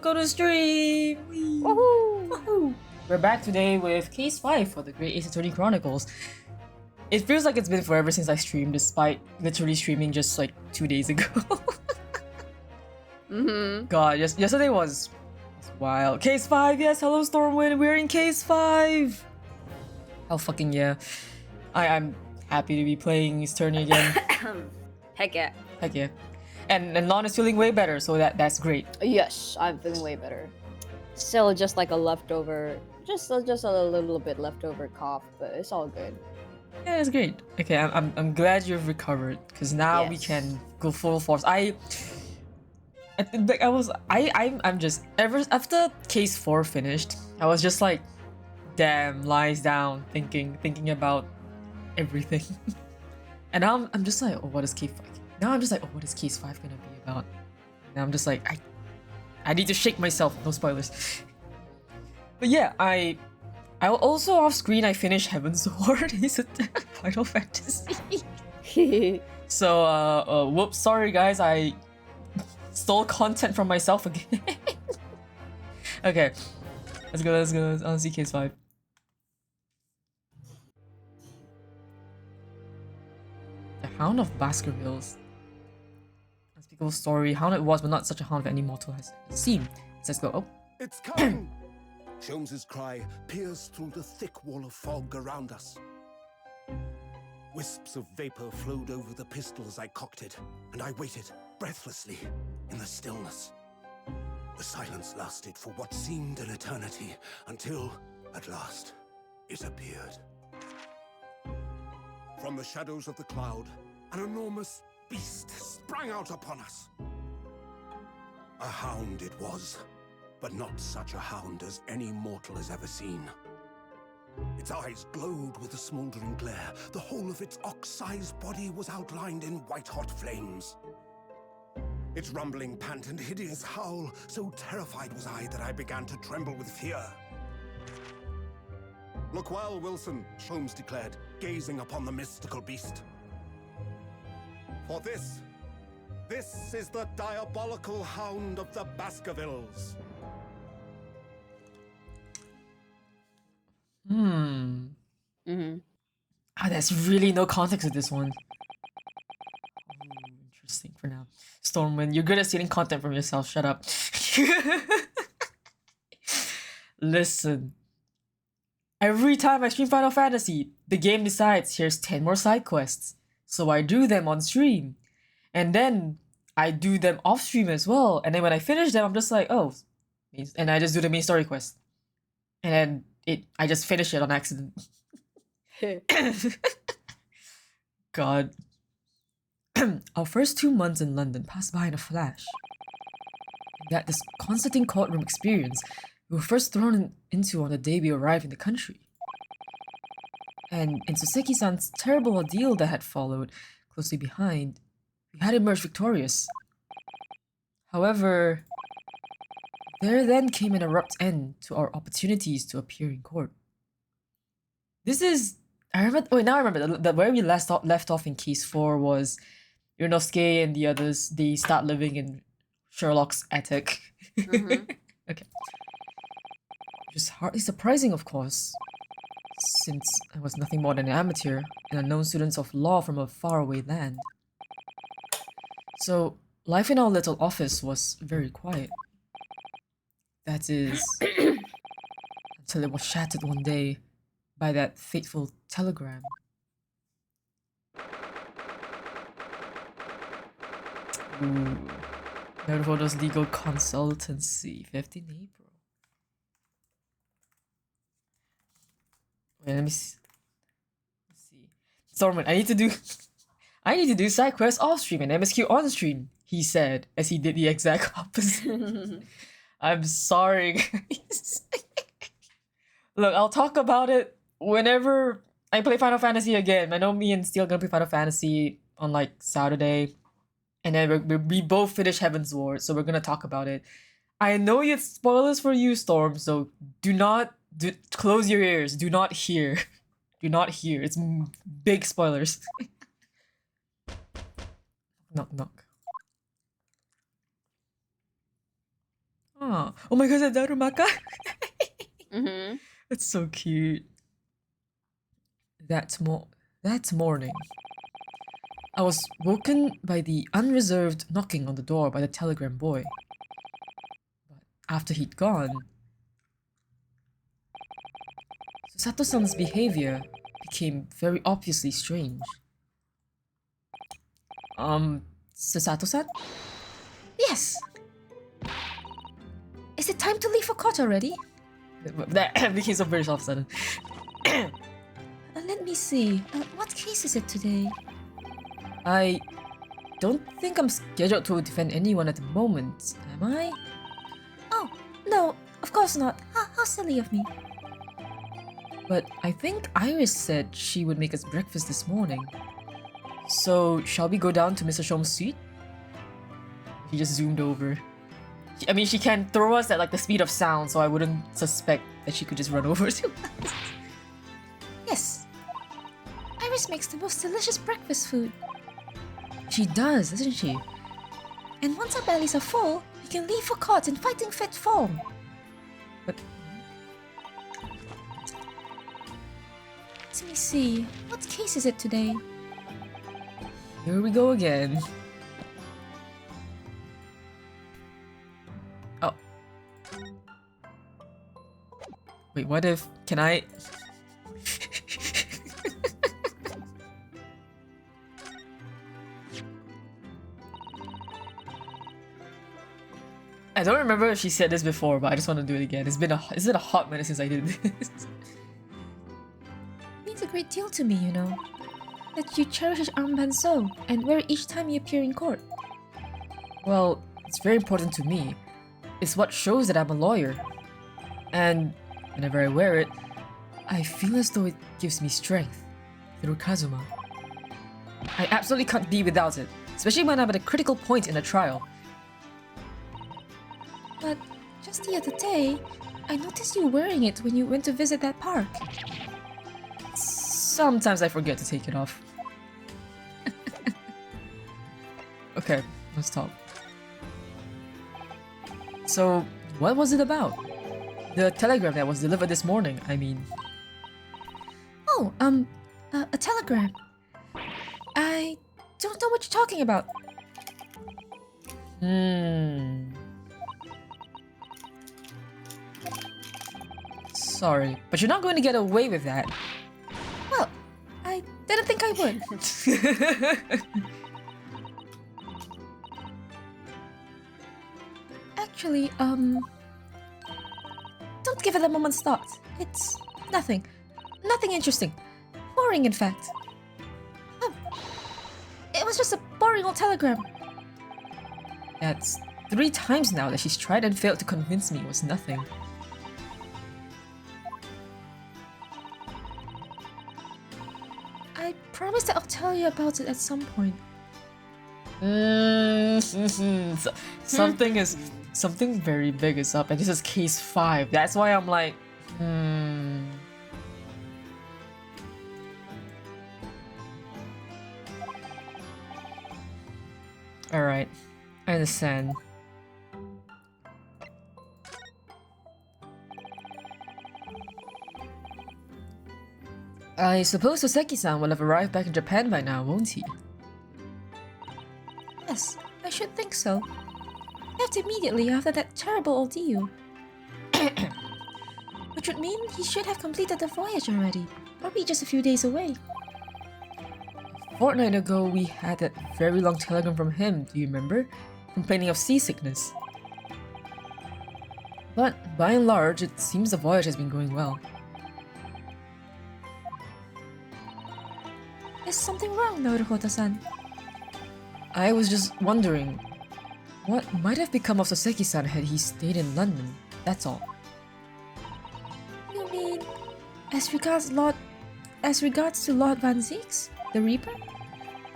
welcome to stream! Woohoo! Woohoo! We're back today with Case 5 for the Great Ace Attorney Chronicles. It feels like it's been forever since I streamed, despite literally streaming just like 2 days ago. God, yesterday was wild. Case 5, yes, hello Stormwind, we're in Case 5! Hell fucking yeah. I'm happy to be playing this tourney again. Heck yeah. Heck yeah. And Lon is feeling way better, so that's great. Yes, I'm feeling way better. Still just like a leftover, just a little bit leftover cough, but it's all good. Yeah, it's great. Okay, I'm glad you've recovered, because now we can go full force. I'm just ever after Case 4 finished, I was just like, damn, lies down, thinking about everything. And now I'm just like, oh, what is Case 5? Now I'm just like, oh, what is Case 5 gonna be about? And I'm just like, I need to shake myself. No spoilers. But yeah, I also off screen I finished Heaven's Ward. He's a Final Fantasy. So whoops, sorry guys, I stole content from myself again. Okay, let's go. I want to see Case 5. The Hound of Baskervilles. Unspeakable story. Hound it was, but not such a hound that any mortal has seen. Let's go. Oh. It's coming! Sholmes' cry pierced through the thick wall of fog around us. Wisps of vapor flowed over the pistol as I cocked it, and I waited, breathlessly, in the stillness. The silence lasted for what seemed an eternity, until, at last, it appeared. From the shadows of the cloud, an enormous beast sprang out upon us. A hound it was, but not such a hound as any mortal has ever seen. Its eyes glowed with a smoldering glare. The whole of its ox-sized body was outlined in white-hot flames. Its rumbling pant and hideous howl, so terrified was I that I began to tremble with fear. "Look well, Wilson," Sholmes declared, gazing upon the mystical beast. "For this is the diabolical hound of the Baskervilles." There's really no context to this one. Interesting for now. Stormwind, you're good at stealing content from yourself. Shut up. Listen. Every time I stream Final Fantasy, the game decides here's 10 more side quests. So I do them on stream. And then I do them off stream as well. And then when I finish them, I'm just like, oh. And I just do the main story quest. And then I just finish it on accident. God. Our first 2 months in London passed by in a flash. That disconcerting courtroom experience we were first thrown into on the day we arrived in the country. And in Soseki-san's terrible ordeal that had followed closely behind, we had emerged victorious. However, there then came an abrupt end to our opportunities to appear in court. This is... now I remember that where we left off in Case 4 was Inosuke and the others, they start living in Sherlock's attic. Okay. Which is hardly surprising, of course, since I was nothing more than an amateur and unknown students of law from a faraway land. So, life in our little office was very quiet. That is, until it was shattered one day by that fateful telegram. Ooh. Naruhodo's legal consultancy, 15 April. Wait, let me see. Let's see. Stormwind, I need to do side quests off stream and MSQ on stream, he said, as he did the exact opposite. I'm sorry, guys. Look, I'll talk about it whenever I play Final Fantasy again. I know me and Steel are gonna play Final Fantasy on like Saturday. And then we both finish Heaven's Ward, so we're gonna talk about it. I know it's spoilers for you, Storm, so close your ears. Do not hear. Do not hear. It's big spoilers. Knock knock. Oh, oh my god, is that Darumaka? Mm-hmm. That's so cute. That morning, I was woken by the unreserved knocking on the door by the telegram boy. But after he'd gone, Sato-san's behavior became very obviously strange. Sato-san? Yes! Is it time to leave for court already? That became so British all of a sudden. Let me see. What case is it today? I don't think I'm scheduled to defend anyone at the moment, am I? Oh, no, of course not. How silly of me. But I think Iris said she would make us breakfast this morning. So, shall we go down to Mr. Shom's suite? He just zoomed over. I mean, she can throw us at like the speed of sound, so I wouldn't suspect that she could just run over to us. Yes. Iris makes the most delicious breakfast food. She does, doesn't she? And once our bellies are full, we can leave for court in fighting fit form. But... let me see. What case is it today? Here we go again. Oh. Wait, what if... can I... I don't remember if she said this before, but I just want to do it again. It's been a hot minute since I did this. It means a great deal to me, you know. That you cherish his armband so, and wear it each time you appear in court. Well, it's very important to me. It's what shows that I'm a lawyer. And whenever I wear it, I feel as though it gives me strength. Through Kazuma. I absolutely can't be without it, especially when I'm at a critical point in a trial. But just the other day, I noticed you wearing it when you went to visit that park. Sometimes I forget to take it off. Okay, let's talk. So, what was it about? The telegram that was delivered this morning, I mean. Oh, a telegram. I don't know what you're talking about. Sorry, but you're not going to get away with that. Well, I didn't think I would. Actually, don't give it a moment's thought. It's nothing. Nothing interesting. Boring, in fact. Oh, it was just a boring old telegram. That's 3 times now that she's tried and failed to convince me it was nothing. I promise that I'll tell you about it at some point. Something very big is up, and this is case 5. That's why I'm like, Alright, I understand. I suppose Soseki-san will have arrived back in Japan by now, won't he? Yes, I should think so. Left immediately after that terrible ordeal. Which would mean he should have completed the voyage already. Probably just a few days away. A fortnight ago, we had that very long telegram from him, do you remember? Complaining of seasickness. But by and large, it seems the voyage has been going well. Is something wrong, Naruhodo-san? I was just wondering, what might have become of Soseki-san had he stayed in London, that's all. You mean, as regards to Lord Van Zieks, the Reaper?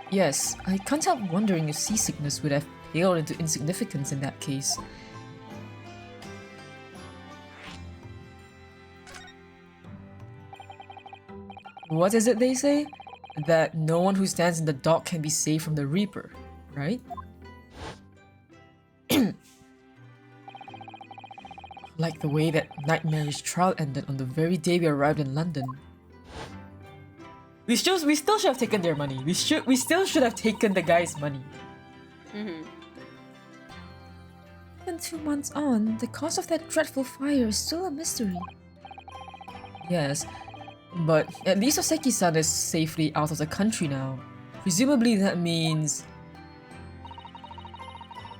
Yes, I can't help wondering if seasickness would have paled into insignificance in that case. What is it they say? That no one who stands in the dock can be saved from the Reaper, right? like the way that nightmarish trial ended on the very day we arrived in London. We still should have taken their money. We still should have taken the guy's money. Even 2 months on, the cause of that dreadful fire is still a mystery. Yes, but at least Oseki-san is safely out of the country now. Presumably that means...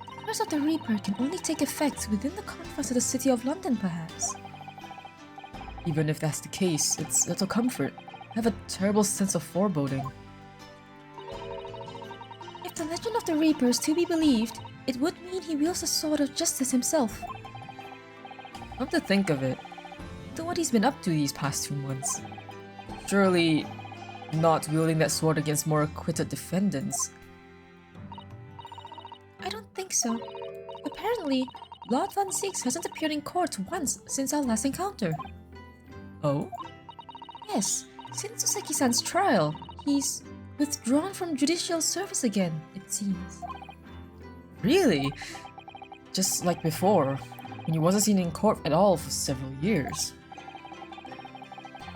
The curse of the Reaper can only take effect within the confines of the city of London, perhaps. Even if that's the case, it's little comfort. I have a terrible sense of foreboding. If the legend of the Reaper is to be believed, it would mean he wields the sword of justice himself. Come to think of it, look what he's been up to these past 2 months. Surely not wielding that sword against more acquitted defendants. I don't think so. Apparently, Lord Van Six hasn't appeared in court once since our last encounter. Oh? Yes, since Oseki-san's trial, he's withdrawn from judicial service again, it seems. Really? Just like before, when he wasn't seen in court at all for several years.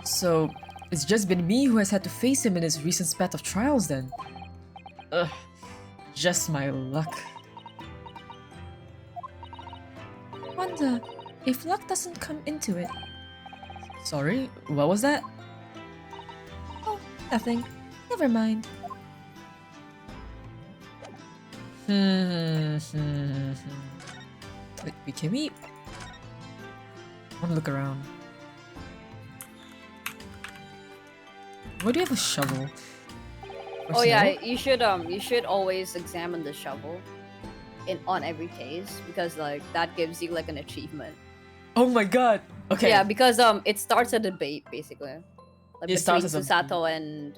So, it's just been me who has had to face him in his recent spat of trials then. Ugh, just my luck. Wonder if luck doesn't come into it. Sorry, what was that? Oh, nothing. Never mind. Wait, can we... I wanna look around. Why do you have a shovel? Or Oh yeah, snow? you should always examine the shovel on every case, because like that gives you like an achievement. Oh my god! Okay. Yeah, because it starts a debate basically. Like It between starts as a- Susato and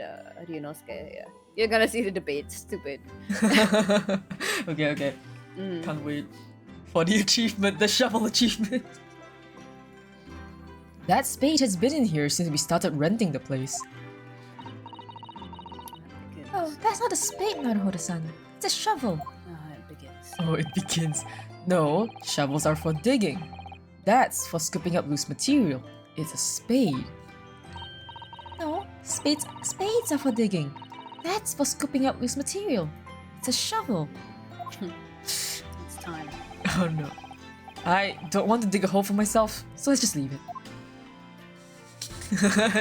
Ryunosuke. Yeah, you're gonna see the debate. Stupid. okay. Mm. Can't wait for the achievement, the shovel achievement. That spade has been in here since we started renting the place. Oh, that's not a spade, Naruhodo-san. It's a shovel. It begins. Oh, it begins. No, shovels are for digging. That's for scooping up loose material. It's a spade. No, spades are for digging. That's for scooping up loose material. It's a shovel. It's time. Oh no. I don't want to dig a hole for myself, so let's just leave it.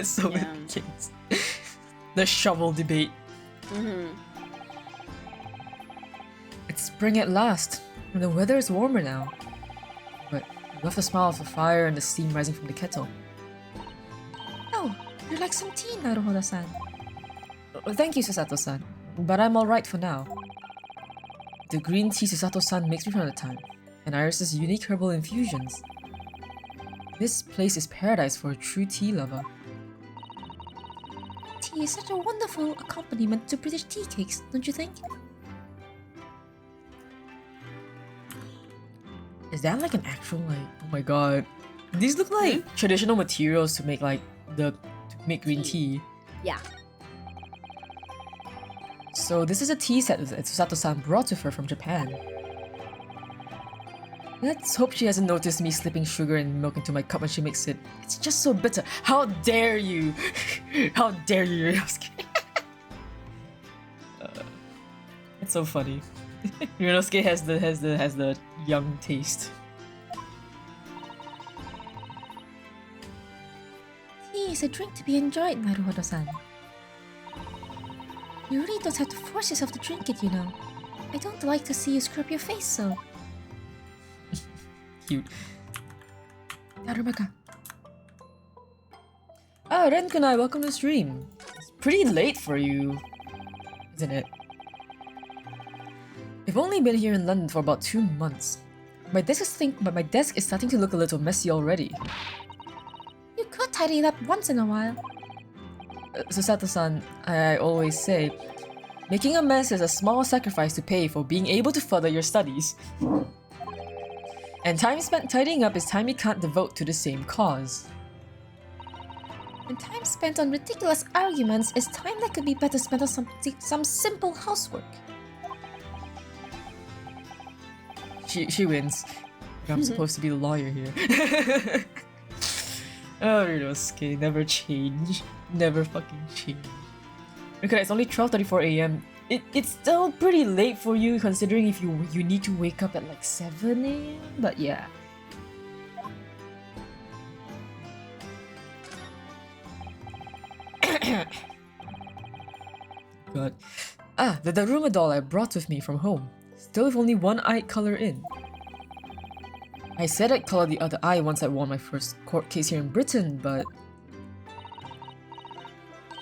So Yeah. it begins. The shovel debate. It's spring at last, and the weather is warmer now. But I love the smell of the fire and the steam rising from the kettle. Oh, you'd like some tea, Naruhodo-san? Thank you, Susato-san, but I'm alright for now. The green tea Susato-san makes me from the time, and Iris's unique herbal infusions. This place is paradise for a true tea lover. Tea is such a wonderful accompaniment to British tea cakes, don't you think? Is that like an actual like? Oh my god, these look like traditional materials to make like to make green tea. Yeah. So this is a tea set that Susato-san brought with her from Japan. Let's hope she hasn't noticed me slipping sugar and milk into my cup when she makes it. It's just so bitter. How dare you? How dare you, Ryunosuke? It's so funny. Ryunosuke has the young taste. Tea is a drink to be enjoyed, Naruhodo-san. You really don't have to force yourself to drink it, you know. I don't like to see you scrub your face so. Cute. Narumaka. Ah, Renkunai, welcome to the stream. It's pretty late for you, isn't it? I've only been here in London for about 2 months. My desk is starting to look a little messy already. You could tidy it up once in a while. Susato-san, I always say, making a mess is a small sacrifice to pay for being able to further your studies. And time spent tidying up is time you can't devote to the same cause. And time spent on ridiculous arguments is time that could be better spent on some simple housework. She wins. I'm supposed to be the lawyer here. Oh, Ryunosuke, never change. Never fucking change. Okay, it's only 12:34 a.m. It's still pretty late for you considering if you need to wake up at like 7 a.m. But yeah. God. Ah, the Daruma doll I brought with me from home. Still with only one eye color in. I said I'd color the other eye once I won my first court case here in Britain, but...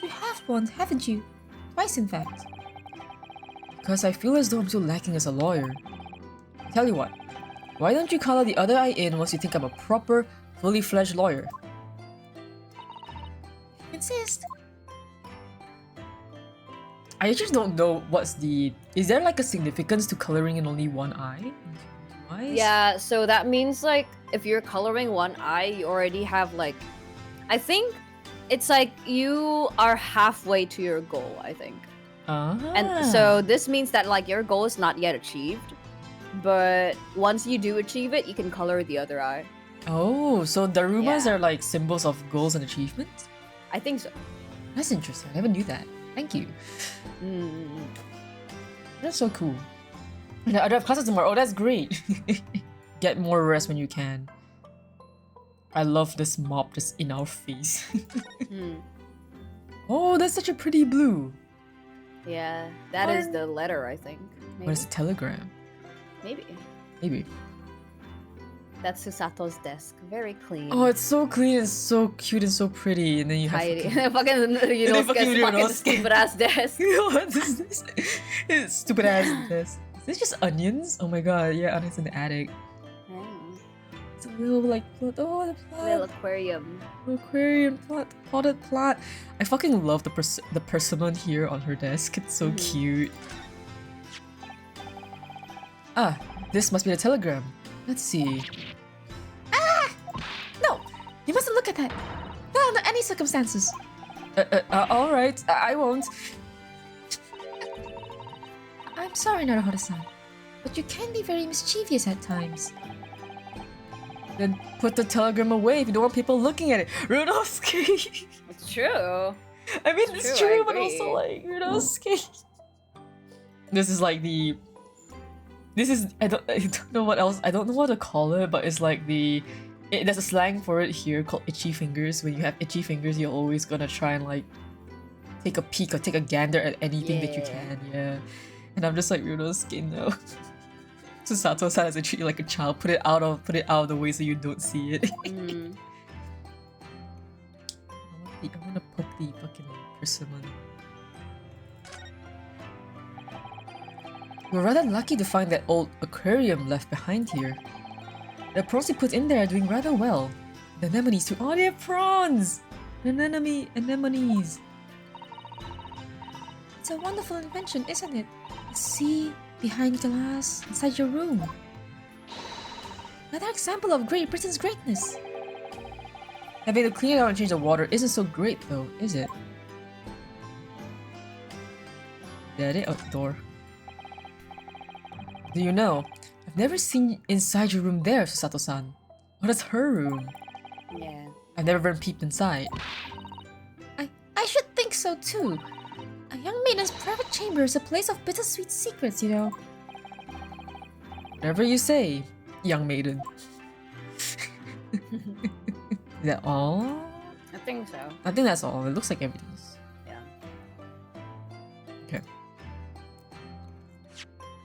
You have one, haven't you? Twice, in fact. Because I feel as though I'm still lacking as a lawyer. Tell you what, why don't you color the other eye in once you think I'm a proper, fully fledged lawyer? Insist. I just don't know what's the... Is there like a significance to coloring in only one eye? Twice? Yeah, so that means like if you're coloring one eye, you already have like, I think it's like you are halfway to your goal, I think. Ah. And so this means that like your goal is not yet achieved, but once you do achieve it, you can color the other eye. Oh, so Darumas Yeah. are like symbols of goals and achievements? I think so. That's interesting. I never knew that. Thank you. Mm. That's so cool. I don't have classes tomorrow. Oh, that's great. Get more rest when you can. I love this mop just in our face. Hmm. Oh, that's such a pretty blue. Yeah, that is the letter, I think. Maybe. What is a telegram? Maybe. Maybe. That's Susato's desk. Very clean. Oh, it's so clean and so cute and so pretty. And then you have tidy. fucking- Fucking, you know, fucking Ryunosuke. stupid ass desk. What is this? It's stupid ass this. Is this just onions? Oh my god, yeah, onions in the attic. Mm. It's a little like plant. Oh, the plant. Little aquarium. Aquarium plant, potted plant. I fucking love the persimmon here on her desk. It's so Mhm. cute. Ah, this must be the telegram. Let's see. No! You mustn't look at that! Not under any circumstances! All right, I won't. I'm sorry, Naruhodo-san, but you can be very mischievous at times. Then put the telegram away if you don't want people looking at it. Ryunosuke. It's true. I mean, It's it's true, I true, but agree. also like Ryunosuke. This is like the. This is I don't know what else. I don't know what to call it, but it's like the. There's a slang for it here called itchy fingers. When you have itchy fingers, you're always gonna try and like take a peek or take a gander at anything that you Yeah. can. Yeah, and I'm just like Ryunosuke, no. Susato-san has to treat you like a child. Put it out of the way so you don't see it. Mm. I wanna poke the fucking persimmon. We're rather lucky to find that old aquarium left behind here. The prawns we put in there are doing rather well. The anemones too. Oh, they're prawns! Anemones. It's a wonderful invention, isn't it? The sea, behind glass, inside your room. Another example of Great Britain's greatness. Having to clean it out and change the water isn't so great though, is it? Is that it? Oh, door. Do you know, I've never seen inside your room there, Susato-san. What is her room? Yeah. I've never even peeped inside. I should think so too. A young maiden's private chamber is a place of bittersweet secrets, you know. Whatever you say, young maiden. Is that all? I think so. I think that's all. It looks like everything's. Yeah. Okay.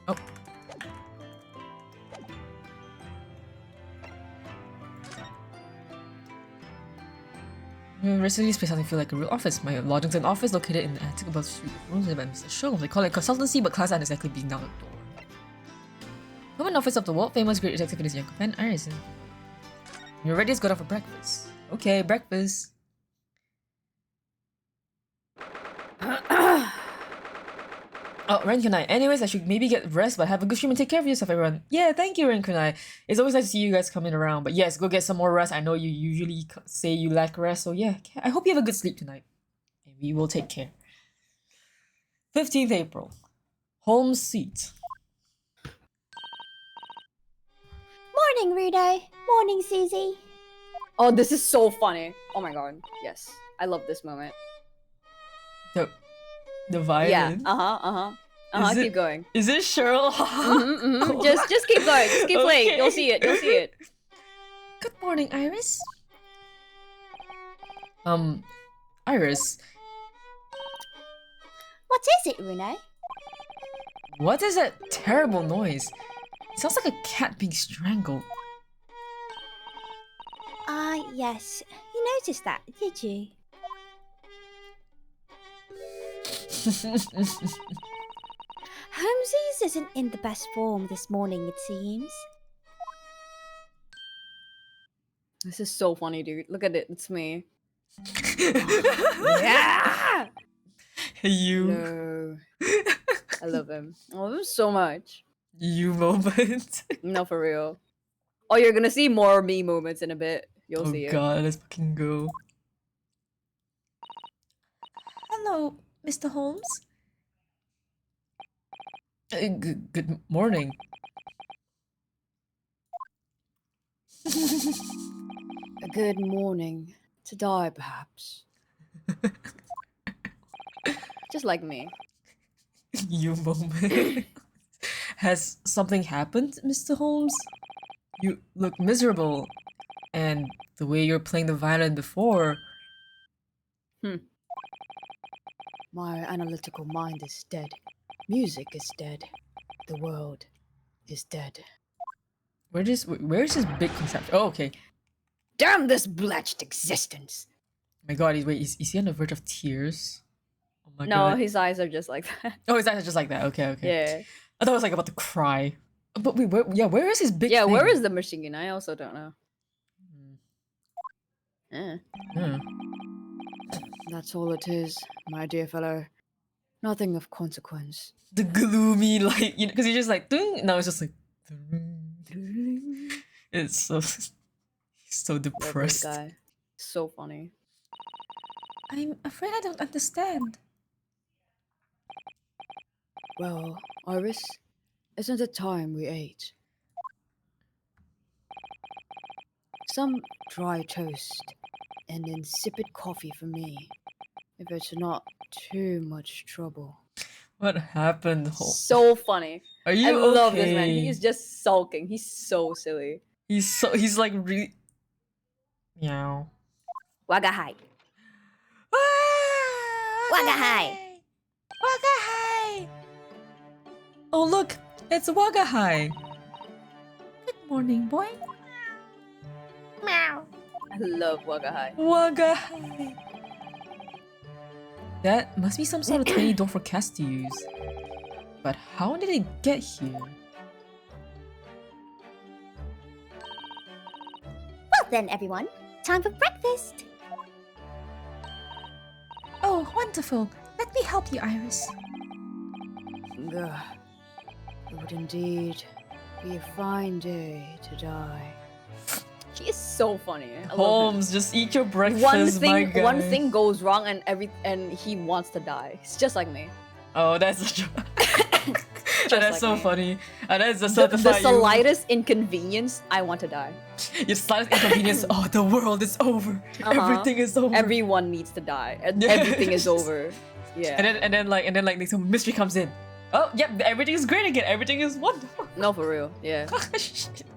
Oh. Recently, this place doesn't feel like a real office. My lodging's an office located in the attic above the suite of rooms by Mr. Shulmes. They call it consultancy, but class aren't exactly being down the door. Common office of the world famous great detective and his young companion, Arisen. You're ready to go down for breakfast. Okay, breakfast. Oh, Renkunai. Anyways, I should maybe get rest, but have a good stream and take care of yourself, everyone. Yeah, thank you, Renkunai. It's always nice to see you guys coming around. But yes, go get some more rest. I know you usually say you lack rest, so yeah, I hope you have a good sleep tonight. And we will take care. 15th April. Home seat. Morning, Rudo. Morning, Susie. Oh, this is so funny. Oh my god. Yes. I love this moment. The violin. Yeah. Is Keep going. Is it Cheryl? Just keep going. Just keep playing. Okay. You'll see it. You'll see it. Good morning, Iris. Iris, What is it, Runo? what is that terrible noise? It sounds like a cat being strangled. Ah, yes. You noticed that, did you? Holmesies isn't in the best form this morning, it seems. This is so funny, dude. Look at it. It's me. Yeah. You. No. I love him. I love him so much. You moment. No, for real. Oh, you're gonna see more me moments in a bit. You'll Oh see it. god, let's fucking go. Hello, Mr. Holmes. Good morning. A good morning to die, perhaps. Just like me. You moment. Has something happened, Mr. Holmes? You look miserable. And the way you're playing the violin before. My analytical mind is dead. Music is dead. The world is dead. Where's this big contraption? Oh, okay. Damn this blotched existence! My god, is he on the verge of tears? Oh my No, god. his eyes are just like that. Oh, his eyes are just like that. Okay, okay. Yeah. I thought I was like about to cry. But wait, where is his big Yeah, thing? where is the machine gun? I also don't know. Hmm. That's all it is, my dear fellow. Nothing of consequence. The gloomy light, because you're just like, ding. No, it's just like, ding. It's so, so Love this depressed. guy. So funny. I'm afraid I don't understand. Well, Iris, isn't it time we ate? Some dry toast and insipid coffee for me, if it's not too much trouble. What happened? So funny. Are you I love this okay? man. He's just sulking. He's so silly. He's like really. Meow. Wagga hi. Ah, Wagga hi. Wagga hi. Oh look, it's Wagga hi. Good morning, boy. Meow. I love Wagahai. Wagga hi. That must be some sort of tiny door for cats to use. But how did it get here? Well then, everyone. Time for breakfast. Oh, wonderful. Let me help you, Iris. Ugh. It would indeed be a fine day to die. He is so funny. I love him. Holmes, just eat your breakfast, my guy. One thing goes wrong and he wants to die. It's just like me. Oh, that's such a... that's like so me. funny. And that's the The certified you. slightest inconvenience, I want to die. Your slightest inconvenience. Oh, the world is over. Everything is over. Everyone needs to die. Yeah. Everything is over. Yeah. And then like some mystery comes in. Oh, yep, everything is great again. Everything is wonderful. No, for real. Yeah.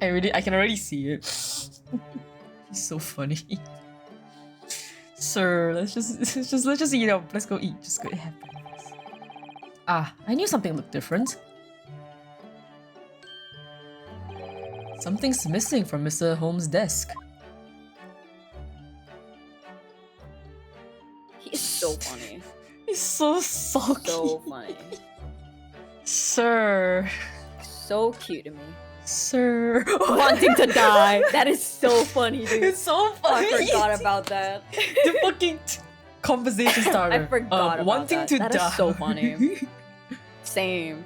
I can already see it. He's so funny. Sir, let's just eat up. Let's go eat. Just go have breakfast. Ah, I knew something looked different. Something's missing from Mr. Holmes' desk. He is so funny. He's so sulky. So funny. Sir. So cute to me. Sir. Wanting to die. That is so funny, dude. It's so Oh, funny. I forgot about that. The fucking conversation starter. I forgot about wanting that. to That die. is so funny. Same.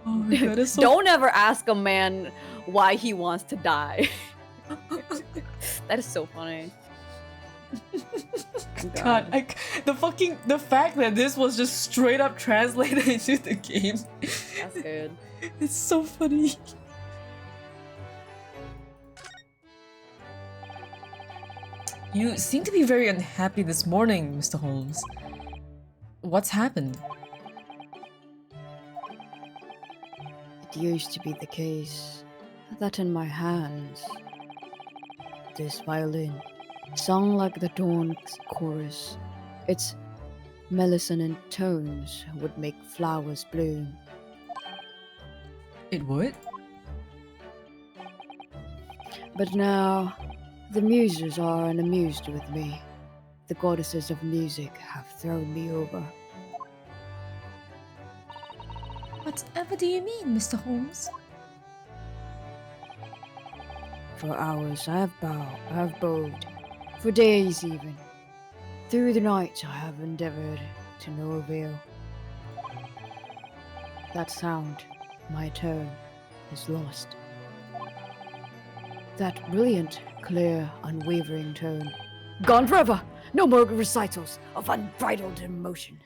Oh my god, it's so Don't ever ask a man why he wants to die. That is so funny. God, the fact that this was just straight up translated into the game. That's good. It's so funny. You seem to be very unhappy this morning, Mr. Holmes. What's happened? It used to be the case that in my hands, this violin, sung like the dawn chorus, its melissonant tones would make flowers bloom. It would? But now, the muses are unamused with me. The goddesses of music have thrown me over. Whatever do you mean, Mr. Holmes? For hours I have bowed, for days even. Through the night I have endeavored to no avail. That sound, my tone, is lost. That brilliant, clear, unwavering tone, gone forever! No more recitals of unbridled emotion.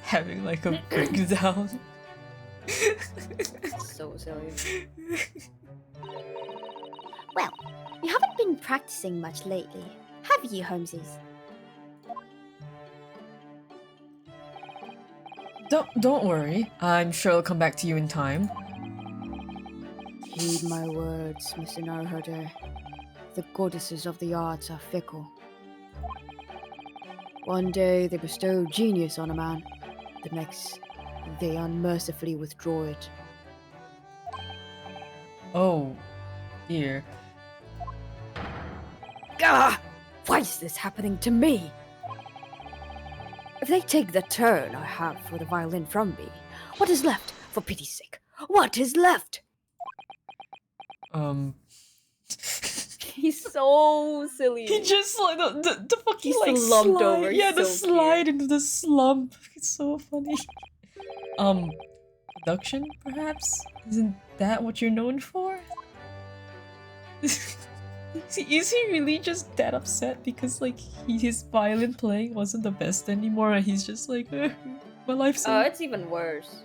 Having like a breakdown. So silly. Well, you haven't been practicing much lately, have you, Holmesies? Don't worry. I'm sure I'll come back to you in time. Heed my words, Mr. Naruhodo. The goddesses of the arts are fickle. One day they bestow genius on a man, the next they unmercifully withdraw it. Oh, dear. Gah! Why is this happening to me? If they take the turn I have for the violin from me, what is left, for pity's sake? What is left? He's so silly. He just like the fucking He like slumped slide. over, Yeah, he's the so slide into the slump. It's so funny. Production perhaps? Isn't that what you're known for? Is he really just that upset because like his violin playing wasn't the best anymore and he's just like my life's It's even worse.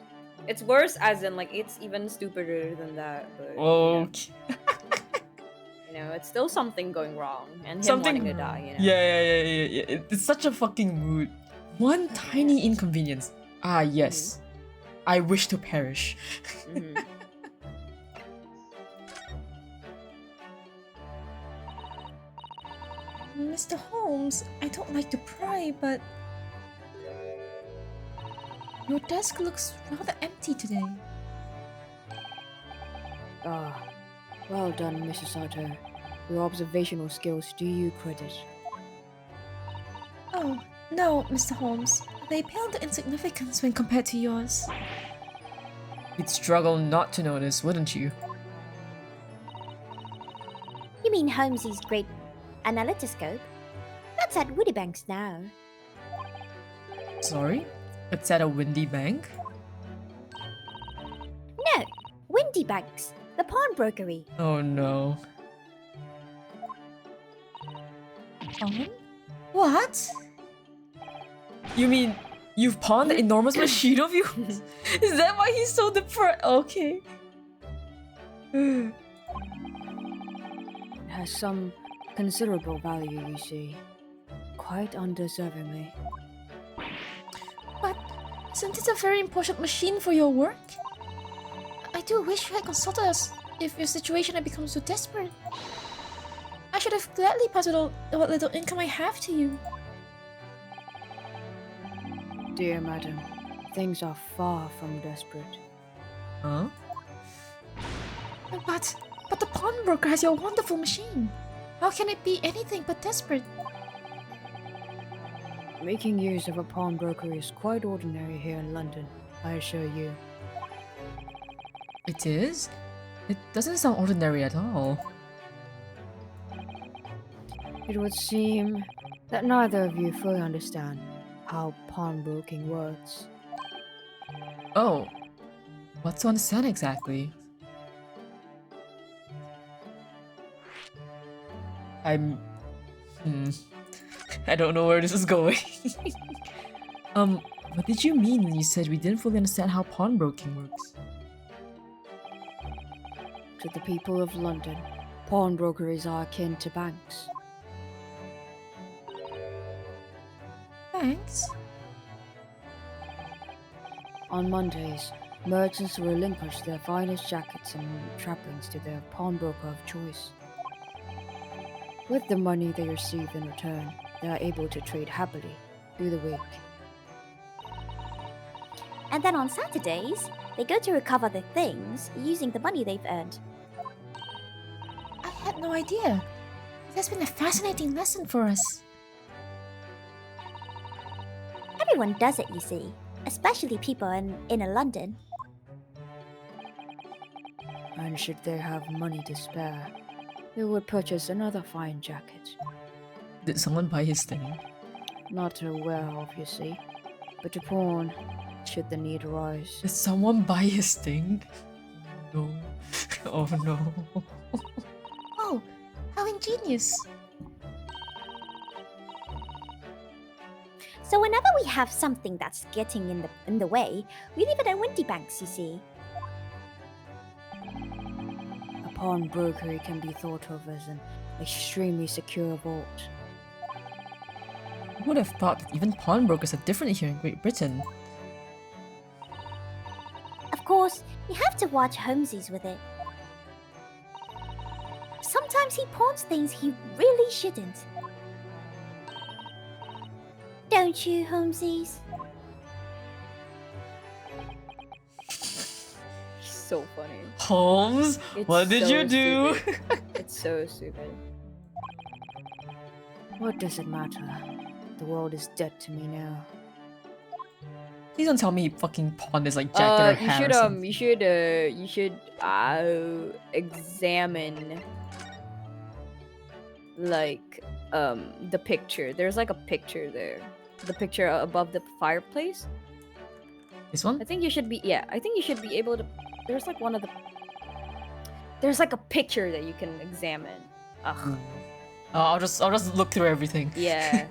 It's worse as in like it's even stupider than that. But okay. you know, it's still something going wrong and him Something wanting to die. You know. Yeah. It's such a fucking mood. One tiny inconvenience. Ah yes. I wish to perish. Mhm. Mr. Holmes, I don't like to pry, but your desk looks rather empty today. Ah, well done, Mrs. Sato. Your observational skills do you credit. Oh, no, Mr. Holmes. They pale to insignificance when compared to yours. You'd struggle not to notice, wouldn't you? You mean Holmes's great analytoscope? That's at Woodybanks now. Sorry? It's at a windy bank? No, Windybanks, the pawnbrokery. Oh no. What? You mean you've pawned the enormous machine of yours? Is that why he's so depressed? Okay. It has some considerable value, you see. Quite undeservingly. But isn't it a very important machine for your work? I do wish you had consulted us if your situation had become so desperate. I should have gladly passed what little income I have to you. Dear madam, things are far from desperate. Huh? But the pawnbroker has your wonderful machine. How can it be anything but desperate? Making use of a pawnbroker is quite ordinary here in London, I assure you. It is? It doesn't sound ordinary at all. It would seem that neither of you fully understand how pawnbroking works. Oh. What to understand exactly? I don't know where this is going. What did you mean when you said we didn't fully understand how pawnbroking works? To the people of London, pawnbrokeries are akin to banks. Thanks. On Mondays, merchants relinquish their finest jackets and trappings to their pawnbroker of choice. With the money they receive in return, they are able to trade happily through the week. And then on Saturdays, they go to recover their things using the money they've earned. I had no idea. It has been a fascinating lesson for us. Everyone does it, you see, especially people in inner London. And should they have money to spare, they would purchase another fine jacket. Did someone buy his thing? Not aware of, you see, but to pawn should the need arise. Did someone buy his thing? No. Oh no. Oh, how ingenious. So whenever we have something that's getting in the way, we leave it at Windybanks, you see. A pawnbrokery can be thought of as an extremely secure vault. Who would have thought that even pawnbrokers are different here in Great Britain? Of course, you have to watch Holmesies with it. Sometimes he pawns things he really shouldn't. Don't you, Holmesies? So funny. Holmes, It's what did so you do? stupid. It's so stupid. What does it matter? The world is dead to me now. Please don't tell me he fucking pawned his like jacket or hat or something. you should examine like the picture. There's like a picture there. The picture above the fireplace. This one? I think you should be I think you should be able to. There's like one of the. There's like a picture that you can examine. Ugh. I'll just look through everything. Yeah.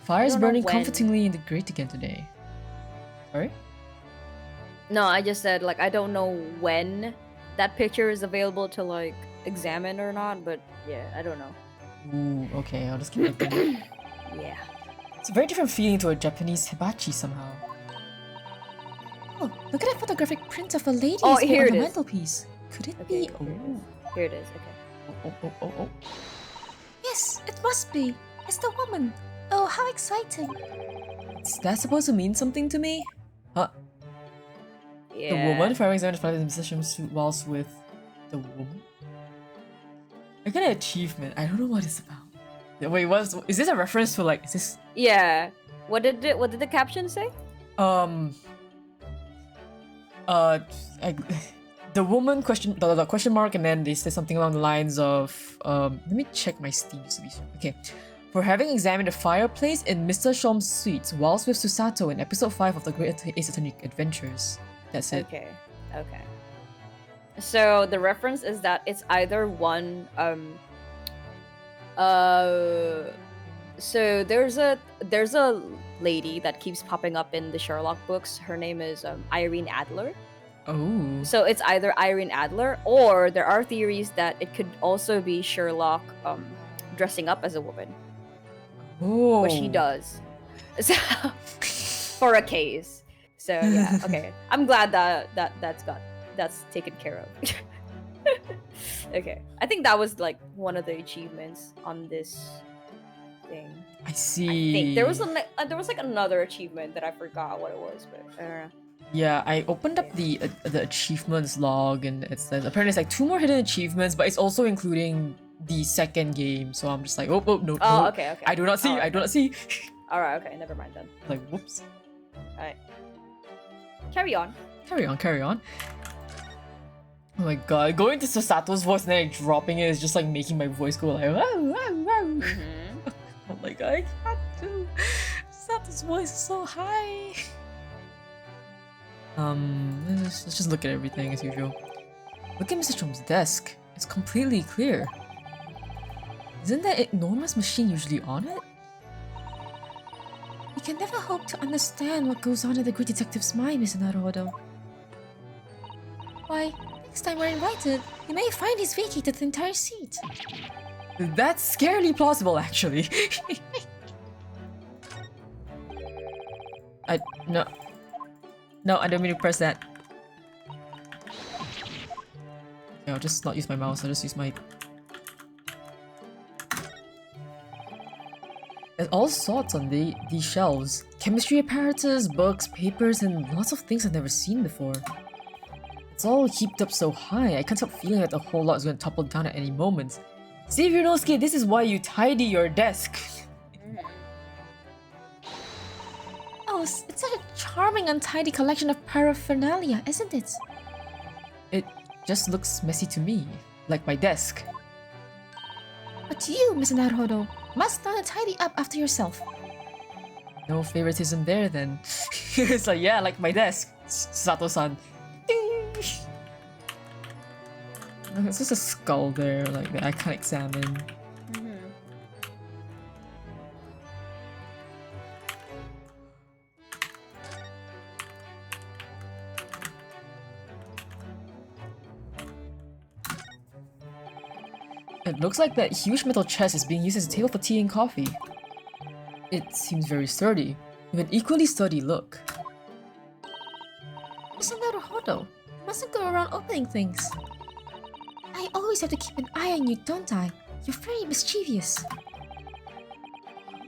Fire is don't know burning when. comfortingly in the grate again today. Sorry? No, I just said like I don't know when that picture is available to like examine or not, but yeah, I don't know. Ooh, okay, I'll just keep looking. Yeah. It's a very different feeling to a Japanese hibachi somehow. Oh, look at that photographic print of a lady Oh, on here the it is. mantelpiece. Could it Okay. be? Here it is. Okay. Oh. Yes, it must be. It's the woman. Oh, how exciting. Is that supposed to mean something to me? Huh? Yeah. The woman firing examined the in position suit whilst with the woman? I got an achievement. I don't know what it's about. Wait, is this a reference to like, is this... Yeah. What did the caption say? The woman question the question mark, and then they say something along the lines of let me check my Steam to be sure. Okay. For having examined the fireplace in Mr. Shom's suite whilst with Susato in episode 5 of the Great Ace Attorney Adventures. That's it. Okay. So the reference is that it's either one so there's a lady that keeps popping up in the Sherlock books. Her name is Irene Adler. Oh. So it's either Irene Adler, or there are theories that it could also be Sherlock dressing up as a woman, Oh. which he does. So, for a case. So yeah, okay. I'm glad that's taken care of. Okay. I think that was like one of the achievements on this thing. I see. I think there was like another achievement that I forgot what it was, but I don't know. Yeah, I opened up the achievements log, and it says apparently it's like 2 more hidden achievements, but it's also including the second game. So I'm just like, oh no. Oh, no. okay. I do not see. Alright. I do not see. All right, okay, never mind then. Like, whoops. All right. Carry on. Carry on. Oh my god, going to Susato's voice and then like, dropping it is just like making my voice go like, wow. Mm-hmm. I'm like, I can't do. Susato's voice is so high. Let's just look at everything as usual. Look at Mr. Chom's desk. It's completely clear. Isn't that enormous machine usually on it? We can never hope to understand what goes on in the great detective's mind, Mr. Naruhodo. Why, next time we're invited, you may find he's vacated the entire seat. That's scarily plausible, actually. No. No, I don't mean to press that. Yeah, I'll just not use my mouse, I'll just use my... There's all sorts on these shelves. Chemistry apparatus, books, papers, and lots of things I've never seen before. It's all heaped up so high, I can't stop feeling that the whole lot is going to topple down at any moment. Steve Yunosuke, this is why you tidy your desk. Oh, it's such a charming, untidy collection of paraphernalia, isn't it? It just looks messy to me, like my desk. But you, Miss Naruhodo, must learn to tidy up after yourself. No favoritism there then. It's like, yeah, like my desk, Sato-san. Ding! It's just a skull there, like that I can't examine. It looks like that huge metal chest is being used as a table for tea and coffee. It seems very sturdy, with an equally sturdy look. Miss Naruhodo, you mustn't go around opening things. I always have to keep an eye on you, don't I? You're very mischievous.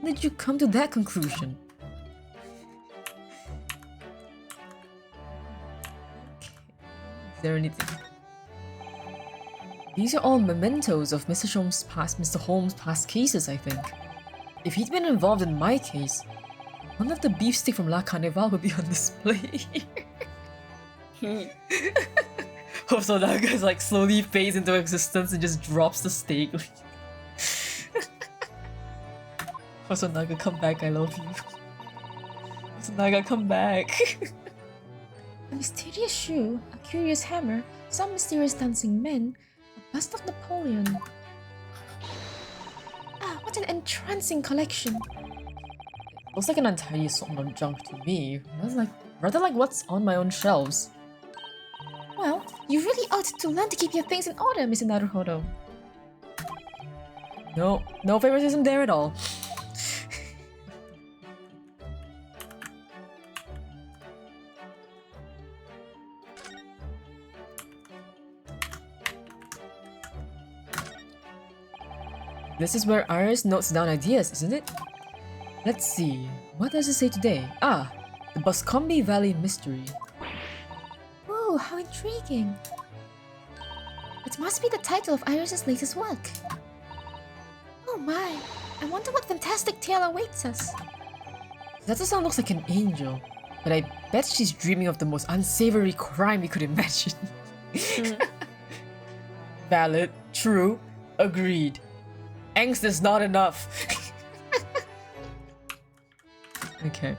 How did you come to that conclusion? Is there anything? These are all mementos of Mr. Holmes' past cases, I think. If he'd been involved in my case, none of the beefsteak from La Carnival would be on display. Hosonaga is like slowly fades into existence and just drops the steak. Hosonaga, come back, I love you. Hosonaga, come back. A mysterious shoe, a curious hammer, some mysterious dancing men, a bust of Napoleon. Ah, what an entrancing collection. Looks like an untidy assortment of junk to me. Rather like what's on my own shelves. Well, you really ought to learn to keep your things in order, Mr. Naruhodo. No favoritism there at all. This is where Iris notes down ideas, isn't it? Let's see, what does it say today? Ah, the Boscombe Valley Mystery. Oh, how intriguing. It must be the title of Iris's latest work. Oh my, I wonder what fantastic tale awaits us. Sato-san looks like an angel, but I bet she's dreaming of the most unsavory crime you could imagine. Valid, true, agreed. Angst is not enough. Okay.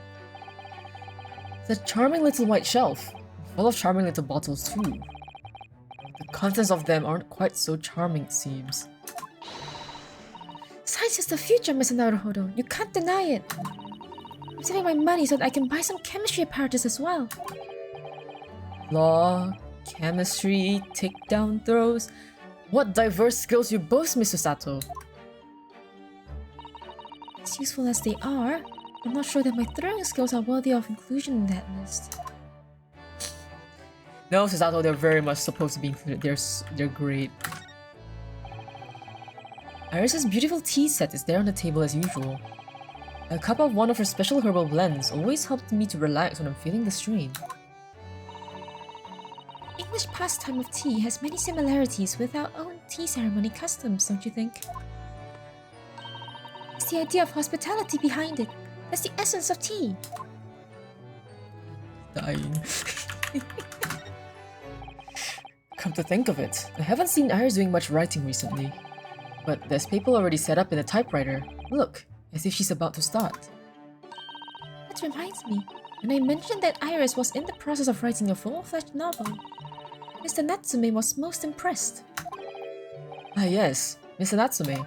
It's a charming little white shelf, full of charming little bottles too. The contents of them aren't quite so charming, it seems. Science is the future, Mr. Naruhodo. You can't deny it. I'm saving my money so that I can buy some chemistry apparatus as well. Law, chemistry, takedown throws. What diverse skills you boast, Mr. Sato. As useful as they are, I'm not sure that my throwing skills are worthy of inclusion in that list. No, Mr. Sato, they're very much supposed to be included. They're great. Iris's beautiful tea set is there on the table as usual. A cup of one of her special herbal blends always helped me to relax when I'm feeling the strain. English pastime of tea has many similarities with our own tea ceremony customs, don't you think? It's the idea of hospitality behind it. That's the essence of tea. Dying. Come to think of it, I haven't seen Iris doing much writing recently. But there's paper already set up in the typewriter. Look, as if she's about to start. That reminds me, when I mentioned that Iris was in the process of writing a full-fledged novel, Mr. Natsume was most impressed. Ah yes, Mr. Natsume.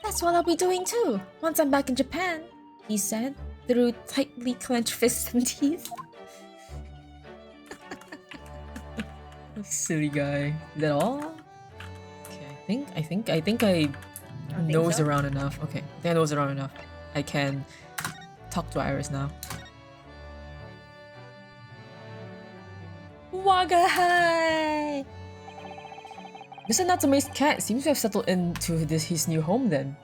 That's what I'll be doing too, once I'm back in Japan, he said, through tightly clenched fists and teeth. Silly guy. Is that all? Okay, I think I think Nose so. around enough. Okay, I think I nose around enough. I can talk to Iris now. Wagahai! Mr. Natsume's cat seems to have settled into his new home then.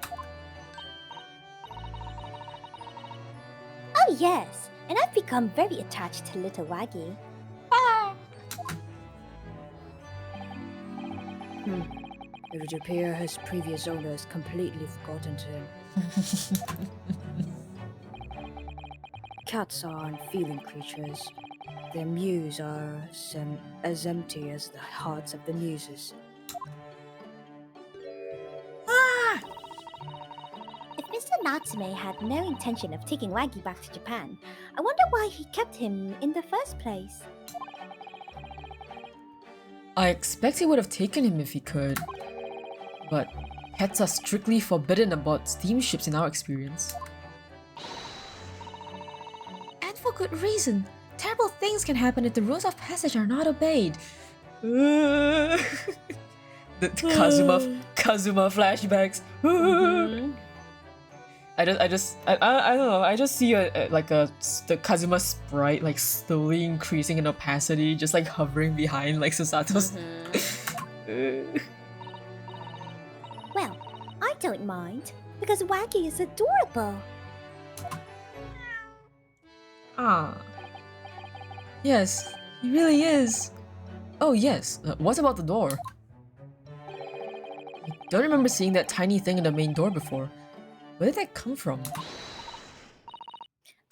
Oh yes, and I've become very attached to little Waggy. It would appear his previous owner has completely forgotten him. Cats are unfeeling creatures. Their mews are as empty as the hearts of the muses. If Mr. Natsume had no intention of taking Waggy back to Japan, I wonder why he kept him in the first place. I expect he would have taken him if he could. But pets are strictly forbidden aboard steamships in our experience. And for good reason. Terrible things can happen if the rules of passage are not obeyed. The Kazuma flashbacks. I don't know. I just see the Kazuma sprite like slowly increasing in opacity, just like hovering behind like Susato's. Well, I don't mind, because Waggy is adorable. Ah. Yes, he really is. Oh yes. What about the door? I don't remember seeing that tiny thing in the main door before. Where did that come from?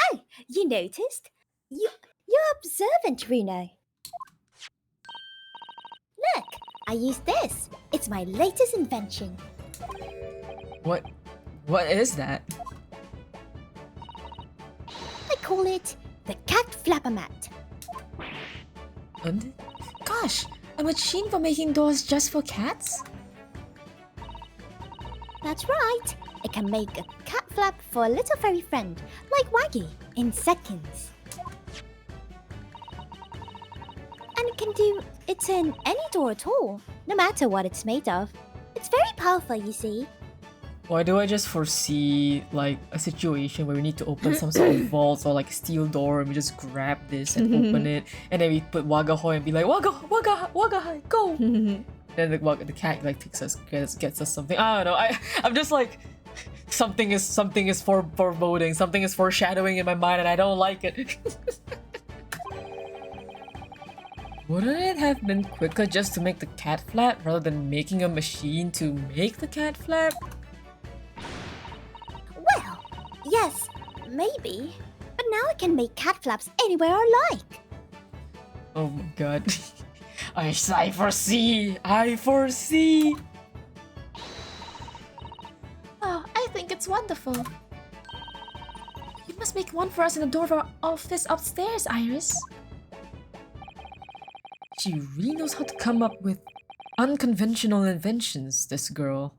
Oh, you noticed? You're observant, Runo. Look, I used this. It's my latest invention. What is that? I call it the cat flapper mat. And Gosh, a machine for making doors just for cats? That's right. It can make a cat flap for a little furry friend, like Waggy, in seconds. And it can do it in any door at all, no matter what it's made of. It's very powerful, you see. why do I just foresee like a situation where we need to open some sort of vault or like steel door and we just grab this and open it and then we put Wagahoy and be like Wagahoy, go! Then the cat like takes us gets us something. I don't know. I'm just like something is foreboding, something is foreshadowing in my mind and I don't like it. Wouldn't it have been quicker just to make the cat flap rather than making a machine to make the cat flap? Well, yes, maybe. But now I can make cat flaps anywhere I like. Oh my god. I foresee! Oh, I think it's wonderful. You must make one for us in the door of our office upstairs, Iris. She really knows how to come up with unconventional inventions, this girl.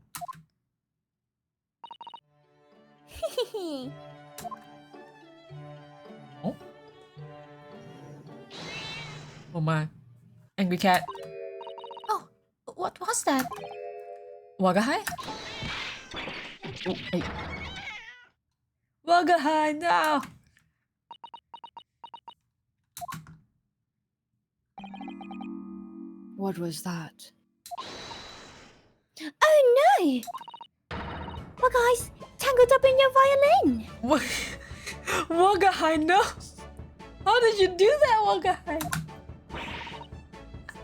Oh? Oh my. Angry cat. Oh, what was that? Wagahai? Oh, hey. Wagahai, no! What was that? Oh no! Well, guys, tangled up in your violin. Wagahai, no! How did you do that, Wagahai?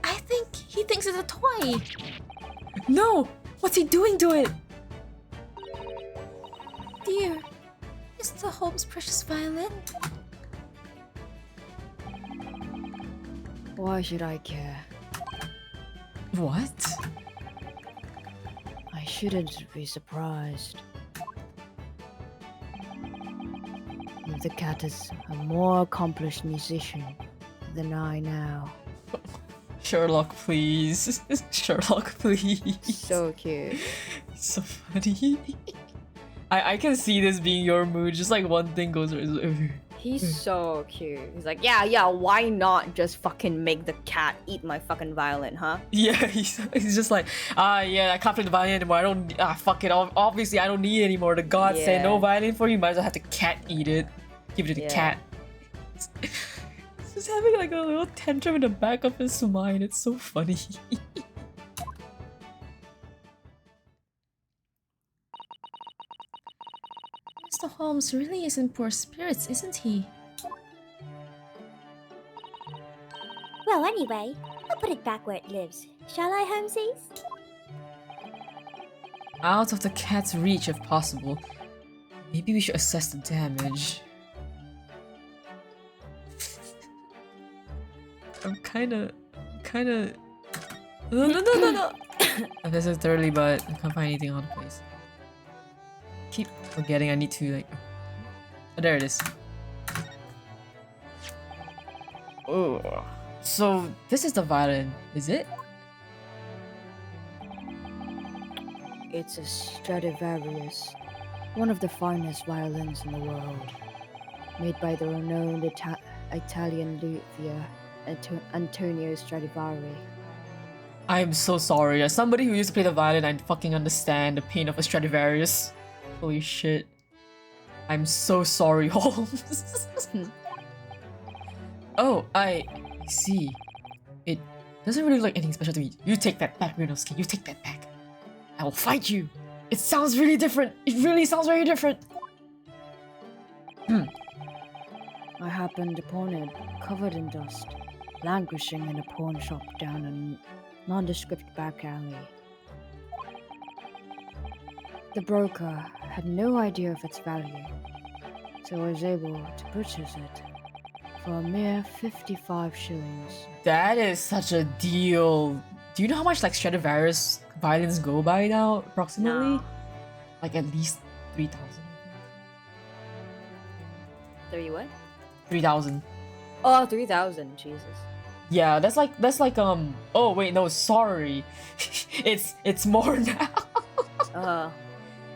I think he thinks it's a toy. No! What's he doing to it? Dear, Mr. Holmes' precious violin. Why should I care? What? I shouldn't be surprised. The cat is a more accomplished musician than I now. Sherlock, please. Sherlock, please. So cute. So funny. I can see this being your mood. Just like one thing goes. He's so cute. He's like, yeah, why not just fucking make the cat eat my fucking violin, huh? Yeah, he's just like, yeah, I can't play the violin anymore. I don't, fuck it. Obviously, I don't need it anymore. The gods say no Yeah. violin for you. Might as well have the cat eat it. Give it to the cat. He's just having like a little tantrum in the back of his mind. It's so funny. Mr. Holmes really is in poor spirits, isn't he? Well, anyway, I'll put it back where it lives. Shall I, Holmesies? Out of the cat's reach if possible. Maybe we should assess the damage. I'm kinda... No. I've tested thoroughly, but I can't find anything on the place. Keep forgetting I need to, like... Oh, there it is. Oh. So, this is the violin, is it? It's a Stradivarius, one of the finest violins in the world, made by the renowned Italian luthier Antonio Stradivari. I am so sorry. As somebody who used to play the violin, I fucking understand the pain of a Stradivarius. Holy shit. I'm so sorry, Holmes. Oh, I see. It doesn't really look like anything special to me. You take that back, Minnow-san. You take that back. I will fight you. It sounds really different. It really sounds very different. I happened upon it, covered in dust, languishing in a pawn shop down a nondescript back alley. The broker had no idea of its value, so I was able to purchase it for a mere 55 shillings. That is such a deal. Do you know how much like Stradivarius violins go by now, approximately? No. Like at least 3,000. 30 what? 3,000. Oh, 3,000. Jesus. Yeah, that's like oh wait, no, sorry. it's more now. I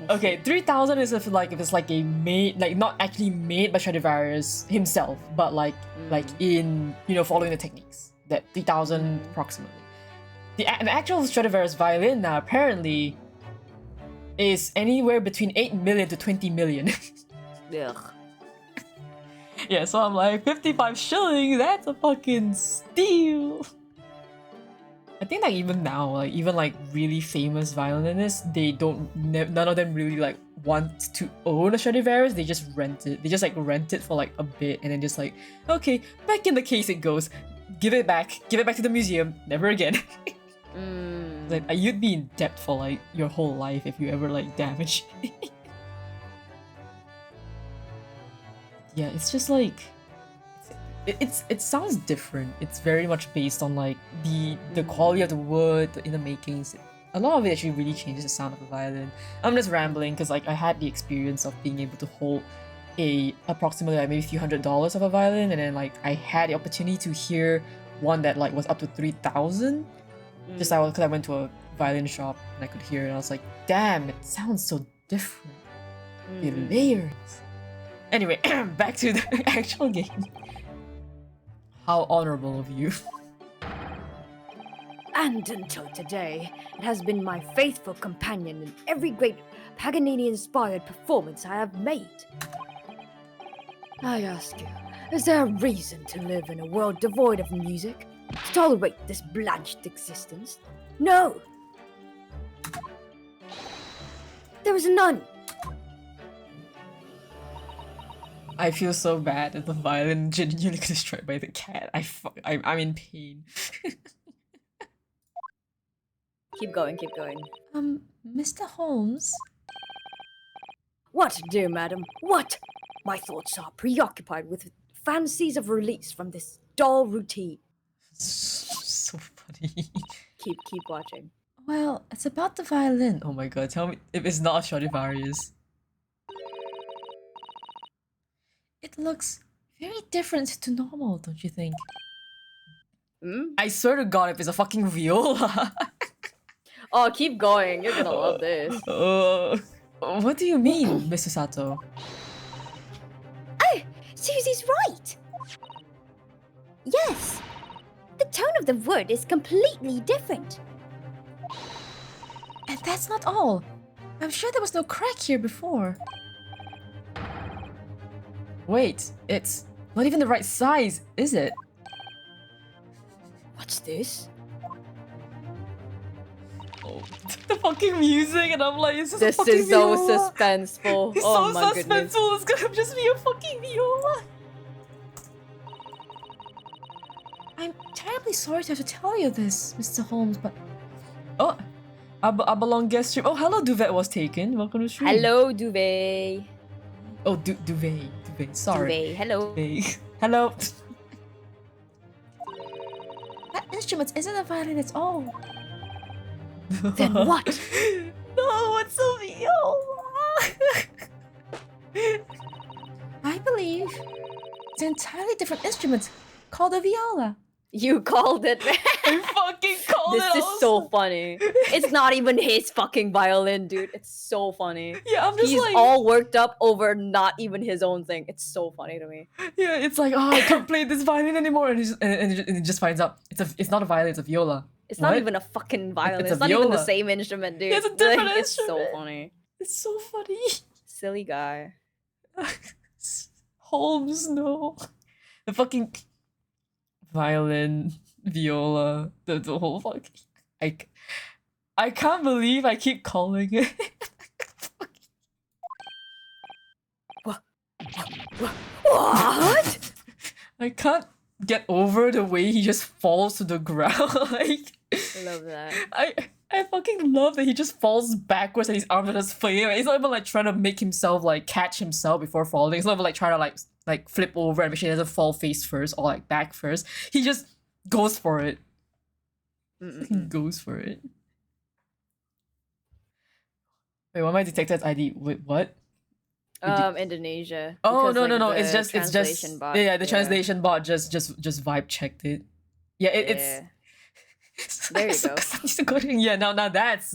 Okay, see. 3,000 is if it's like a made, like not actually made by Stradivarius himself, but like in, you know, following the techniques. That 3,000 approximately. An actual Stradivarius violin now apparently is anywhere between 8 million to 20 million. Ugh. Yeah, so I'm like, 55 shillings, that's a fucking steal. I think like even now, like even like really famous violinists, they don't, none of them really like want to own a Stradivarius. They just rent it. They just like rent it for like a bit and then just like, okay, back in the case it goes. Give it back to the museum, never again. Like you'd be in debt for like your whole life if you ever like damage. Yeah, it's just like it sounds different. It's very much based on like the quality of the wood in the makings. A lot of it actually really changes the sound of the violin. I'm just rambling because like I had the experience of being able to hold approximately like maybe a few $100s of a violin, and then like I had the opportunity to hear one that like was up to 3,000. Just because I went to a violin shop and I could hear it, and I was like, damn, it sounds so different. The layers. Anyway, back to the actual game. How honorable of you. And until today, it has been my faithful companion in every great Paganini-inspired performance I have made. I ask you, is there a reason to live in a world devoid of music? To tolerate this blanched existence? No! There is none! I feel so bad that the violin genuinely got destroyed by the cat. I'm in pain. Keep going. Mr. Holmes? What, dear madam? What? My thoughts are preoccupied with fancies of release from this dull routine. So funny. Keep watching. Well, it's about the violin. Oh my god, tell me if it's not Stradivarius. It looks very different to normal, don't you think? I swear to god if it's a fucking viola. Oh, keep going. You're gonna love this. What do you mean, Mr. Sato? See Susie's right. Yes, the tone of the word is completely different. And that's not all. I'm sure there was no crack here before. Wait, it's not even the right size, is it? What's this? Oh, the fucking music, and I'm like, it's just a This fucking is so viola. suspenseful. It's Oh so my goodness. suspenseful. It's gonna just be a fucking viola. I'm terribly sorry to have to tell you this, Mr. Holmes, but oh, Abalon guest stream. Oh, hello, Duvet was taken. Welcome to stream. Hello, Duvet. Oh, Duvet. Sorry. Duvet. Hello. Duvet. Hello. That instrument isn't a violin at all. Then what? No, it's a viola. I believe it's an entirely different instrument called a viola. You called it, man. I fucking called it. This is so funny. It's not even his fucking violin, dude. It's so funny. Yeah, I'm just He's like, all worked up over not even his own thing. It's so funny to me. yeah, it's like, oh, I can't play this violin anymore, and it just finds out it's not a violin, it's a viola. It's not What? even a fucking violin. It's It's, a not even the viola. same instrument, dude. It's a different It's so instrument. funny. It's so funny. Silly guy. Holmes, no. The fucking violin, viola, the whole fucking. I can't believe I keep calling it. What? I can't get over the way he just falls to the ground. Like, I love that. I fucking love that he just falls backwards and his arms are just flailing. He's not even like trying to make himself like catch himself before falling. He's not even like trying to like flip over and make sure he doesn't fall face first or like back first. He just goes for it. He goes for it. Wait, why am I detected ID? Wait, what? Indonesia. Oh Because, no. like, It's the just translation bot. yeah. The translation bot just vibe checked it. Yeah, it's. Yeah. There you go. Yeah, now that's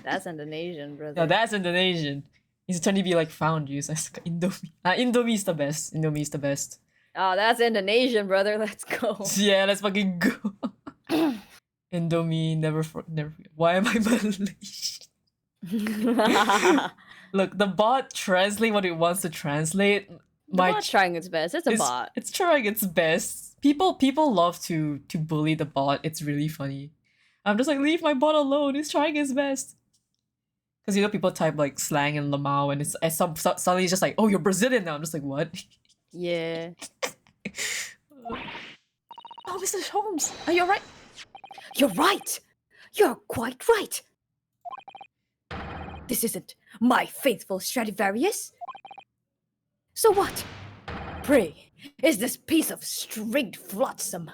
That's Indonesian, brother. no, that's Indonesian. He's trying to be like found you. So it's like Indomie. Indomie is the best. Indomie is the best. Oh, that's Indonesian, brother. Let's go. Yeah, let's fucking go. Indomie, never forget. Why am I Malaysian? Look, the bot translate what it wants to translate. The bot's trying its best. It's a bot. It's trying its best. People love to bully the bot. It's really funny. I'm just like, leave my bot alone. He's trying his best. Because you know people type like slang and lamau and suddenly it's just like, oh, you're Brazilian now. I'm just like, what? Yeah. Oh, Mr. Holmes, are you alright? You're right. You're quite right. This isn't my faithful Stradivarius. So what? Pray, is this piece of stringed flotsam?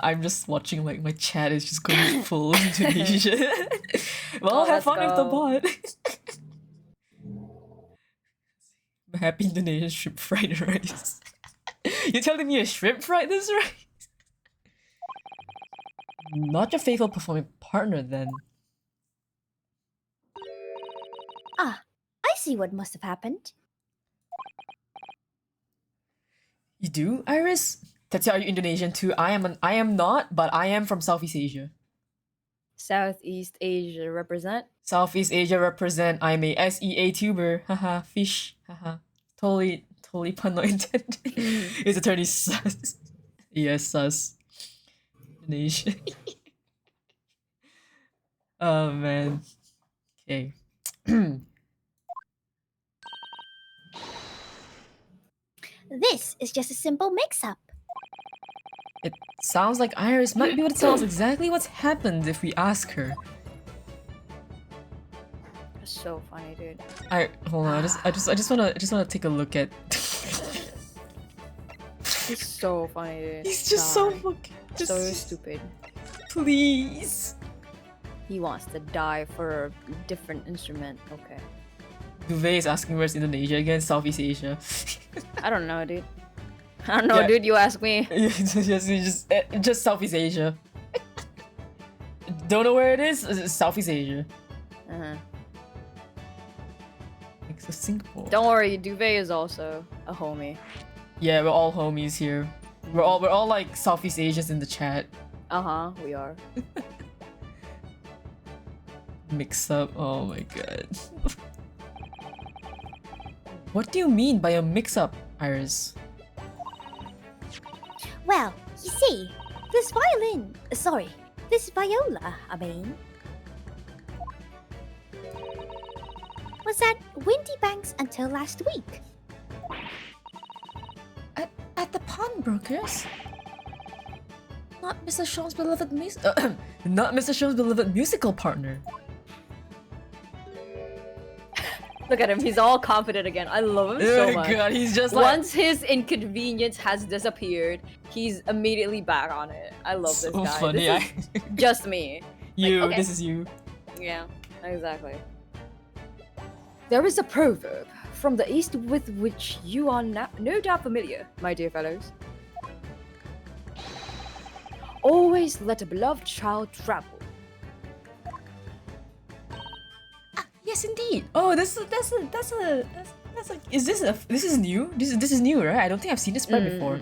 I'm just watching like my chat is just going full Indonesian. Well, Oh, have let's fun with the go. bot. Happy Indonesian shrimp fried rice. You're telling me a shrimp fried this rice? Not your faithful performing partner then. Ah, I see what must have happened. You do, Iris? Tetsuya, are you Indonesian too? I am not, but I am from Southeast Asia. Southeast Asia represent. Southeast Asia represent. I'm a SEA tuber. Haha, fish. Haha. Totally pun not intended. His attorney sus. Yes, sus. Indonesia. Oh man. Okay. This is just a simple mix-up. It sounds like Iris might be able to tell us exactly what's happened if we ask her. That's so funny, dude. Hold on. I just wanna take a look at. He's so funny, dude. He's just so God. fucking. Just, So stupid. Please. He wants to die for a different instrument. Okay. Duvet is asking where's Indonesia again? Southeast Asia. I don't know, dude. I don't know, Yeah. dude. You ask me. just Southeast Asia. Don't know where it is? It's Southeast Asia. Uh-huh. The Singapore. Don't worry, Duvet is also a homie. Yeah, we're all homies here. We're all like Southeast Asians in the chat. We are. Mix up. Oh my god. What do you mean by a mix-up, Iris? Well, you see, this viola, I mean, was at Windy Banks until last week. At the pawnbrokers? Not Mr. Sean's beloved Not Mr. Show's beloved musical partner. Look at him, he's all confident again. I love him Oh so my much. god, he's just like Once his inconvenience has disappeared, he's immediately back on it. I love so this guy. funny. This is just me. You, okay. this is you. Yeah, exactly. There is a proverb from the East with which you are no doubt familiar, my dear fellows. Always let a beloved child travel. Yes, indeed. Oh, this is new? This is new, right? I don't think I've seen this spread before.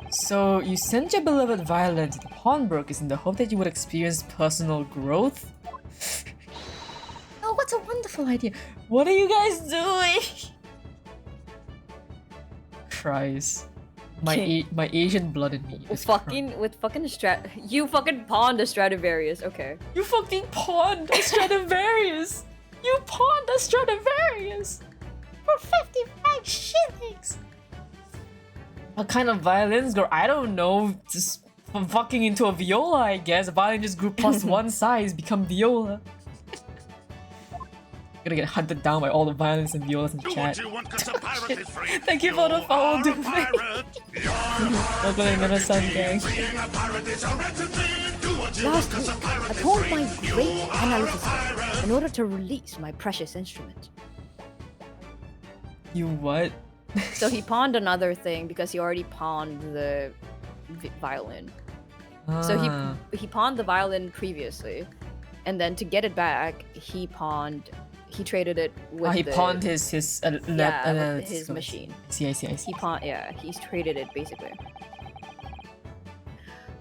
So you sent your beloved Violet to the pawnbrokers in the hope that you would experience personal growth? Oh, what a wonderful idea. What are you guys doing? Christ. My Asian blood in me is With fucking you fucking pawned a Stradivarius, okay. You fucking pawned a Stradivarius! You pawned a Stradivarius! For 55 shillings! What kind of violins, girl? I don't know. Just fucking into a viola, I guess. A violin just grew plus one size, become viola. Gonna get hunted down by all the violins and violas in Do chat. what you want, 'cause a pirate is free. Thank you for the follow, You dude. are a pirate. You're a Welcome to Minnow-san, gang. Being a pirate is a recipe. Do what you want, Last 'cause a week, pirate I is pawned free. my You great are analysis a pirate. in order to release my precious instrument. You what? So he pawned another thing because he already pawned the violin. So Ah. he pawned the violin previously, and then to get it back, he traded it with he the, pawned his with his machine. I see. He's traded it basically.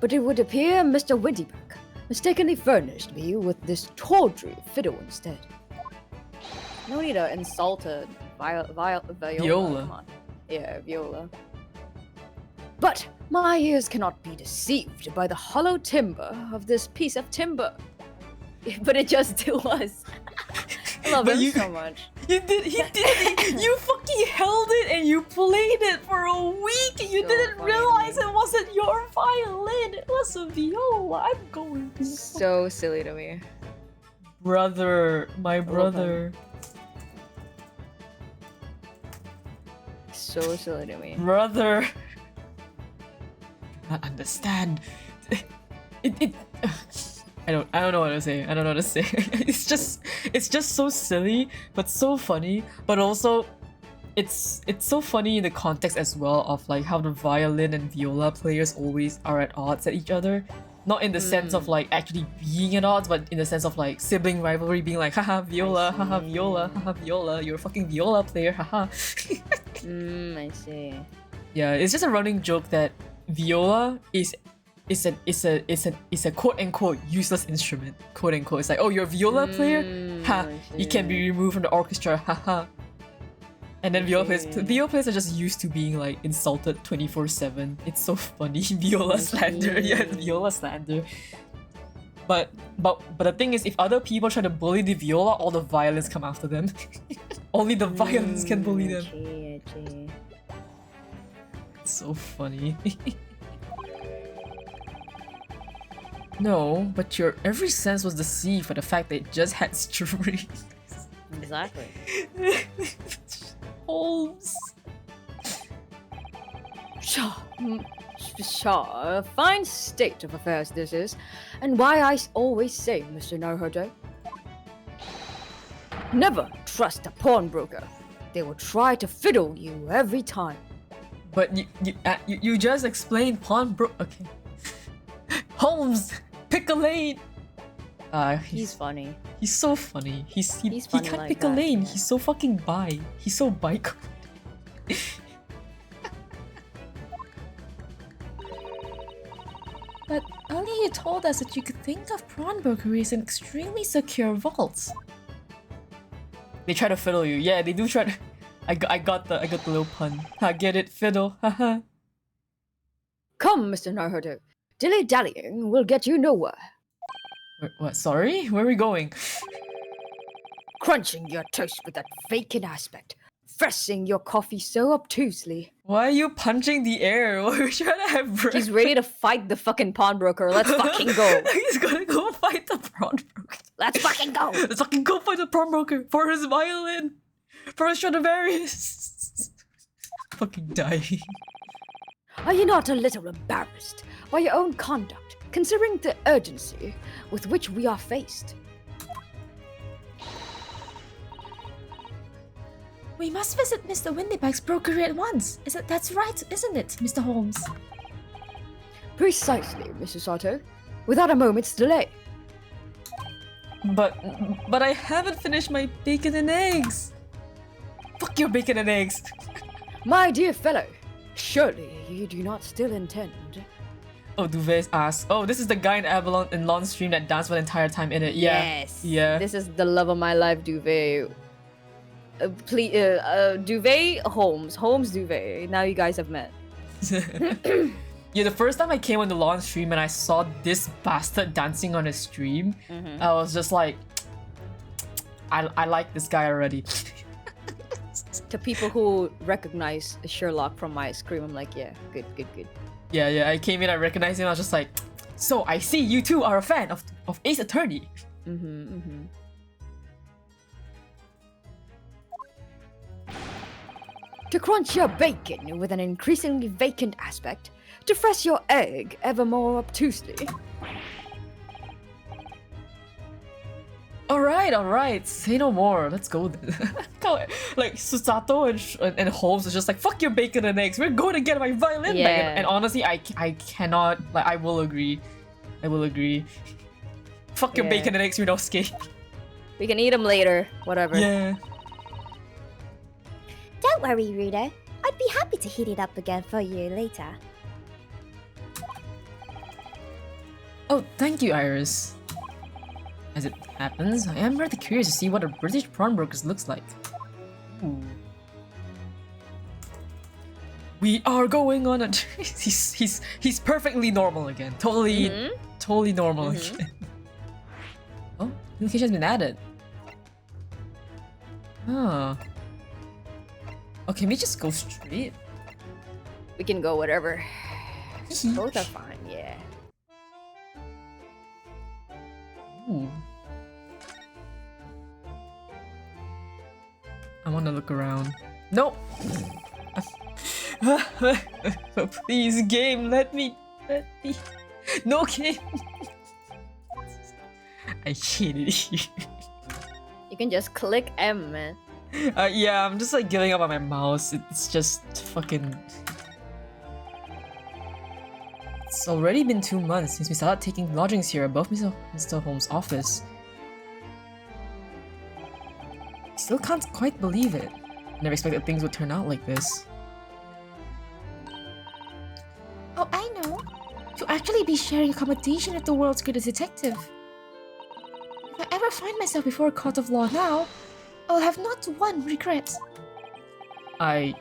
But it would appear Mr. Windybank mistakenly furnished me with this tawdry fiddle instead. No need to insult a viola. Viola. Come on. Yeah, viola. But my ears cannot be deceived by the hollow timbre of this piece of timber. But it just was. I love But him you- so much. He did it! You fucking held it and you played it for a week and you So didn't funny to realize me. it wasn't your violin! It was a viola! I'm going to... So silly to me. Brother, my love him. brother. So silly to me. Brother. I understand. It I don't know what to say. I don't know what to say. It's just so silly, but so funny. But also, it's so funny in the context as well of like how the violin and viola players always are at odds at each other. Not in the sense of like actually being at odds, but in the sense of like sibling rivalry, being like, haha viola, haha viola, haha viola, you're a fucking viola player, haha. I see. Yeah, it's just a running joke that viola is a quote unquote useless instrument. Quote unquote. It's like, oh, you're a viola player? Ha! I You can be removed from the orchestra. Haha. And then viola players are just used to being like insulted 24/7. It's so funny. Viola slander. Yeah, viola slander. But the thing is, if other people try to bully the viola, all the violins come after them. Only the violins can bully them. I see. It's so funny. No, but your every sense was deceived by the fact that it just had strings. Exactly. Holmes. Pshaw, a fine state of affairs this is, and why I always say, Mr. Naruhodo, never trust a pawnbroker. They will try to fiddle you every time. But you just explained pawnbroker. Okay. Holmes, pick a lane. He's funny. He's so funny. He He's funny can't like pick a that, lane. yeah. He's so fucking bi. He's so bi. But earlier you told us that you could think of pawnbrokery as an extremely secure vault. They try to fiddle you. Yeah, they do try to. I got the little pun. I get it, fiddle. Haha. Come, Mr. Naruto. Dilly-dallying will get you nowhere. What? Sorry? Where are we going? Crunching your toast with that vacant aspect. Freshing your coffee so obtusely. Why are you punching the air? We're trying to have breakfast. He's ready to fight the fucking pawnbroker. Let's fucking go. He's gonna go fight the pawnbroker. Let's fucking go. Let's fucking go fight the pawnbroker for his violin. For his Stradivarius. Fucking dying. Are you not a little embarrassed by your own conduct, considering the urgency with which we are faced? We must visit Mr. Windyback's brokery at once. That's right, isn't it, Mr. Holmes? Precisely, Mrs. Sato. Without a moment's delay. But I haven't finished my bacon and eggs. Fuck your bacon and eggs. My dear fellow, surely you do not still intend... Oh, Duvet asks. Oh, this is the guy in Avalon and Lon stream that danced for the entire time in it. Yeah. Yes. Yeah. This is the love of my life, Duvet. Please, Duvet, Holmes, Duvet. Now you guys have met. Yeah, the first time I came on the Lon stream and I saw this bastard dancing on his stream, I was just like, I like this guy already. To people who recognize Sherlock from my scream, I'm like, yeah, good. Yeah, I came in, I recognized him, I was just like, so I see you too are a fan of Ace Attorney. To crunch your bacon with an increasingly vacant aspect, to fresh your egg ever more obtusely. Alright, say no more, let's go then. Like, Susato and Holmes is just like, fuck your bacon and eggs, we're going to get my violin Yeah. back. And honestly, I cannot, like, I will agree. Fuck your Yeah. bacon and eggs, Rinosuke. We can eat them later, whatever. Yeah. Don't worry, Rudo. I'd be happy to heat it up again for you later. Oh, thank you, Iris. As it happens, I am rather curious to see what a British pawnbroker looks like. Ooh. We are going on a... he's perfectly normal again. Totally normal again. Oh, new location has been added. Oh. Oh, can we just go straight? We can go whatever. Yeesh. Both are fine, yeah. Ooh. I want to look around. Nope. Please, game, let me. No game. I hated you. You can just click M, man. Yeah, I'm just like giving up on my mouse. It's just fucking. It's already been 2 months since we started taking lodgings here above Mr. Holmes' office. I still can't quite believe it. Never expected things would turn out like this. Oh, I know. To actually be sharing accommodation with the world's greatest detective. If I ever find myself before a court of law now, I'll have not one regret. I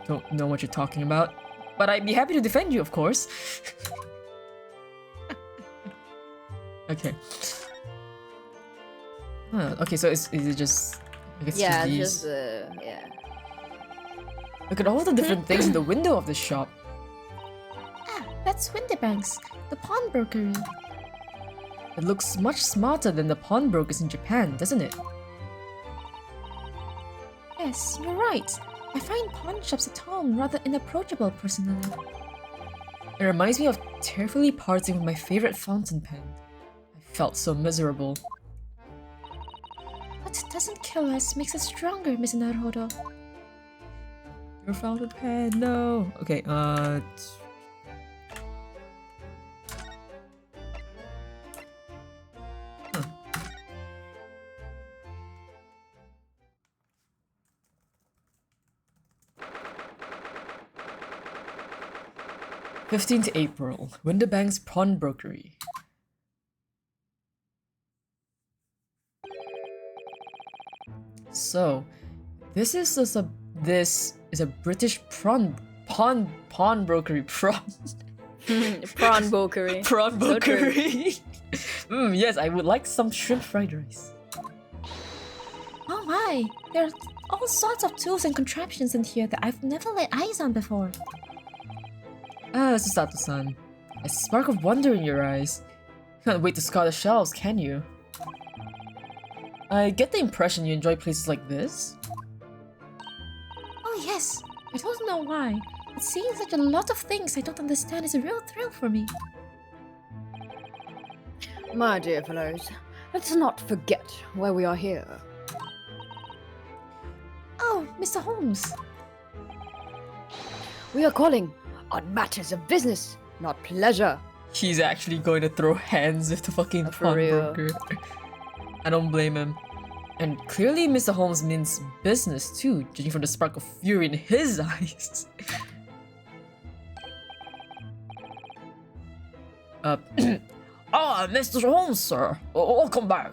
don't know what you're talking about, but I'd be happy to defend you, of course. Okay. Okay, so is it just... I guess Yeah, just it's these. just yeah. Look at all the different things in the window of this shop. Ah, that's Windybank's, the pawnbrokery. It looks much smarter than the pawnbrokers in Japan, doesn't it? Yes, you're right. I find pawn shops at home rather inapproachable personally. It reminds me of tearfully parting with my favorite fountain pen. I felt so miserable. What doesn't kill us makes us stronger, Miss Naruto. Your fountain pen, no. Okay, 15th April, Winterbank's Pawnbrokery. So, this is a British pawnbrokery prawn Prawn-bokery. prawnbrokery. Yes, I would like some shrimp fried rice. Oh my, there are all sorts of tools and contraptions in here that I've never laid eyes on before. Susato-san, a spark of wonder in your eyes. Can't wait to scour the shelves, can you? I get the impression you enjoy places like this. Oh yes, I don't know why. But seeing such a lot of things I don't understand is a real thrill for me. My dear fellows, let's not forget why we are here. Oh, Mr. Holmes. We are calling on matters of business, not pleasure. He's actually going to throw hands with the fucking For real. pawnbroker. I don't blame him. And clearly Mr. Holmes means business too, judging from the spark of fury in his eyes. Mr. Holmes, sir. Welcome back.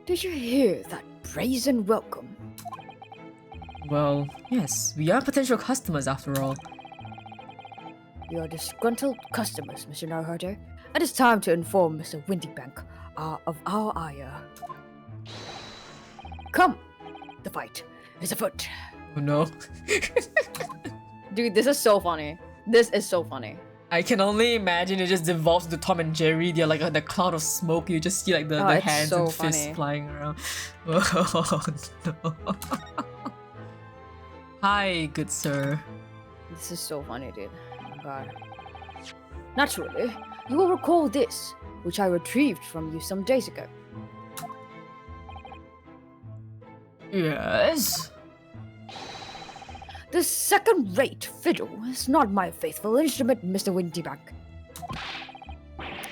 Did you hear that brazen welcome? Well, yes, we are potential customers after all. You are disgruntled customers, Mr. Narharder. It is time to inform Mr. Winterbank of our ire. Come! The fight is afoot. Oh no. Dude, this is so funny. This is so funny. I can only imagine it just devolves to Tom and Jerry. They're like the cloud of smoke. You just see like the it's hands so and fists funny. flying around. Oh no. Hi, good sir. This is so funny, dude. Oh my god. Naturally, you will recall this, which I retrieved from you some days ago. Yes? This second-rate fiddle is not my faithful instrument, Mr. Winterbank.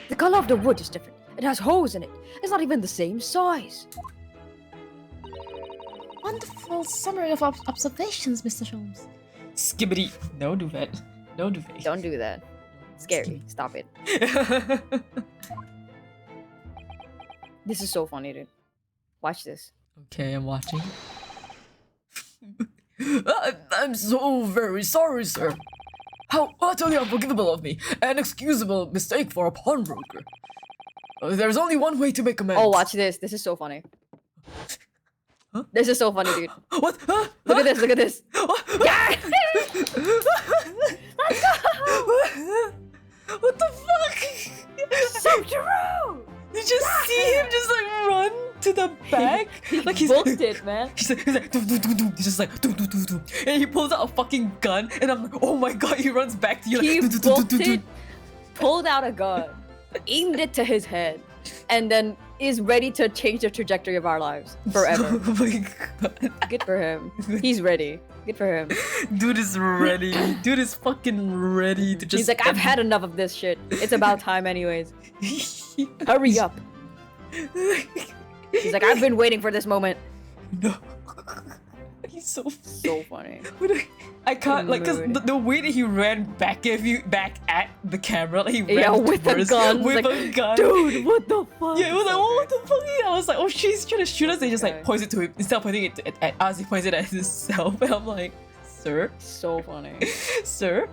The color of the wood is different. It has holes in it. It's not even the same size. Wonderful summary of observations, Mr. Holmes. Skibbity. No duvet. No duvet. Don't do that. Scary. Stop it. This is so funny, dude. Watch this. Okay, I'm watching. I'm so very sorry, sir. How utterly unforgivable of me. An excusable mistake for a pawnbroker. There's only one way to make amends. Oh, watch this. This is so funny. Huh? This is so funny, dude. What? Huh? Look at this. Look at this. Yeah! What the fuck? So true! You just see him just like run to the back. Like he's booked it, man. He's like do, do, do, do. He's just like do, do, do, do. And he pulls out a fucking gun and I'm like, oh my god, he runs back to you like He do, do, do, do, booked do, do. it, pulled out a gun, aimed it to his head, and then is ready to change the trajectory of our lives forever. Oh my god. Good for him. He's ready. Good for him. Dude is ready. Dude is fucking ready to just He's like, I've had enough of this shit. It's about time anyways. Hurry up. He's like, I've been waiting for this moment. No. He's so So funny. I can't like cause Mood. the way that he ran back at the camera, like he ran Yeah, with a towards- gun. with Like, a gun. dude, what the fuck? Yeah, it was like, what the fuck? I was like, oh, she's trying to shoot us. They just like Okay. points it to him instead of pointing it at us. He points it at himself, and I'm like, sir, So funny. sir,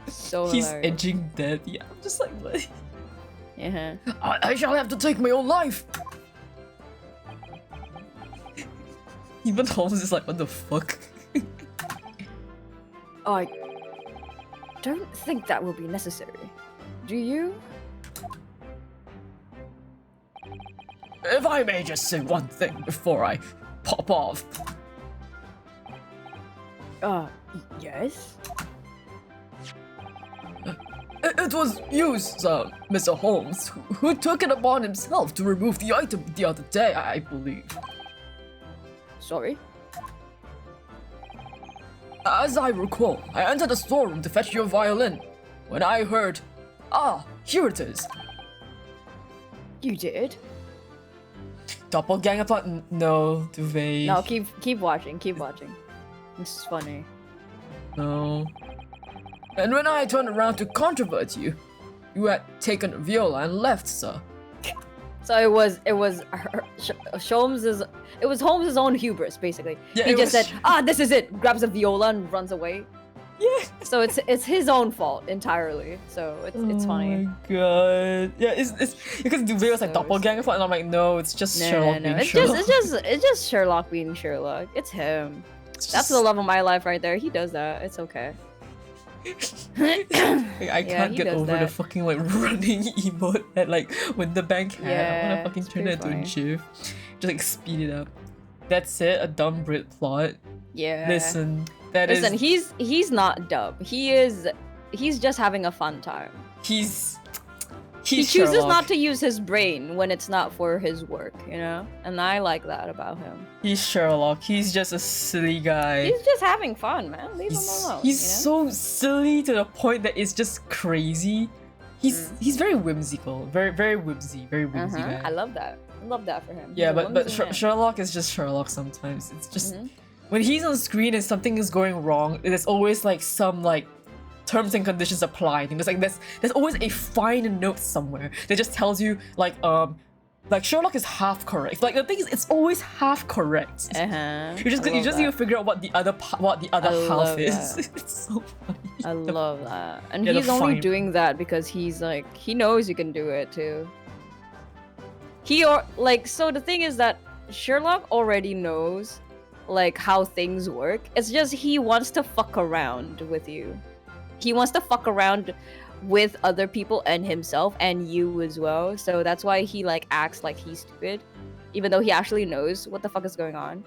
So he's hilarious. edging death. Yeah, I'm just like, what? Yeah. I shall have to take my own life. Even Holmes is like, what the fuck? I don't think that will be necessary. Do you? If I may just say one thing before I pop off. Yes? It was you, sir, Mr. Holmes, who took it upon himself to remove the item the other day, I believe. Sorry? As I recall, I entered the storeroom to fetch your violin. When I heard, here it is. You did? Doppelganger plot? No, Duvet. No, keep watching. Keep watching. This is funny. No. And when I turned around to controvert you, you had taken Viola and left, sir. So it was Holmes's own hubris, basically. Yeah, He it just was- said, this is it, grabs a viola and runs away. Yeah. So it's his own fault entirely. So it's funny. Oh my god. Yeah, it's because Duvet was like So doppelganger fault, and I'm like, no, it's just No, Sherlock being It's Sherlock. it's just Sherlock being Sherlock. It's him. It's That's just- the love of my life right there. He does that. It's okay. Like, I can't he get does over the that. fucking like running emote at like when the bank had. I Yeah, wanna fucking it's turn that pretty into a funny. GIF. Just like speed it up. That's it, a dumb Brit plot. Yeah. Listen, that is Listen, he's not dumb. He's just having a fun time. he's He chooses Sherlock. not to use his brain when it's not for his work, you know? And I like that about him. He's Sherlock. He's just a silly guy. He's just having fun, man. Leave him alone. He's you know? so silly to the point that it's just crazy. He's very whimsical, very whimsy guy. I love that. I love that for him. Yeah, He's a but whimsy man. Sherlock is just Sherlock sometimes. It's just Mhm. when he's on screen and something is going wrong, there's always like some like terms and conditions applied. And there's always a fine note somewhere that just tells you like Sherlock is half correct. Like the thing is, it's always half correct. You just need to figure out what the other I half love is. that. It's so funny. I love that. And Yeah, the he's only fine- doing that because he's like, he knows you can do it too. So the thing is that Sherlock already knows like how things work. It's just he wants to fuck around with you. He wants to fuck around with other people and himself and you as well. So that's why he like acts like he's stupid, even though he actually knows what the fuck is going on.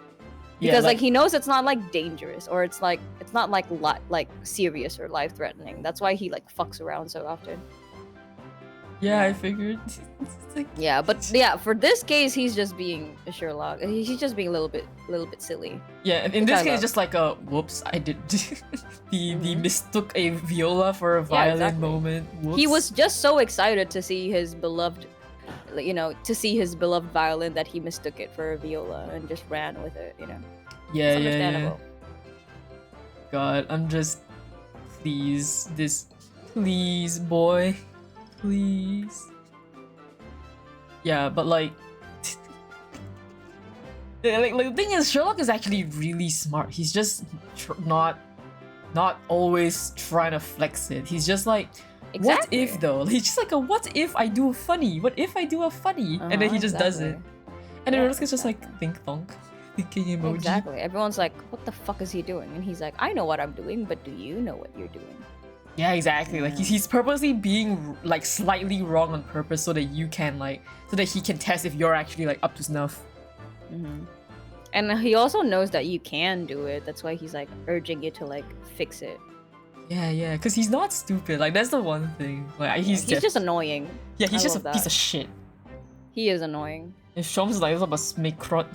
Because like he knows it's not like dangerous or it's not like serious or life threatening. That's why he like fucks around so often. Yeah, I figured. It's like, Yeah, but yeah, for this case, he's just being a Sherlock. He's just being a little bit silly. yeah, in Which this I case, love. just like a whoops, I did the mistook a viola for a violin exactly. moment. Whoops. He was just so excited to see his beloved, violin that he mistook it for a viola and just ran with it. You know, yeah, it's yeah, understandable. yeah. God, I'm just please boy, please. Yeah, but like. Like the thing is, Sherlock is actually really smart. He's just not always trying to flex it. He's just like, what Exactly. if though? He's just like a what if I do a funny? What if I do a funny? And then he just does it. And Yeah, everyone's just like think thonk, thinking emoji. Exactly. Everyone's like, "What the fuck is he doing?" And he's like, "I know what I'm doing, but do you know what you're doing?" Yeah, exactly. Like he's purposely being like slightly wrong on purpose so that he can test if you're actually like up to snuff. Mm-hmm. And he also knows that you can do it. That's why he's like urging you to like fix it. Yeah, because he's not stupid. Like that's the one thing. Like he's just annoying. yeah, he's I just a love piece that. of shit. He is annoying. If Shom's like this about Smikrot.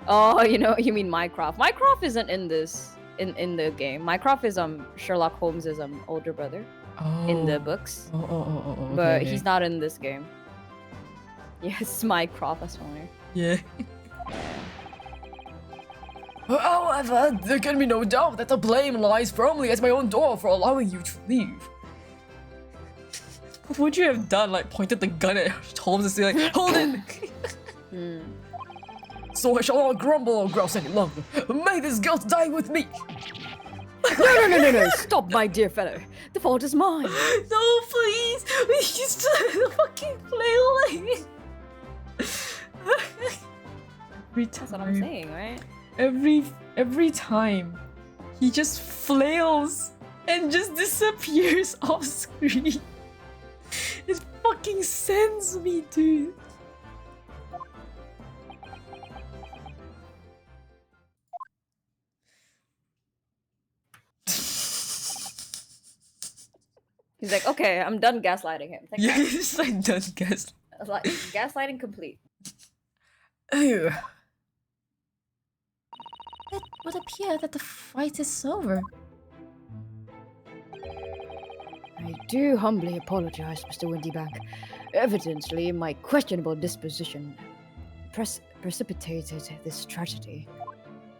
Oh, you mean Mycroft? Mycroft isn't in in the game. Mycroft is Sherlock Holmes's older brother in the books, Oh, but okay. he's not in this game. Yes, Mycroft. That's funny. Yeah. However, there can be no doubt that the blame lies firmly at my own door for allowing you to leave. What would you have done? Like pointed the gun at Holmes and say like, "Hold it!" So I shall not grumble or grouse any longer. May this guilt die with me. No! Stop, my dear fellow. The fault is mine. No, please. He's just fucking flailing. Every That's what I'm saying, right? Every time, he just flails and just disappears off screen. It fucking sends me, dude. He's like, okay, I'm done gaslighting him. Thank Yeah, God. he's like done guess. Like, gaslighting complete. Oh. It would appear that the fight is over. I do humbly apologize, Mr. Windybank. Evidently, my questionable disposition precipitated this tragedy.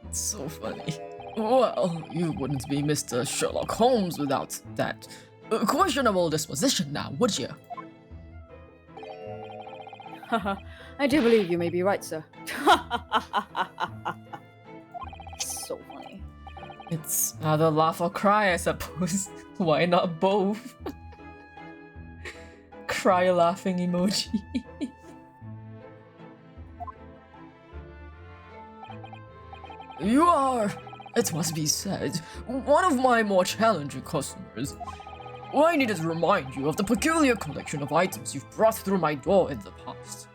It's so funny. Well, you wouldn't be Mr. Sherlock Holmes without that questionable disposition now, would you? I do believe you may be right, sir. So funny. It's either laugh or cry, I suppose. Why not both? Cry laughing emoji. You are, it must be said, one of my more challenging customers. I needed to remind you of the peculiar collection of items you've brought through my door in the past.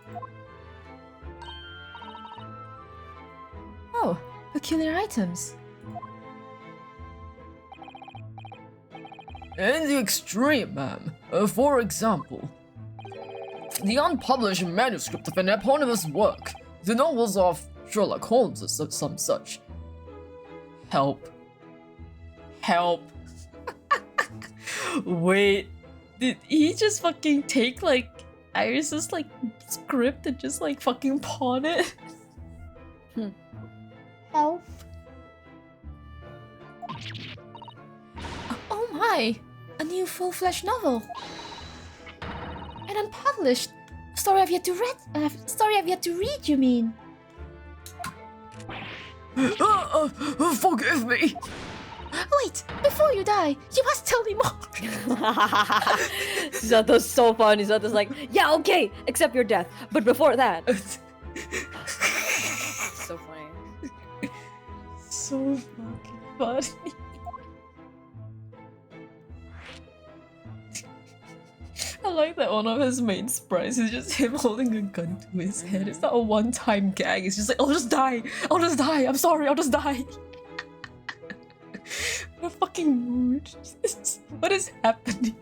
Oh, peculiar items. In the extreme, ma'am. For example, the unpublished manuscript of an eponymous work, the novels of Sherlock Holmes or some such. Help. Help. Wait, did he just fucking take like Iris's like script and just like fucking pawn it? Help. Oh my! A new full-fledged novel. An unpublished story I've yet to read. Story I've yet to read. You mean? Forgive me. Wait! Before you die, you must tell me more. Zato's so funny. Zato's like, yeah, okay, accept your death. But before that. So funny. So fucking funny. I like that one of his main sprites is just him holding a gun to his head. It's not a one-time gag. It's just like, I'll just die. I'll just die. I'm sorry. I'll just die. What a fucking mood. What is happening?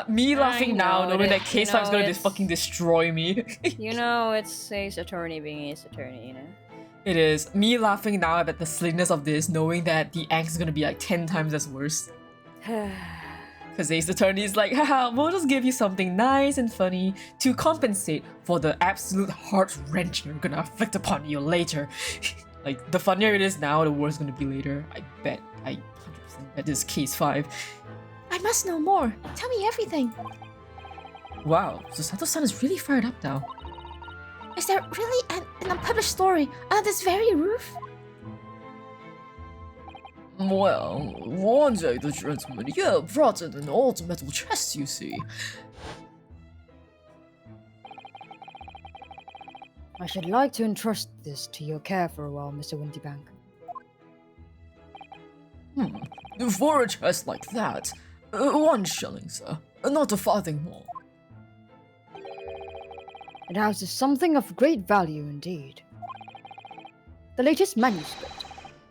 Me laughing now, knowing that Case 5 is gonna fucking destroy me. You know, it's Ace Attorney being Ace Attorney, you know? It is. Me laughing now at the slickness of this, knowing that the angst is gonna be like 10 times as worse. Because Ace Attorney is like, haha, we'll just give you something nice and funny to compensate for the absolute heart-wrenching we're gonna afflict upon you later. Like, the funnier it is now, the worse it's gonna be later. I bet. I 100% bet this is Case 5. I must know more. Tell me everything. Wow, so Sato-san is really fired up now. Is there really an unpublished story under this very roof? Well, one day the gentleman here brought in an old metal chest, you see. I should like to entrust this to your care for a while, Mr. Windybank. For a chest like that, 1 shilling, sir. Not a farthing more. It houses something of great value indeed. The latest manuscript,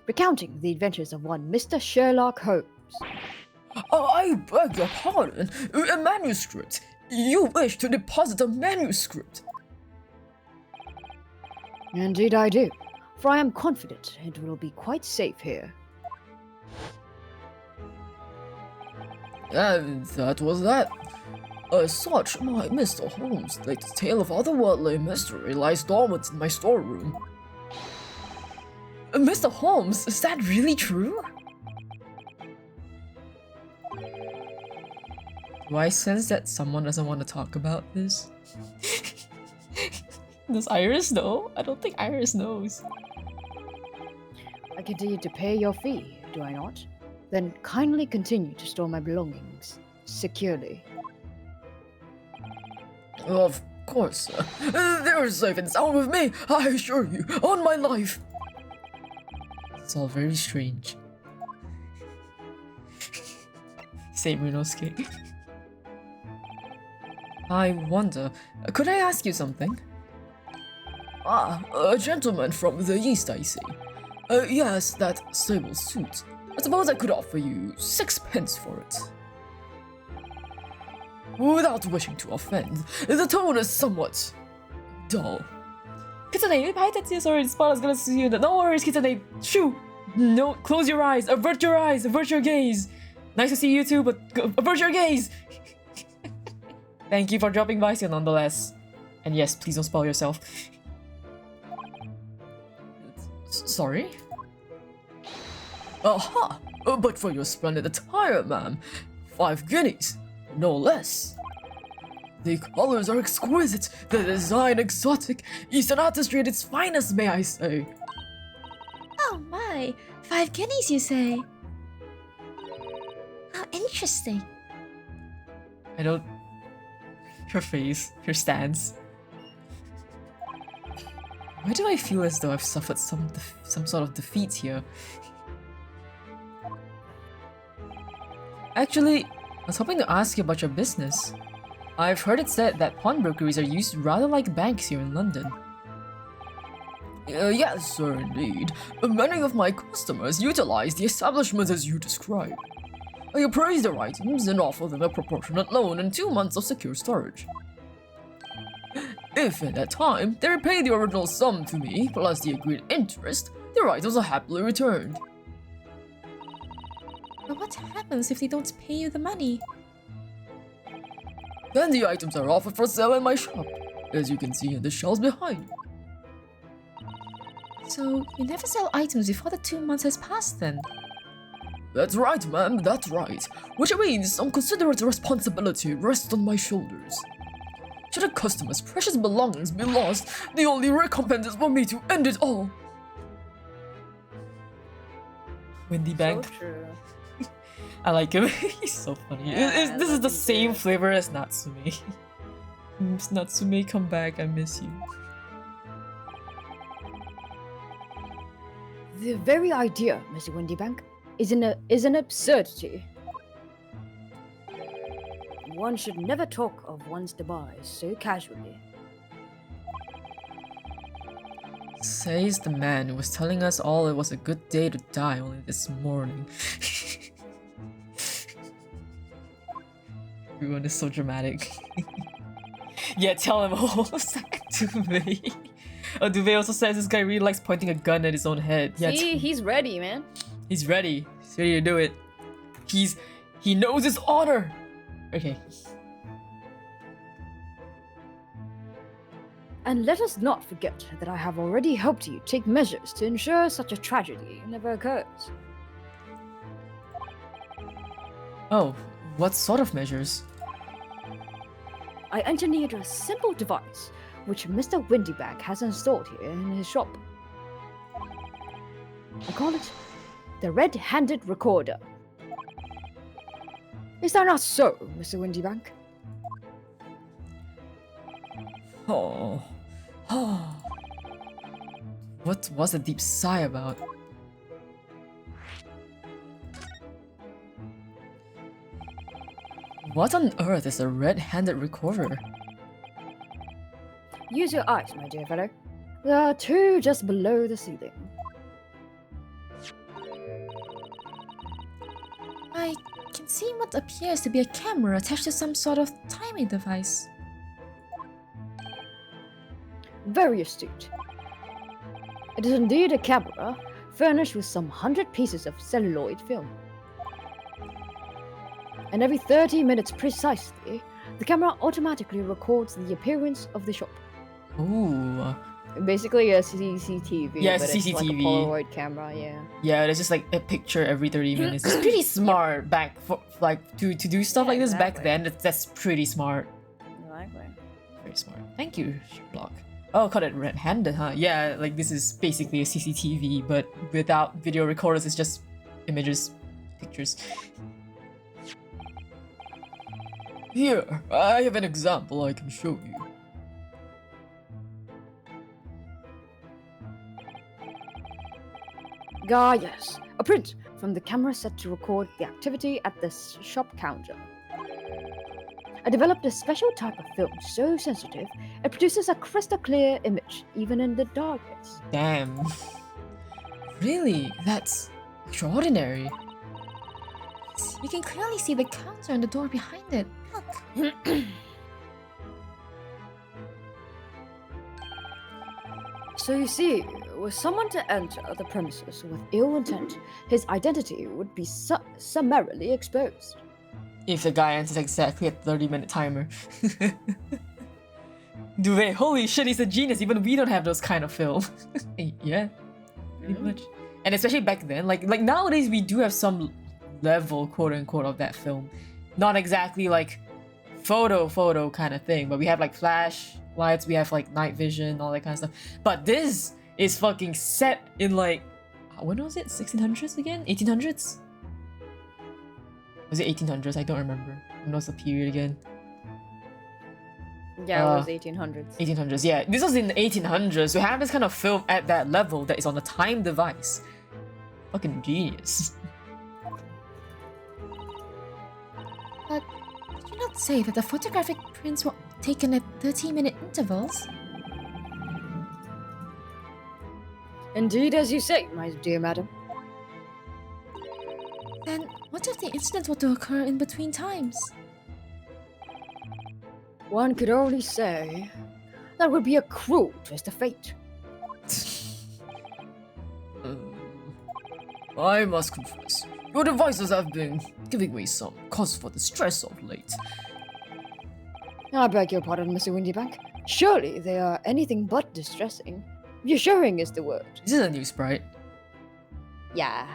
recounting the adventures of one Mr. Sherlock Holmes. I beg your pardon. A manuscript. You wish to deposit a manuscript. Indeed I do, for I am confident it will be quite safe here. And that was that. As such, my Mr. Holmes' latest tale of otherworldly mystery lies dormant in my storeroom. Mr. Holmes, is that really true? Do I sense that someone doesn't want to talk about this? Does Iris know? I don't think Iris knows. I continue to pay your fee, do I not? Then kindly continue to store my belongings securely. Of course, sir. They're safe and sound with me, I assure you, on my life. It's all very strange. Say Minnow-san. I wonder, could I ask you something? A gentleman from the east, I see. Yes, that sable suit. I suppose I could offer you 6 pence for it. Without wishing to offend, the tone is somewhat dull. Kitsune, hi Tetsuya, sorry, the spot is gonna see you. No worries, Kitsune. Shoo! No, close your eyes, avert your gaze. Nice to see you too, but avert your gaze. Thank you for dropping by, still nonetheless. And yes, please don't spoil yourself. Sorry? Aha! But for your splendid attire, ma'am. 5 guineas, no less. The colors are exquisite, the design exotic, Eastern artistry at its finest, may I say. Oh my, 5 guineas you say? How interesting. I don't... Her face, her stance. Why do I feel as though I've suffered some sort of defeat here? Actually, I was hoping to ask you about your business. I've heard it said that pawnbrokeries are used rather like banks here in London. Yes, sir, indeed. Many of my customers utilize the establishments as you describe. I appraise their items and offer them a proportionate loan and 2 months of secure storage. If in that time they repay the original sum to me plus the agreed interest, their items are happily returned. But what happens if they don't pay you the money? Then the items are offered for sale in my shop, as you can see in the shelves behind you. So, you never sell items before the 2 months has passed then? That's right, ma'am, that's right. Which means some considerate responsibility rests on my shoulders. Should a customer's precious belongings be lost, the only recompense is for me to end it all. Windy Bank. So true. I like him. He's so funny. Yeah, this is the him same too. flavor as Natsume. Natsume, come back, I miss you. The very idea, Mr. Windybank, is an absurdity. One should never talk of one's demise so casually. Says the man who was telling us all it was a good day to die only this morning. Everyone is so dramatic. Yeah, tell him, oh, Duvet. Oh, Duvet also says this guy really likes pointing a gun at his own head. Yeah, See, he's ready, man. he's ready. He's ready to do it. He knows his honor. Okay. And let us not forget that I have already helped you take measures to ensure such a tragedy never occurs. Oh, what sort of measures? I engineered a simple device which Mr. Windybank has installed here in his shop. I call it the Red-Handed Recorder. Is that not so, Mr. Windybank? Oh. What was the deep sigh about? What on earth is a red-handed recorder? Use your eyes, my dear fellow. There are 2 just below the ceiling. I can see what appears to be a camera attached to some sort of timing device. Very astute. It is indeed a camera, furnished with some 100 pieces of celluloid film. And every 30 minutes precisely, the camera automatically records the appearance of the shop. Ooh. Basically a CCTV, Yeah, but it's like a CCTV. Polaroid camera, yeah. Yeah, there's just like a picture every 30 minutes. It's pretty smart back for like to do stuff Yeah, like this back exactly. then. That's pretty smart. Exactly. Very smart. Thank you, Block. Oh, call it red-handed, huh? Yeah, like this is basically a CCTV, but without video recorders, it's just images, pictures. Here, I have an example I can show you. Ah, yes. A print from the camera set to record the activity at the shop counter. I developed a special type of film so sensitive, it produces a crystal clear image, even in the darkest. Damn. Really? That's extraordinary. You can clearly see the counter and the door behind it. Look. So you see, were someone to enter the premises with ill intent, his identity would be summarily exposed. If the guy answers exactly at the 30-minute timer. Duvet, holy shit, he's a genius. Even we don't have those kind of film. Yeah, pretty much. And especially back then, like nowadays we do have some level, quote unquote, of that film. Not exactly like photo kind of thing, but we have like flash lights, we have like night vision, all that kind of stuff. But this is fucking set in like, when was it? 1600s again? 1800s? Was it 1800s? I don't remember. When was the period again? Yeah, it was 1800s. 1800s, yeah. This was in the 1800s. We have this kind of film at that level that is on a time device. Fucking genius. But did you not say that the photographic prints were taken at 30-minute intervals? Indeed, as you say, my dear madam. Then what if the incident were to occur in between times? One could only say that would be a cruel twist of fate. I must confess, your devices have been giving me some cause for distress of late. I beg your pardon, Mr. Windybank. Surely they are anything but distressing. Reassuring is the word. This is a new sprite. Yeah.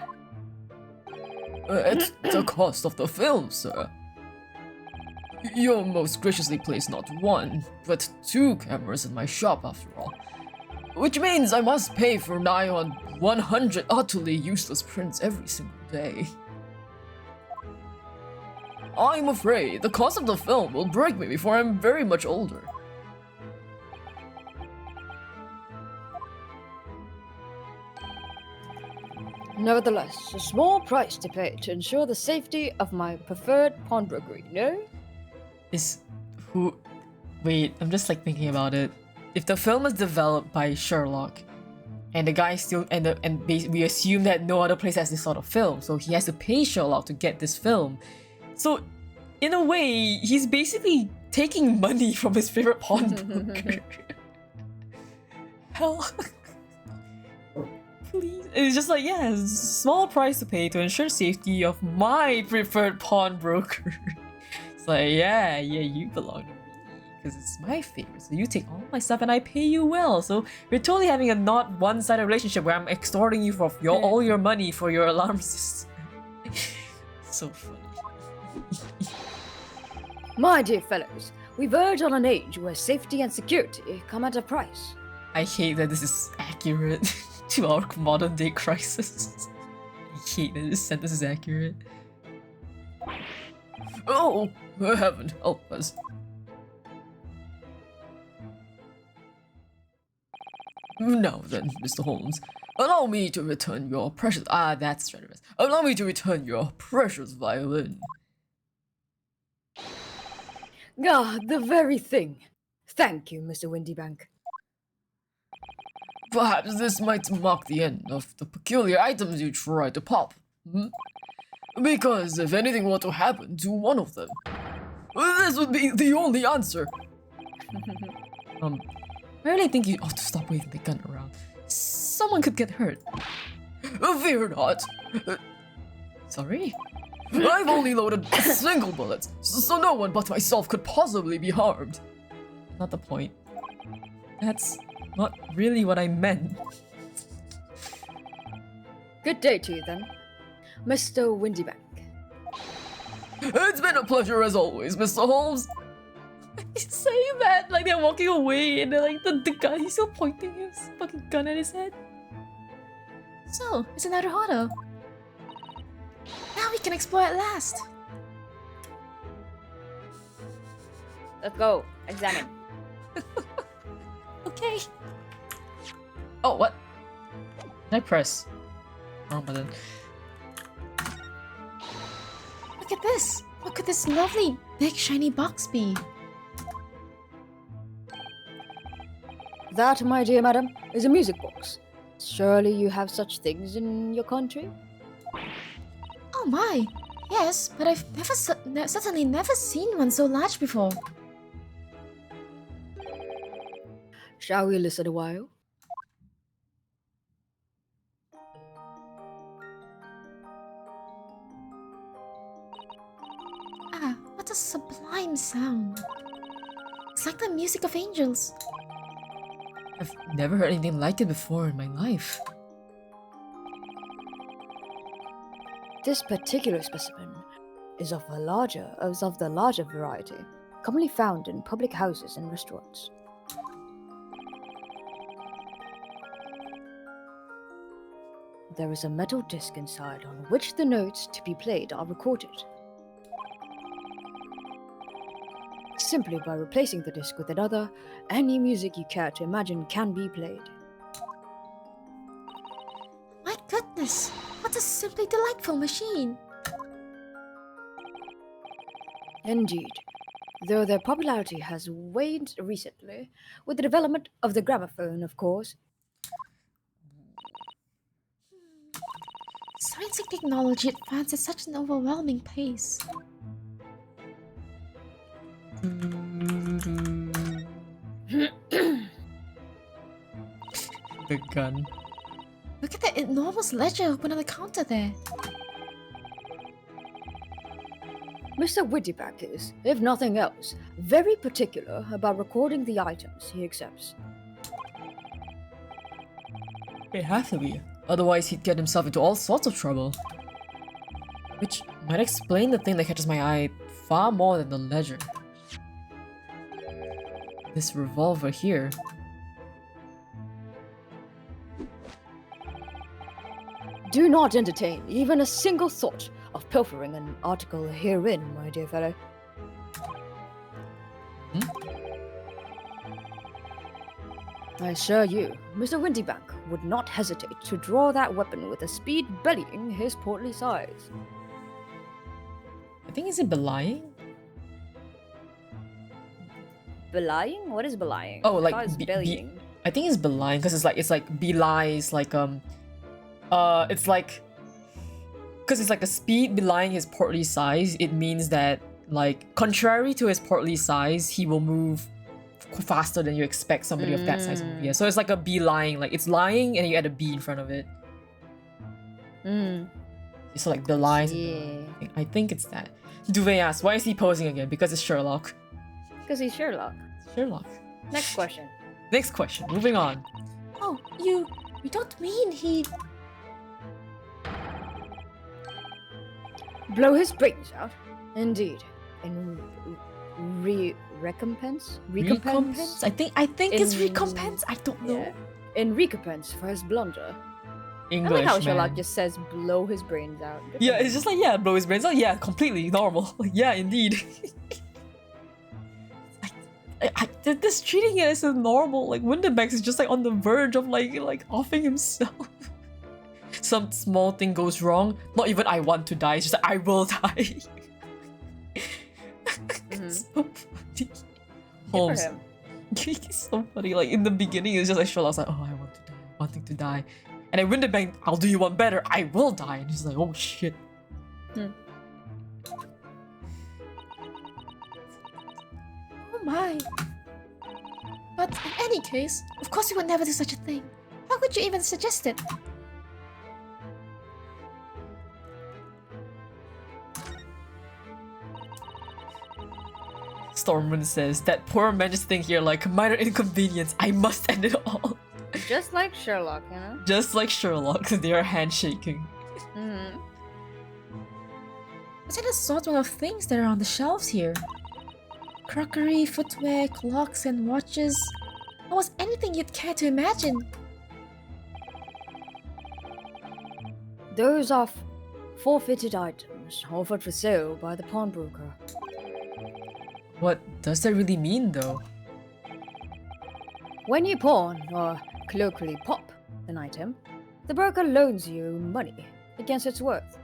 At the cost of the film, sir. You most graciously placed not one, but 2 cameras in my shop after all. Which means I must pay for nigh on 100 utterly useless prints every single day. I'm afraid the cost of the film will break me before I'm very much older. Nevertheless, a small price to pay to ensure the safety of my preferred pawnbrokery, no? Wait, I'm just like thinking about it. If the film is developed by Sherlock, and the guy still we assume that no other place has this sort of film, so he has to pay Sherlock to get this film. So, in a way, he's basically taking money from his favorite pawnbroker. Hell. Please. It's just like, yeah, it's a small price to pay to ensure safety of my preferred pawnbroker. It's like, yeah, you belong to me because it's my favorite. So you take all my stuff and I pay you well. So we're totally having a not one-sided relationship where I'm extorting you for all your money for your alarm system. So funny. My dear fellows, we verge on an age where safety and security come at a price. I hate that this is accurate to our modern day crisis. I hate that this sentence is accurate. Oh, heaven help us. Now then, Mr. Holmes, allow me to return your precious... that's Stratovarius. Allow me to return your precious violin. Ah, the very thing. Thank you, Mr. Windybank. Perhaps this might mark the end of the peculiar items you try to pop. Because if anything were to happen to one of them, this would be the only answer. I really think you ought to stop waving the gun around. Someone could get hurt. Fear not. Sorry? I've only loaded a single bullet, so no one but myself could possibly be harmed. Not the point. That's not really what I meant. Good day to you then, Mr. Windybank. It's been a pleasure as always, Mr. Holmes. He's saying that like they're walking away and they're like the guy, he's still pointing his fucking gun at his head. So, it's another Naruhodo. Now we can explore at last. Let's go. Examine. Okay. Oh, what? Did I press? Wrong button. Look at this. What could this lovely, big, shiny box be? That, my dear madam, is a music box. Surely you have such things in your country? Oh my. Yes, but I've certainly never seen one so large before. Shall we listen a while? Ah, what a sublime sound. It's like the music of angels. I've never heard anything like it before in my life. This particular specimen is of the larger variety, commonly found in public houses and restaurants. There is a metal disc inside on which the notes to be played are recorded. Simply by replacing the disc with another, any music you care to imagine can be played. My goodness, what a simply delightful machine. Indeed, though their popularity has waned recently, with the development of the gramophone, of course. Science and technology advance at such an overwhelming pace. The gun. Look at that enormous ledger open on the counter there. Mr. Whittyback is, if nothing else, very particular about recording the items he accepts. It has to be. Otherwise, he'd get himself into all sorts of trouble. Which might explain the thing that catches my eye far more than the ledger. This revolver here. Do not entertain even a single thought of pilfering an article herein, my dear fellow. I assure you, Mr. Windybank would not hesitate to draw that weapon with a speed bellying his portly size. I think is it belying? Belying? What is belying? Oh, I like thought it's bellying. I think it's belying because it's like belies like it's like because it's like a speed belying his portly size. It means that like contrary to his portly size, he will move faster than you expect somebody of that size to move. Yeah, so it's like a belying, like it's lying and you add a B in front of it. So like belies. Yeah. I think it's that. Duvet asks, why is he posing again? Because it's Sherlock. Because he's Sherlock. Sherlock. Next question. Next question. Moving on. Oh, you don't mean he... Blow his brains out? Indeed. In recompense? Recompense? I think it's In- recompense. I don't know. Yeah. In recompense for his blunder. English, I like how man. Sherlock just says blow his brains out. Good Yeah, for it's just like, yeah, blow his brains out. Yeah, completely normal. Like, yeah, indeed. They're just treating it as a normal. Like, Winterbex is just like on the verge of like offing himself. Some small thing goes wrong. Not even I want to die. It's just like, I will die. It's so funny. Good for Holmes. him. He's so funny. Like in the beginning, it's just like Sherlock's like, oh, I want to die, wanting to die. And then Winterbank, I'll do you one better. I will die. And he's like, oh shit. Oh my. But in any case, of course you would never do such a thing. How could you even suggest it? Stormwind says, that poor man just think here like minor inconvenience. I must end it all. Just like Sherlock, you know? Just like Sherlock, they are handshaking. What's an assortment of things that are on the shelves here? Crockery, footwear, clocks, and watches. Almost anything you'd care to imagine. Those are forfeited items offered for sale by the pawnbroker. What does that really mean though? When you pawn, or colloquially pop, an item, the broker loans you money against its worth.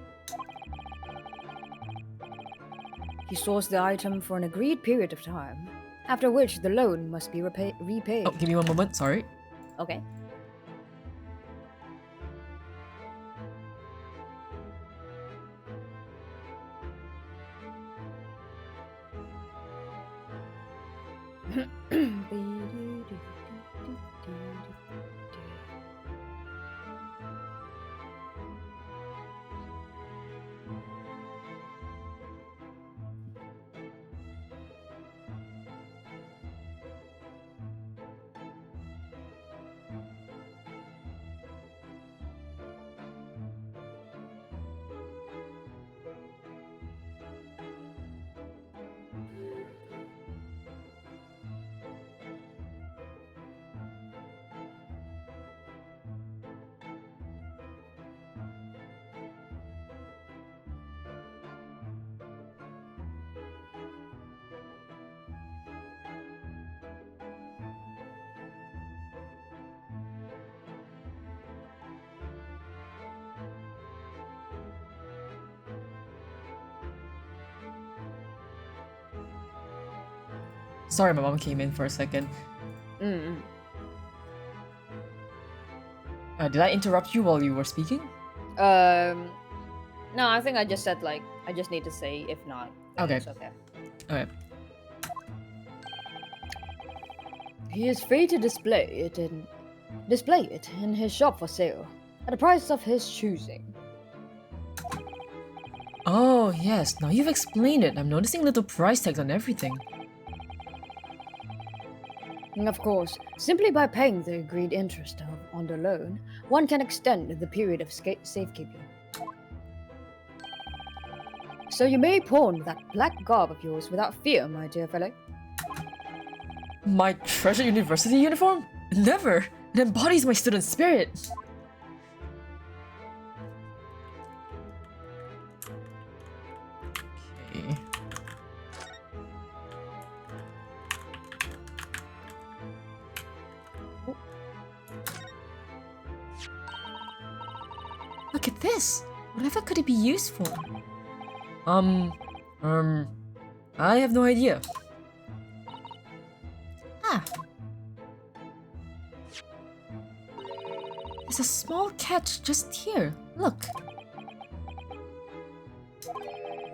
He stores the item for an agreed period of time, after which the loan must be repaid. Oh, give me one moment, sorry. Okay. Sorry, my mom came in for a second. Mm-mm. Did I interrupt you while you were speaking? No, I think I just said like I just need to say if not. then Okay. It's okay. Okay. He is free to display it in his shop for sale, at a price of his choosing. Oh, yes. Now you've explained it. I'm noticing little price tags on everything. And of course, simply by paying the agreed interest on the loan, one can extend the period of safekeeping. So you may pawn that black garb of yours without fear, my dear fellow. My treasure university uniform? Never! It embodies my student spirit. Okay. Look at this. Whatever could it be used for? I have no idea. Ah. There's a small catch just here. Look.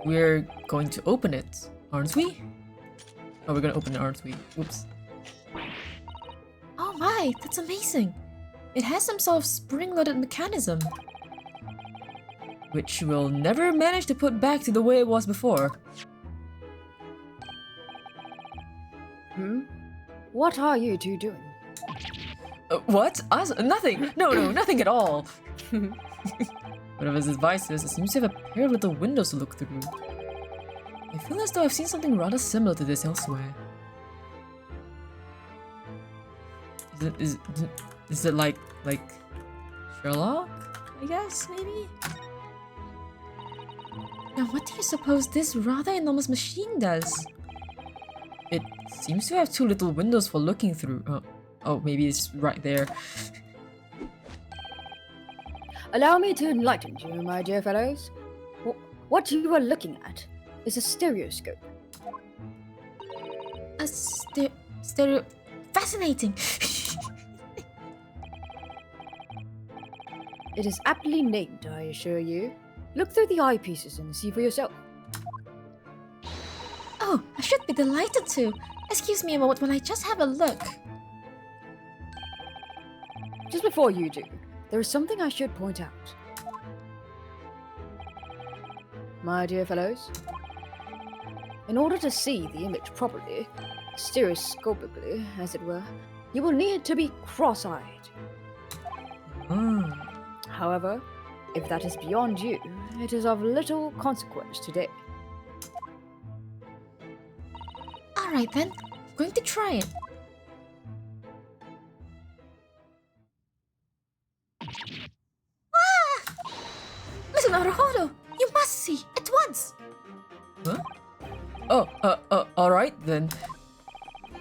We're going to open it, aren't we? Oh, we're gonna open it, aren't we? Oops. Oh my, that's amazing. It has some sort of spring-loaded mechanism. Which we'll never manage to put back to the way it was before. What are you two doing? What? Us? Nothing! No, nothing at all! Whatever his advice is, it seems to have a pair of little windows to look through. I feel as though I've seen something rather similar to this elsewhere. Is it like Sherlock? I guess, maybe? Now what do you suppose this rather enormous machine does? It seems to have two little windows for looking through. Oh, maybe it's right there. Allow me to enlighten you, my dear fellows. What you are looking at is a stereoscope. A stereo... Fascinating! It is aptly named, I assure you. Look through the eyepieces and see for yourself. Oh, I should be delighted to. Excuse me a moment when I just have a look. Just before you do, there is something I should point out. My dear fellows, in order to see the image properly, stereoscopically, as it were, you will need to be cross-eyed. However, if that is beyond you, it is of little consequence today. Alright then, I'm going to try it. Ah! Mr. Naruhodo, you must see, at once! Huh? Oh, alright then.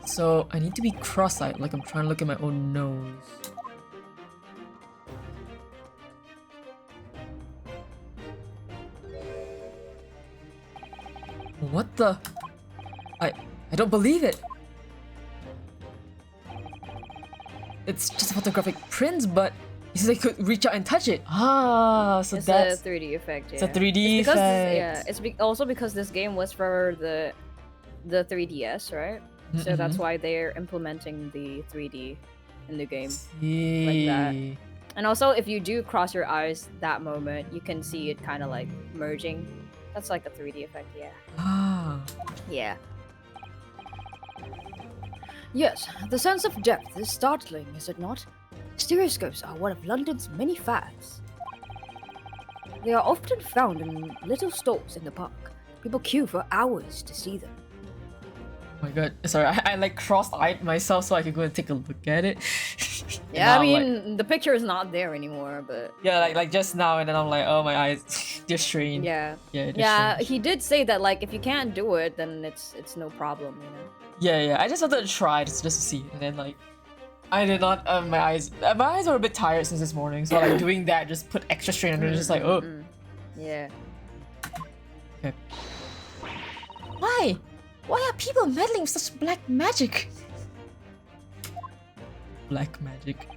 So, I need to be cross-eyed, like I'm trying to look at my own nose. What the? I don't believe it! It's just a photographic print, but you said I could reach out and touch it. Ah, so It's that's... a 3D effect. Yeah. It's a 3D because effect. yeah, it's also because this game was for the 3DS, right? So that's why they're implementing the 3D in the game. See. that. And also, if you do cross your eyes that moment, you can see it kind of like merging. That's like a 3D effect, yeah. Ah. Yeah. Yes, the sense of depth is startling, is it not? Stereoscopes are one of London's many fads. They are often found in little stalls in the park. People queue for hours to see them. Oh my god, sorry, I like cross-eyed myself so I could go and take a look at it. And Yeah, now I I'm mean, the picture is not there anymore, but... yeah, like just now, and then I'm like, oh my eyes, they're strained. Yeah. Yeah, they're Yeah, strange. he did say that, like, if you can't do it, then it's no problem, you know? Yeah, I just wanted to try just to see, and then like, I did not. My eyes are a bit tired since this morning, so like doing that just put extra strain on it. Just like, oh, Yeah. okay. Why? Why are people meddling with such black magic? Black magic.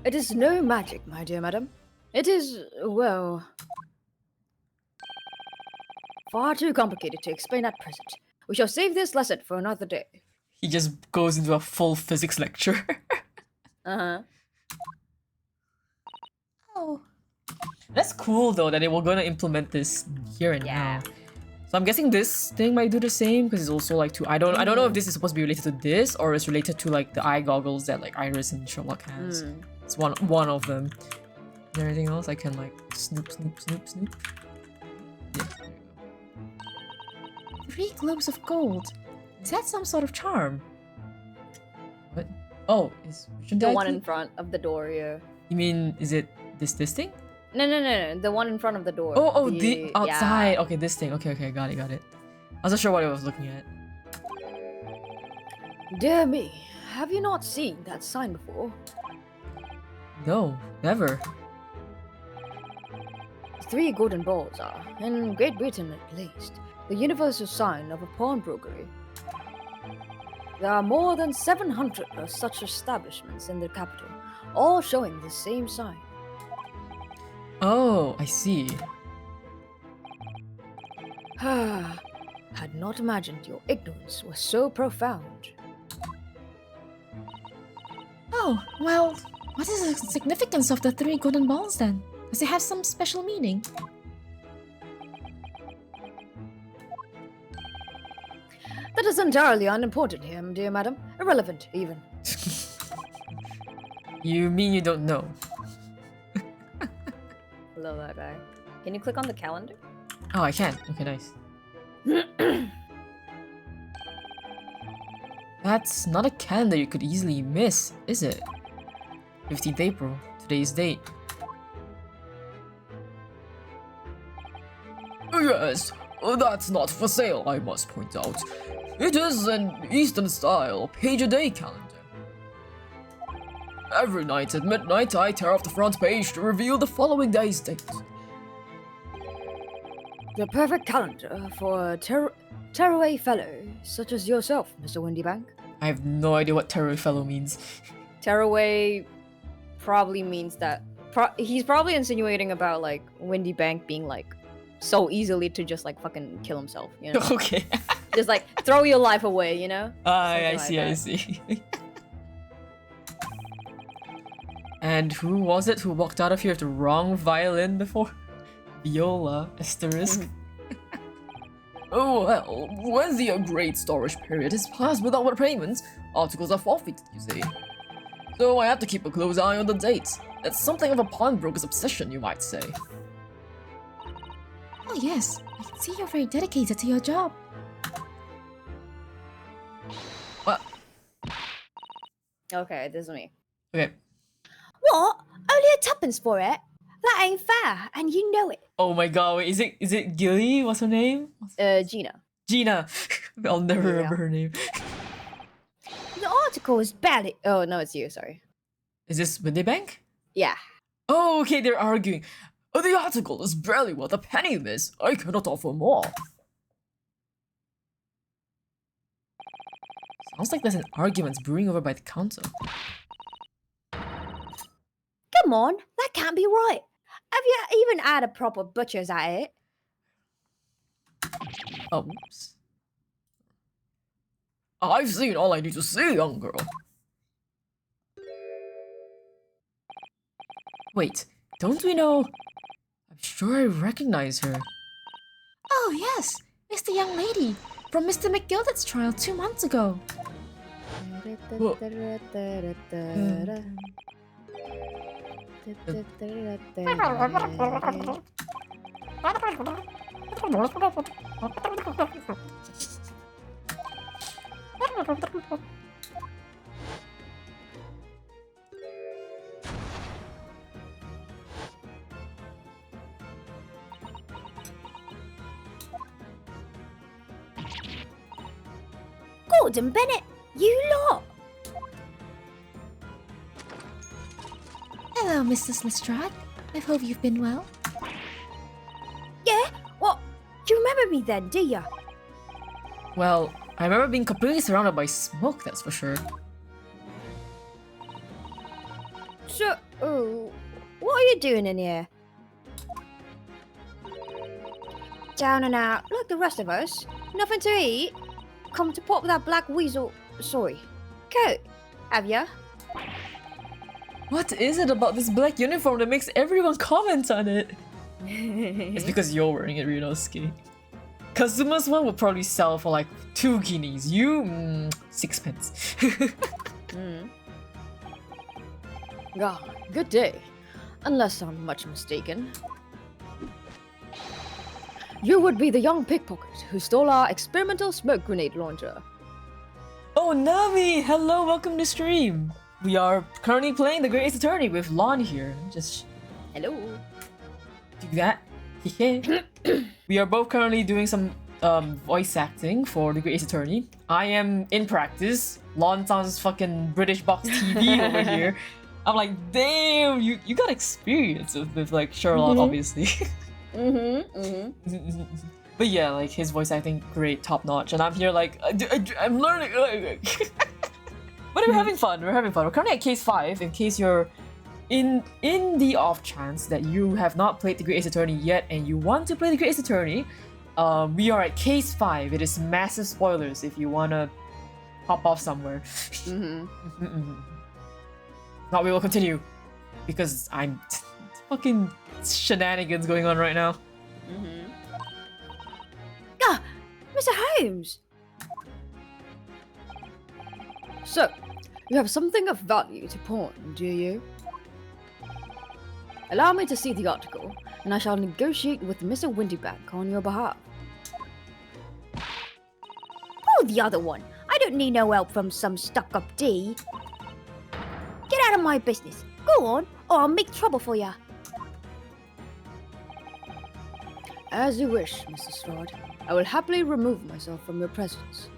It is no magic, my dear madam. It is, well, far too complicated to explain at present. We shall save this lesson for another day. He just goes into a full physics lecture. Uh-huh. Oh, That's cool though that they were gonna implement this here and now. So I'm guessing this thing might do the same because it's also like I don't know if this is supposed to be related to this or it's related to like the eye goggles that like Iris and Sherlock has. It's one of them. Is there anything else I can like snoop? Yeah, there you go. 3 globes of gold. Is that some sort of charm? What? Oh, shouldn't The I one click? in front of the door, yeah. You mean is it this thing? No, the one in front of the door. Oh, the outside. Yeah. Okay, this thing. Okay, got it. I was not sure what I was looking at. Dear me, have you not seen that sign before? No, never. 3 golden balls are, in Great Britain at least, the universal sign of a pawnbrokery. There are more than 700 of such establishments in the capital, all showing the same sign. Oh, I see. Had not imagined your ignorance was so profound. Oh, well, what is the significance of the 3 golden balls then? Does it have some special meaning? That is entirely unimportant here, dear madam. Irrelevant, even. You mean you don't know? Love that guy. Can you click on the calendar? Oh, I can. Okay, nice. That's not a calendar you could easily miss, is it? 15th April, today's date. Yes, that's not for sale, I must point out. It is an Eastern-style page-a-day calendar. Every night at midnight, I tear off the front page to reveal the following day's date. The perfect calendar for a tearaway fellow such as yourself, Mr. Windybank. I have no idea what Terror Fellow means. Tearaway probably means that he's probably insinuating about like Windy Bank being like so easily to just like fucking kill himself, you know? Okay. Just like throw your life away, you know? I Something like see, that. I see. And who was it who walked out of here with the wrong violin before? Viola, asterisk. Oh well, when the great storage period is passed without payments, articles are forfeited, you see. So I have to keep a close eye on the dates. It's something of a pawnbroker's obsession, you might say. Oh yes, I can see you're very dedicated to your job. What? Okay, this is me. Okay. What? Only a tuppence for it? That ain't fair, and you know it. Oh my god, wait, is it Gilly? What's her name? Gina. Gina. I'll never Yeah. remember her name. The article is barely. Oh no, it's you. Sorry. Is this Windy Bank? Yeah. Oh, okay, they're arguing. Oh, the article is barely worth a penny, miss. I cannot offer more. Sounds like there's an argument brewing over by the counter. Come on, that can't be right. Have you even had a proper butcher's at it? Oh, whoops. I've seen all I need to see, young girl. Wait, don't we know? I'm sure I recognize her. Oh yes, it's the young lady from Mr. McGilded's trial 2 months ago. Whoa. Gordon Bennett, you lot. Hello, Mrs. Lestrade. I hope you've been well. Yeah? What? Do you remember me then, do ya? Well, I remember being completely surrounded by smoke, that's for sure. So, what are you doing in here? Down and out, like the rest of us. Nothing to eat? Come to pop that black weasel. Sorry. Coat. Have ya? What is it about this black uniform that makes everyone comment on it? It's because you're wearing it, Ryunosuke. Kazuma's one will probably sell for like 2 guineas. You, 6 pence. Ah, good day. Unless I'm much mistaken. You would be the young pickpocket who stole our experimental smoke grenade launcher. Oh, Nami! Hello, welcome to stream. We are currently playing the Great Ace Attorney with Lon here. Just Hello. do that. We are both currently doing some voice acting for the Great Ace Attorney. I am in practice. Lon sounds fucking British box TV over here. I'm like, damn, you got experience with like Sherlock, obviously. But yeah, like his voice acting, great, top notch, and I'm here like, I'm learning. But we're having fun. We're having fun. We're currently at case 5. In case you're in the off chance that you have not played the Great Ace Attorney yet and you want to play the Great Ace Attorney, we are at case 5. It is massive spoilers if you wanna hop off somewhere. Now we will continue because I'm fucking shenanigans going on right now. Ah, Mr. Holmes. So, you have something of value to pawn, do you? Allow me to see the article, and I shall negotiate with Mr. Windybank on your behalf. Pull the other one. I don't need no help from some stuck-up D. Get out of my business. Go on, or I'll make trouble for ya. As you wish, Mr. Strahd. I will happily remove myself from your presence.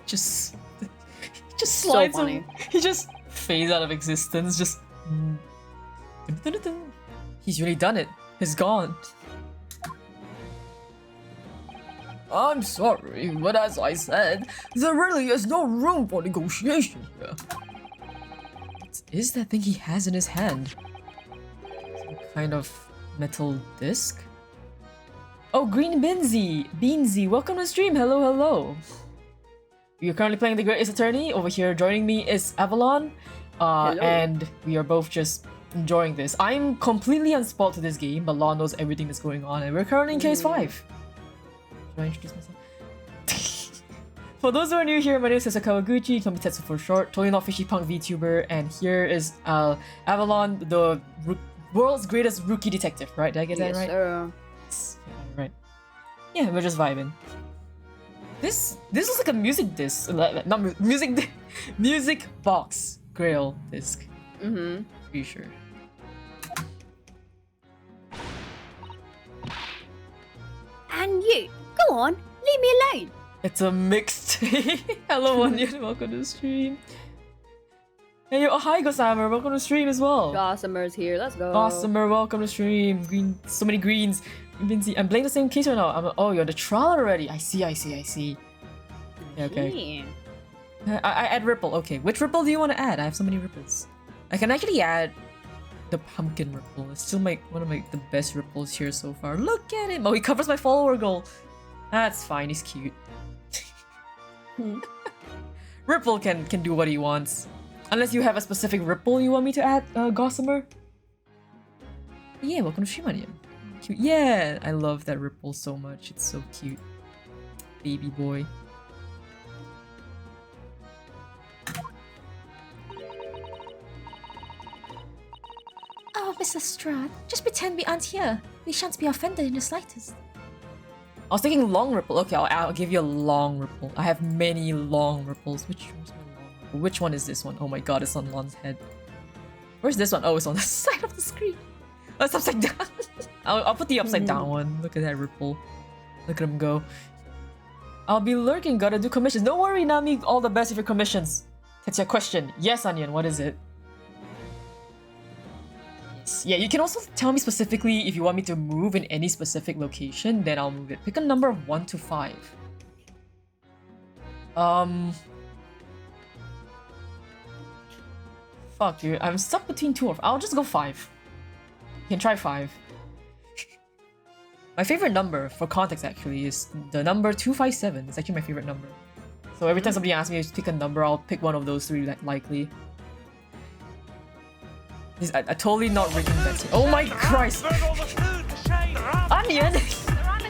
Just slides funny. him. He just fades out of existence. Just. He's really done it. He's gone. I'm sorry, but as I said, there really is no room for negotiation here. What is that thing he has in his hand? Some kind of metal disc? Oh, Green Beansy, welcome to the stream. Hello, hello. We are currently playing the Great Ace Attorney. Over here joining me is Avalon. And we are both just enjoying this. I'm completely unspoiled to this game, but Lon knows everything that's going on, and we're currently in case 5. Should I introduce myself? For those who are new here, my name is Tetsuya Kawaguchi, call me Tetsu for short, totally not fishy punk VTuber, and here is Avalon, the world's greatest rookie detective, right? Did I get that right? Sir. Yes, right. Yeah, we're just vibing. This looks like a music disc, not music box grail disc. Pretty sure. And you, go on, leave me alone. It's a mixed. Hello, Onion. Welcome to the stream. Hey, oh hi, Gossamer. Welcome to the stream as well. Gossamer's here. Let's go. Gossamer, welcome to the stream. Green, so many greens. I'm playing the same case right now. Oh, you're the trial already. I see. Yeah, okay. I add ripple. Okay, which ripple do you want to add? I have so many ripples. I can actually add the pumpkin ripple. It's still one of the best ripples here so far. Look at him. Oh, he covers my follower goal. That's fine. He's cute. Ripple can do what he wants. Unless you have a specific ripple you want me to add, Gossamer. Yeah, welcome to stream, Onion. Cute. Yeah, I love that ripple so much. It's so cute. Baby boy. Oh, Mr. Strahd, just pretend we aren't here. We shan't be offended in the slightest. I was thinking long ripple. Okay, I'll give you a long ripple. I have many long ripples. Which one's my long ripple? Which one is this one? Oh my god, it's on Lon's head. Where's this one? Oh, it's on the side of the screen. Oh, it's upside down. I'll put the upside down one. Look at that ripple. Look at him go. I'll be lurking, gotta do commissions. Don't worry, Nami, all the best with your commissions. That's your question. Yes, Onion, what is it? Yeah, you can also tell me specifically if you want me to move in any specific location, then I'll move it. Pick a number of 1 to 5. Fuck, dude. I'm stuck between 2 or... I'll just go 5. You can try 5. My favorite number, for context actually, is the number 257. It's actually my favorite number. So every time somebody asks me to pick a number, I'll pick one of those 3 likely. I totally not rigging that. Oh my Christ! Onion!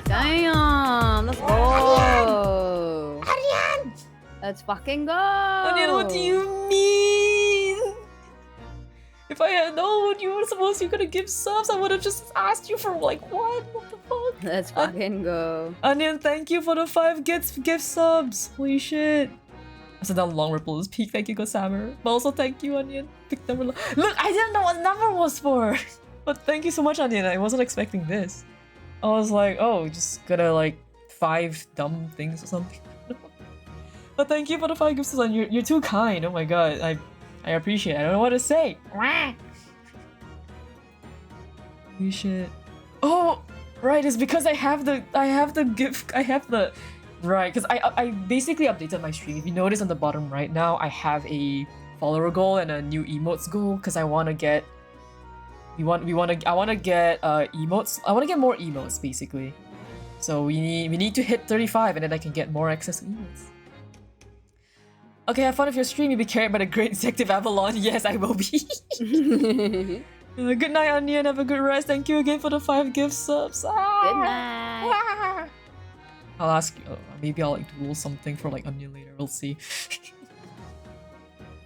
Damn, let's go. Onion! Let's fucking go. Onion, what do you mean? If I had known you were supposed to gonna give subs, I would have just asked you for like one. What the fuck? Let's fucking go. Onion, thank you for the 5 gift subs. Holy shit. I said down long ripples. Peak, thank you, Gosamer. But also thank you, Onion. Pick number. Look, I didn't know what number was for. But thank you so much, Onion. I wasn't expecting this. I was like, oh, just gonna like 5 dumb things or something. But thank you for the 5 gifts, Onion. You're too kind. Oh my god, I appreciate it. I don't know what to say. Holy shit. Oh, right. It's because I have the gift. Right, because I basically updated my stream. If you notice on the bottom right now, I have a follower goal and a new emotes goal because I want to get. I want to get emotes. I want to get more emotes basically. So we need to hit 35 and then I can get more access to emotes. Okay, have fun with your stream. You'll be carried by the great Executive Avalon. Yes, I will be. Good night, Onion. Have a good rest. Thank you again for the 5 gift subs. Good night. I'll ask you. Maybe I'll like duel something for like Onion later. We'll see.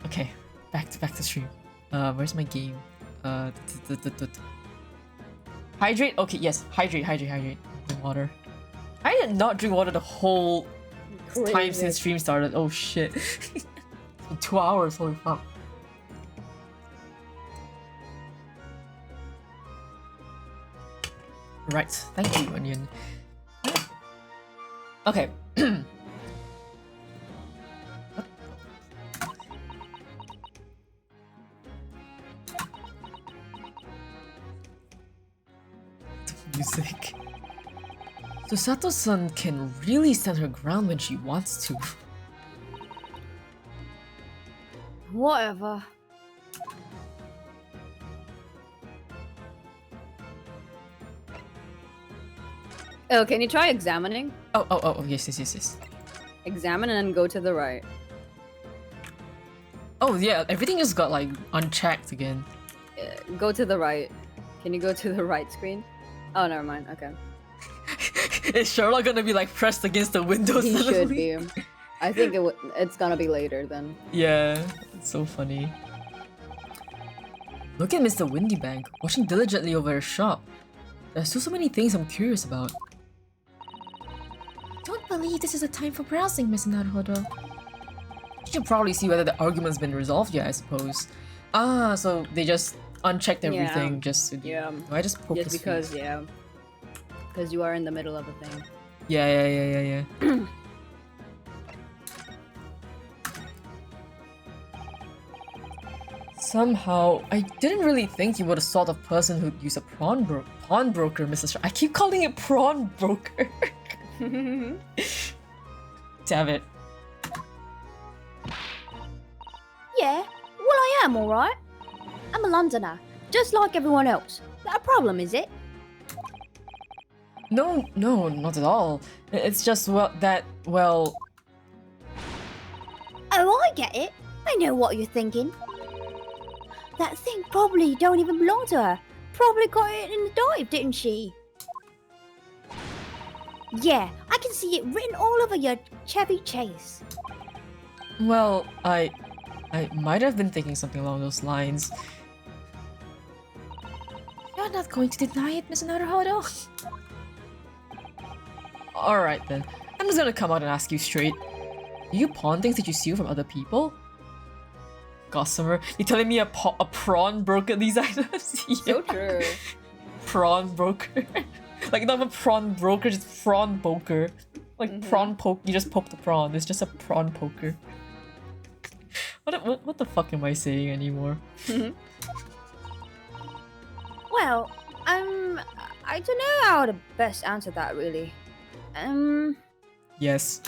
Okay, back to stream. Where's my game? Hydrate. Okay, yes. Hydrate. Drink water. I did not drink water the whole time since stream started. Oh shit. 2 hours. Holy fuck. Right. Thank you, Onion. Okay. Music. So Sato-san can really stand her ground when she wants to. Whatever. Oh, can you try examining? Oh, yes. Examine and then go to the right. Oh yeah, everything just got like unchecked again. Go to the right. Can you go to the right screen? Oh, never mind. Okay. Is Sherlock gonna be like pressed against the window He should suddenly? be. I think it's gonna be later then. Yeah, it's so funny. Look at Mr. Windybank, watching diligently over his shop. There's still so many things I'm curious about. Don't believe this is a time for browsing, Miss Naruhodo. You should probably see whether the argument's been resolved yet, I suppose. Ah, so they just unchecked everything just to do. Yeah. Do I just poke Just his because, face? yeah. Because you are in the middle of a thing. Yeah. Somehow, I didn't really think you were the sort of person who'd use a pawnbroker, Mrs. I keep calling it prawn broker. Damn it. Yeah, well, I am alright. I'm a Londoner, just like everyone else. That a problem, is it? No, not at all. It's just, well, Oh, I get it. I know what you're thinking. That thing probably don't even belong to her. Probably got it in the dive, didn't she? Yeah, I can see it written all over your Chevy Chase. well, I might have been thinking something along those lines. You're not going to deny it, Miss Naruhodo. Alright then, I'm just gonna come out and ask you straight. Do you pawn things that you steal from other people? Gossamer, you telling me a prawn broker these items? So true. Prawn broker. Like not a prawn broker, just prawn poker. Like prawn poke, you just poke the prawn. It's just a prawn poker. What the fuck am I saying anymore? Well, I don't know how to best answer that really. Yes.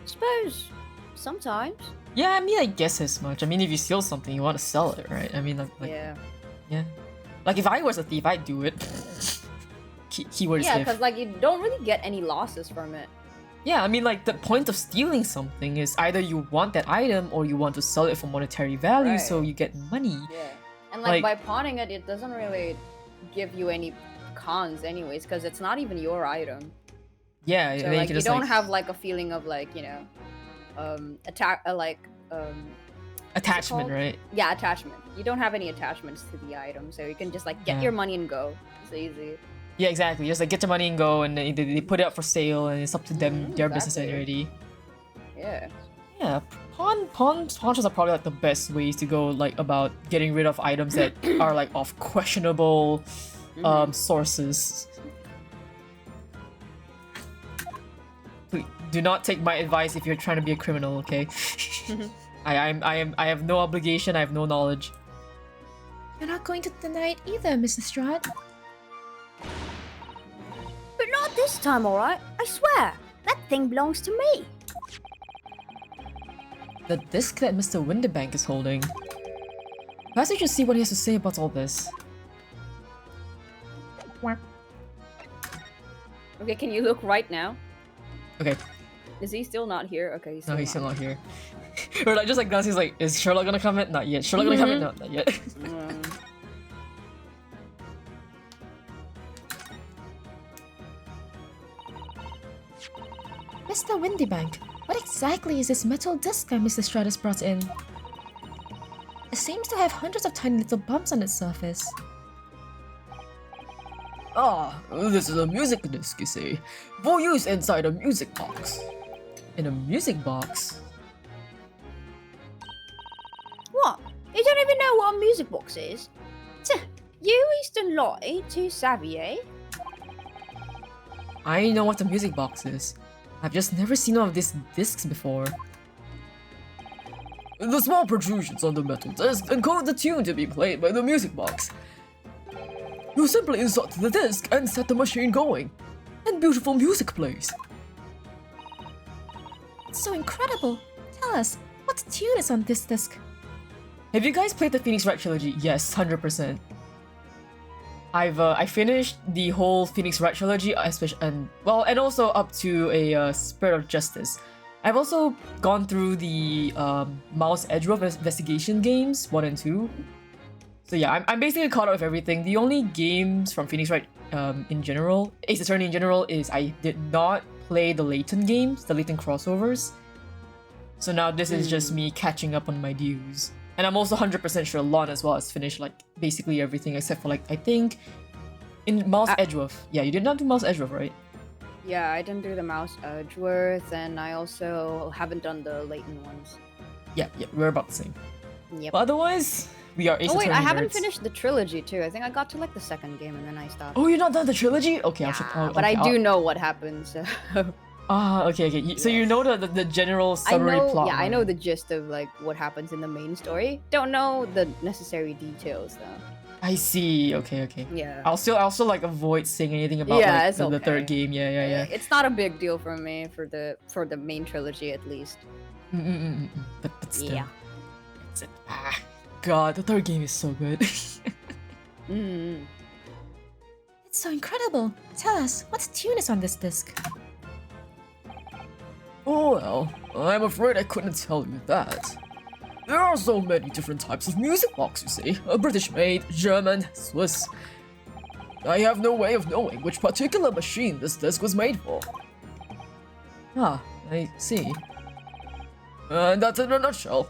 Suppose sometimes. Yeah, I mean, I guess as much. I mean, if you steal something, you want to sell it, right? I mean, like Yeah. yeah. Like, if I was a thief, I'd do it. Keyword is Yeah, if. because like you don't really get any losses from it. Yeah, I mean, like, the point of stealing something is either you want that item or you want to sell it for monetary value, so Right. you get money. Yeah. And like, Like- by pawning it, it doesn't really give you any cons anyways, because it's not even your item. Yeah, So and then like can you just, don't like, have like a feeling of like, you know, attachment, called? right? yeah, attachment. You don't have any attachments to the item, so you can just like get Yeah. your money and go. It's easy. Yeah, exactly. Just like get your money and go, and they put it up for sale, and it's up to them, their business exactly. already. Yeah. Yeah, pawn shops are probably like the best ways to go like about getting rid of items that are like of questionable sources. Please, do not take my advice if you're trying to be a criminal, okay? I have no obligation, I have no knowledge. You're not going to deny it either, Mr. Strahd. But not this time, alright? I swear. That thing belongs to me. The disc that Mr. Winterbank is holding. Perhaps we should see what he has to say about all this. Okay, can you look right now? Okay, Is he still not here? Okay, he's still no, he's still not here. Or like just like glancing, he's like, is Sherlock gonna comment? Not yet. Sherlock gonna comment? No, not yet. Mr. Windybank, what exactly is this metal disc that Mr. Strahd has brought in? It seems to have hundreds of tiny little bumps on its surface. Ah, this is a music disc, you see. For use inside a music box. In a music box? What? You don't even know what a music box is? Tch, you Eastern Lottie, too savvy, eh? I know what a music box is. I've just never seen one of these discs before. The small protrusions on the metal disc encode the tune to be played by the music box. You simply insert the disc and set the machine going, and beautiful music plays. It's so incredible. Tell us, what tune is on this disc? Have you guys played the Phoenix Wright trilogy? Yes, 100%. I finished the whole Phoenix Wright trilogy, especially and also up to a Spirit of Justice. I've also gone through the Mouse Edgeworth investigation games 1 and 2. So yeah, I'm basically caught up with everything. The only games from Phoenix Wright in general, Ace Attorney in general, is I did not play the Layton games, the Layton crossovers. So now this is just me catching up on my dues. And I'm also 100% sure Lon as well has finished like basically everything except for like I think in Mouse Edgeworth. Yeah, you did not do Mouse Edgeworth, right? Yeah, I didn't do the Mouse Edgeworth, and I also haven't done the Layton ones. Yeah, we're about the same. Yep. But otherwise, we are Ace Oh wait, Attorney I haven't nerds. finished the trilogy too. I think I got to like the second game and then I stopped. Oh, you're not done the trilogy? Okay, But I do know what happens. So. Okay. So you know the general summary plot. Yeah, I line. know the gist of like what happens in the main story. Don't know the necessary details though. I see. Okay. Yeah. I'll still like avoid saying anything about Yeah, like, it's the okay. third game. Yeah. It's not a big deal for me for the main trilogy at least. But still. Yeah. It's God, the third game is so good. Mm. It's so incredible. Tell us, what tune is on this disc? Oh well, I'm afraid I couldn't tell you that. There are so many different types of music box, you see. British-made, German, Swiss. I have no way of knowing which particular machine this disc was made for. Ah, I see. And that's in a nutshell.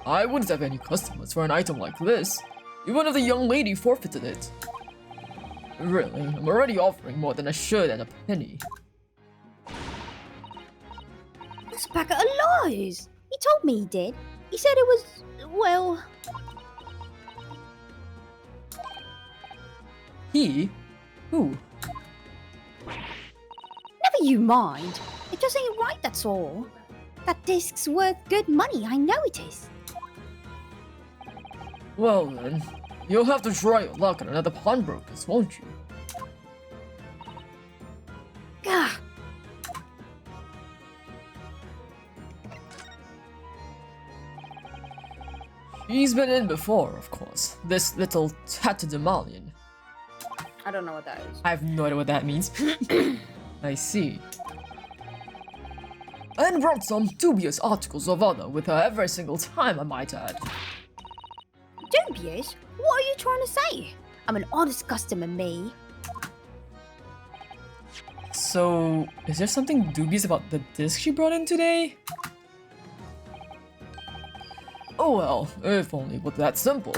I wouldn't have any customers for an item like this, even if the young lady forfeited it. Really, I'm already offering more than I should at a penny. That's a packet of lies. He told me he did. He said it was, well... He? Who? Never you mind. It just ain't right, that's all. That disc's worth good money, I know it is. Well then, you'll have to try your luck at another pawnbroker's, won't you? Gah! He's been in before, of course. This little tatterdemalion. I don't know what that is. I have no idea what that means. I see. And brought some dubious articles of honor with her every single time, I might add. Dubious? What are you trying to say? I'm an honest customer, me. So, is there something dubious about the disc she brought in today? Oh well, if only it was that simple.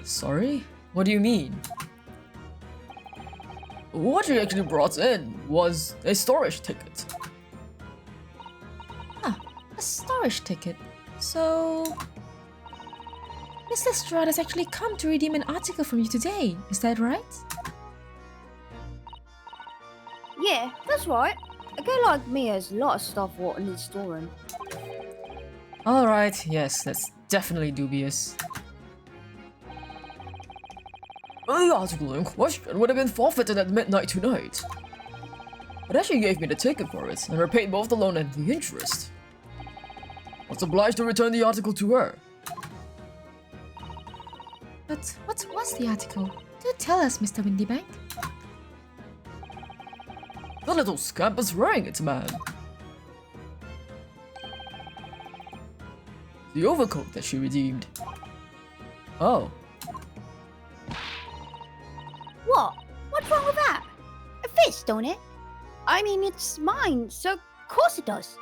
Sorry? What do you mean? What she actually brought in was a storage ticket. A storage ticket. So... Miss Lestrade has actually come to redeem an article from you today, is that right? Yeah, that's right. A girl like me has a lot of stuff what needs storing. Alright, yes, that's definitely dubious. The article in question would have been forfeited at midnight tonight. But as she gave me the ticket for it, and repaid both the loan and the interest, I was obliged to return the article to her. But what was the article? Do tell us, Mr. Windybank. The little scamp is wearing it, man. The overcoat that she redeemed. Oh. What? What's wrong with that? It fits, don't it? I mean, it's mine, so of course it does.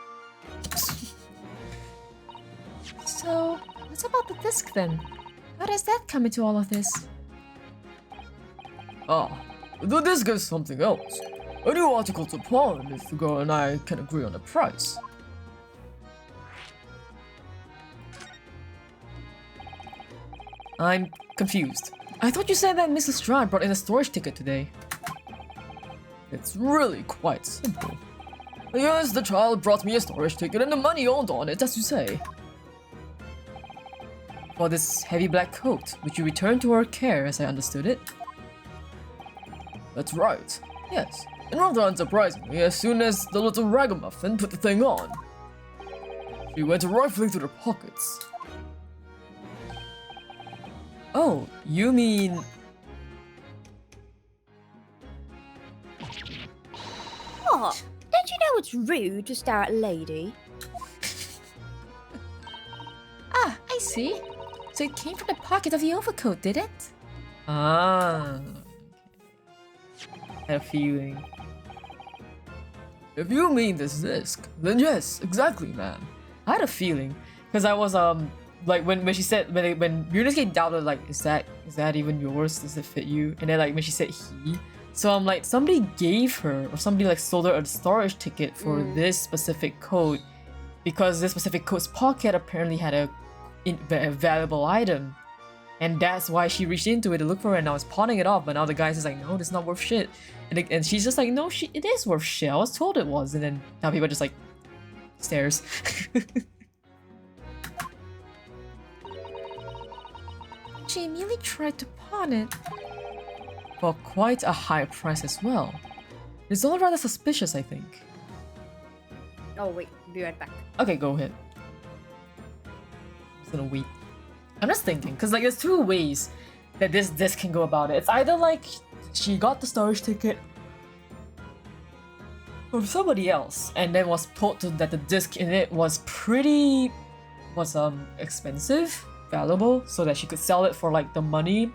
So, what about the disc then? How does that come into all of this? Ah, the disc is something else. A new article to pawn if the girl and I can agree on a price. I'm confused. I thought you said that Mrs. Strand brought in a storage ticket today. It's really quite simple. Yes, the child brought me a storage ticket and the money owned on it, as you say. For this heavy black coat, which you returned to her care, as I understood it. That's right, yes. And rather unsurprisingly, as soon as the little ragamuffin put the thing on, she went rifling through her pockets. Oh, you mean... What? Don't you know it's rude to stare at a lady? Ah, I see. So it came from the pocket of the overcoat, did it? Ah... I had a feeling. If you mean this disc, then yes, exactly, ma'am. I had a feeling, because I was like when she said when Ryunosuke doubted like is that even yours? Does it fit you? And then like when she said he, so I'm like somebody gave her or somebody like sold her a storage ticket for this specific coat because this specific coat's pocket apparently had a valuable item. And that's why she reached into it to look for it, and I was pawning it off, but now the guy's just like, no, this is not worth shit. And she's just like, no, it is worth shit. I was told it was. And then now people are just like, stares. She immediately tried to pawn it. For quite a high price as well. It's all rather suspicious, I think. Oh wait, be right back. Okay, go ahead. I'm just gonna wait. I'm just thinking, because like there's two ways that this disc can go about it. It's either like she got the storage ticket from somebody else and then was told that the disc in it was expensive, valuable, so that she could sell it for like the money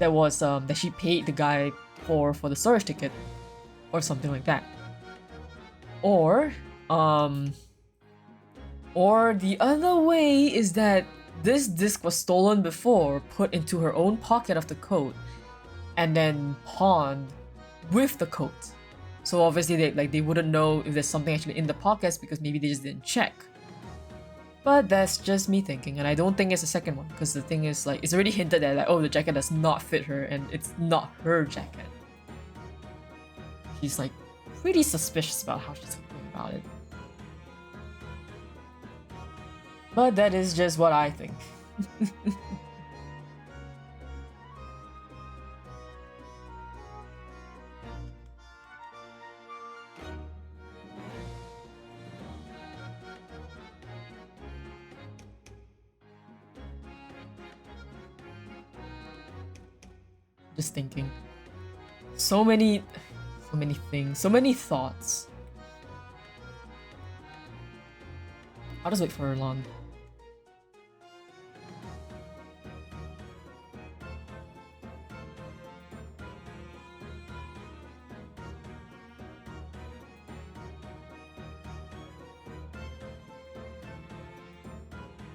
that was that she paid the guy for the storage ticket or something like that. Or the other way is that this disc was stolen before, put into her own pocket of the coat, and then pawned with the coat. So obviously they wouldn't know if there's something actually in the pockets because maybe they just didn't check. But that's just me thinking, and I don't think it's the second one because the thing is like it's already hinted that like, oh, the jacket does not fit her and it's not her jacket. She's like pretty suspicious about how she's talking about it. But that is just what I think. Just thinking. So many things, so many thoughts. I'll just wait for Erlon.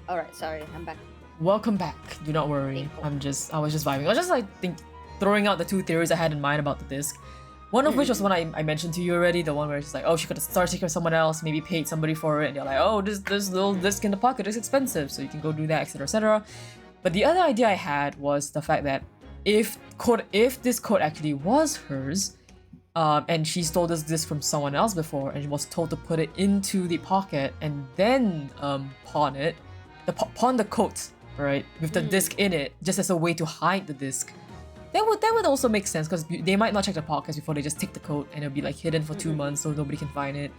All right, sorry, I'm back. Welcome back. Do not worry. I was just vibing. I was just like throwing out the two theories I had in mind about the disc. One of which was one I mentioned to you already, the one where it's like, oh, she could have started taking someone else, maybe paid somebody for it, and they're like, oh, this little disc in the pocket is expensive, so you can go do that, etc., etc. But the other idea I had was the fact that if this code actually was hers, and she stole this disc from someone else before, and was told to put it into the pocket and then pawn it, pawn the coat, right, with the disc in it, just as a way to hide the disc. That would also make sense, because they might not check the pockets before they just take the coat, and it'll be like hidden for 2 months so nobody can find it.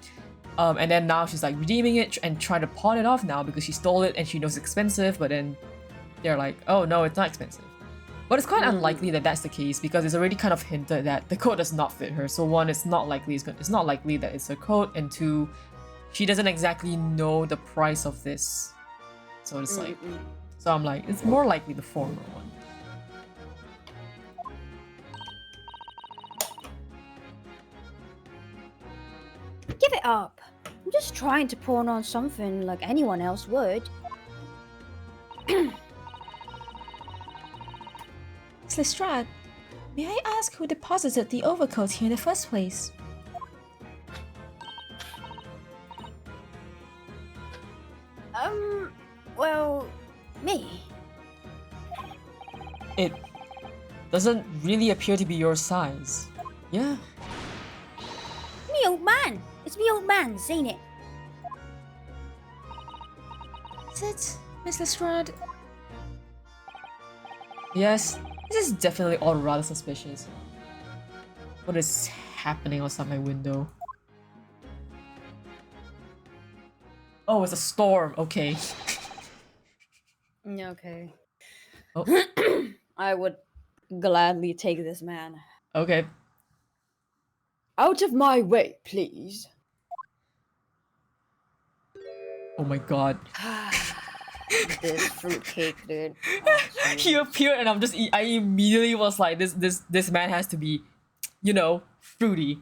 And then now she's like redeeming it and trying to pawn it off now because she stole it and she knows it's expensive, but then they're like, oh no, it's not expensive. But it's quite unlikely that that's the case, because it's already kind of hinted that the coat does not fit her. So one, it's not likely that it's her coat, and two, she doesn't exactly know the price of this. So it's like, so I'm like, it's more likely the former one. Give it up. I'm just trying to pawn on something like anyone else would. Miss Lestrade, may I ask who deposited the overcoat here in the first place? Well, me. It doesn't really appear to be your size. Yeah. Me old man. It's me old man, ain't it? Is it, Miss Lestrade? Yes, this is definitely all rather suspicious. What is happening outside my window? Oh, it's a storm. Okay. Okay. Oh. I would gladly take this man. Okay. Out of my way, please. Oh my god. This fruitcake, dude. He appeared and I immediately was like, this man has to be, you know, fruity.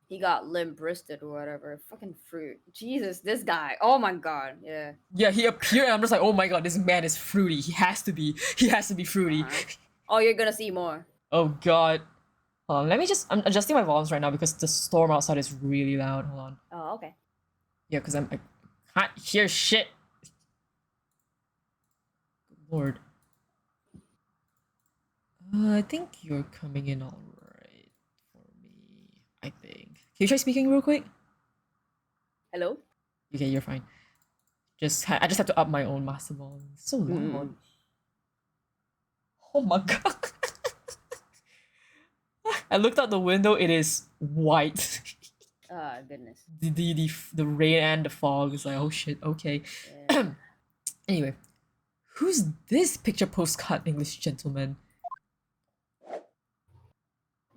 He got limp-wristed or whatever. Fucking fruit. Jesus, this guy. Oh my god. Yeah. Yeah, he appeared and I'm just like, oh my god, this man is fruity. He has to be fruity. Oh, you're gonna see more. Oh god. Hold on, I'm adjusting my volumes right now because the storm outside is really loud. Hold on. Oh, okay. Yeah, because I can't hear shit. Good lord. I think you're coming in alright for me. I think. Can you try speaking real quick? Hello? Okay, you're fine. I just have to up my own master volume. It's so loud. Oh my god. I looked out the window, it is white. Ah, goodness. The rain and the fog is like, oh shit, okay. Yeah. Anyway, who's this picture postcard English gentleman?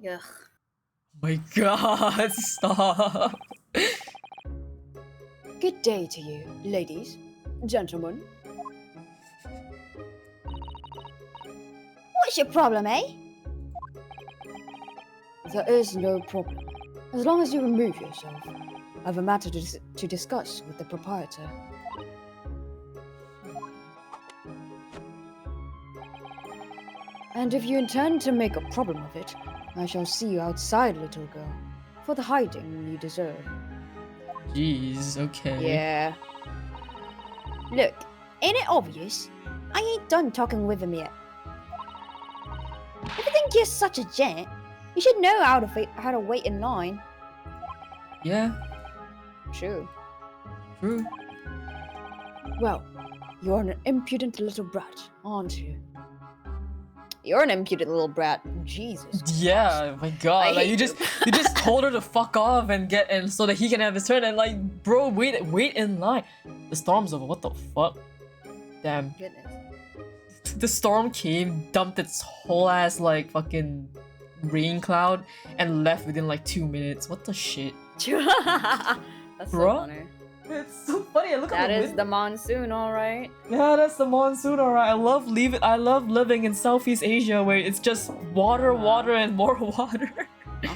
Ugh. Oh my god, stop. Good day to you, ladies, gentlemen. What's your problem, eh? There is no problem. As long as you remove yourself, I have a matter to discuss with the proprietor. And if you intend to make a problem of it, I shall see you outside, little girl, for the hiding you deserve. Jeez, okay. Yeah. Look, ain't it obvious? I ain't done talking with him yet. If you think you're such a gent, you should know how to wait in line. Yeah, True. true. Well, you're an impudent little brat, aren't you? You're an impudent little brat. Jesus. Yeah, oh my god, I like hate you just told her to fuck off and so that he can have his turn, and like, bro, wait in line. The storm's over, what the fuck? Damn. Goodness. the storm came, dumped its whole ass like fucking rain cloud, and left within like 2 minutes. What the shit? That's so Bruh. funny. It's so funny. I look That at the is wind. the monsoon, alright. Yeah, that's the monsoon, alright. I love living in Southeast Asia where it's just water, water, and more water.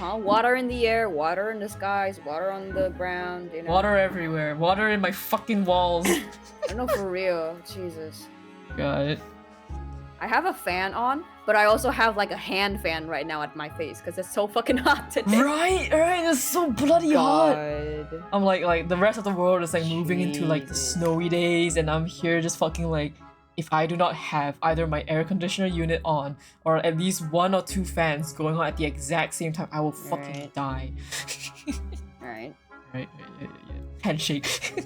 Water in the air, water in the skies, water on the ground, you know. Water everywhere. Water in my fucking walls. I know, for real. Jesus. God. I have a fan on, but I also have like a hand fan right now at my face because it's so fucking hot today. Right, it's so bloody hot. God. I'm like the rest of the world is like moving into like the Jesus. snowy days, and I'm here just fucking like, if I do not have either my air conditioner unit on or at least 1 or 2 fans going on at the exact same time, I will fucking Right. die. Alright. Right, yeah. Handshake.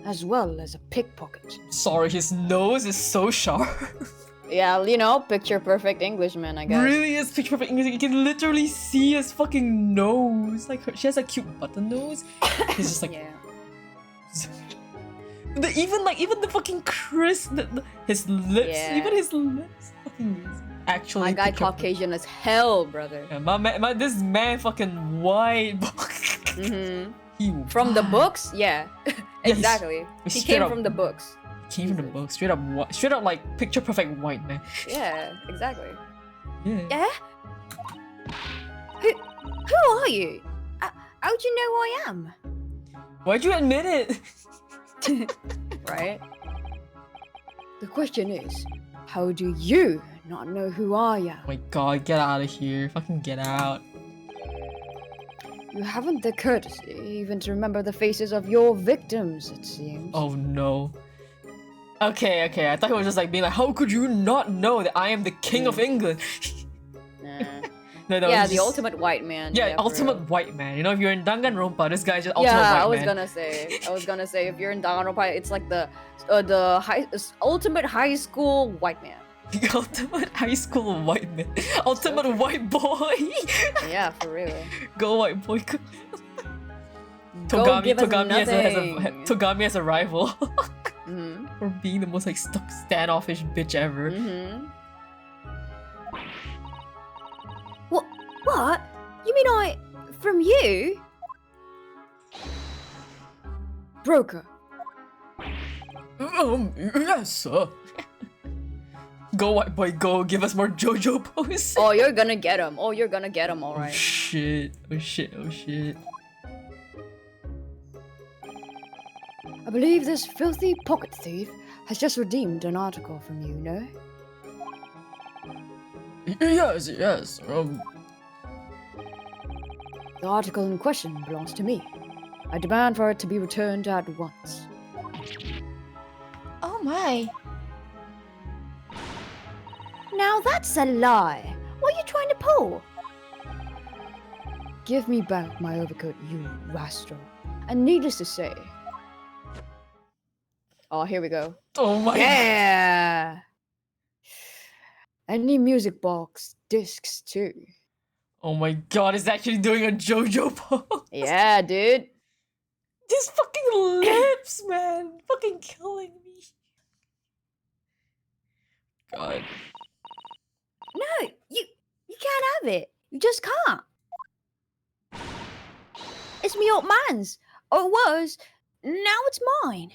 As well as a pickpocket. Sorry, his nose is so sharp. Yeah, you know, picture perfect Englishman, I guess. Really is picture perfect English. You can literally see his fucking nose. Like she has a cute button nose. He's just like Yeah. even the fucking his lips, Yeah. even his lips, fucking actually. My guy picture perfect. Caucasian as hell, brother. Yeah, this man fucking white. Mm-hmm. He From the white. books? Yeah. he's- Exactly. he's He straight came up- from the books. Came from the book, straight up like picture perfect white man. Yeah, exactly. Yeah. Yeah? Who are you? How do you know who I am? Why'd you admit it? Right? The question is, how do you not know who I am? Oh my god, get out of here! Fucking get out! You haven't the courtesy even to remember the faces of your victims, it seems. Oh no. Okay. I thought he was just like being like, how could you not know that I am the king of England? Nah. No, Yeah, it's the just- ultimate white man. Yeah, for ultimate real. white man. You know, if you're in Danganronpa, this guy's just ultimate Yeah, white I was man. gonna say, if you're in Danganronpa, it's like the ultimate high school white man. The ultimate high school white man. Ultimate white boy. Yeah, for real. Go white boy. Go Togami, give us Togami Togami has a rival Mm-hmm. for being the most like standoffish bitch ever. Mm-hmm. What? You mean from you? Broker, Yes, sir. Go white boy, go! Give us more JoJo pose. Oh, you're gonna get him. Oh, you're gonna get him, Oh alright. shit! Oh shit! Oh shit! I believe this filthy pocket thief has just redeemed an article from you, no? Yes. The article in question belongs to me. I demand for it to be returned at once. Oh my. Now that's a lie. What are you trying to pull? Give me back my overcoat, you rascal. And needless to say, Oh, here we go. Oh my. yeah! Any music box discs too. Oh my god! It's actually doing a JoJo pose. Yeah, dude. These fucking lips, man, fucking killing me. God. No, you can't have it. You just can't. It's me old man's. Or it was. Now it's mine.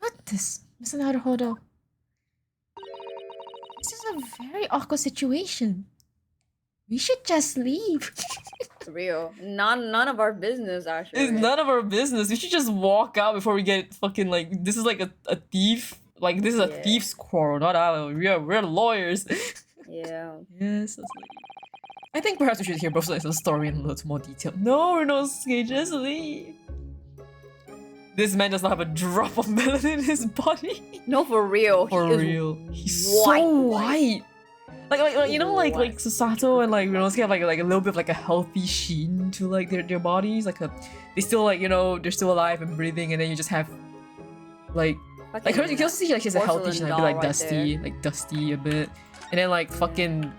Goodness, Mr. Naruhodo. This is a very awkward situation. We should just leave. For real. None of our business, actually. It's none of our business. We should just walk out before we get fucking like. This is like a thief. Like this is a Yeah. thief's quarrel, not our. We're lawyers. Yeah. Yes. That's like... I think perhaps we should hear both sides of the story in loads more detail. No, Rinosuke, just leave. This man does not have a drop of melanin in his body. No, for real. For he is real. He's white, so white. white. Like you know like White. Susato and like Rinosuke have like a little bit of like a healthy sheen to like their bodies. Like they still like, you know, they're still alive and breathing, and then you just have like her, you can also see like she has a healthy sheen, porcelain like a bit doll like right dusty, like dusty a bit. And then like fucking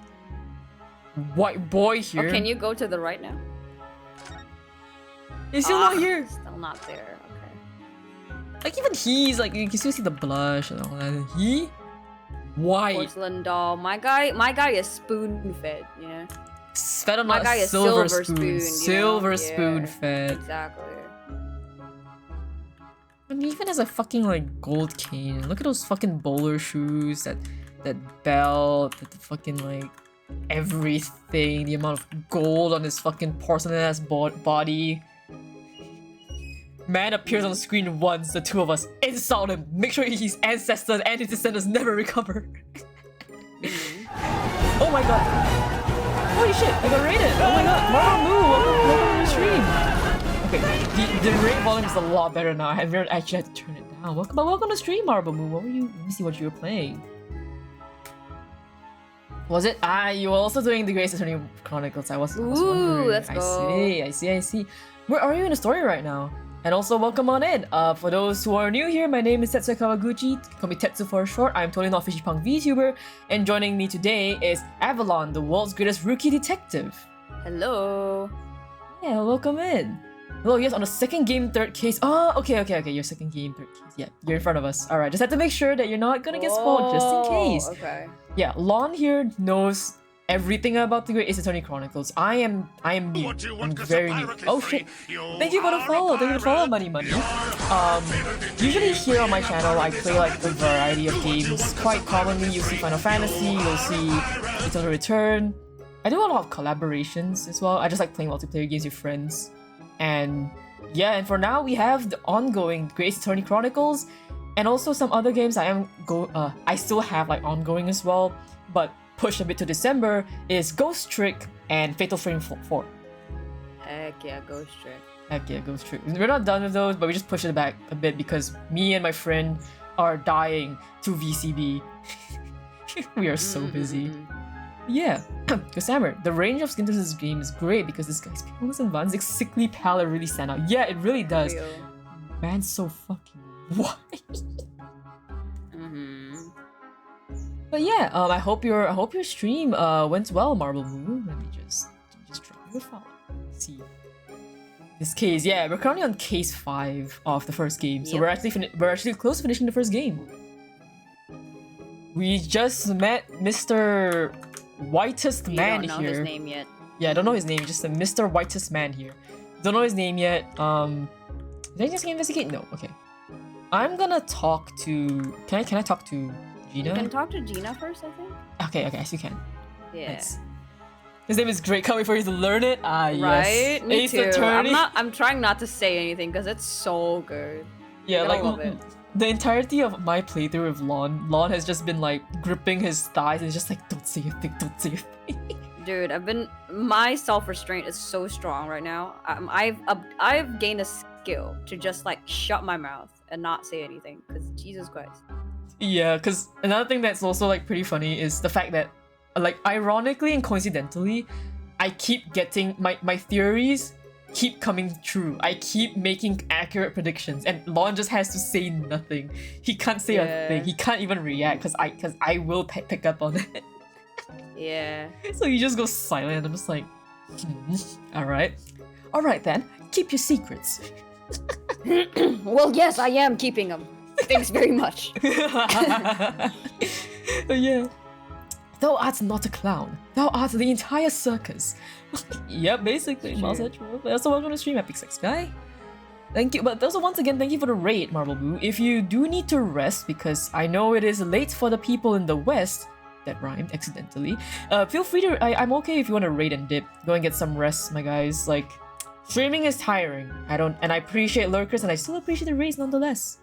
white boy here. Oh, can you go to the right now? He's still not here. Still not there. Okay. Like even he's like you can still see the blush and all that. And he white. Porcelain doll. My guy is spoon fed. Yeah. Fed on My a guy is silver silver spoon. spoon, you know? Silver Yeah. spoon fed. Exactly. And he even has a fucking like gold cane. Look at those fucking bowler shoes, that belt, the fucking like everything, the amount of gold on his fucking porcelain ass body. Man appears on the screen once, the two of us insult him, make sure his ancestors and his descendants never recover. Oh my god. Holy shit, I got rated! Oh my god, Marble, welcome to the stream! Okay, the rate volume is a lot better now. I haven't actually had to turn it down. Welcome to stream, Marble Moon. What were you? Let me see what you were playing. Was it? You were also doing the Grace Attorney Chronicles. I was wondering. Let's go. I see. Where are you in the story right now? And also, welcome on in. For those who are new here, my name is Tetsuya Kawaguchi. Call me Tetsu for short. I'm totally not fishy punk VTuber. And joining me today is Avalon, the world's greatest rookie detective. Hello. Yeah, welcome in. Hello, yes, on the second game, third case. Oh, okay. Your second game, third case. Yeah, you're in front of us. Alright, just have to make sure that you're not gonna get spoiled just in case. Okay. Yeah, Lon here knows everything about the Great Ace Attorney Chronicles. I am new. I'm very new. Oh shit. Thank you for the follow. Thank you for the follow, Money. Usually here on my channel, I play like a variety of games. Quite commonly, you'll see Final Fantasy, you'll see Eternal Return. I do a lot of collaborations as well. I just like playing multiplayer games with friends. And yeah, and for now we have the ongoing Great Ace Attorney Chronicles, and also some other games I still have like ongoing as well, but push a bit to December is Ghost Trick and Fatal Frame 4. Heck yeah, Ghost Trick. Heck yeah, Ghost Trick. We're not done with those, but we just push it back a bit because me and my friend are dying to VCB. We are so busy. Yeah, Sammer, the range of skin tones in this game is great because this guy's Pickles and Van's sickly pallor really stand out. Yeah, it really does. Real. Man's so fucking white. But yeah, I hope your stream went well, Marble Moon. Let me just drop your file. See this case. Yeah, we're currently on case 5 of the first game, so Yep. we're actually close to finishing the first game. We just met Mr. Whitest You Man don't know here. his name yet. Yeah, I don't know his name. Just a Mr. Whitest Man here. Don't know his name yet. Did I just investigate? No. Okay. I'm gonna talk to. Can I talk to Gina? You can talk to Gina first, I think. Okay. Yes, you can. Yeah. Nice. His name is great. Can't wait for you to learn it. Yes. Right? Me Ace too. Attorney. I'm trying not to say anything because it's so good. Yeah, You're like gonna love it. the entirety of my playthrough of Lon has just been like gripping his thighs and just like, don't say a thing, don't say a thing. Dude, my self-restraint is so strong right now. I've gained a skill to just like shut my mouth and not say anything because Jesus Christ. Yeah, because another thing that's also like pretty funny is the fact that, like, ironically and coincidentally, I keep getting my theories keep coming true. I keep making accurate predictions, and Lon just has to say nothing. He can't say a thing. He can't even react because I will pick up on it. Yeah. So he just goes silent. I'm just like, all right then, keep your secrets. Well, yes, I am keeping them. Thanks very much. Yeah. Thou art not a clown. Thou art the entire circus. Yep, basically. Also welcome to stream, Epic Sex Guy. Thank you, but also once again, thank you for the raid, Marble Boo. If you do need to rest, because I know it is late for the people in the West, that rhymed accidentally, feel free to, I'm okay if you want to raid and dip. Go and get some rest, my guys. Like, streaming is tiring. I appreciate lurkers, and I still appreciate the raids nonetheless.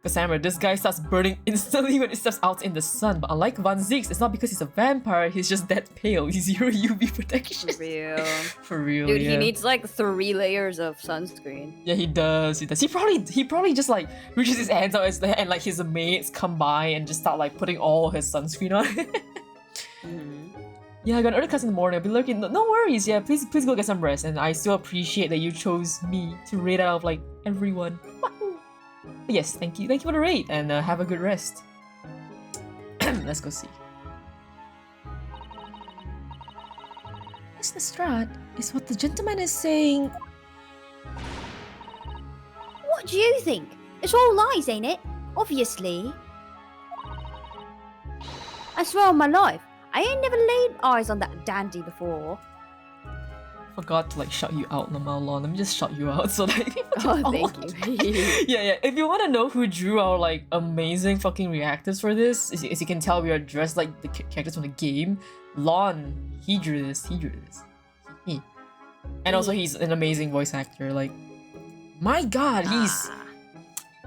Cassandra, this guy starts burning instantly when he steps out in the sun, but unlike Van Zieks, it's not because he's a vampire, he's just that pale. He's zero UV protection. For real. For real, Dude, yeah. he needs like 3 layers of sunscreen. Yeah, he does. He probably just like reaches his hands out and like his mates come by and just start like putting all his sunscreen on. Yeah, I got an early class in the morning. I'll be lurking. No worries. Yeah, please go get some rest. And I still appreciate that you chose me to raid out of like everyone. But yes, thank you for the raid, and have a good rest. Let's go see. Mr. Strahd, is what the gentleman is saying do you think? It's all lies, ain't it? Obviously. I swear on my life, I ain't never laid eyes on that dandy before. Forgot to like shout you out, Avalon. Let me just shout you out so that Oh, thank you. yeah. If you want to know who drew our like amazing fucking reactors for this, as you can tell, we are dressed like the characters from the game. Lon, he drew this. And also, he's an amazing voice actor. Like, my God, he's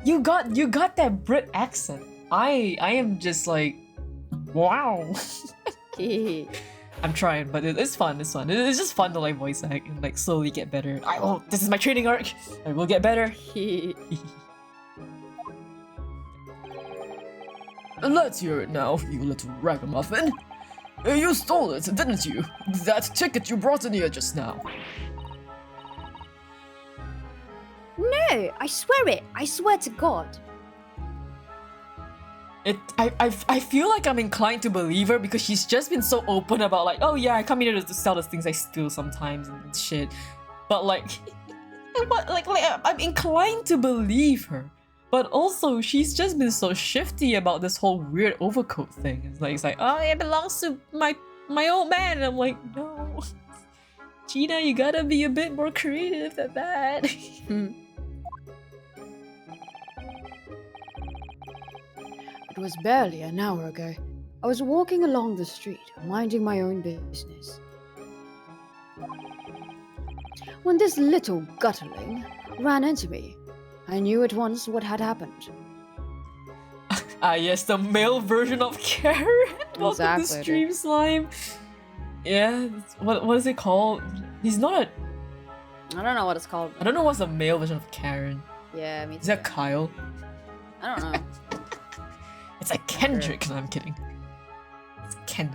you got that Brit accent. I am just like, wow. I'm trying, but it's fun. It's fun. It's just fun to like voice act and like slowly get better. This is my training arc. I will get better. Let's hear it now, you little ragamuffin. You stole it, didn't you? That ticket you brought in here just now. No, I swear it. I swear to God. I feel like I'm inclined to believe her because she's just been so open about like, oh yeah, I come here to sell those things I steal sometimes and shit. But like, I'm inclined to believe her. But also, she's just been so shifty about this whole weird overcoat thing. It's like, oh, it belongs to my old man. And I'm like, no, Gina, you gotta be a bit more creative than that. It was barely an hour ago. I was walking along the street, minding my own business, when this little gutterling ran into me. I knew at once what had happened. Yes, the male version of Karen. Welcome to Exactly, Stream Slime. Yeah, what is it called? He's not a... I don't know what it's called. I don't know what's the male version of Karen. Yeah, me too. Is that Kyle? I don't know. It's like Kendrick. No, I'm kidding. It's Kenneth.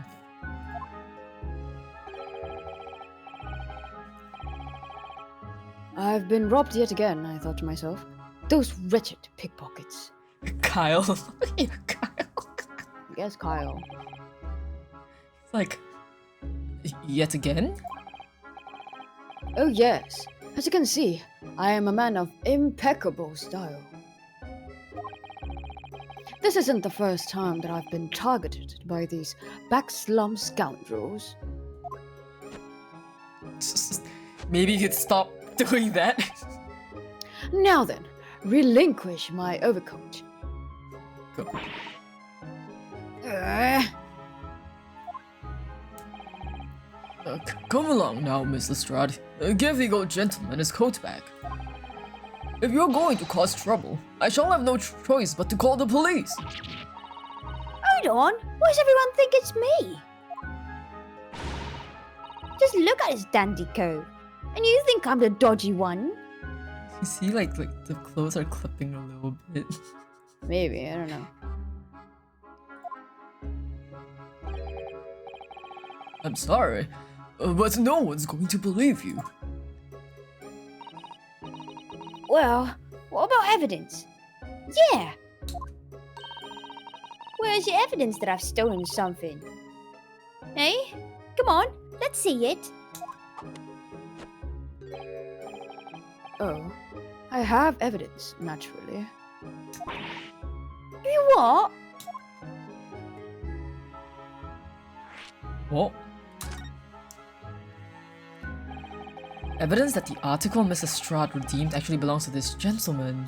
I've been robbed yet again, I thought to myself. Those wretched pickpockets. Kyle. Yeah, Kyle. I guess Kyle. It's like... Yet again? Oh yes, as you can see, I am a man of impeccable style. This isn't the first time that I've been targeted by these backslum scoundrels. Maybe you could stop doing that. Now then, relinquish my overcoat. Go. Come along now, Miss Lestrade. Give the old gentleman his coat back. If you're going to cause trouble, I shall have no choice but to call the police. Hold on. Why does everyone think it's me? Just look at his dandy coat. And you think I'm the dodgy one? You see, like the clothes are clipping a little bit. Maybe, I don't know. I'm sorry, but no one's going to believe you. Well, what about evidence? Yeah. Where's your evidence that I've stolen something? Hey, come on, let's see it. Oh, I have evidence, naturally. You what? What? Evidence that the article Mr. Strahd redeemed actually belongs to this gentleman.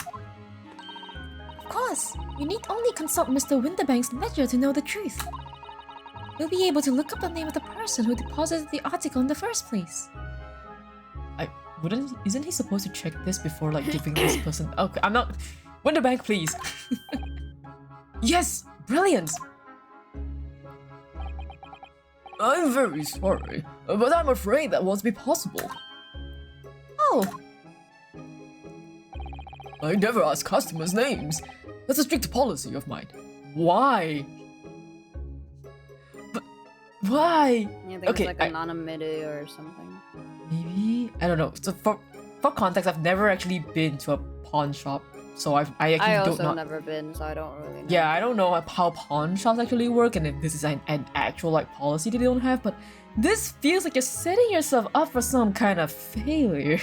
Of course, you need only consult Mr. Winterbank's ledger to know the truth. You'll be able to look up the name of the person who deposited the article in the first place. Isn't he supposed to check this before like giving this person? Okay, I'm not. Winterbank, please. Yes, brilliant. I'm very sorry, but I'm afraid that won't be possible. Oh, I never ask customers' names. That's a strict policy of mine. Why? But why? I think Okay, it's like anonymity or something. Maybe? I don't know. So for context, I've never actually been to a pawn shop, so I actually I don't also know. never been, so I don't really know. Yeah, I don't know how pawn shops actually work and if this is an actual like policy that they don't have, but this feels like you're setting yourself up for some kind of failure.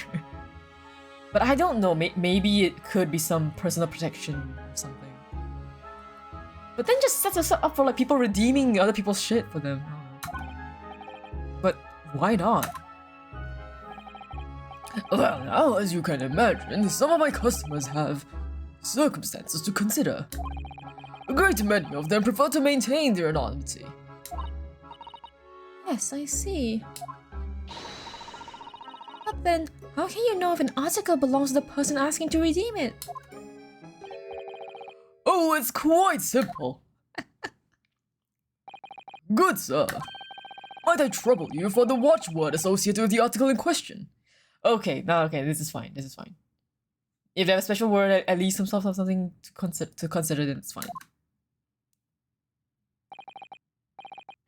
But I don't know, maybe it could be some personal protection or something. But then just sets us up for like people redeeming other people's shit for them. I don't know. But why not? Well, now, as you can imagine, some of my customers have circumstances to consider. A great many of them prefer to maintain their anonymity. Yes, I see. But then, how can you know if an article belongs to the person asking to redeem it? Oh, it's quite simple. Good sir. Might I trouble you for the watchword associated with the article in question? Okay, this is fine, If they have a special word, at least some sort of something to consider, then it's fine.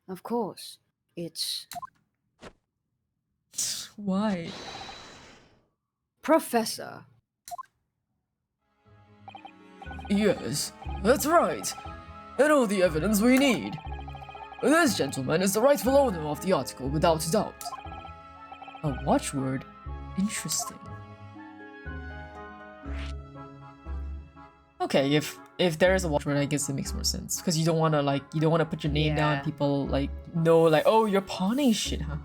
Of course. It's Why? Professor. Yes, that's right. And all the evidence we need. This gentleman is the rightful owner of the article, without doubt. A watchword? Interesting. Okay, if there is a watchword, I guess it makes more sense. Because you don't wanna put your name down and people know oh, you're pawning shit, huh?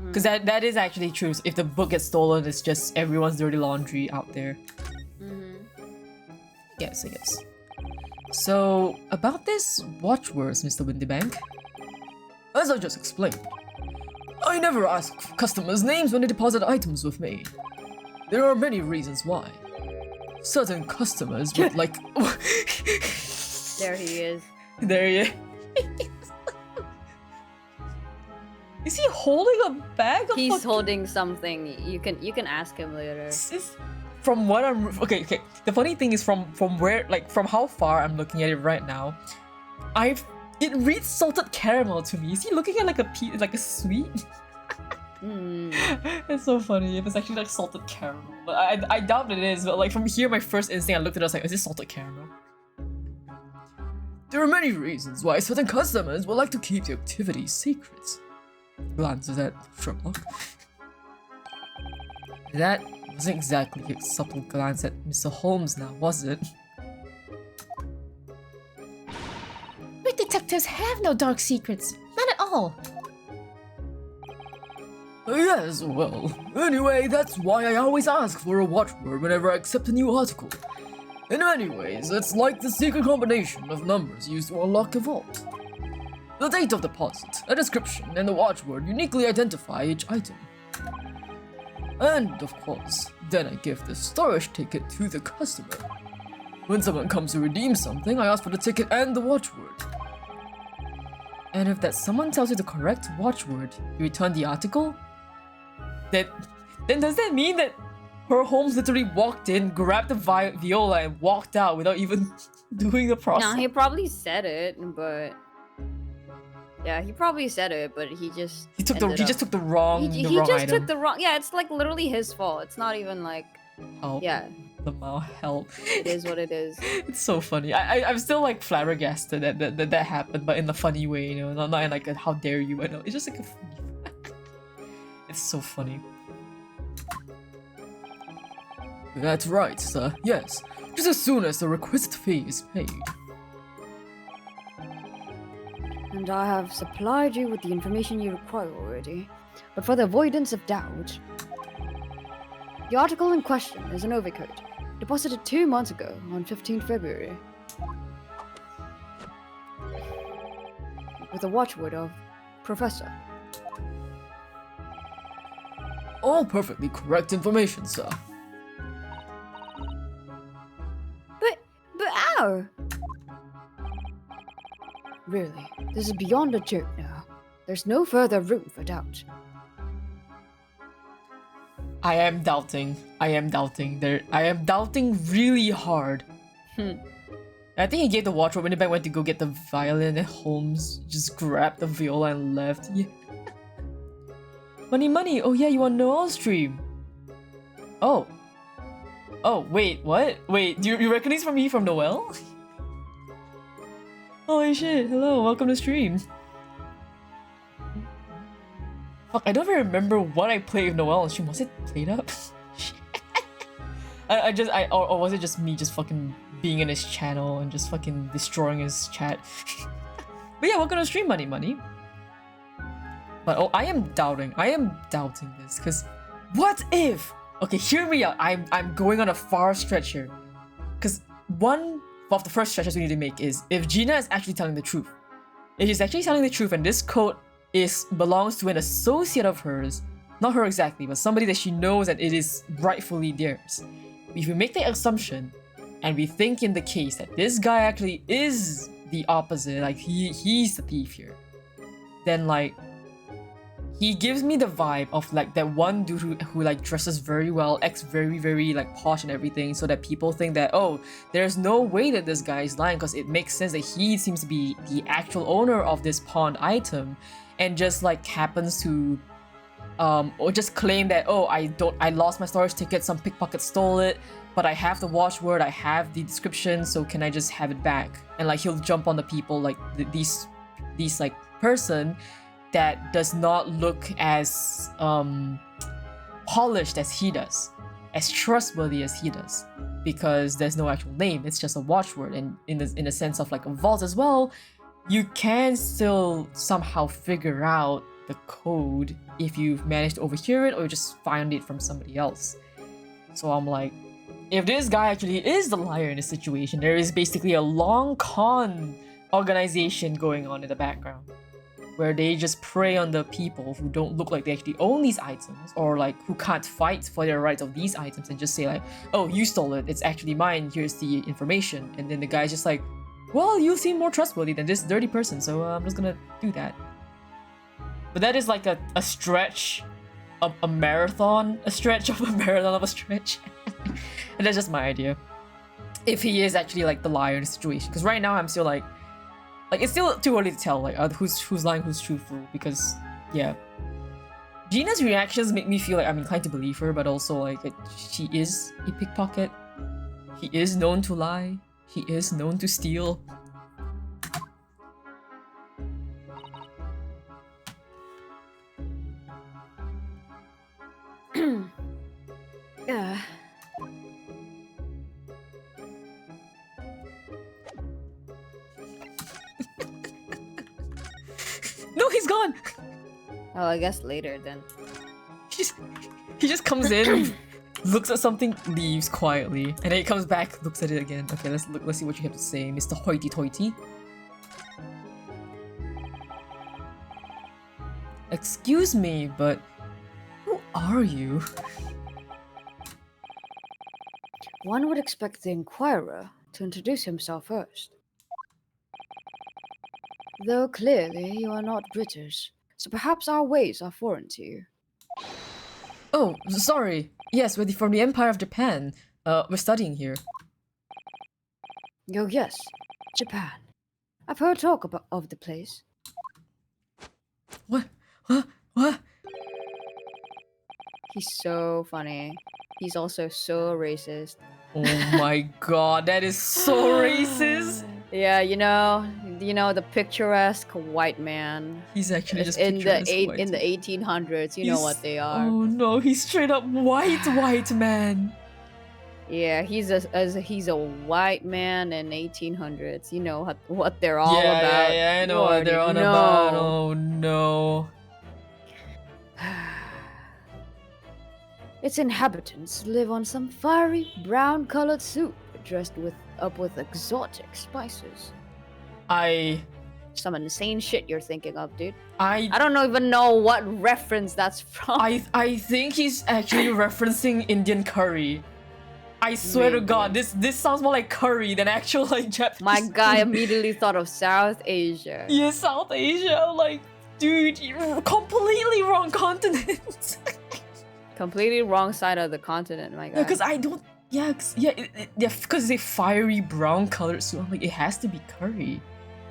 Because that is actually true. If the book gets stolen, it's just everyone's dirty laundry out there. I guess. So, about this watchwords, Mr. Windybank. As I just explained, I never ask customers' names when they deposit items with me. There are many reasons why. Certain customers would like... There he is. There he is. Is he holding a bag of He's holding something. You can ask him later. From what I'm... Okay. The funny thing is from where... from how far I'm looking at it right now, it reads salted caramel to me. Is he looking at a sweet? It's so funny if it's actually salted caramel. But I doubt it is, but from here, my first instinct, I looked at it, I was like, is this salted caramel? There are many reasons why certain customers would like to keep the activity secret. Glances at Sherlock. That wasn't exactly a subtle glance at Mr. Holmes now, was it? We detectives have no dark secrets. None at all. Yes, well, anyway, that's why I always ask for a watchword whenever I accept a new article. In many ways, it's like the secret combination of numbers used to unlock a vault. The date of deposit, a description, and the watchword uniquely identify each item. And, of course, then I give the storage ticket to the customer. When someone comes to redeem something, I ask for the ticket and the watchword. And if that someone tells you the correct watchword, you return the article? Then does that mean that her Holmes literally walked in, grabbed the viola, and walked out without even doing the process? No, he probably said it, but yeah, he probably said it, but he just took the wrong item. Yeah, it's literally his fault. It's not even help. Yeah. The help. It is what it is. It's so funny. I'm still flabbergasted that happened, but in a funny way, not in a how dare you. I know it's just a funny. It's so funny. That's right, sir. Yes, just as soon as the requisite fee is paid. And I have supplied you with the information you require already. But for the avoidance of doubt, the article in question is an overcoat, deposited 2 months ago on 15th February. With a watchword of Professor. All perfectly correct information, sir. But how? Really, this is beyond a joke now. There's no further room for doubt. I am doubting really hard. I think he gave the watchword when the went to go get the violin and Holmes just grabbed the viola and left. Yeah. Money, oh yeah, you on Noel's stream. Oh, wait, what? Wait, do you recognize me from Noel? Holy shit, hello, welcome to stream. Fuck, I don't even remember what I played with Noel on stream. Was it played up? or was it just me just fucking being in his channel and just fucking destroying his chat? But yeah, welcome to stream, Money Money. But oh, I am doubting this, because what if? Okay, hear me out. I'm going on a far stretch here, because one of the first stretches we need to make is if Gina is actually telling the truth. If she's actually telling the truth, and this code belongs to an associate of hers, not her exactly, but somebody that she knows that it is rightfully theirs. If we make the assumption, and we think in the case that this guy actually is the opposite, like he's the thief here, then like he gives me the vibe of like that one dude who like dresses very well, acts very, very like posh and everything, so that people think that, oh, there's no way that this guy is lying, because it makes sense that he seems to be the actual owner of this pawned item, and just like happens to or just claim that, oh, I lost my storage ticket, some pickpocket stole it, but I have the watchword, I have the description, so can I just have it back? And like he'll jump on the people like these like person that does not look as polished as he does, as trustworthy as he does, because there's no actual name, it's just a watchword. And in the sense of like a vault as well, you can still somehow figure out the code if you've managed to overhear it or just find it from somebody else. So I'm like, if this guy actually is the liar in this situation, there is basically a long con organization going on in the background, where they just prey on the people who don't look like they actually own these items, or like who can't fight for their rights of these items, and just say like, oh, you stole it, it's actually mine, here's the information. And then the guy's just like, well, you seem more trustworthy than this dirty person, so I'm just gonna do that. But that is like a stretch of a marathon, a stretch of a marathon of a stretch. And that's just my idea. If he is actually like the liar in the situation, because right now I'm still like it's still too early to tell like who's lying, who's truthful, because yeah, Gina's reactions make me feel like I'm inclined to believe her, but also like she is a pickpocket. He is known to lie. He is known to steal. Yeah. No, he's gone! Oh, I guess later then. He just comes in, looks at something, leaves quietly, and then he comes back, looks at it again. Okay, let's see what you have to say, Mr. Hoity-toity. Excuse me, but who are you? One would expect the Inquirer to introduce himself first. Though clearly you are not British, so perhaps our ways are foreign to you. Oh, sorry. Yes, we're from the Empire of Japan. We're studying here. Oh yes, Japan. I've heard talk of the place. What? What? He's so funny. He's also so racist. Oh my god, that is so racist! Yeah, you know the picturesque white man. He's actually just in the picturesque white. in the 1800s. You know what they are. Oh no, he's straight up white man. Yeah, he's a white man in 1800s. You know what they're all about. Yeah, I know You what they're on already about. know. Oh no. Its inhabitants live on some fiery brown-colored soup dressed with exotic spices. Some insane shit you're thinking of, dude. I don't even know what reference that's from. I think he's actually referencing Indian curry. I swear to God, this sounds more like curry than actual like Japanese. My guy immediately thought of South Asia. Yeah, South Asia. Like, dude, you're completely wrong continent. Completely wrong side of the continent, my guy. Yeah, because I don't. Yeah, because it's a fiery brown colored soup. I'm like, it has to be curry.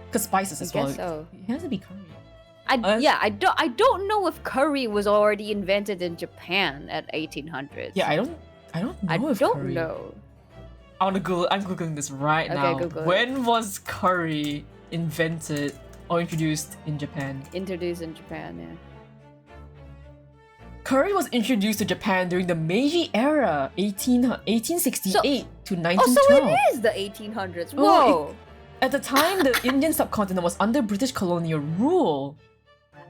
Because spices as well. Guess so. It has to be curry. I don't know if curry was already invented in Japan at 1800s. Yeah, I don't know. I if don't curry. know. I'm googling this right Okay, now. Google it. When was curry invented or introduced in Japan? Introduced in Japan, yeah. curry was introduced to Japan during the Meiji era, 1868 to 1912. Oh, so it is the 1800s. Oh, Whoa. At the time, the Indian subcontinent was under British colonial rule.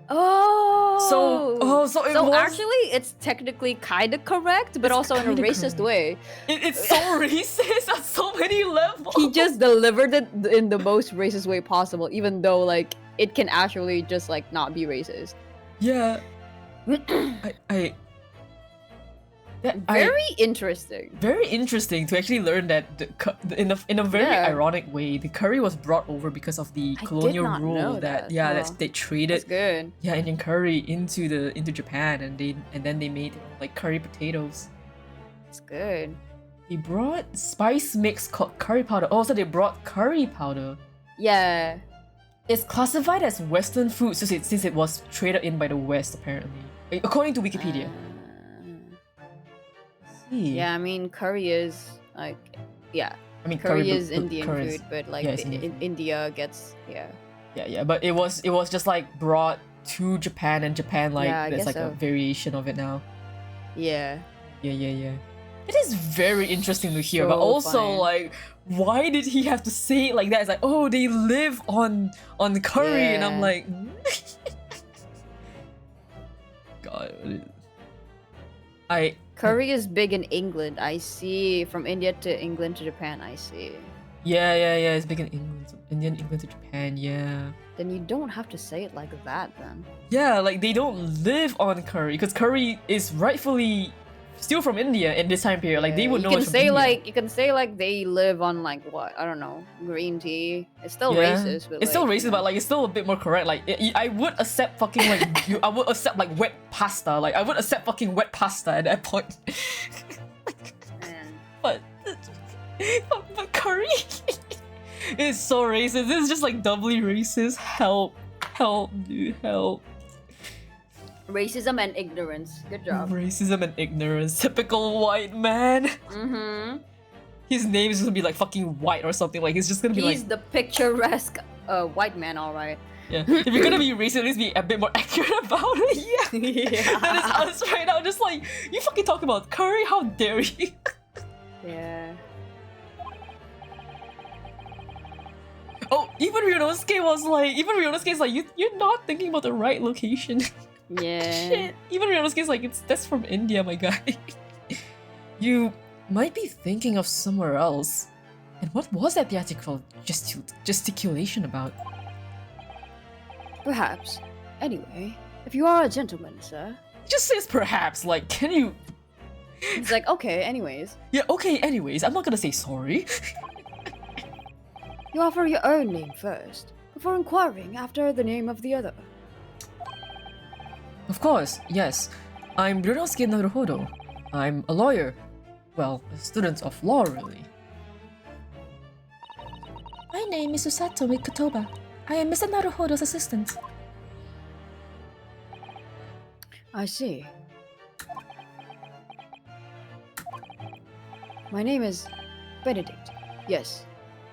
Oh. So it So was actually, it's technically kind of correct, but It's also in a kinda racist correct. way. it's so racist on so many levels. He just delivered it in the most racist way possible, even though like it can actually just like not be racist. Yeah. Very interesting. Very interesting to actually learn that in a very Yeah. ironic way, the curry was brought over because of the I did colonial not rule know that that. Oh. they traded That's good. Indian curry into Japan, and then they made like curry potatoes. That's good. They brought spice mix called curry powder. Also, they brought curry powder. Yeah. It's classified as Western food since it was traded in by the West, apparently, according to Wikipedia. See. Yeah, I mean curry is like I mean curry but- is but Indian curry is- food, but like yeah, it's Indian food. India gets Yeah, but it was just like brought to Japan, and Japan like Yeah, I there's guess like a so. variation of it now. yeah. Yeah. It is very interesting to hear, but So also funny. like, why did he have to say it like that? It's like, oh, they live on curry, and I'm Yeah. like, God, Curry is big in England. I see. From India to England to Japan, I see. yeah, it's big in England to Japan, yeah. Then you don't have to say it like that then. Yeah, like they don't live on curry because curry is rightfully still from India in this time period. Like they would know you it's can from say India. you can say like they live on like what, I don't know, green tea. It's still Yeah. racist, but It's still like, racist, but like it's still a bit more correct. Like I would accept fucking like I would accept like wet pasta. Like I would accept fucking wet pasta at that point. man. but curry is so racist. This is just like doubly racist. Help, dude, help. Racism and ignorance. Good job. Racism and ignorance. Typical white man. Mm-hmm. His name is gonna be like fucking white or something. Like it's just gonna be He's like, the picturesque white man, all right. yeah. If you're gonna be racist, at least be a bit more accurate about it. Yeah. That is us right now. Just like, you fucking talk about curry. How dare you? Yeah. Oh, even Ryunosuke is like, you're not thinking about the right location. Yeah. Shit. Even Ryunosuke is like, that's from India, my guy. You might be thinking of somewhere else. And what was that theatrical gesticulation about? Perhaps. Anyway, if you are a gentleman, sir. He just says perhaps, like, can you... It's like, okay, anyways. Yeah, okay, anyways, I'm not gonna say sorry. You offer your own name first, before inquiring after the name of the other. Of course, yes. I'm Ryunosuke Naruhodo. I'm a lawyer. Well, a student of law, really. My name is Usato Mikotoba. I am Mr. Naruhodo's assistant. I see. My name is Benedict. Yes,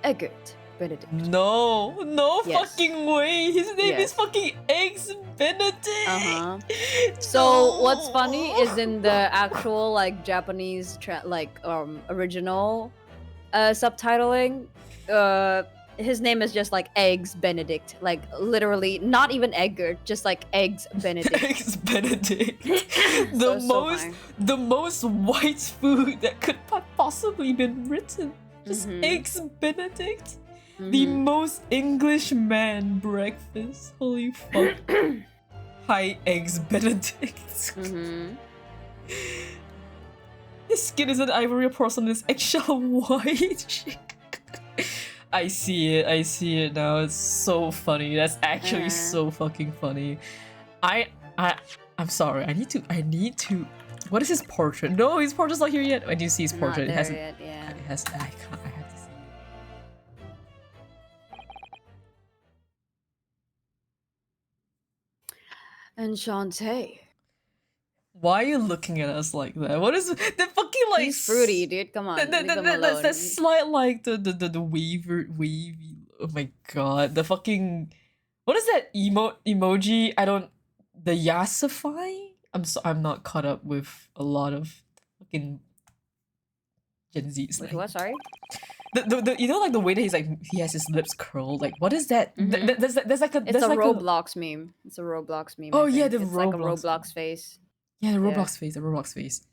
Eggert Benedict. No Yes. fucking way. His name is Yes. fucking Eggs Benedict. Uh-huh. So what's funny is in the actual like Japanese original subtitling, his name is just like Eggs Benedict, like literally not even Eggert, just like Eggs Benedict. Eggs Benedict. So funny. The most white food that could have possibly been written. Just Mhm. Eggs Benedict. The Mhm. most English man breakfast. Holy fuck. Hi, Eggs Benedict. Mhm. His skin is an ivory porcelain, is eggshell white. I see it now. It's so funny. That's actually so fucking funny. I'm sorry. I need to. What is his portrait? No, his portrait's not here yet. I need to see his portrait. Not It hasn't. there yet, yeah. It has. I can't. I have to see it. Enchanté. Why are you looking at us like that? What is the fucking like? He's fruity, dude. Come on, leave him alone. That slight like the wavy. Oh my god, the fucking what is that emoji? The Yasify I'm not caught up with a lot of fucking Gen Z Wait, slang. what? Sorry. The you know like the way that he has his lips curled. Like what is that? Mhm. There's like a It's there's a like Roblox meme. It's a Roblox meme. Oh, I yeah, think. the It's like a Roblox Roblox face. yeah, the Yeah. Roblox face, the Roblox face.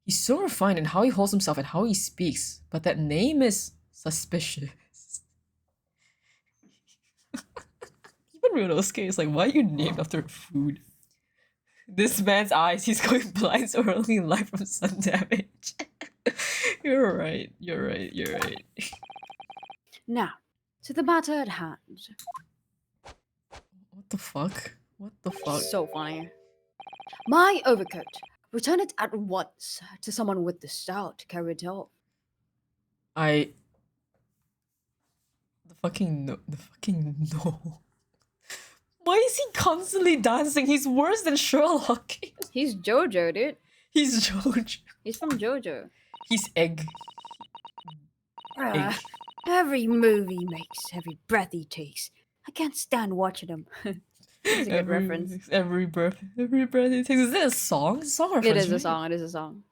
He's so refined in how he holds himself and how he speaks, but that name is suspicious. Even Ryonosuke is like, why are you named after food? This man's eyes, he's going blind so early in life from sun damage. You're right, you're right, you're right. Now, to the matter at hand. What the fuck? What the fuck? So funny. My overcoat. Return it at once to someone with the style to carry it off. The fucking no. Why is he constantly dancing? He's worse than Sherlock. He's JoJo, dude. He's George. He's from JoJo. He's Egg. Egg. Every move he makes, every breath he takes. I can't stand watching him. It's a good reference. Every breath he takes. Is it a song? It's a song or It is a song. It is a song.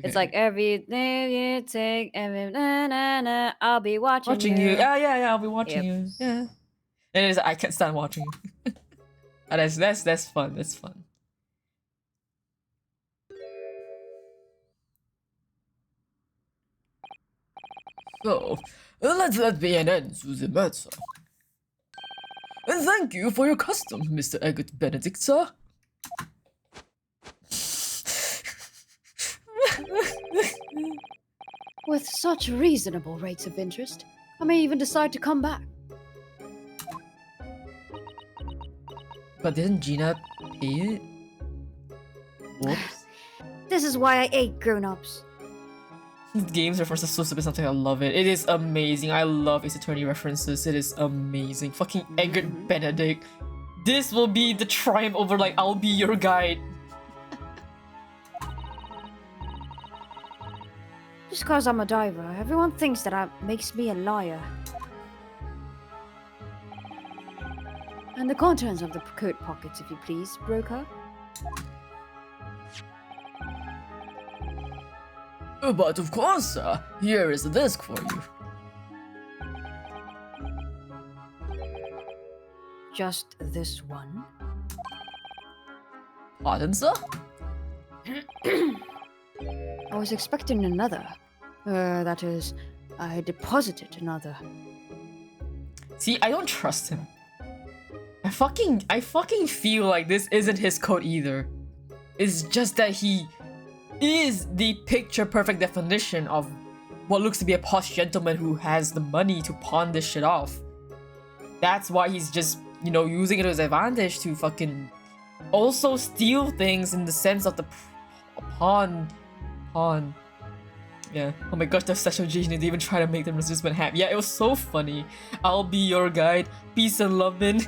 It's like everything you take, every na na na. I'll be watching you. Yeah. I'll be watching Yep. you. Yeah. It is. I can't stand watching you. That's fun. That's fun. So, let me an end to the matter. And thank you for your custom, Mr. Eggert Benedict, sir. With such reasonable rates of interest, I may even decide to come back. But didn't Gina pay it? Whoops. This is why I hate grown-ups. Games references so stupid something I love it. It is amazing. I love Ace Attorney references. It is amazing. Fucking Eggert Benedict. This will be the triumph over like I'll be your guide. Just cause I'm a diver, everyone thinks that makes me a liar. And the contents of the coat pockets, if you please, broker. But of course, here is the disc for you. Just this one. Pardon, sir? I was expecting another. That is, I deposited another. See, I don't trust him. I fucking feel like this isn't his code either. It's just that he is the picture perfect definition of what looks to be a posh gentleman who has the money to pawn this shit off. That's why he's just, you know, using it to his advantage to fucking also steal things in the sense of the pawn. Yeah. Oh my gosh, the session G, they even try to make them resistment happy. Yeah, it was so funny. I'll be your guide. Peace and lovin'.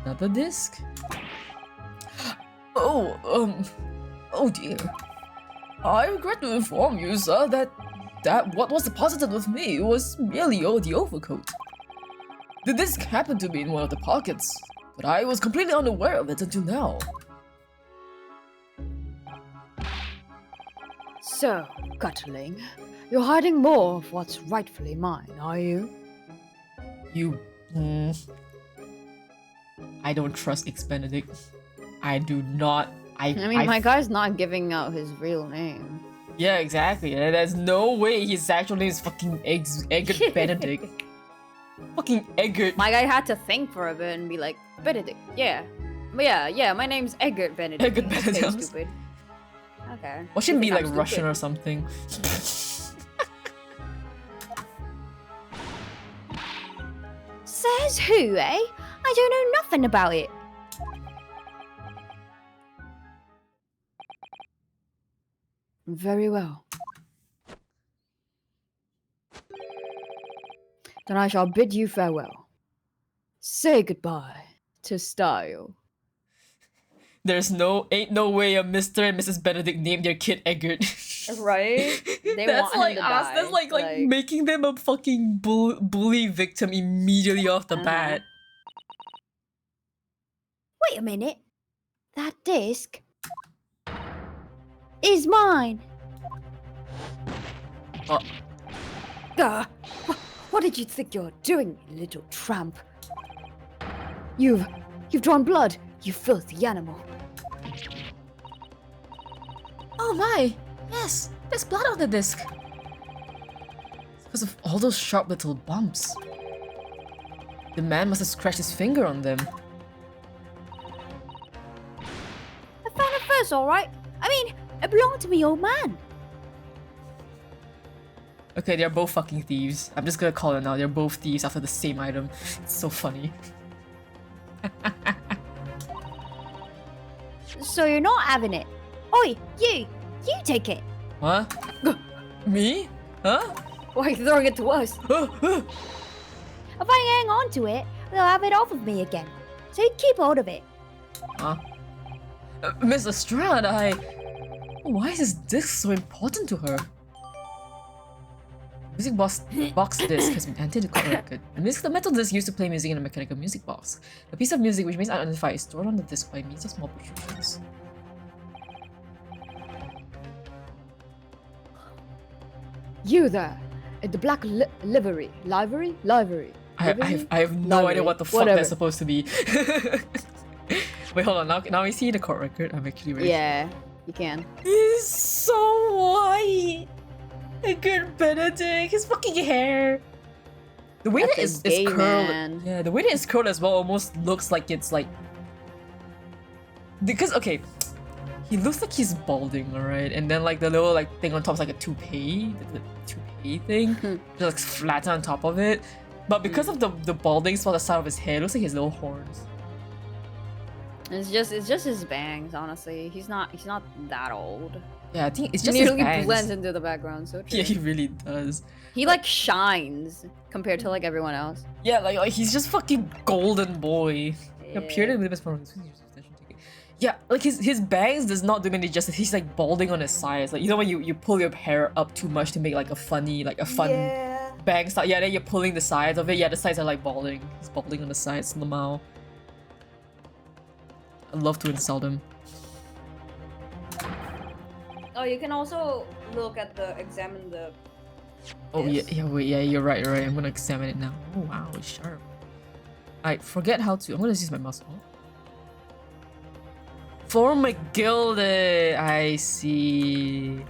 Another disc? Oh dear. I regret to inform you, sir, that what was deposited with me was merely the overcoat. The disc happened to be in one of the pockets, but I was completely unaware of it until now. So, Cutling, you're hiding more of what's rightfully mine, are you? I don't trust X Benedict. I do not. I mean, my guy's not giving out his real name. Yeah, exactly. There's no way his actual name is fucking Eggert Benedict. Fucking Eggert. My guy had to think for a bit and be like, Benedict, yeah. But yeah, my name's Eggert Benedict. Eggert Okay, Benedict. stupid. Okay. Watch him You be think like I'm Russian stupid? or something. Says who, eh? I don't know nothing about it. Very well. Then I shall bid you farewell. Say goodbye to style. Ain't no way a Mr. and Mrs. Benedict named their kid Eggert. Right? They That's want him like to us. die. That's like making them a fucking bully victim immediately off the Mhm. bat. Wait a minute. That disc is mine. Oh, Gah! What did you think you're doing, you little tramp? You've drawn blood, you filthy animal. Oh my! Yes, there's blood on the disc. it's because of all those sharp little bumps. The man must have scratched his finger on them. I found it first, alright? I mean, it belonged to me old man. Okay, they're both fucking thieves. I'm just gonna call it now. They're both thieves after the same item. It's so funny. So you're not having it. Oi, you take it. What? Me? Huh? Why are you throwing it to us? If I hang on to it, they'll have it off of me again. So you keep hold of it. Huh? Miss Lestrade, why is this disc so important to her? Music box disc has been entered to court record. The metal disc used to play music in a mechanical music box. The piece of music which remains unidentified is stored on the disc by means of small protrusions. You there, in the black livery. I have no idea what the fuck Whatever. that's supposed to be. Wait, hold on. Now we see the court record. I'm actually ready. Yeah, you can. He's so white. A good Benedict. His fucking hair. The way That's that a it's gay curled. man. Yeah, the way that it's curled as well almost looks like it's like. Because okay, he looks like he's balding, alright, and then like the little like thing on top is like a toupee, the toupee thing, just like flat on top of it. But because of the balding spot on the side of his hair, it looks like his little horns. It's just his bangs, honestly. He's not that old. Yeah, I think it's He just his nearly bangs. blends into the background, so true. Yeah, he really does. He like shines compared to like everyone else. Yeah, like he's just fucking golden boy. Yeah. Appeared in the best part of this. Yeah, like his bangs does not do any justice. He's like balding on his sides. Like you know when you pull your hair up too much to make like a fun bang style. Yeah, then you're pulling the sides of it. Yeah, the sides are like balding. He's balding on the sides, Lamau. I'd love to insult him. Oh, you can also examine the. Oh yeah, wait, yeah, you're right. I'm gonna examine it now. Oh wow, it's sharp. I forget how to. I'm gonna use my mouse. Oh. For McGilded, I see.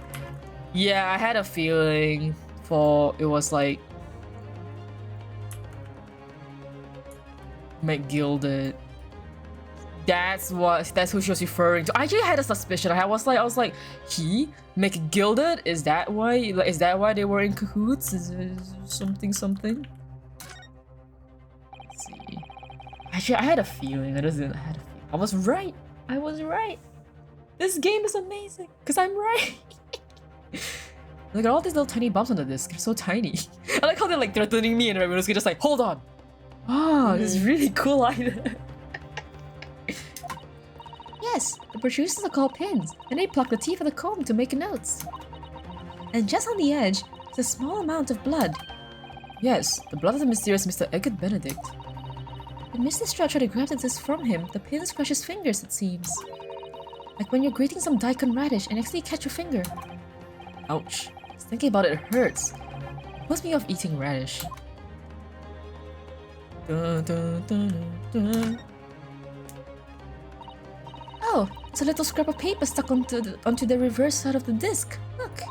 Yeah, I had a feeling for it was like McGilded. That's who she was referring to. I actually had a suspicion. I was like, he McGilded? Is that why they were in cahoots? Is it something? Let's see. Actually, I had a feeling. I was right. This game is amazing because I'm right. Look at all these little tiny bumps on the disc. They're so tiny. I like how they're like threatening me and everyone's just like, hold on. This is really cool item. Yes, the protrusions are called pins, and they pluck the teeth of the comb to make notes. And just on the edge is a small amount of blood. Yes, the blood of the mysterious Mr. Edgar Benedict. When Mr. Stroud tried to grab the disc from him, the pins crushed his fingers, it seems. Like when you're grating some daikon radish and accidentally catch your finger. Ouch. Just thinking about it hurts. Puts me off eating radish. Dun, dun, dun, dun. Oh, it's a little scrap of paper stuck onto the reverse side of the disc. Look.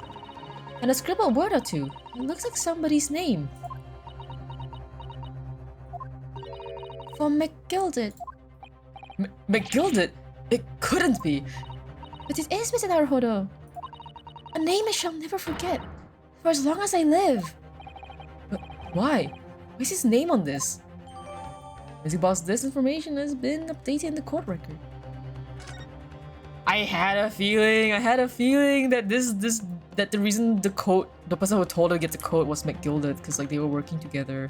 And a scribbled word or two. It looks like somebody's name. For McGilded. McGilded? It couldn't be. But it is, Mr. Naruhodo. A name I shall never forget. For as long as I live. But why? Why's his name on this? Music Boss, this information has been updated in the court record. I had a feeling that that the reason the person who told her to get the code was McGilded, because like they were working together.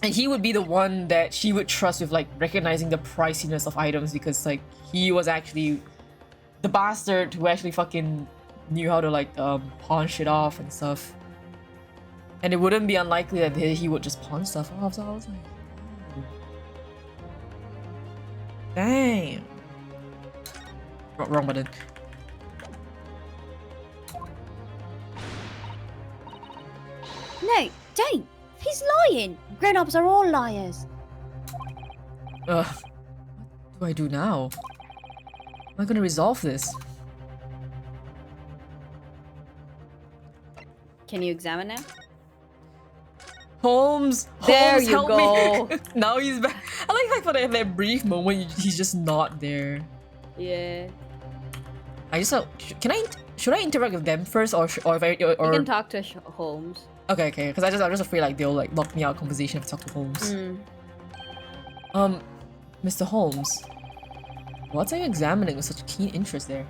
And he would be the one that she would trust with like recognizing the priciness of items, because like he was actually the bastard who actually fucking knew how to like pawn shit off and stuff. And it wouldn't be unlikely that he would just pawn stuff off, so I was like, Damn. Wrong button. No, don't. He's lying. Grown-ups are all liars. What do I do now? How am I gonna resolve this? Can you examine now? Holmes! There Holmes, you help go. me! Now he's back. I like for that brief moment, he's just not there. Yeah. I just should I interact with them first or if I You can talk to Holmes. okay, because I'm just afraid like they'll like lock me out of conversation if I talk to Holmes. Mr. Holmes, what are you examining with such keen interest there?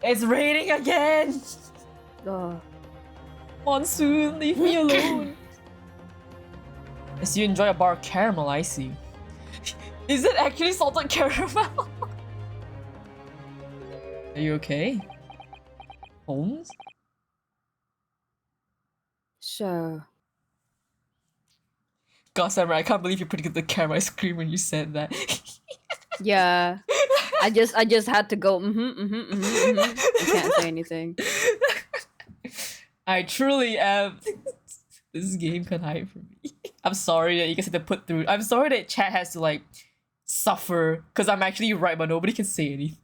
It's raining again! Oh. Monsoon, leave me alone. As you enjoy a bar of caramel, I see. Is it actually salted caramel? Are you okay? Holmes? So, God, Samra, I can't believe you predicted the caramel ice cream when you said that. Yeah. I just had to go, I can't say anything. I truly am. This game can hide from me. I'm sorry that you guys have to put through. I'm sorry that chat has to like suffer because I'm actually right, but nobody can say anything.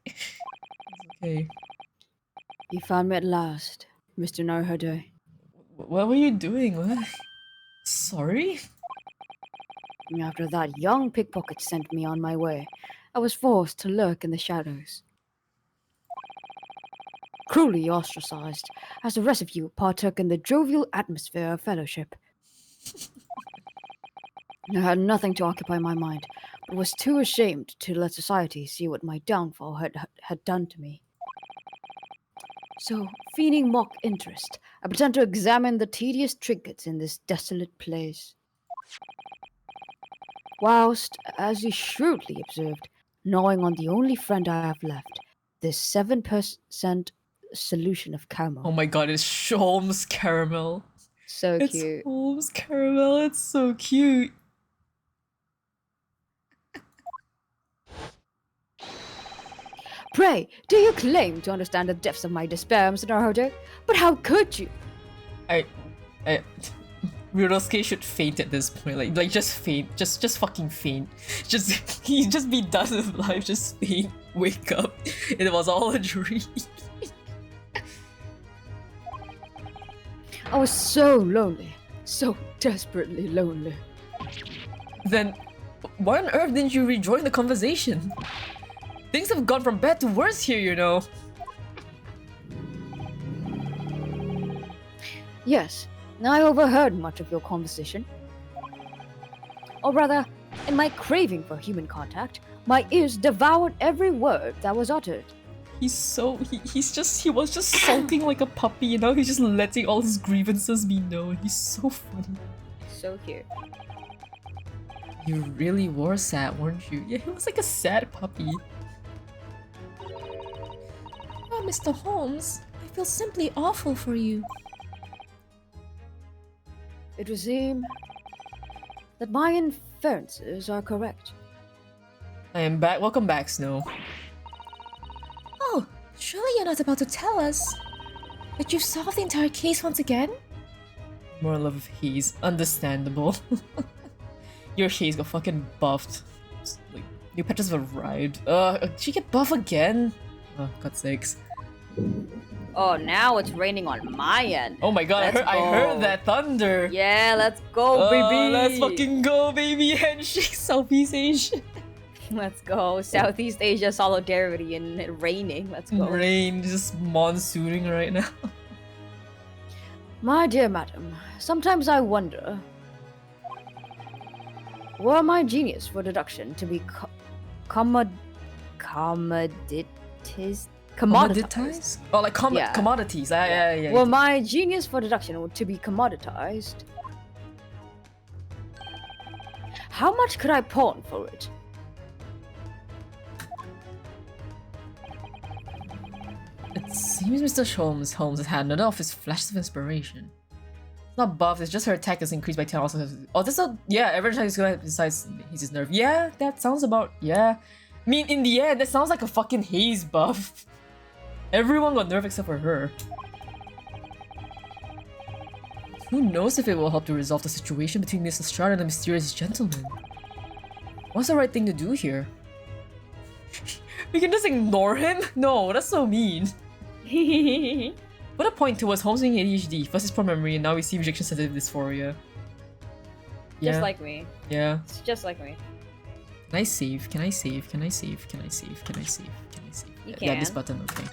It's okay. you found me at last, Mr. Naruhodo. What were you doing? What? Sorry? After that young pickpocket sent me on my way, I was forced to lurk in the shadows. Cruelly ostracized, as the rest of you partook in the jovial atmosphere of fellowship. I had nothing to occupy my mind, but was too ashamed to let society see what my downfall had done to me. So, feigning mock interest, I pretend to examine the tedious trinkets in this desolate place. Whilst, as he shrewdly observed, gnawing on the only friend I have left, this 7% solution of caramel. Oh my god, it's Holmes caramel. So It's cute. Holmes caramel. It's so cute. Pray, do you claim to understand the depths of my despair, Mr. Naruhodo? But how could you? I Ryunosuke should faint at this point. Like just faint. Just fucking faint. Just be done with life. Just faint. Wake up. It was all a dream. I was so lonely. So desperately lonely. Then why on earth didn't you rejoin the conversation? Things have gone from bad to worse here, you know. Yes, I overheard much of your conversation. Or rather, in my craving for human contact, my ears devoured every word that was uttered. He was just sulking like a puppy, you know? He's just letting all his grievances be known. He's so funny. So cute. You really were sad, weren't you? Yeah, he was like a sad puppy. Oh, Mr. Holmes, I feel simply awful for you. It would seem that my inferences are correct. I am back. Welcome back, Snow. Oh, surely you're not about to tell us that you've solved the entire case once again? More in love with Haze. Understandable. Your Haze got fucking buffed. Like, new patches have arrived. Did she get buff again? Oh, God's sakes. Oh, now it's raining on my end. Oh my god, Let's I heard go. that thunder! Yeah, let's go, baby. Let's fucking go, baby! Handshake Southeast Asia! Let's go. Southeast Asia solidarity and it raining. Let's go. Rain, just monsooning right now. My dear madam, sometimes I wonder, were my genius for deduction to be commoditized? Oh, like Yeah. commodities. Yeah. Were my genius for deduction to be commoditized? How much could I pawn for it? It seems Mr. Holmes has had another of his flashes of inspiration. Not buff, it's just her attack is increased by 10 also. Oh, this is yeah, every time he's gonna besides his nerf. Yeah, that sounds about yeah. I mean in the end, that sounds like a fucking haze buff. Everyone got nerfed except for her. Who knows if it will help to resolve the situation between Miss Estrada and the mysterious gentleman? What's the right thing to do here? We can just ignore him? No, that's so mean. What a point towards homeschoooling ADHD. First is poor memory, and now we see rejection sensitive dysphoria. Yeah. Just like me. Yeah. It's just like me. Can I save? Can I save? Can I save? Can I save? Can I save? Can I save? You Yeah, this can. button, okay.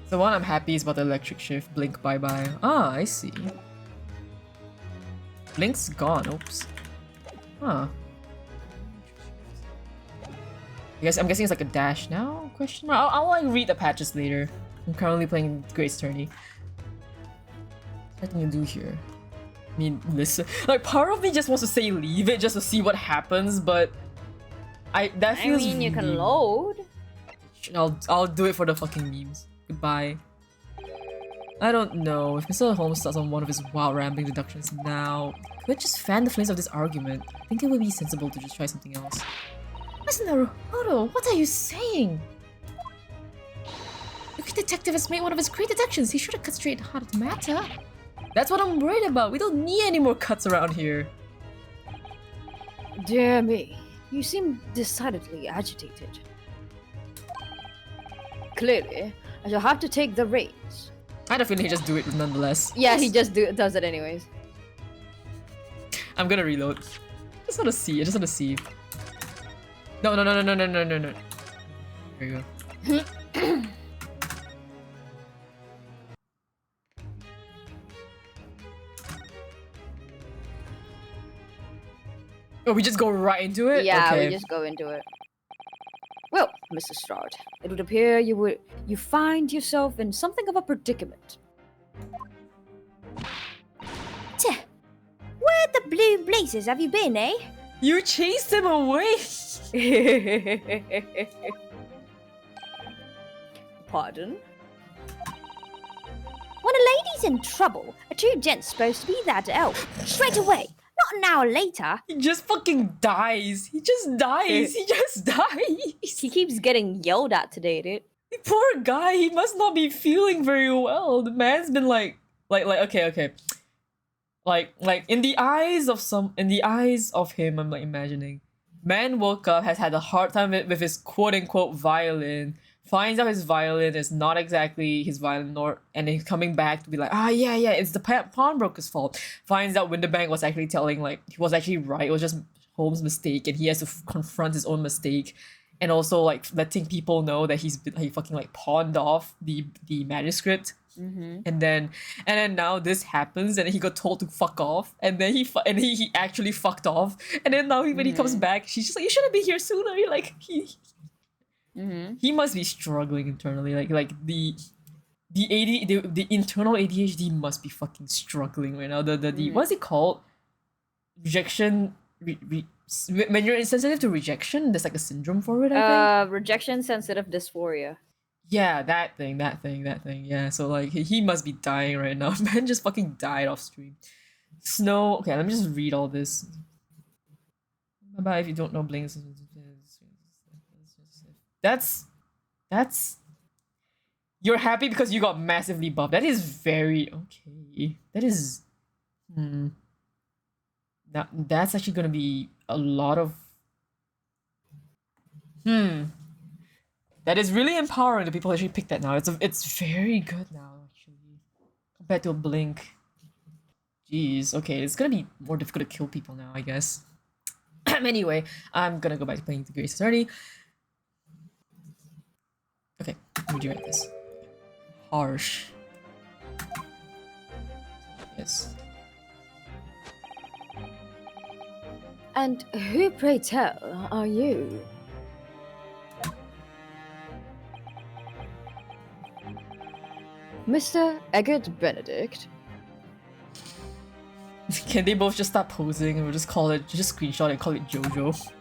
The one I'm happy is about the electric shift. Blink bye-bye. Ah, I see. Blink's gone. Oops. Huh. I'm guessing it's like a dash now? Question mark. I'll like read the patches later. I'm currently playing Great Attorney. What can you do here? I mean, listen. Like part of me just wants to say leave it just to see what happens, but that feels. I mean, you can really- load. I'll do it for the fucking memes. Goodbye. I don't know. If Mr. Holmes starts on one of his wild rambling deductions now, could just fan the flames of this argument. I think it would be sensible to just try something else. Listen, Naruhodo, what are you saying? The great detective has made one of his great deductions. He should have cut straight to the heart of the matter. That's what I'm worried about. We don't need any more cuts around here. Dear me, you seem decidedly agitated. Clearly, I shall have to take the reins. I had a feeling he just do it nonetheless. Yeah, he just does it anyways. I'm gonna reload. Just wanna see. I just wanna see. No. There you go. Oh, we just go right into it? Yeah, okay. we just go into it. Well, Mr. Strahd, it would appear you find yourself in something of a predicament. Where the blue blazes have you been, eh? You chased him away! Pardon? When a lady's in trouble, a true gent's supposed to be there to help. Straight away, not an hour later. He just fucking dies. He just dies. He just dies. He keeps getting yelled at today, dude. Poor guy. He must not be feeling very well. The man's been like okay. Like in the eyes of him, I'm like imagining. Man woke up, has had a hard time with his quote unquote violin. Finds out his violin is not exactly his violin, and he's coming back to be like, yeah, it's the pawnbroker's fault. Finds out Winterbank was actually telling, like, he was actually right. It was just Holmes' mistake, and he has to confront his own mistake, and also like letting people know that he fucking like pawned off the manuscript. Mm-hmm. And then now this happens, and he got told to fuck off, and then he actually fucked off, and then now when he comes back, she's just like, you should have been here sooner. Like he must be struggling internally. Like the internal ADHD must be fucking struggling right now. The what's it called? Rejection. When you're insensitive to rejection, there's like a syndrome for it. I think. Rejection sensitive dysphoria. Yeah, that thing. Yeah, so like he must be dying right now. Man just fucking died off stream. Snow. Okay, let me just read all this. Bye-bye if you don't know Blinks. That's you're happy because you got massively buffed. That is very okay. That is that's actually gonna be a lot of that is really empowering the people who actually pick that now. It's very good now actually compared to a Blink. Jeez, okay, it's gonna be more difficult to kill people now, I guess. Anyway, I'm gonna go back to playing the Great Attorney. Okay, let me rewrite this. Harsh. Yes. And who, pray tell, are you? Mr. Eggert Benedict? Can they both just start posing and we'll just screenshot and call it JoJo?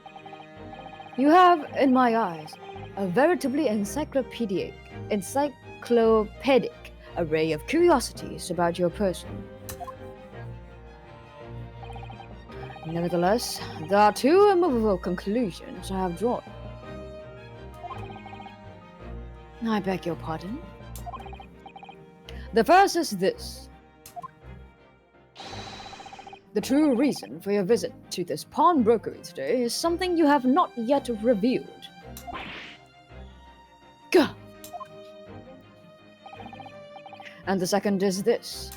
You have, in my eyes, a veritably encyclopedic array of curiosities about your person. Nevertheless, there are two immovable conclusions I have drawn. I beg your pardon. The first is this. The true reason for your visit to this pawnbrokery today is something you have not yet revealed. Gah! And the second is this.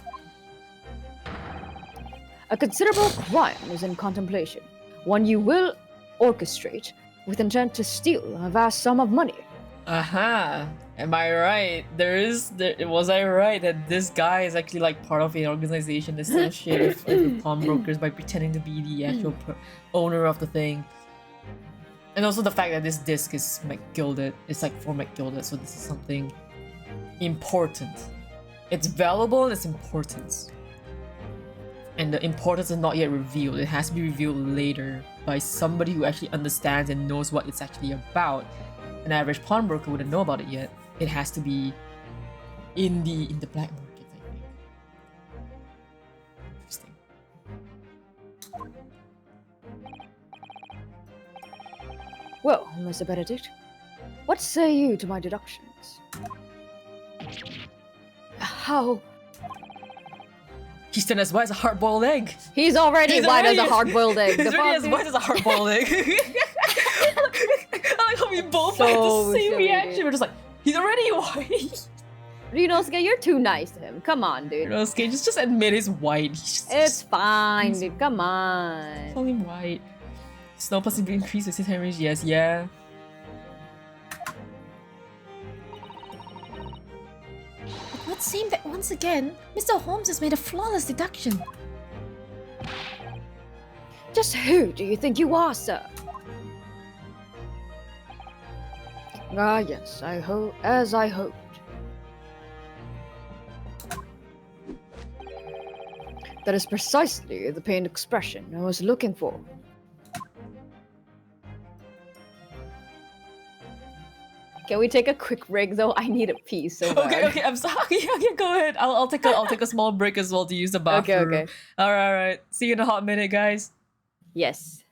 A considerable crime is in contemplation, one you will orchestrate with intent to steal a vast sum of money. Aha! Am I right? Was I right that this guy is actually like part of an organization associated with pawnbrokers by pretending to be the actual owner of the thing? And also the fact that this disc is McGilded, it's like for McGilded, so this is something important. It's valuable and it's important. And the importance is not yet revealed. It has to be revealed later by somebody who actually understands and knows what it's actually about. An average pawnbroker wouldn't know about it yet. It has to be in the black market, I think. Interesting. Well, Mr. Benedict, what say you to my deductions? How? He's still as white as a hard-boiled egg. He's already white as a hard-boiled egg. He's The already as fuck, white as a hard-boiled egg. I like how we both had the So same silly, reaction. dude. We're just like, he's already white. Ryunosuke, you're too nice to him. Come on, dude. Okay, just admit he's white. He's It's fine, dude. Come on. call him white. Snow possibly increase with 600 range. Yes, yeah. It would seem that once again, Mr. Holmes has made a flawless deduction. Just who do you think you are, sir? Ah, yes, as I hoped. That is precisely the pained expression I was looking for. Can we take a quick break though? I need a pee so bad. Okay, I'm sorry. Okay, go ahead. I'll take a small break as well to use the bathroom. Okay. Alright. See you in a hot minute, guys. Yes.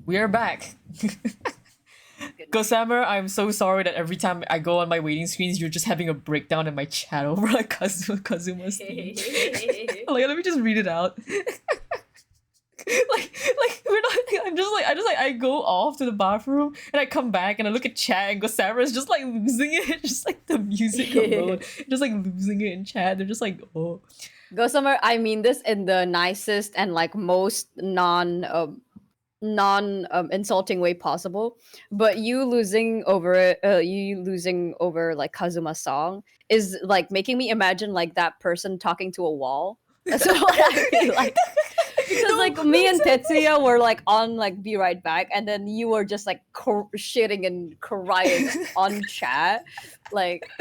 We are back. Gossamer, I'm so sorry that every time I go on my waiting screens, you're just having a breakdown in my chat over like Kazuma's theme. Like, let me just read it out. like we're not. I go off to the bathroom and I come back and I look at chat and Gossamer is just like losing it, just like the music alone, just like losing it in chat. They're just like, oh. Gossamer, I mean this in the nicest and like most non insulting way possible, but you losing over like Kazuma's song is like making me imagine like that person talking to a wall. That's what I feel like. Because like me and Tetsuya were like on like Be Right Back, and then you were just like shitting and crying on chat. Like,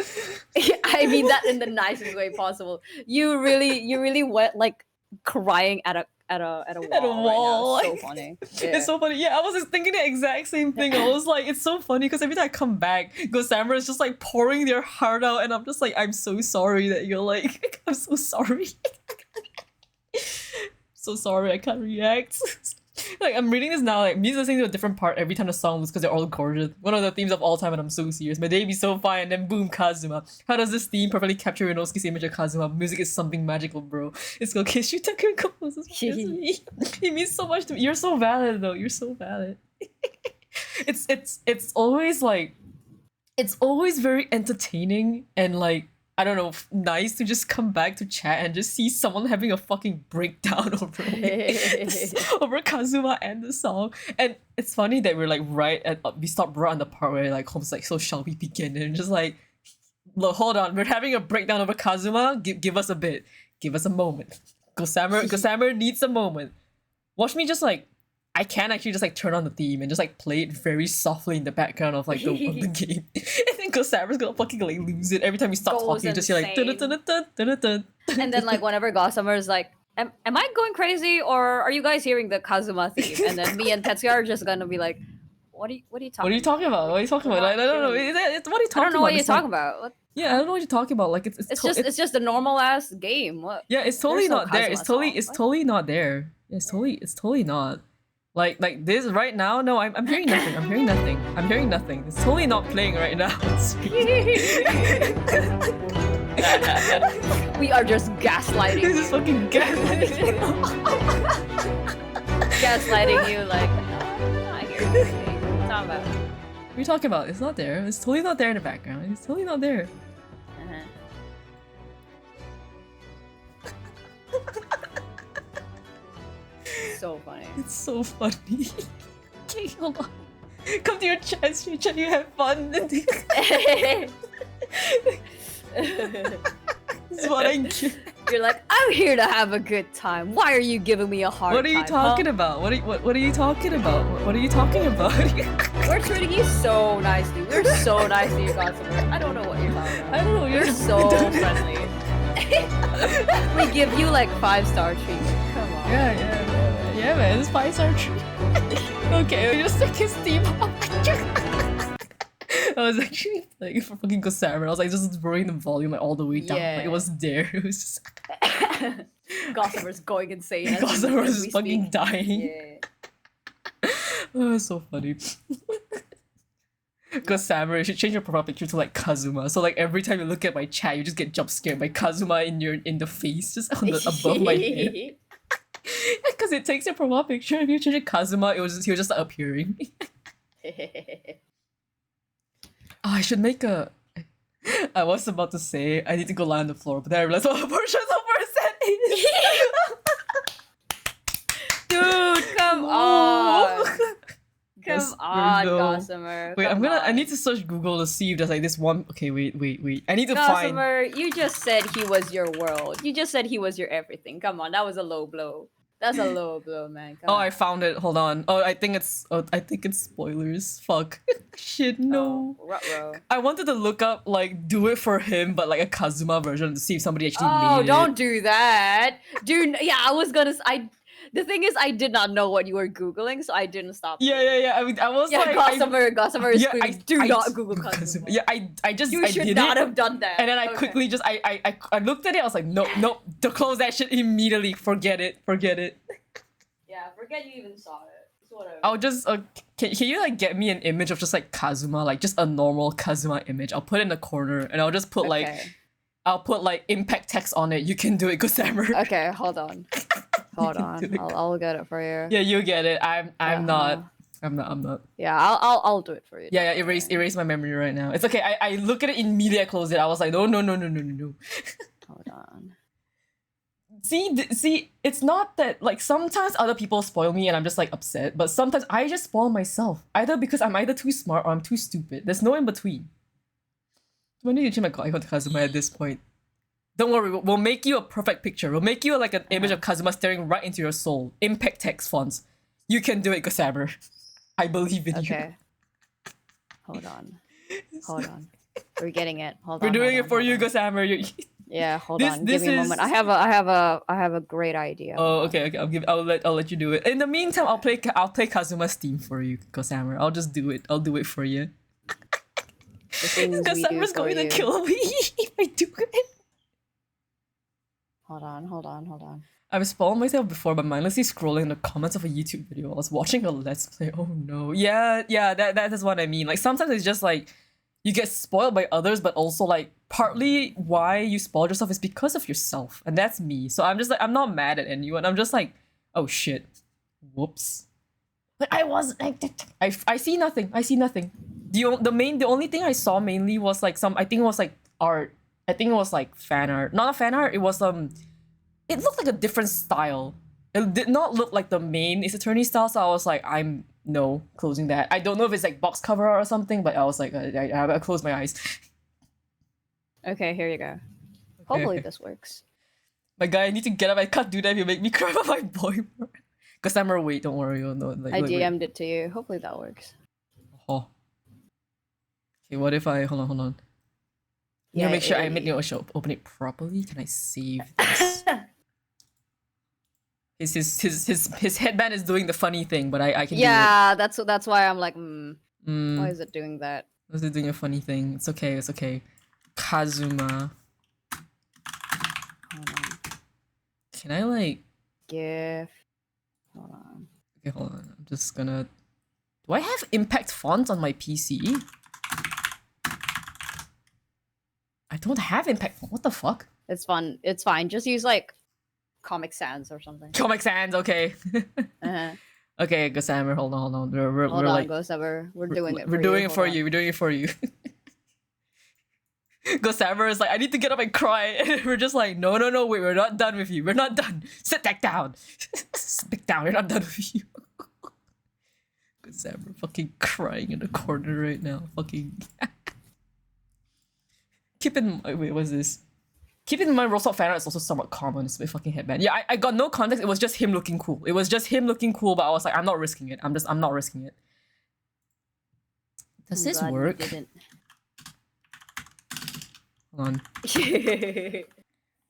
I mean that in the nicest way possible. You really went like crying at a wall. Right now. It's so funny. Yeah. It's so funny. Yeah, I was just thinking the exact same thing. I was like, it's so funny because every time I come back, Gossamer is just like pouring their heart out, and I'm just like, I'm so sorry that you're like, I'm so sorry. So sorry, I can't react. Like, I'm reading this now, like, me listening to a different part every time the song was because they're all gorgeous. One of the themes of all time, and I'm so serious. My day be so fine, and then boom, Kazuma. How does this theme perfectly capture Inosuke's image of Kazuma? Music is something magical, bro. It's go kiss you, Taku, composes me. He means so much to me. You're so valid, though. You're so valid. It's always like, it's always very entertaining and like, I don't know, nice to just come back to chat and just see someone having a fucking breakdown over over Kazuma and the song. And it's funny that we're like we stopped right on the part where like Holmes like, so shall we begin? And just like, look, hold on, we're having a breakdown over Kazuma. Give us a bit. Give us a moment. Gossamer needs a moment. Watch me just like, I can actually just like turn on the theme and just like play it very softly in the background of like of the game. And then Gossamer's gonna fucking like lose it every time we stop talking. Just hear like dun-dun-dun-dun-dun-dun. And then like whenever Gossamer is like, am I going crazy or are you guys hearing the Kazuma theme? And then me and Tetsuya are just gonna be like, what are you talking about? What are you talking about? What are you talking about? I don't know. What are you talking about? I don't know what you're talking about. What? Yeah, I don't know what you're talking about. Like it's just a normal ass game. What? Yeah, it's totally There's no not there. Kazuma It's song. totally not there. It's totally not. Like this right now, no, I'm hearing nothing. I'm hearing nothing. I'm hearing nothing. It's totally not playing right now. We are just gaslighting This you. is fucking gaslighting. Gaslighting you like, I'm not hearing anything. What are you talking about? What are you talking about? It's not there. It's totally not there in the background. It's totally not there. So funny. It's so funny. Okay, hold on. Come to your chat stream, you have fun. This is what I get. You're like, I'm here to have a good time. Why are you giving me a hard time? What are you talking about? What are you talking about? What are you talking about? We're treating you so nicely. We're so nice to you, Gossamer. I don't know what you're talking about. I don't know. You're so friendly. We give you like 5-star treatment. Come on. Yeah, man. It's 5-star treat. Okay, we just took his team off. I was actually like for fucking Gossamer. I was like just throwing the volume like all the way down. Yeah. Like it was there. It was just Gossamer's going insane. Gossamer as was we fucking speak. dying. Yeah. Oh, it's so funny. Gossamer, you should change your profile picture to like Kazuma. So like every time you look at my chat, you just get jump scared by Kazuma in the face, just on the above my head. Because it takes your profile picture. If you change it Kazuma, he was just appearing. Oh, I should make a. I was about to say I need to go lie on the floor, but then I realized what version is. Dude, come on. Come on, Gossamer. Wait, Come I on. need to search Google to see if there's like this one. Okay, wait. I need to find. Gossamer, you just said he was your world. You just said he was your everything. Come on, that was a low blow. That's a low blow, man. Come Oh, on. I found it. Hold on. Oh, I think it's spoilers. Fuck. Shit, no. Oh, ruh-roh. I wanted to look up like do it for him, but like a Kazuma version to see if somebody actually Oh, made don't it. do that, dude. Yeah, I was gonna. The thing is, I did not know what you were googling, so I didn't stop. Yeah. I mean, I was Yeah, like, Gossamer is yeah, screaming, do not Google Kazuma. Kazuma. Yeah, I just You I should did not it, have done that. and then I Okay. quickly just I looked at it. I was like, nope, to close that shit immediately. Forget it. Yeah, forget you even saw it. I'll just can you like get me an image of just like Kazuma, like just a normal Kazuma image? I'll put it in the corner and I'll just put I'll put like impact text on it. You can do it, Gosammer. Okay, hold on. Hold on. I'll get it for you. Yeah, you get it. I'm not. Yeah, I'll do it for you. Yeah, erase my memory right now. It's okay. I look at it immediately. I close it. I was like, no. Hold on. See, it's not that like sometimes other people spoil me and I'm just like upset, but sometimes I just spoil myself. Either because I'm either too smart or I'm too stupid. There's no in between. Do I need to change my icon to Kazuma at this point? Don't worry, we'll make you a perfect picture. We'll make you like an image of Kazuma staring right into your soul. Impact text fonts. You can do it, Gosammer. I believe in you. Okay. Hold on. We're getting it. Hold on. We're doing it for you, Gosammer. Yeah, hold on. Give me a moment. I have a great idea. Oh, okay. I'll let you do it. In the meantime, I'll play Kazuma's theme for you, Gosammer. I'll just do it. I'll do it for you. Gosammer's going to kill me if I do it. Hold on. I've spoiled myself before by mindlessly scrolling in the comments of a YouTube video. I was watching a Let's Play. Oh no. Yeah, that is what I mean. Like sometimes it's just like you get spoiled by others, but also like partly why you spoiled yourself is because of yourself. And that's me. So I'm just like, I'm not mad at anyone. I'm just like, oh shit. Whoops. Like I see nothing. The only thing I saw mainly was like I think it was like art. I think it was like fan art. Not a fan art, it was it looked like a different style. It did not look like the main Ace Attorney style, so I was like, closing that. I don't know if it's like box cover or something, but I was like, I closed my eyes. Okay, here you go. Hopefully this works. My guy, I need to get up. I can't do that if you make me cry about my boy. Gosammer, wait, don't worry. I DM'd it to you. Hopefully that works. Oh. Okay, what if I... Hold on. Yeah, make sure I open it properly. Can I save this? His headband is doing the funny thing, but I can do it. Yeah, that's why I'm like, why is it doing that? Why is it doing a funny thing? It's okay. Kazuma. Hold on. Can I like... GIF. Hold on. Okay, hold on. I'm just gonna... Do I have impact fonts on my PC? I don't have impact font. What the fuck? It's fun. It's fine. Just use like Comic Sans or something. Comic Sans, okay. Okay, Gosammer, hold on. Hold we're on, like... Gosammer. We're doing it for you. We're doing it for you. Gosammer is like, I need to get up and cry. And we're just like, no, wait, we're not done with you. We're not done. Sit back down. Sit back down. We're not done with you. Gosammer fucking crying in the corner right now. Fucking... Keep in mind, wait, what's this? Keep in mind, Rosalt fan art is also somewhat common. It's with fucking headband. Yeah, I got no context. It was just him looking cool. But I was like, I'm not risking it. I'm not risking it. Does this work? Hold on.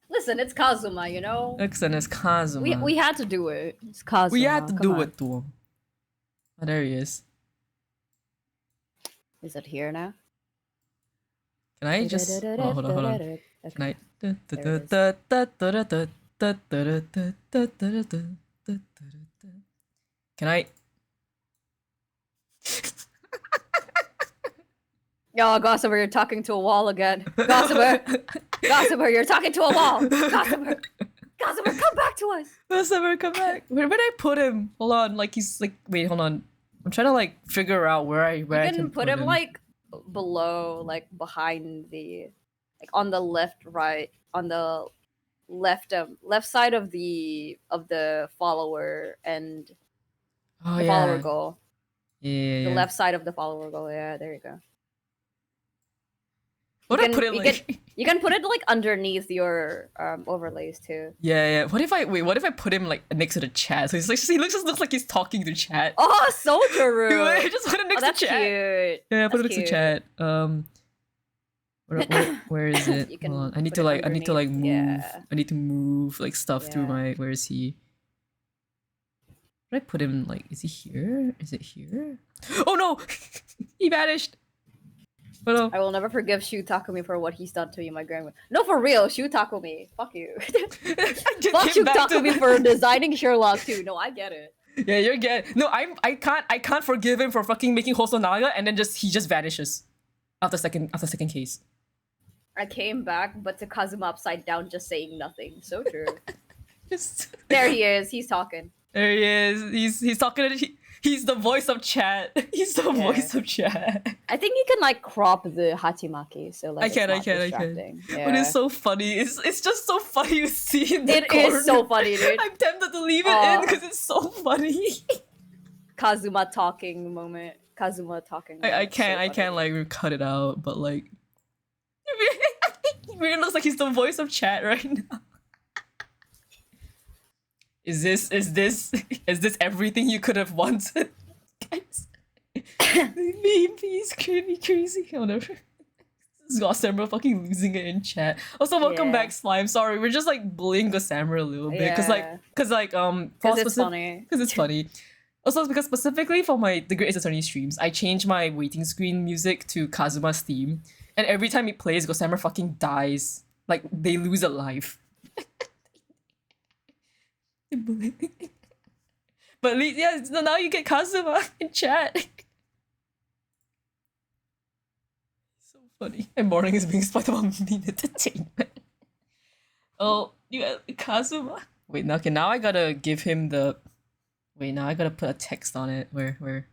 Listen, it's Kazuma, you know? Listen, it's Kazuma. We had to do it. It's Kazuma. We had to do it to him. Oh, there he is. Is it here now? Can I just... Oh, hold on. Can I... Can I... Yo, Gossamer, you're talking to a wall again. Gossamer, you're talking to a wall. Gossamer, come back to us. Gossamer, come back. Where did I put him? Hold on, like he's like. Wait, hold on. I'm trying to like figure out where I can put him like below, like behind the, like on the left, right, on the left side of the follower and the follower goal. Yeah. The left side of the follower goal. Yeah, there you go. What I put it like? You can put it like underneath your overlays too. Yeah. What if I put him like next to the chat? So he's like, he looks like he's talking to chat. Oh, Soldier! I just put him next to chat. Cute. Yeah, put it next to chat. Where is it? Hold on. I need to move. Yeah. I need to move like stuff through my. Where is he? Did I put him like? Is he here? Is it here? Oh no! He vanished. Oh, no. I will never forgive Shu Takumi for what he's done to me, my grandma. No, for real, Shu Takumi. Fuck you. Fuck Shu Takumi for designing Sherlock too. No, I get it. Yeah, you're good. No, I can't forgive him for fucking making Hosonaga and then he just vanishes after second case. I came back, but to Kazuma upside down, just saying nothing. So true. Just There he is. He's talking. there he is. He's talking. He's the voice of chat. He's the Yeah. voice of chat. I think you can like crop the Hachimaki, so like I can. it's not distracting. But Yeah. it's so funny. It's just so funny to see in the It corner. is so funny, dude. I'm tempted to leave it in because it's so funny. Kazuma talking moment. Kazuma talking. I moment. can't So funny. like cut it out, but like it really looks like he's the voice of chat right now. Is this everything you could have wanted? Guys. Maybe he's crazy. Oh no. Gossamer fucking losing it in chat. Also, welcome Yeah. back, Slime. Sorry, we're just like bullying Gossamer a little bit. Cause Because it's funny. Because it's funny. Also, because specifically for the Great Ace Attorney streams, I changed my waiting screen music to Kazuma's theme, and every time it plays, Gossamer fucking dies. Like they lose a life. But at least, yeah, so now you get Kazuma in chat. So funny. And morning is being split about mean entertainment. Oh, you Kazuma. Wait, now okay, now I gotta give him the. Wait, now I gotta put a text on it. Where?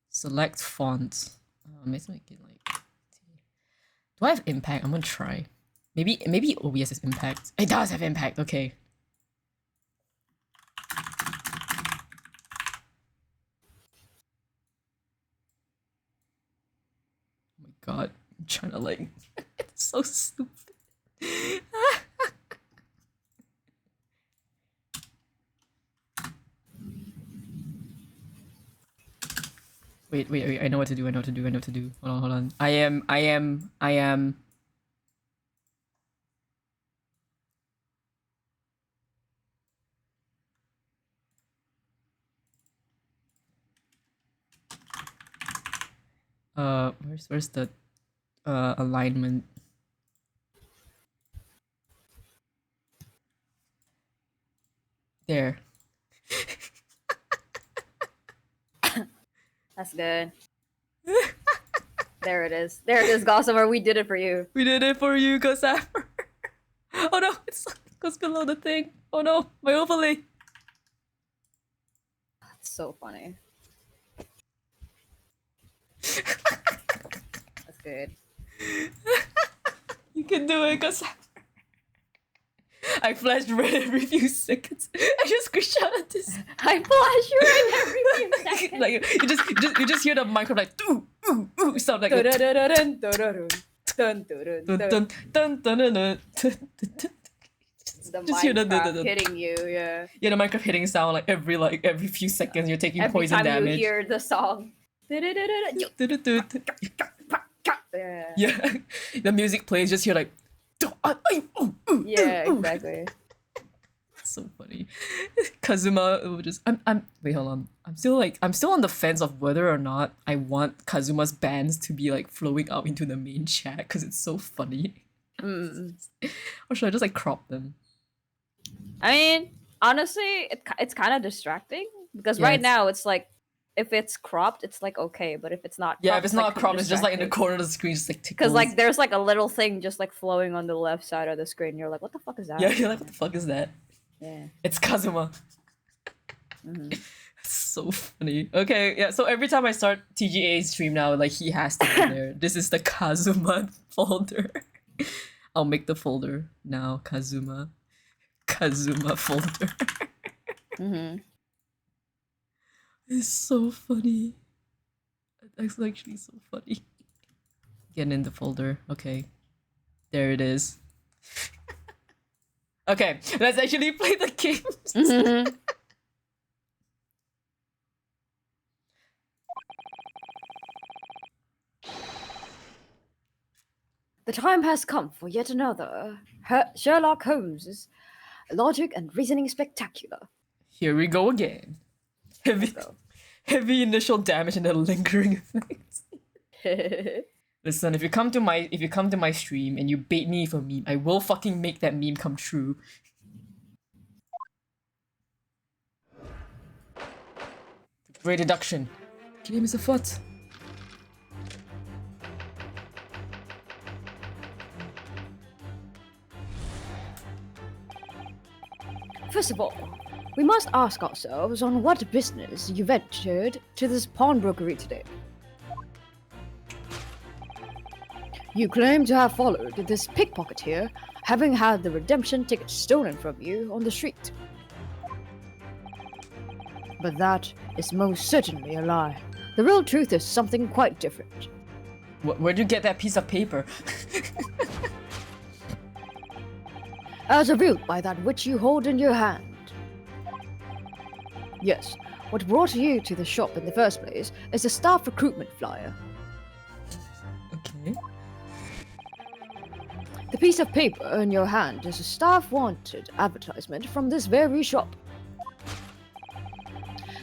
Select font. Let's make it like. Do I have impact? I'm gonna try. Maybe OBS has impact. It does have impact. Okay. Oh my god, I'm trying to like. It's so stupid. Wait. I know what to do. Hold on. I am. Where's the alignment? There. That's good. There it is. There it is, Gossamer. We did it for you. We did it for you, Gossamer. Oh no, it goes below the thing. Oh no, my overlay. That's so funny. That's good. You can do it, Gossamer. I flashed red every few seconds. I just screenshotted this. I flash you right every few seconds. Like you just hear the microphone like ooh sound like Dun, dun, dun, dun, dun, dun, dun, dun, dun. dun, dun, dun, dun. The Just hear the Minecraft hitting you, yeah. Yeah, the Minecraft hitting sound like every few seconds you're taking Every poison time damage. you hear the song. Yeah, Yeah, the music plays. Just hear like. yeah, exactly. So funny. Kazuma will just wait, hold on. I'm still on the fence of whether or not I want Kazuma's bands to be like flowing out into the main chat because it's so funny. Or should I just like crop them? I mean, honestly, it's kind of distracting because Yeah, right it's- now it's like if it's cropped, it's like okay, but if it's not, Yeah, cropped, if it's not like, cropped, it's just like in the distracting. corner of the screen, just like tickles. Because like there's like a little thing just like flowing on the left side of the screen. You're like, what the fuck is that? yeah, you're like, what the fuck is that? Yeah. It's Kazuma. Mhm. It's so funny. Okay, yeah. So every time I start TGA stream now, like he has to be there. This is the Kazuma folder. I'll make the folder now. Kazuma folder. Mhm. It's so funny. That's actually so funny. Get in the folder. Okay. There it is. Okay, let's actually play the game. Mhm. The time has come for yet another Sherlock Holmes's logic and reasoning spectacular. Here we go again. Heavy, go. heavy initial damage and then lingering effects. Listen, if you come to my stream and you bait me for a meme, I will fucking make that meme come true. Great deduction. Give him a foot. First of all, we must ask ourselves on what business you ventured to this pawnbrokery today. You claim to have followed this pickpocket here, having had the redemption ticket stolen from you on the street. But that is most certainly a lie. The real truth is something quite different. Where'd you get that piece of paper? As revealed by that which you hold in your hand. Yes, what brought you to the shop in the first place is a staff recruitment flyer. Okay. The piece of paper in your hand is a staff wanted advertisement from this very shop.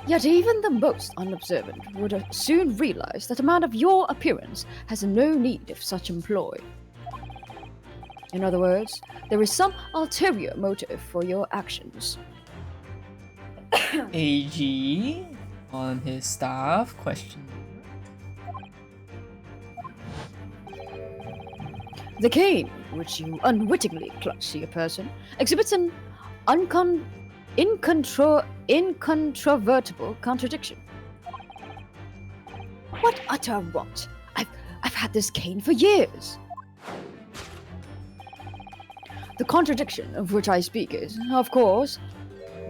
Yet even the most unobservant would soon realize that a man of your appearance has no need of such employ. In other words, there is some ulterior motive for your actions. AG on his staff? Question. The cane, which you unwittingly clutch to your person, exhibits an incontrovertible contradiction. What utter rot! I've had this cane for years. The contradiction of which I speak is, of course,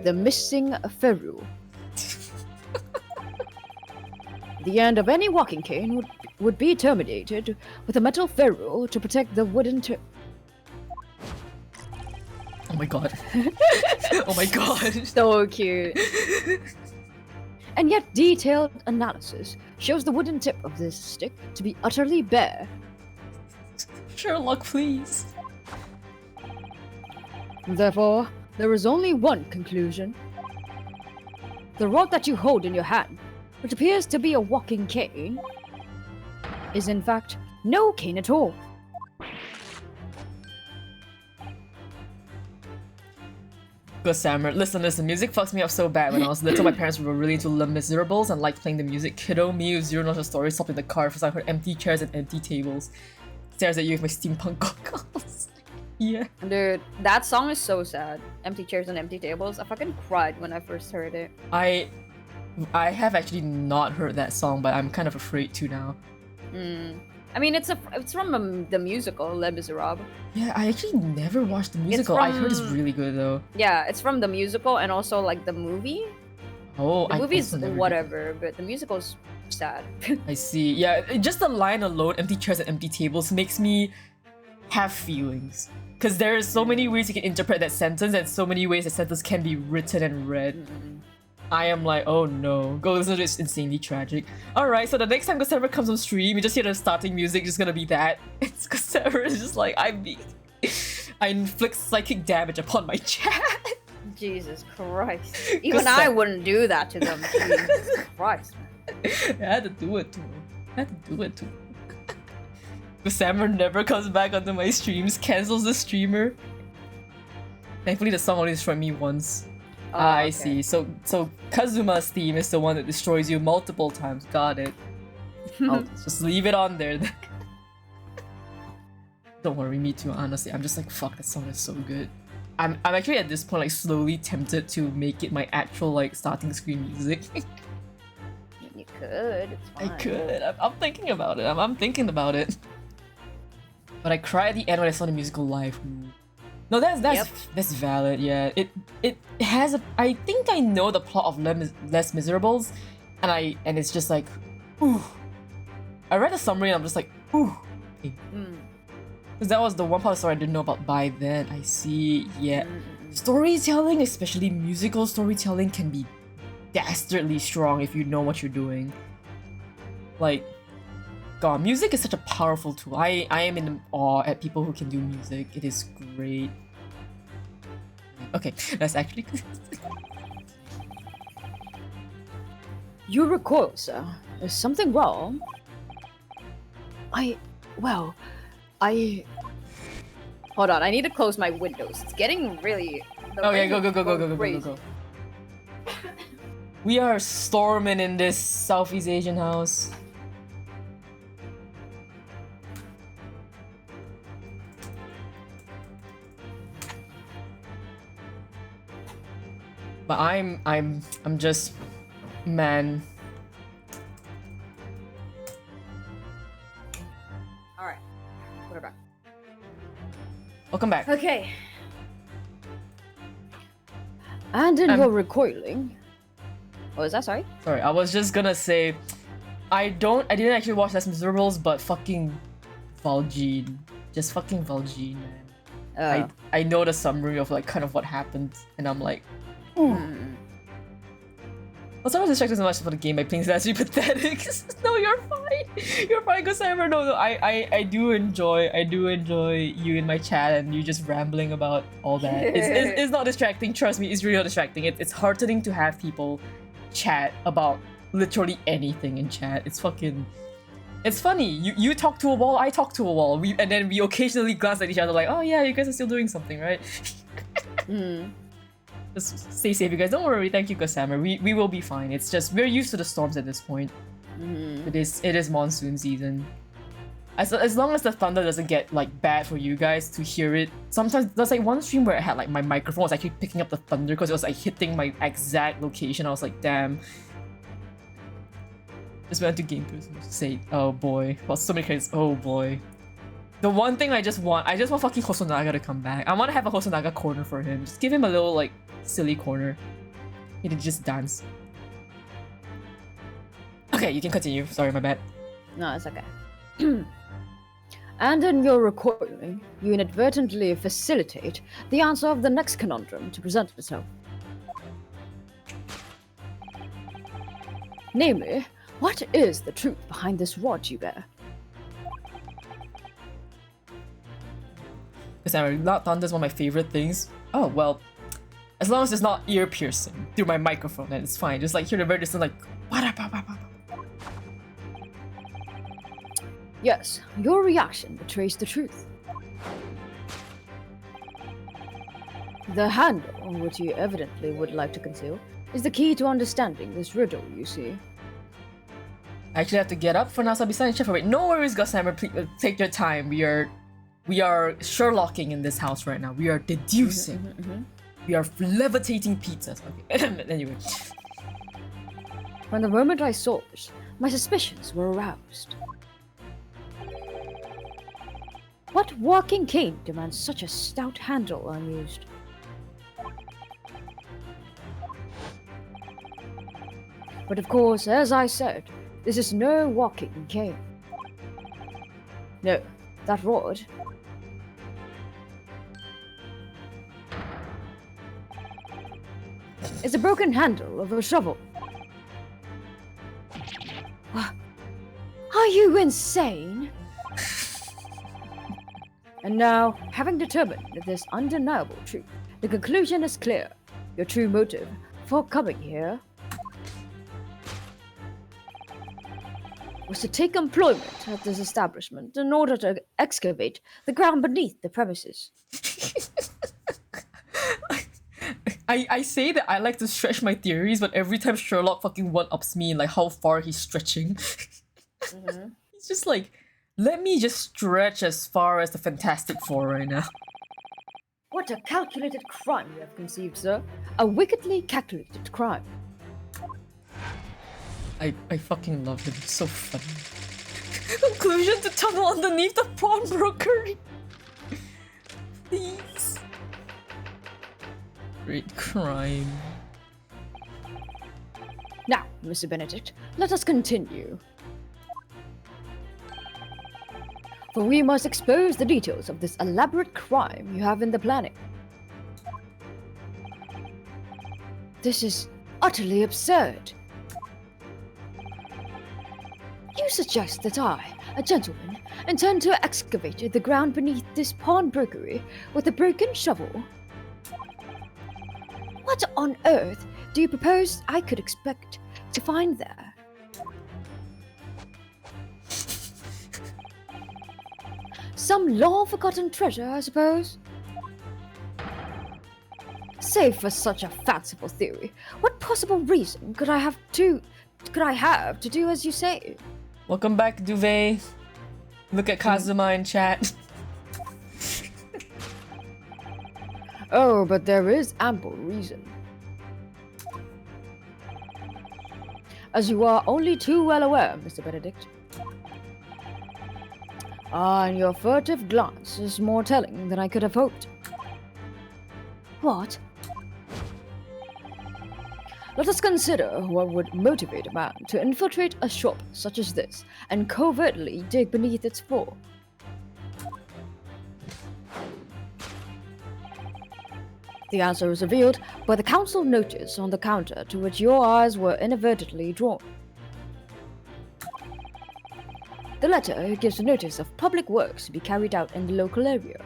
the missing ferrule. The end of any walking cane would be terminated with a metal ferrule to protect the wooden Oh my god. Oh my god. So cute. And yet detailed analysis shows the wooden tip of this stick to be utterly bare. Sherlock, please. Therefore, there is only one conclusion. The rod that you hold in your hand, which appears to be a walking cane, is in fact no cane at all. Good Sammer, listen, music fucks me up so bad. When I was little, my parents were really into Les Miserables and liked playing the music. Kiddo, me with zero knowledge of story, stopped in the car for I heard empty chairs and empty tables. Stares at you with my steampunk goggles. Yeah. Dude, that song is so sad. Empty chairs and empty tables. I fucking cried when I first heard it. I have actually not heard that song, but I'm kind of afraid to now. I mean, it's from the musical Les Miserables. Yeah, I actually never watched the musical. I heard it's really good though. Yeah, it's from the musical and also like the movie. Oh, The movie's also never did whatever, but the musical's sad. that. I see. Yeah, just the line alone, empty chairs and empty tables, makes me have feelings. Because there are so many ways you can interpret that sentence and so many ways that sentence can be written and read. I am like, oh no. Go listen to it, it's insanely tragic. Alright, so the next time Gossamer comes on stream, you just hear the starting music, just gonna be that. It's Gossamer is just like, I inflict psychic damage upon my chat. Jesus Christ. Even I wouldn't do that to them. Jesus Christ. I had to do it to him. Gossamer never comes back onto my streams, cancels the streamer. Thankfully the song only destroyed me once. Oh, I okay. see. So Kazuma's theme is the one that destroys you multiple times. Got it. I'll just leave it on there then. Don't worry, me too, honestly. I'm just like, fuck, that song is so good. I'm actually at this point like slowly tempted to make it my actual like starting screen music. You could. It's I fine. could. I'm thinking about it. I'm thinking about it. But I cried at the end when I saw the musical live. Ooh. No, that's valid. Yeah, it has a. I think I know the plot of Les Miserables, and it's just like, ooh. I read the summary and I'm just like, ooh. Because that was the one part of the story I didn't know about by then. I see. Yeah, storytelling, especially musical storytelling, can be dastardly strong if you know what you're doing. Like, God, music is such a powerful tool. I am in awe at people who can do music. It is great. Okay, that's actually You recoil, sir. Is something wrong? Hold on, I need to close my windows. It's getting really. Okay, go. We are storming in this Southeast Asian house. But I'm just, man. All right, we're back. Welcome back. Okay. And in your recoiling. What was that? Sorry. Sorry, I was just gonna say, I didn't actually watch Les Miserables, but fucking Valjean, just fucking Valjean, man. I know the summary of like kind of what happened, and I'm like, Also, I was distracted so much for the game by playing That's pathetic. No, you're fine. You're fine, Gossamer. No, I do enjoy you in my chat and you just rambling about all that. It's not distracting. Trust me, it's really not distracting. It's heartening to have people chat about literally anything in chat. It's fucking. It's funny. You talk to a wall, I talk to a wall. And then we occasionally glance at each other like, oh yeah, you guys are still doing something, right? Just stay safe, you guys. Don't worry. Thank you, Gossamer. We will be fine. It's just we're used to the storms at this point. It is monsoon season. As long as the thunder doesn't get like bad for you guys to hear it. Sometimes there's like one stream where I had like my microphone was actually picking up the thunder because it was like hitting my exact location. I was like, damn. Just went to game to say, oh boy. Well, so many characters. Oh boy. The one thing I just want fucking Hosonaga to come back. I want to have a Hosonaga corner for him. Just give him a little like silly corner. He can just dance. Okay, you can continue. Sorry, my bad. No, it's okay. And in your recoiling, you inadvertently facilitate the answer of the next conundrum to present itself. Namely, what is the truth behind this rod you bear? Because not thunder is one of my favorite things. Oh well, as long as it's not ear piercing through my microphone, then it's fine. Just like hear the very distant like what up. Yes, your reaction betrays the truth. The handle, which you evidently would like to conceal, is the key to understanding this riddle, you see. I actually have to get up for Nasabi-san and Wait, no worries, Gossamer. Please take your time. We are Sherlocking in this house right now. We are deducing. We are levitating pizzas. Okay. Anyway. From the moment I saw it, my suspicions were aroused. What walking cane demands such a stout handle unused? But of course, as I said, this is no walking cane. No, that rod is a broken handle of a shovel. Are you insane? And now, having determined this undeniable truth, the conclusion is clear. Your true motive for coming here was to take employment at this establishment in order to excavate the ground beneath the premises. I say that I like to stretch my theories, but every time Sherlock fucking one-ups me in like how far he's stretching. He's just like, let me just stretch as far as the Fantastic Four right now. What a calculated crime you have conceived, sir. A wickedly calculated crime. I fucking love him. It's so funny. Conclusion to tunnel underneath the pawnbroker. Please. Great crime. Now, Mr. Benedict, let us continue. For we must expose the details of this elaborate crime you have in the planning. This is utterly absurd. You suggest that I, a gentleman, intend to excavate the ground beneath this pawnbrokery with a broken shovel? What on earth do you propose I could expect to find there? Some long-forgotten treasure, I suppose? Save for such a fanciful theory, what possible reason could I have to do as you say? Welcome back, Duvet. Look at Kazuma in chat. Oh, but there is ample reason. As you are only too well aware, Mr. Benedict. And your furtive glance is more telling than I could have hoped. What? Let us consider what would motivate a man to infiltrate a shop such as this and covertly dig beneath its floor. The answer is revealed by the council notice on the counter to which your eyes were inadvertently drawn. The letter gives a notice of public works to be carried out in the local area.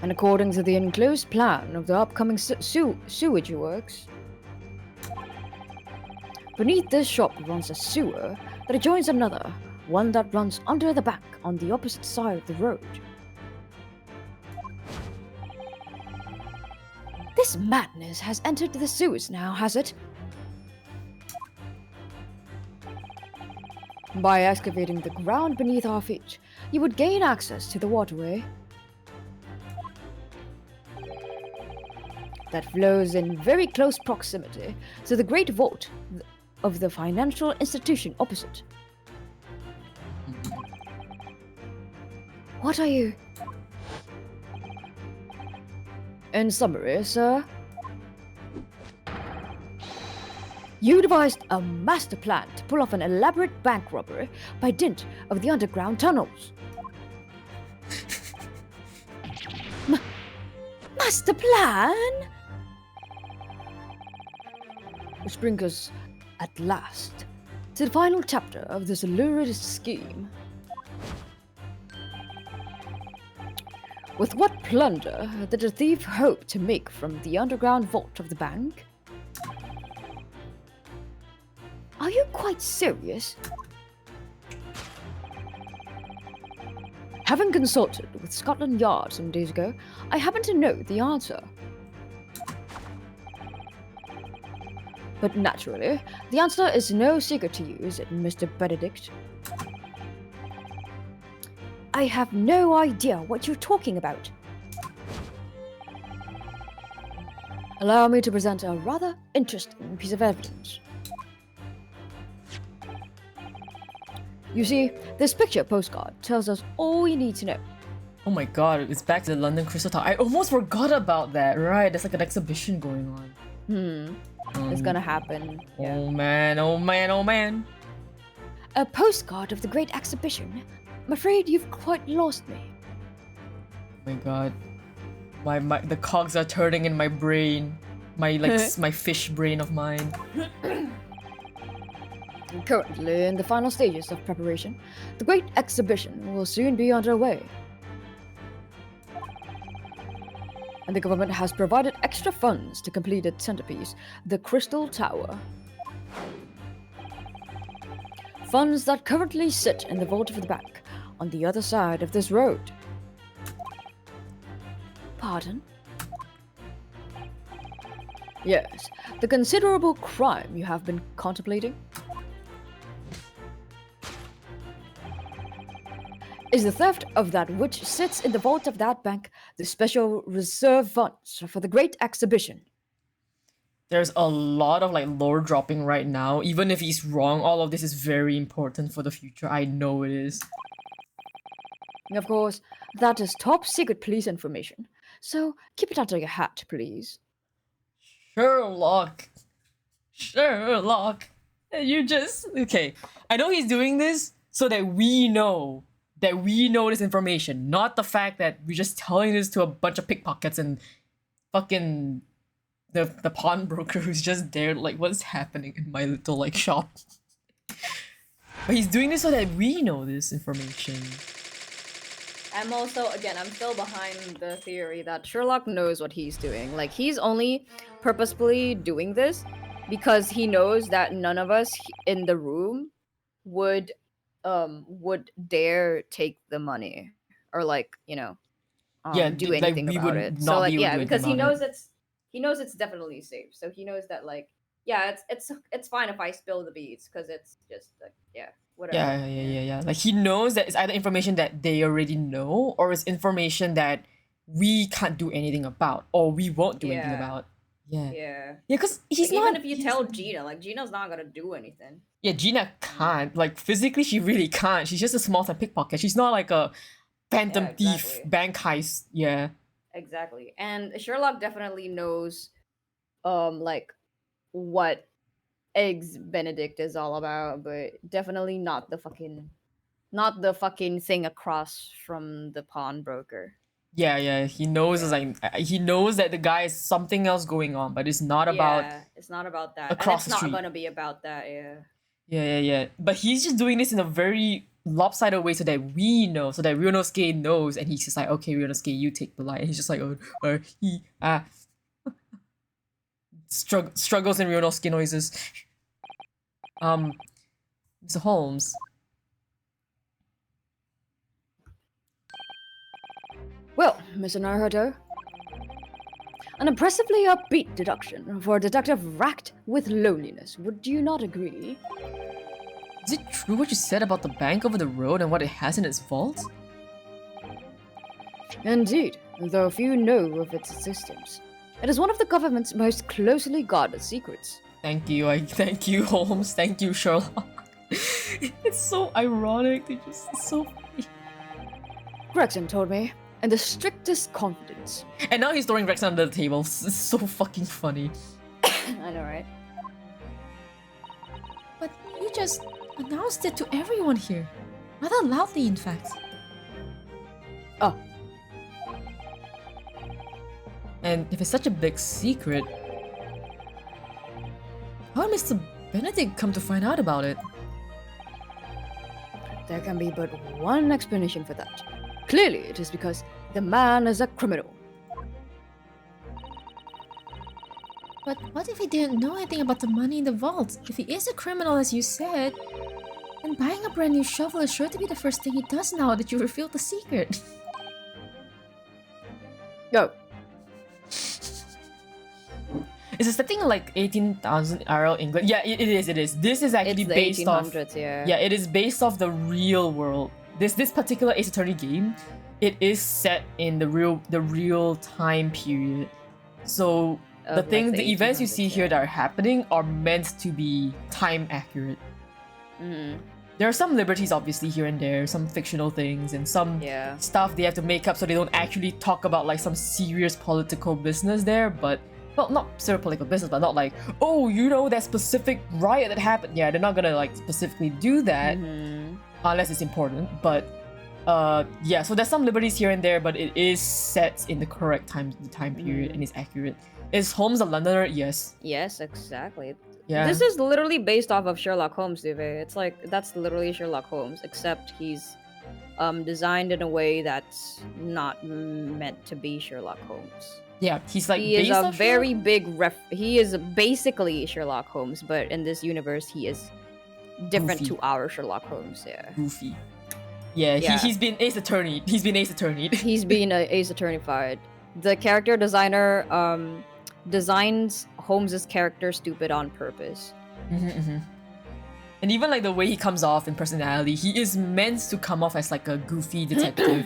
And according to the enclosed plan of the upcoming sewage works, beneath this shop runs a sewer that adjoins another, one that runs under the bank on the opposite side of the road. This madness has entered the sewers now, has it? By excavating the ground beneath our feet, you would gain access to the waterway that flows in very close proximity to the great vault of the financial institution opposite. What are you? In summary, sir, you devised a master plan to pull off an elaborate bank robbery by dint of the underground tunnels. Master plan? Which brings us, at last, to the final chapter of this lurid scheme. With what plunder did the thief hope to make from the underground vault of the bank? Are you quite serious? Having consulted with Scotland Yard some days ago, I happen to know the answer. But naturally, the answer is no secret to you, is it, Mr. Benedict? I have no idea what you're talking about. Allow me to present a rather interesting piece of evidence. You see, this picture postcard tells us all we need to know. Oh my god, it's back to the London Crystal Tower. I almost forgot about that, right? There's like an exhibition going on. It's gonna happen. Yeah. Oh man, oh man, oh man. A postcard of the Great Exhibition? I'm afraid you've quite lost me. Oh my god. The cogs are turning in my brain. My my fish brain of mine. Currently in the final stages of preparation, the Great Exhibition will soon be underway. And the government has provided extra funds to complete its centerpiece, the Crystal Tower. Funds that currently sit in the vault of the bank, on the other side of this road. Pardon? Yes, the considerable crime you have been contemplating is the theft of that which sits in the vault of that bank, the special reserve funds for the Great Exhibition. There's a lot of like lore dropping right now. Even if he's wrong, all of this is very important for the future. I know it is. Of course, that is top secret police information, so keep it under your hat, please. Sherlock. You just... Okay. I know he's doing this so that we know this information, not the fact that we're just telling this to a bunch of pickpockets and fucking the pawnbroker who's just there like, what's happening in my little like shop. But he's doing this so that we know this information. I'm also, again, I'm still behind the theory that Sherlock knows what he's doing. Like, he's only purposefully doing this because he knows that none of us in the room would dare take the money or like, you know, do like, anything we about would it. not So like be able to yeah, do anything because he about knows it. it's definitely safe. So he knows that like yeah, it's fine if I spill the beads because it's just like yeah, whatever. Yeah. Like he knows that it's either information that they already know or it's information that we can't do anything about or we won't do anything Yeah. about. Yeah. Yeah. Yeah, because he's Like, not. even if you he's tell not- Gina, like Gina's not gonna do anything. Yeah, Gina can't. Like physically, she really can't. She's just a small time pickpocket. She's not like a phantom Yeah, thief, exactly. bank heist. Yeah. Exactly. And Sherlock definitely knows like what Eggs Benedict is all about, but definitely not the fucking thing across from the pawnbroker. Yeah. He knows it's Yeah. like he knows that the guy is something else going on, but it's not about Yeah, it's not about that. And across it's the not street. gonna be about that, yeah. Yeah. But he's just doing this in a very lopsided way so that we know, so that Ryunosuke knows, and he's just like, okay, Ryunosuke, you take the light. And he's just like, struggles in Ryunosuke noises. Mr. Holmes. Well, Mr. Naruto, an impressively upbeat deduction for a detective racked with loneliness. Would you not agree? Is it true what you said about the bank over the road and what it has in its vault? Indeed, though few know of its existence. It is one of the government's most closely guarded secrets. Thank you, Holmes. Thank you, Sherlock. It's so ironic. It's so funny. Gregson told me, in the strictest confidence. And now he's throwing Rex under the table. It's so fucking funny. I know, right? But you just announced it to everyone here. Rather loudly, in fact. Oh, And if it's such a big secret, how did Mr. Benedict come to find out about it? there can be but one explanation for that. Clearly, it is because the man is a criminal. But what if he didn't know anything about the money in the vault? If he is a criminal, as you said, then buying a brand new shovel is sure to be the first thing he does now that you revealed the secret. No, Is it something like 18,000 RL England? Yeah, it is. This is actually It's the based off. 1800s, yeah. Yeah, it is based off the real world. This particular Ace Attorney game, it is set in the real time period. So Of, the like, things, the the events you 1800s, see here yeah. that are happening are meant to be time accurate. Mm, There are some liberties obviously here and there, some fictional things and some yeah. stuff they have to make up so they don't actually talk about like some serious political business there, but well, not serious political business, but not like, oh, you know that specific riot that happened. Yeah, they're not gonna like specifically do that Mhm. unless it's important. But yeah, so there's some liberties here and there, but it is set in the correct time period and it's accurate. Is Holmes a Londoner? Yes. Yes, exactly. Yeah. This is literally based off of Sherlock Holmes, Duve. It's like that's literally Sherlock Holmes, except he's designed in a way that's not meant to be Sherlock Holmes. Yeah, he's like He is based a off very Sherlock? big he is basically Sherlock Holmes, but in this universe he is different Goofy. to our Sherlock Holmes, yeah. Goofy. Yeah, Yeah. he's been Ace Attorney. He's been Ace Attorney. He's been Ace Attorney-fied. The character designer designs Holmes's character stupid on purpose. And even like the way he comes off in personality, he is meant to come off as like a goofy detective.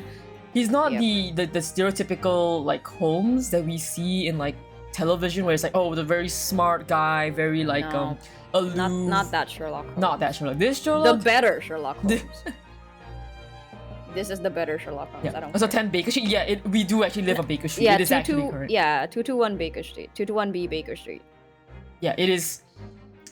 He's not Yep. the stereotypical like Holmes that we see in like television where it's like, oh, the very smart guy, very like No, aloof. Not that Sherlock Holmes. Not that Sherlock. This The Sherlock. better Sherlock The- Holmes. This is the better Sherlock Holmes. I Yeah. don't Also care. 10 Baker Street. Yeah, we do actually live on Baker Street. Yeah, It is actually correct. 221 Baker Street. 221B Baker Street. Yeah, it is.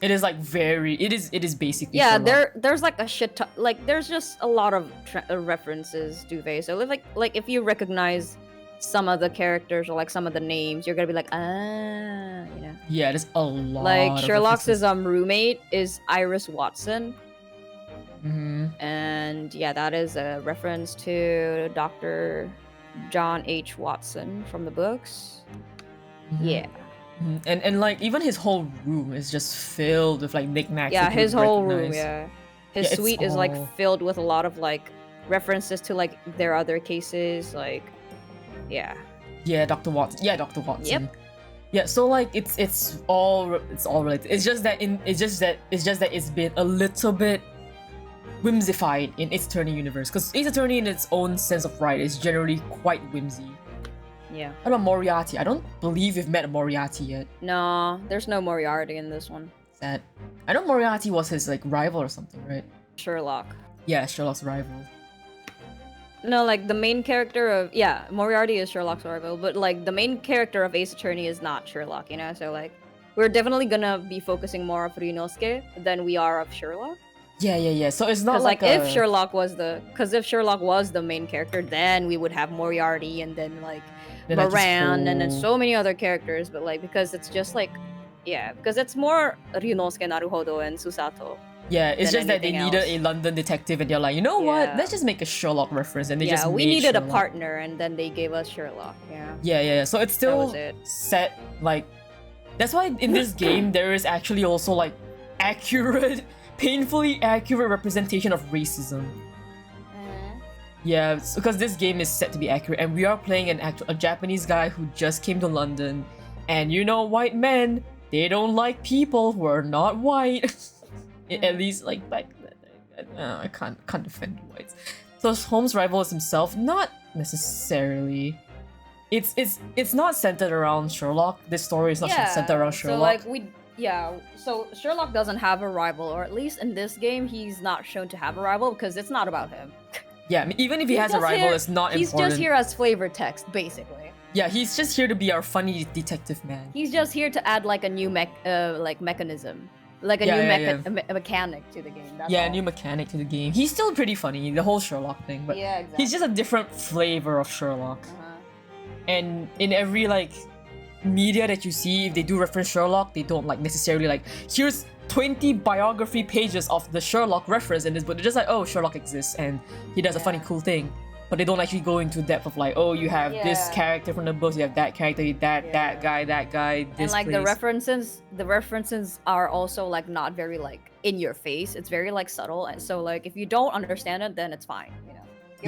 It is like very. It is basically. Yeah, Sherlock. there's like a shit ton, like there's just a lot of references, Duvet. So like if you recognize some of the characters or like some of the names, you're gonna be like, ah, you know. Yeah, there's a lot. Like of Sherlock's references. roommate is Iris Watson, Mhm. and yeah, that is a reference to Dr. John H. Watson from the books. Mhm. Yeah. And like even his whole room is just filled with like knickknacks. Yeah, that you his would whole room, recognize. yeah. His Yeah, it's suite is like all- filled with a lot of like references to like their other cases, like Yeah. Yeah, Dr. Watson. Yeah, Dr. Watson. Yep. Yeah, so like it's all related. It's just that it's been a little bit whimsified in Ace Attorney universe, because Ace Attorney in its own sense of right is generally quite whimsy. Yeah. What about Moriarty? I don't believe we've met Moriarty yet. No, there's no Moriarty in this one. Sad. I know Moriarty was his like rival or something, right? Sherlock. Yeah, Sherlock's rival. No, like the main character of Moriarty is Sherlock's rival, but like the main character of Ace Attorney is not Sherlock, you know. So like we're definitely gonna be focusing more of Ryunosuke than we are of Sherlock. Yeah. So it's not Because like, if Sherlock was the main character, then we would have Moriarty and then like Moran and then so many other characters. But like because it's just like because it's more Ryunosuke, Naruhodo, and Susato. Yeah, it's just that they anything needed else. a London detective, and they're like, you know what? Yeah. Let's just make a Sherlock reference, and they just we made needed Sherlock. a partner, and then they gave us Sherlock. Yeah. Yeah. So it's That still was it. set like. That's why in this game there is actually also like accurate, painfully accurate representation of racism. Yeah, because this game is set to be accurate, and we are playing a Japanese guy who just came to London, and you know, white men, they don't like people who are not white. At least like back then. I can't defend whites. So Holmes' rival is himself, not necessarily. It's not centered around Sherlock. This story is not centered around Sherlock. So Sherlock doesn't have a rival, or at least in this game, he's not shown to have a rival because it's not about him. Yeah, I mean, even if he has a rival, it's not he's important. He's just here as flavor text, basically. Yeah, he's just here to be our funny detective man. He's just here to add like a new mechanism. Like a new mechanic to the game. That's a all. new mechanic to the game. He's still pretty funny, the whole Sherlock thing, but yeah, exactly. he's just a different flavor of Sherlock. And in every like media that you see, if they do reference Sherlock, they don't like necessarily like, here's 20 biography pages of the Sherlock reference in this book. They're just like, oh, Sherlock exists and he does a funny cool thing. But they don't actually go into depth of like, oh, you have this character from the books, you have that character, that guy, this and like place. the references are also like not very like in your face. It's very like subtle, and so like if you don't understand it, then it's fine. You know,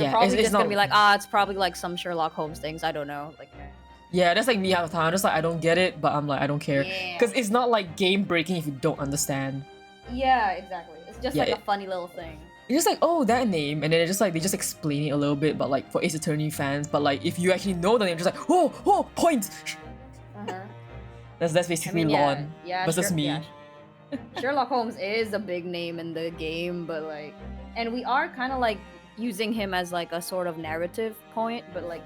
you're probably just gonna be like, it's probably like some Sherlock Holmes things. I don't know, like. Yeah, that's like me half the time. I'm just like, I don't get it, but I'm like, I don't care, because it's not like game breaking if you don't understand. Yeah, exactly. It's just like a funny little thing. It's just like, oh, that name, and then they just explain it a little bit, but like for Ace Attorney fans, but like if you actually know the name, just like, oh, point. That's basically Lon versus me. Yeah. Sherlock Holmes is a big name in the game, but like, and we are kind of like using him as like a sort of narrative point, but like,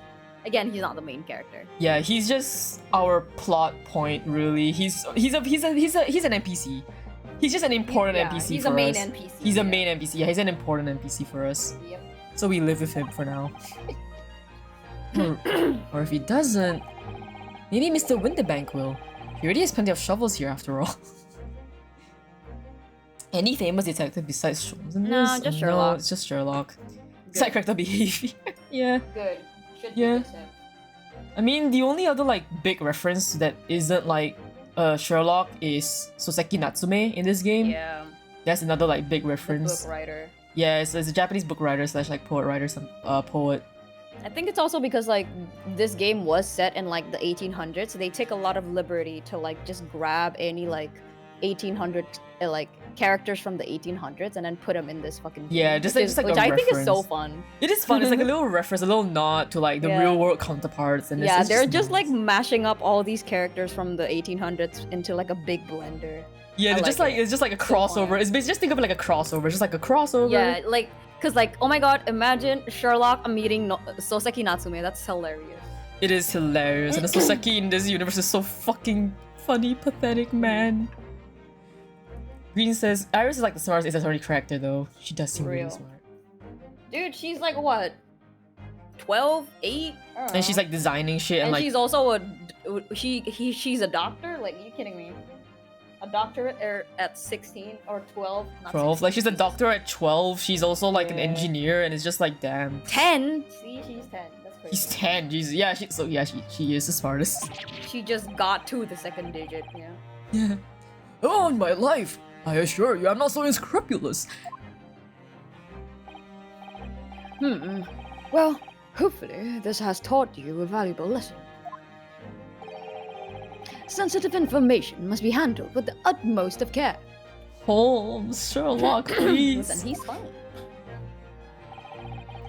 again, he's not the main character. Yeah, he's just our plot point, really. He's an NPC. He's just an important NPC for us. He's a main NPC. He's a main NPC. Yeah, he's an important NPC for us. Yep. So we live with him for now. or if he doesn't, maybe Mr. Winterbank will. He already has plenty of shovels here after all. Any famous detective besides Sholmes in this? No, just Sherlock. No, it's just Sherlock. Side character behavior. Yeah. Good. Should be Yeah. just him. I mean, the only other like big reference that isn't like Sherlock is Soseki Natsume in this game. Yeah. That's another like big The reference. book writer. Yeah, it's a Japanese book writer slash like poet writer, poet. I think it's also because like this game was set in like the 1800s, so they take a lot of liberty to like just grab any like 1800 like characters from the 1800s and then put them in this fucking game. Yeah, just like which a I think is so reference. fun. It is fun. It's like a little reference, a little nod to like the Yeah. real world counterparts. And Yeah, it's they're just nice. like mashing up all these characters from the 1800s into like a big blender. Yeah, I they're just like like it. it's just like a So crossover. fun. It's just think of it like a crossover. It's just like a crossover. Yeah, like cause like oh my god, imagine Sherlock meeting Soseki Natsume. That's hilarious. It is hilarious. And the Soseki in this universe is so fucking funny, pathetic, man. Green says Iris is like the smartest Ace Attorney character though. She does seem really Real. smart. Dude, she's like what? 12, 8? I don't And she's know. like designing shit and And like she's also she's a doctor? Like, are you kidding me? A doctorate at 16 or 12? Not 12. Like 16. she's a doctor at 12. She's also like an Yeah. engineer and it's just like damn. 10? See, she's 10. That's crazy. He's 10. Jesus. Yeah, she is the smartest. She just got to the second digit, yeah. Yeah. Oh, in my life, I assure you, I'm not so unscrupulous. Well, Hopefully, this has taught you a valuable lesson. Sensitive information must be handled with the utmost of care. Holmes, Sherlock, please. Listen, he's fine.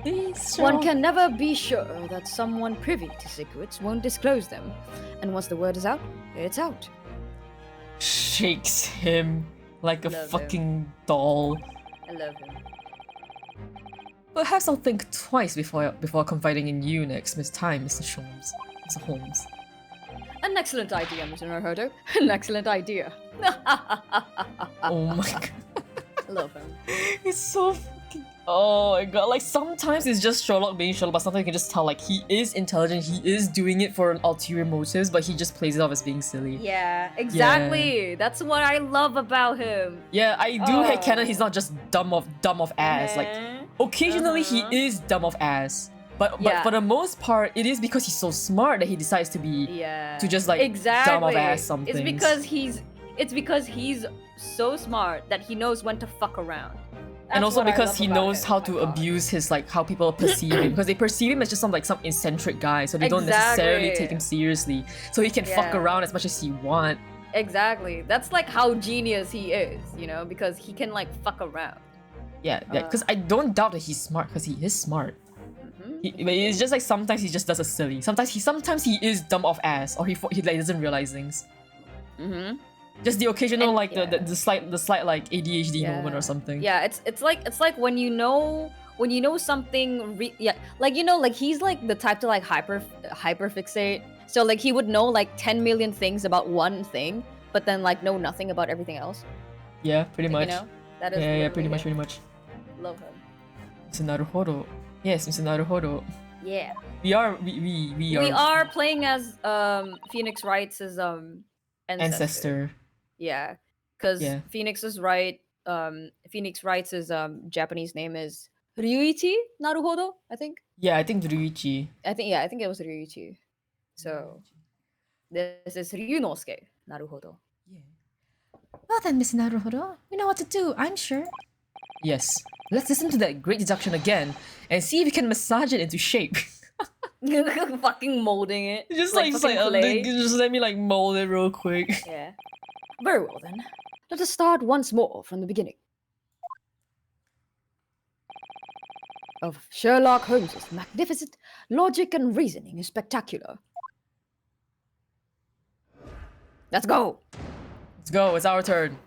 Please, One Sherlock. can never be sure that someone privy to secrets won't disclose them. And once the word is out, it's out. Shakes him like a Love him. fucking doll. I love him. Perhaps I'll think twice before confiding in you next, Miss Time, Mr. Holmes. Mr. Holmes. An excellent idea, Mr. Naruto. An excellent idea. Oh my god. I love him. It's so fucking. Oh my god. Like sometimes it's just Sherlock being Sherlock, but sometimes you can just tell like he is intelligent, he is doing it for an ulterior motives, but he just plays it off as being silly. Yeah, exactly. That's what I love about him. Yeah, I do hate Kenan, he's not just dumb of ass. Like Uh-huh. occasionally Uh-huh. he is dumb of ass. But Yeah. for the most part, it is because he's so smart that he decides to be Yeah. to just like exactly. dumb of ass something. It's because he's so smart that he knows when to fuck around. And That's also what I because love he about knows him. how Oh my to God. abuse his like how people perceive him, because they perceive him as just some eccentric guy, so they don't necessarily Exactly. take him seriously. So he can fuck Yeah. around as much as he want. Exactly. That's like how genius he is, you know, because he can like fuck around. Yeah, because I don't doubt that he's smart, because he is smart. But it's just like sometimes he just does a silly. Sometimes he is dumb off ass, or he like doesn't realize things. Mm-hmm. Just the occasional And- like yeah. the slight like ADHD moment or something. Yeah, it's like when you know something like he's like the type to like hyper fixate. So like he would know like 10 million things about one thing, but then like know nothing about everything else. Yeah, pretty much. You know? That is Yeah, pretty literally much, it. pretty much. Love him. Mr. Naruhodo. Yes, Mr. Naruhodo. Yeah. We are We are playing as Phoenix Wright's ancestor. Yeah. Cuz Yeah. Phoenix Wright's Japanese name is Ryuichi Naruhodo, I think. Yeah, I think Ryuichi. I think it was Ryuichi. So this is Ryunosuke Naruhodo. Yeah. Well then, Miss Naruhodo, we know what to do, I'm sure. Yes. Let's listen to that great deduction again and see if we can massage it into shape. Fucking molding it. just fucking clay. just let me like mold it real quick. Yeah. Very well then. Let us start once more from the beginning. Of Sherlock Holmes's magnificent logic and reasoning is spectacular. Let's go! Let's go, it's our turn.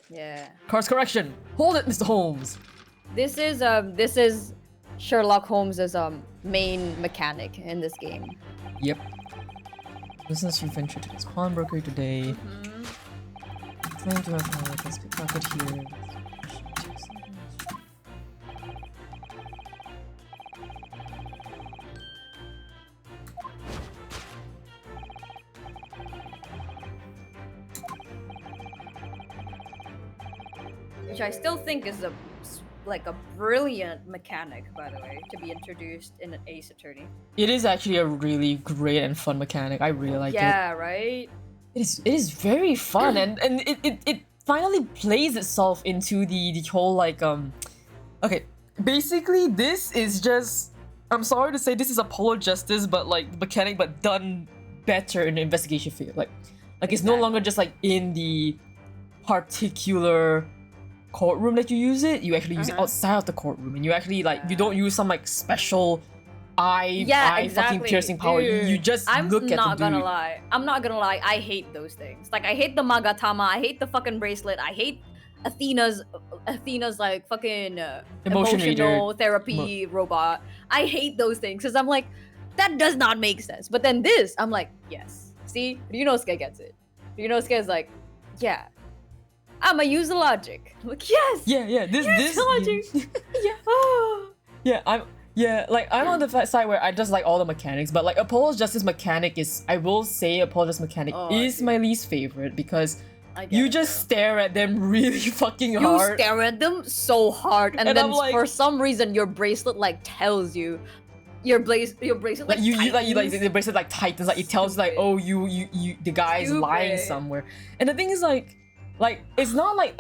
Yeah. Course correction. Hold it, Mr. Holmes. This is Sherlock Holmes's main mechanic in this game. Yep. Business you ventured to this pawnbroker today. Claim to have knowledge. Let's pickpocket here. Which I still think is a brilliant mechanic, by the way, to be introduced in an Ace Attorney. It is actually a really great and fun mechanic. I really like it. Yeah, right? It is very fun, and it finally plays itself into the whole like okay, basically this is just, I'm sorry to say, this is Apollo Justice, but like mechanic but done better in the investigation field. Like it's no longer just like in the particular courtroom that you use it. You actually use it outside of the courtroom, and you actually like you don't use some like special eye fucking piercing power. Dude, You just I'm look at not the dude. gonna lie. I'm not gonna lie. I hate those things. Like I hate the Magatama. I hate the fucking bracelet. I hate Athena's like fucking Emotion reader. emotional therapy robot. I hate those things because I'm like, that does not make sense. But then this, I'm like, yes. See, Ryunosuke gets it. Ryunosuke is like, yeah, I'ma use the logic. I'm like, yes. Yeah. This logic. I'm on the side where I just like all the mechanics, but like Apollo's Justice mechanic is, I will say Apollo's Justice mechanic is my least favorite, because you just stare at them really fucking You hard. stare at them so hard, and And then I'm like- for some reason your bracelet like tells you your bracelet Like you tightens. like the bracelet like tightens, like it tells you like, Stupid. oh you the guy is lying Stupid. somewhere. And the thing is like, Like, it's not like,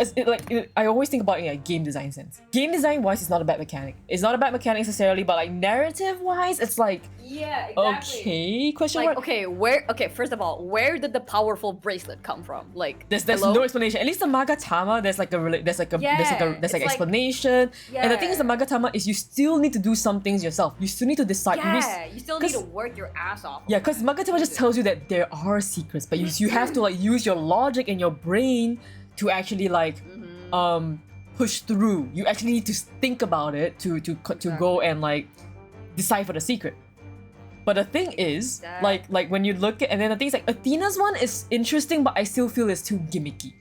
I always think about it in a game design sense. Game design wise, it's not a bad mechanic. It's not a bad mechanic necessarily, but like narrative wise, it's like, Yeah, exactly. okay, question Like, mark. okay, first of all, where did the powerful bracelet come from? Like, There's hello? no explanation. At least the Magatama, there's like it's like- explanation. And the thing is, the Yeah. Magatama is you still need to do some things yourself. You still need to decide. Yeah, you still need to 'cause- work your ass off. Yeah, because Magatama just tells you that there are secrets, but you have to like use your logic and your brain to actually like push through. You actually need to think about it to go and like decipher the secret. But the thing is, That- like when you look at, and then the thing is like Athena's one is interesting, but I still feel it's too gimmicky.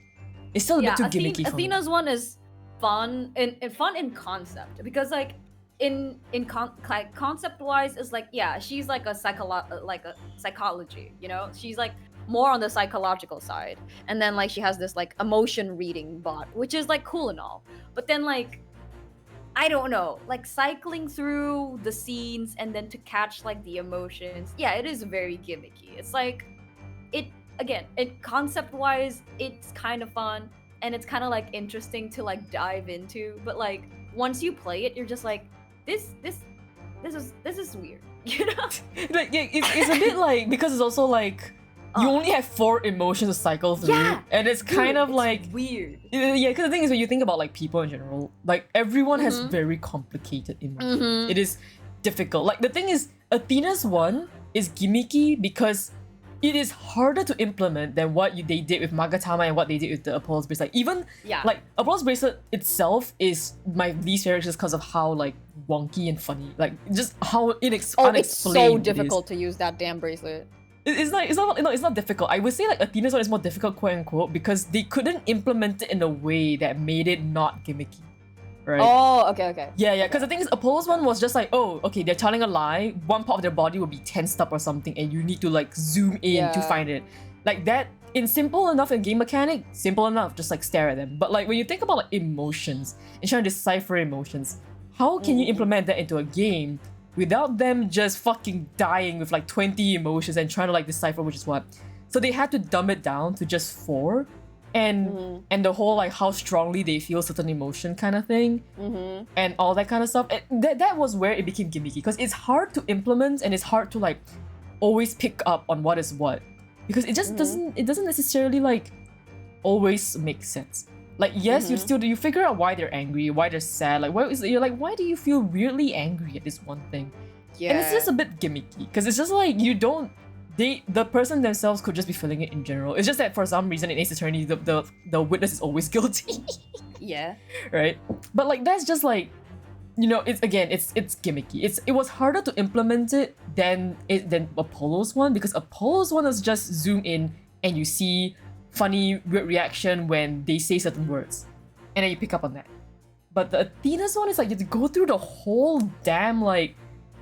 It's still a bit too gimmicky for me. Athena's one is fun and fun in concept because like concept wise is like, yeah, she's like a psychology, you know, she's like more on the psychological side, and then like she has this like emotion reading bot, which is like cool and all, but then like I don't know, like cycling through the scenes and then to catch like the emotions, yeah, it is very gimmicky. It's like it concept wise it's kind of fun and it's kind of like interesting to like dive into, but like once you play it you're just like this is weird, you know. Like yeah, it's a bit like, because it's also like you only have 4 emotions to cycle through, Yeah, and it's kind of it's like weird. yeah, because the thing is, when you think about like people in general, like everyone has very complicated emotions. It is difficult. Like the thing is, Athena's one is gimmicky because it is harder to implement than what they did with Magatama and what they did with the Apollo's bracelet. Even Yeah. like Apollo's bracelet itself is my least favorite just because of how like wonky and funny, like just how It's unexplained so it is. difficult to use that damn bracelet. It's not difficult. I would say like Athena's one is more difficult, quote unquote, because they couldn't implement it in a way that made it not gimmicky, right? Oh, okay. Yeah. Because the thing is, Apollo's one was just like, oh, okay, they're telling a lie. One part of their body will be tensed up or something, and you need to like zoom in to Yeah. find it. Like that, in simple enough in game mechanic, simple enough, just like stare at them. But like when you think about like emotions and trying to decipher emotions, how can you implement that into a game without them just fucking dying with like 20 emotions and trying to like decipher which is what? So they had to dumb it down to just 4, and the whole like how strongly they feel certain emotion kind of thing, and all that kind of stuff. And that was where it became gimmicky, because it's hard to implement and it's hard to like always pick up on what is what, because it just doesn't necessarily like always make sense. Like yes, you figure out why they're angry, why they're sad, like you're like, why do you feel weirdly angry at this one thing? Yeah. And it's just a bit gimmicky, because it's just like the person themselves could just be feeling it in general. It's just that for some reason in Ace Attorney the witness is always guilty. Yeah. Right? But like that's just like, you know, it's gimmicky. It was harder to implement it than Apollo's one, because Apollo's one is just zoom in and you see funny weird reaction when they say certain words, and then you pick up on that. But the Athena's one is like you have to go through the whole damn like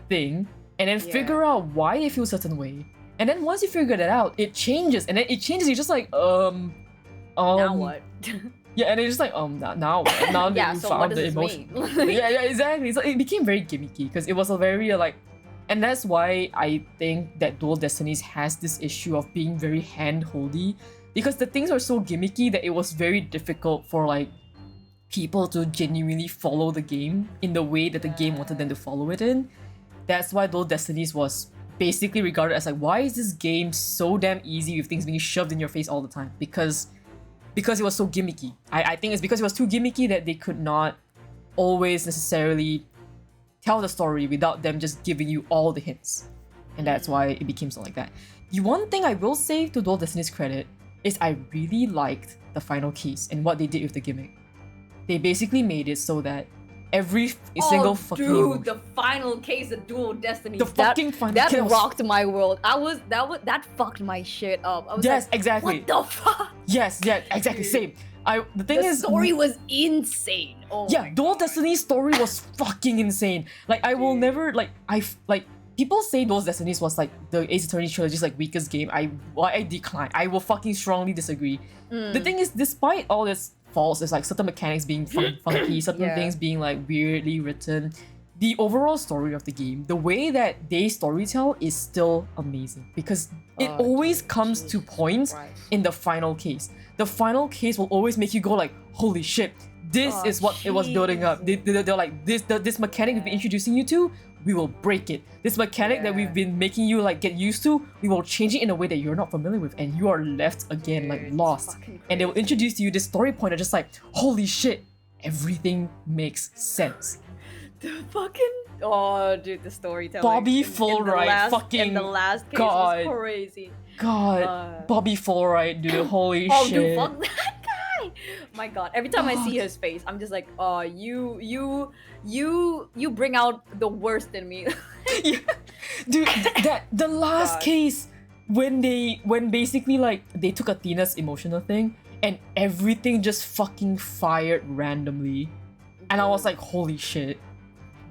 thing and then figure out why they feel a certain way, and then once you figure that out, it changes, and then it changes. You're just like Now what? Yeah, and it's just like now what? Now that Yeah, you so found what does the this emotion. mean? yeah, exactly. So it became very gimmicky because it was a very like, and that's why I think that Dual Destinies has this issue of being very hand-holdy, because the things were so gimmicky that it was very difficult for like people to genuinely follow the game in the way that the game wanted them to follow it in. That's why Dual Destinies was basically regarded as like, why is this game so damn easy with things being shoved in your face all the time? Because it was so gimmicky. I think it's because it was too gimmicky that they could not always necessarily tell the story without them just giving you all the hints. And that's why it became something like that. The one thing I will say to Dual Destiny's credit is I really liked the final case and what they did with the gimmick. They basically made it so that every single fucking emotion, the final case of Dual Destiny. the fucking final That case was- rocked my world. That fucked my shit up. I was Yes, like, exactly. what the fuck? Yes, yeah, exactly, same. The thing The is, story was insane. Oh yeah, my Dual Destiny's story was fucking insane. Like I will never people say Dual Destinies was like the Ace Attorney trilogy's like weakest game. I decline. I will fucking strongly disagree. The thing is, despite all this faults, there's like certain mechanics being funky, certain things being like weirdly written, the overall story of the game, the way that they storytell is still amazing, because it always comes to points in the final case. the final case will always make you go like, holy shit, this is what it was building up. They're like, this mechanic we've been introducing you to, we will break it. This mechanic that we've been making you like get used to, we will change it in a way that you're not familiar with, and you are left again like lost. And they will introduce to you this story point of just like, holy shit, everything makes sense. The fucking dude, the storytelling. Bobby in Fulbright, fucking in the last case God. was crazy. God, Bobby Fulbright, dude, holy Oh, shit. dude, fuck that guy! My God, every time I see his face, I'm just like, oh, you bring out the worst in me. Yeah. Dude, the last case when basically like they took Athena's emotional thing and everything just fucking fired randomly, and I was like, holy shit.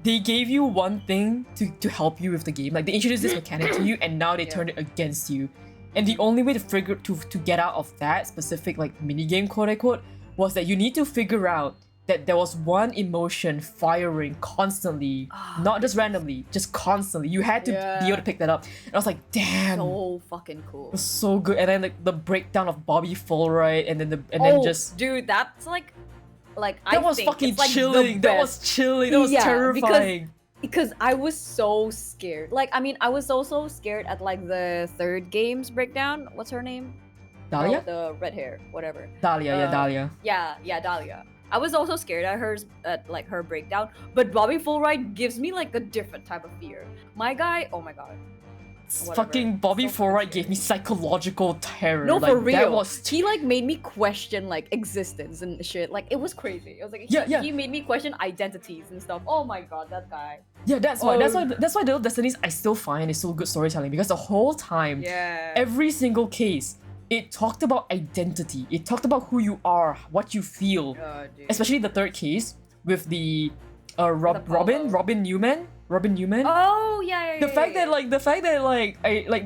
They gave you one thing to help you with the game, like they introduced this mechanic to you, and now they turned it against you. And the only way to get out of that specific like minigame, quote unquote, was that you need to figure out that there was one emotion firing constantly, not just randomly, just constantly. You had to be able to pick that up. And I was like, damn, So fucking cool. it was so good. And then like the breakdown of Bobby Fulbright, and then just dude, that's like that was fucking chilling. That was chilling. That was terrifying. Because I was so scared. Like, I mean, I was so scared at like the third game's breakdown. What's her name? Dahlia? Oh, the red hair, whatever. Dahlia, Dahlia. Yeah, Dahlia. I was also scared at her breakdown, but Bobby Fulbright gives me like a different type of fear. My guy, oh my god. Whatever. Fucking Bobby So Fulbright gave me psychological terror. No, like, for real. That was He like made me question like existence and shit. Like it was crazy. It was like he made me question identities and stuff. Oh my god, that guy. Yeah, that's why Little Destinies I still find is so good storytelling, because the whole time, every single case, it talked about identity. It talked about who you are, what you feel. Especially the third case with the Robin Newman. Oh yeah. The fact that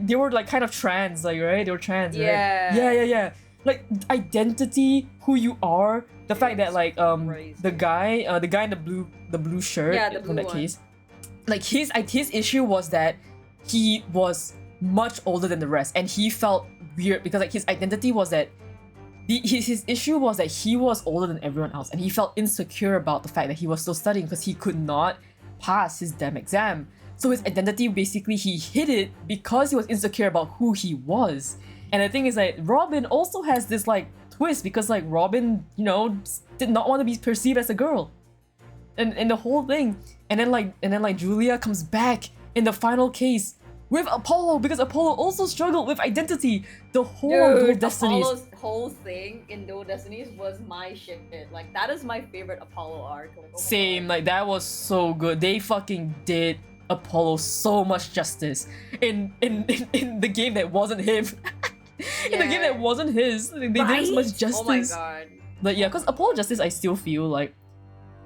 they were like kind of trans, like, right? They were trans, right? Yeah. Like identity, who you are. The fact that like the guy in the blue shirt from that case, like his issue was that he was much older than the rest, and he felt weird because like his identity was that his issue was that he was older than everyone else, and he felt insecure about the fact that he was still studying because he could not pass his damn exam. So his identity, basically he hid it because he was insecure about who he was. And the thing is that Robin also has this like twist, because like Robin, you know, did not want to be perceived as a girl, and the whole thing. And then like Julia comes back in the final case with Apollo, because Apollo also struggled with identity. The whole Dual Destinies. Apollo's whole thing in Dual Destinies was my shit. Like that is my favorite Apollo arc. Like, Same, like that was so good. They fucking did Apollo so much justice in the game that wasn't him. In the game that wasn't his, they did so much justice. Oh my god. But yeah, because Apollo Justice, I still feel like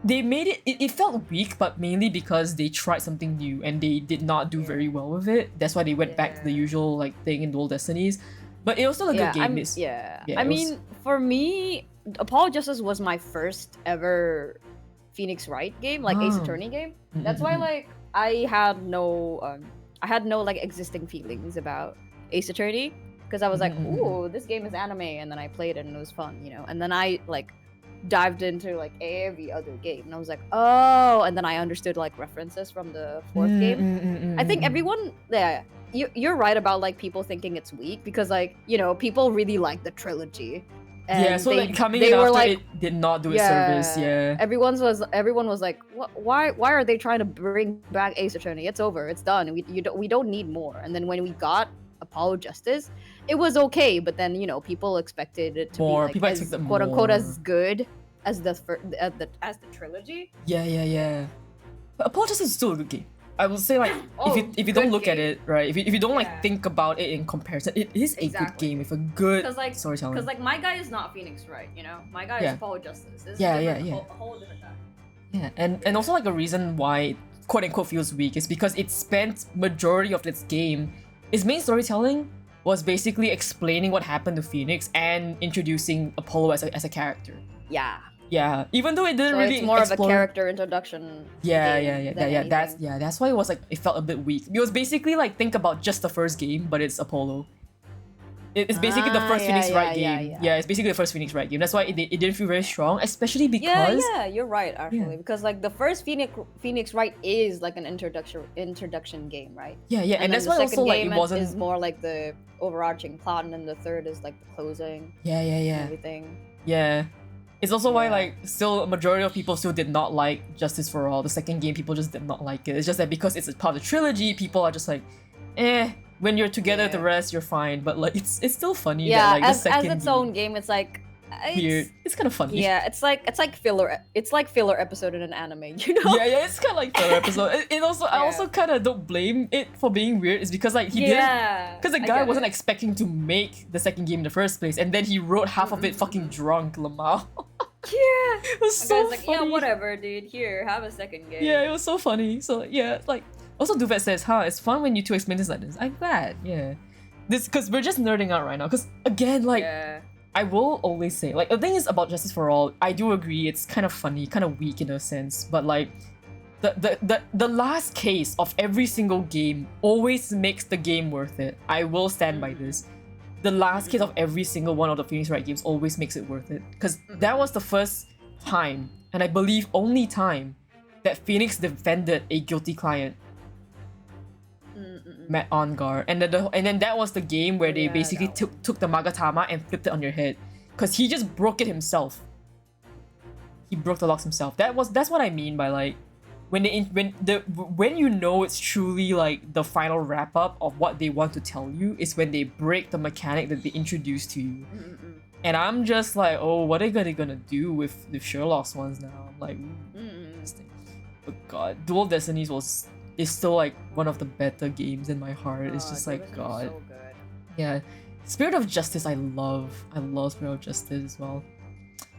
they made it felt weak, but mainly because they tried something new and they did not do very well with it. That's why they went back to the usual like thing in Dual Destinies. But it was still a good game. I mean, for me, Apollo Justice was my first ever Phoenix Wright game, like Ace Attorney game. That's why like I had no like existing feelings about Ace Attorney, because I was like, ooh, this game is anime, and then I played it and it was fun, you know. And then I like dived into like every other game, and I was like, oh, and then I understood like references from the fourth game. I think everyone, you're right about like people thinking it's weak, because like, you know, people really like the trilogy. And so like coming in after like, it did not do its service. Everyone was like, why are they trying to bring back Ace Attorney? It's over, it's done. We don't need more. And then when we got Apollo Justice, it was okay, but then, you know, people expected it to be like as, quote unquote as good as the trilogy. Yeah. But Apollo Justice is still a good game. I will say, like, if you don't look at it, right, if you don't like think about it in comparison, it is a good game with a good storytelling. Because like my guy is not Phoenix Wright, you know, my guy is Apollo Justice. It's a whole different guy. Yeah, and also like a reason why quote unquote feels weak is because it spent majority of its game, its main storytelling was basically explaining what happened to Phoenix and introducing Apollo as a character. Yeah, even though it didn't really it's more of a character introduction. That's why it was like it felt a bit weak. It was basically like think about just the first game, but it's Apollo. It's basically the first yeah, Phoenix yeah, Wright yeah, game. yeah. Yeah, it's basically the first Phoenix Wright game. That's why it didn't feel very strong, especially because Yeah, you're right actually. Because like the first Phoenix Wright is like an introduction game, right? yeah, and then that's the why second also like it game wasn't. is more like the overarching plot, and then the third is like the closing Yeah, and yeah. everything. Yeah. It's also why Yeah. like still a majority of people still did not like Justice for All. The second game, people just did not like it. It's just that because it's a part of the trilogy, people are just like, eh. When you're together with the Yeah. rest, you're fine. But like it's still funny Yeah, that like the as second its game, own game, it's like weird. It's kind of funny. Yeah, it's like filler. It's like filler episode in an anime, you know? Yeah, it's kind of like filler episode. It also I also kind of don't blame it for being weird. It's because like he didn't, because the I guy get wasn't it. expecting to make the second game in the first place, and then he wrote half of it fucking drunk, Lamau. Yeah. It was The so guy's like, funny. yeah, whatever, dude. Here, have a second game. Yeah, it was so funny. So yeah, like also Duvet says, "Huh, it's fun when you two explain this like this." I'm glad. Yeah, this because we're just nerding out right now. Because again, like Yeah. I will always say, like the thing is about Justice for All, I do agree it's kind of funny, kind of weak in a sense, but like the last case of every single game always makes the game worth it. I will stand by this. The last case of every single one of the Phoenix Wright games always makes it worth it. Because that was the first time, and I believe only time, that Phoenix defended a guilty client, Matt Ongar. And then that was the game where they Yeah, basically that took the Magatama and flipped it on your head. Because he just broke it himself. He broke the locks himself. That's what I mean by like when you know it's truly like the final wrap up of what they want to tell you is when they break the mechanic that they introduced to you. And I'm just like, oh, what are they gonna do with the Sherlock's ones now? I'm like, this thing. But God, Dual Destinies is still like one of the better games in my heart. It's just like God. So good. Yeah. Spirit of Justice I love Spirit of Justice as well.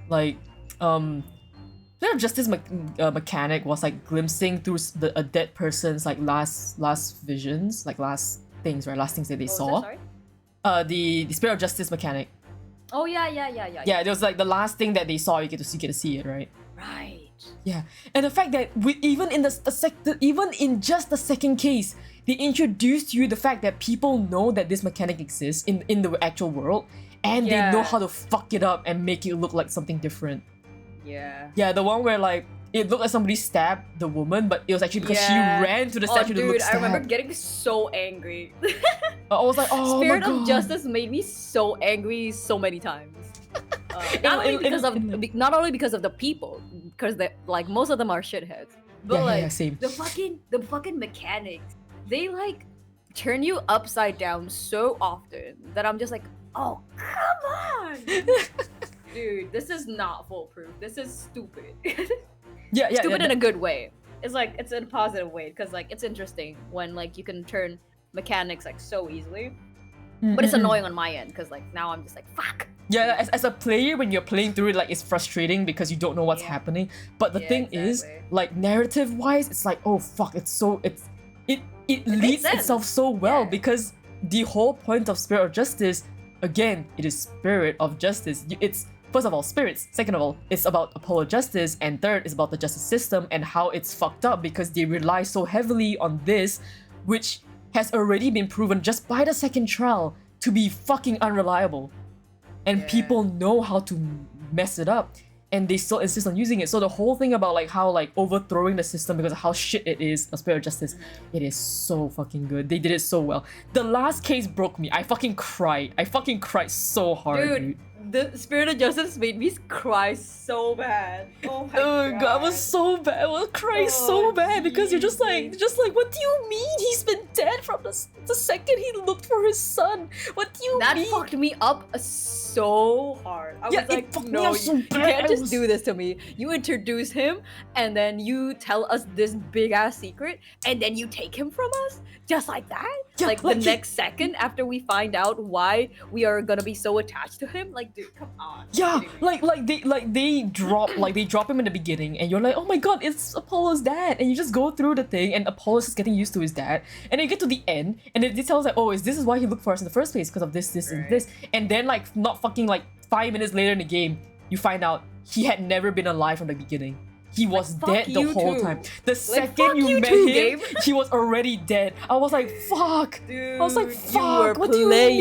Like, Spirit of Justice mechanic was like glimpsing through a dead person's like last visions, like last things that they saw. Sorry? The Spirit of Justice mechanic. Oh yeah. Yeah, it was like the last thing that they saw. You get to see it, right? Right. Yeah, and the fact that even in just the second case, they introduced you the fact that people know that this mechanic exists in the actual world, and they know Yeah. how to fuck it up and make it look like something different. Yeah. Yeah, the one where like it looked like somebody stabbed the woman, but it was actually because she ran to the statue to look Dude, I stabbed. remember getting so angry. I was like, oh Spirit my God. of Justice made me so angry so many times. Not only because of the people, because like most of them are shitheads, but Yeah, same. the fucking mechanics, they like turn you upside down so often that I'm just like, oh come on, dude, this is not foolproof. This is stupid. Yeah, Stupid yeah, in a good way. It's like it's in a positive way because like it's interesting when like you can turn mechanics like so easily. But it's annoying on my end because like now I'm just like fuck. Yeah, as a player, when you're playing through it, like it's frustrating because you don't know what's Yeah. happening. But the Yeah, thing is, exactly. like narrative-wise, it's like, oh fuck, it makes leads sense. itself so well Yeah. because the whole point of Spirit of Justice, again, it is Spirit of Justice. It's first of all spirits. Second of all, it's about Apollo Justice, and third is about the justice system and how it's fucked up because they rely so heavily on this, which has already been proven just by the second trial to be fucking unreliable. And Yeah. people know how to mess it up, and they still insist on using it. So the whole thing about like how like overthrowing the system because of how shit it is, a Spirit of Justice, it is so fucking good. They did it so well. The last case broke me. I fucking cried so hard, dude. The Spirit of Justice made me cry so bad. Oh my Oh god, it was so bad. I was crying so Oh, bad because you're just like, what do you mean? He's been dead from the second he looked for his son. What do you That mean? fucked me up so hard. I Yeah, was it like, fucked me no, up so you bad. can't I just was- do this to me. You introduce him, and then you tell us this big ass secret, and then you take him from us just like that. Yeah, like the like he- next second after we find out why we are gonna be so attached to him. Like, dude, come on. Yeah, You're kidding me. they drop him in the beginning, and you're like, oh my god, it's Apollo's dad, and you just go through the thing, and Apollo's just getting used to his dad, and then you get to the end, and it tells like, oh, this is why he looked for us in the first place because of this, and Right. this, and then like not fucking like 5 minutes later in the game, you find out he had never been alive from the beginning. He was fuck dead the you whole too. time. The second fuck you you met too, him, game. he was already dead. I was like, fuck. Dude, I was like, you were fuck. What do you playing.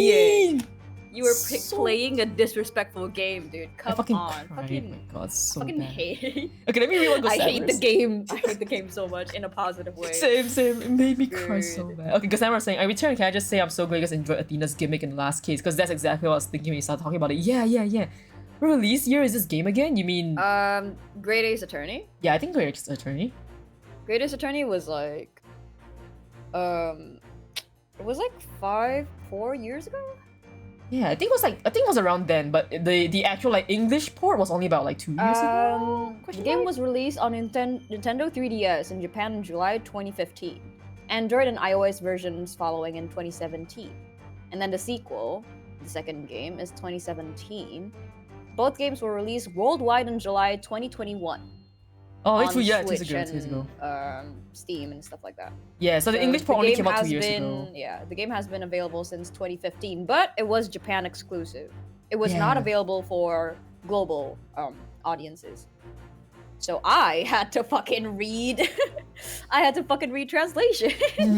mean? You were playing a disrespectful game, dude. I Come fucking on. cried. My god, so fucking bad. hate. Okay, let me read what I hate the Gossamer's. game. I hate the game so much in a positive way. Same. It made me cry so Good. bad. Okay, Gossamer was saying, I returned. Can I just say I'm so glad you guys enjoyed Athena's gimmick in the last case? Because that's exactly what I was thinking when you started talking about it. Yeah. What release year is this game again? You mean? Great Ace Attorney. Yeah, I think Great Ace Attorney. Great Ace Attorney was like, it was like 4 years ago. Yeah, I think it was around then, but the actual like English port was only about like 2 years ago. The game was released on Nintendo 3DS in Japan in July 2015. Android and iOS versions following in 2017. And then the sequel, the second game, is 2017. Both games were released worldwide in July 2021. Oh, on it's 2 years Switch ago. and Steam and stuff like that. Yeah, so the English port only came out 2 years ago. Yeah, the game has been available since 2015, but it was Japan exclusive. It was not Yeah. available for global audiences. So I had to fucking read. I had to fucking read translation.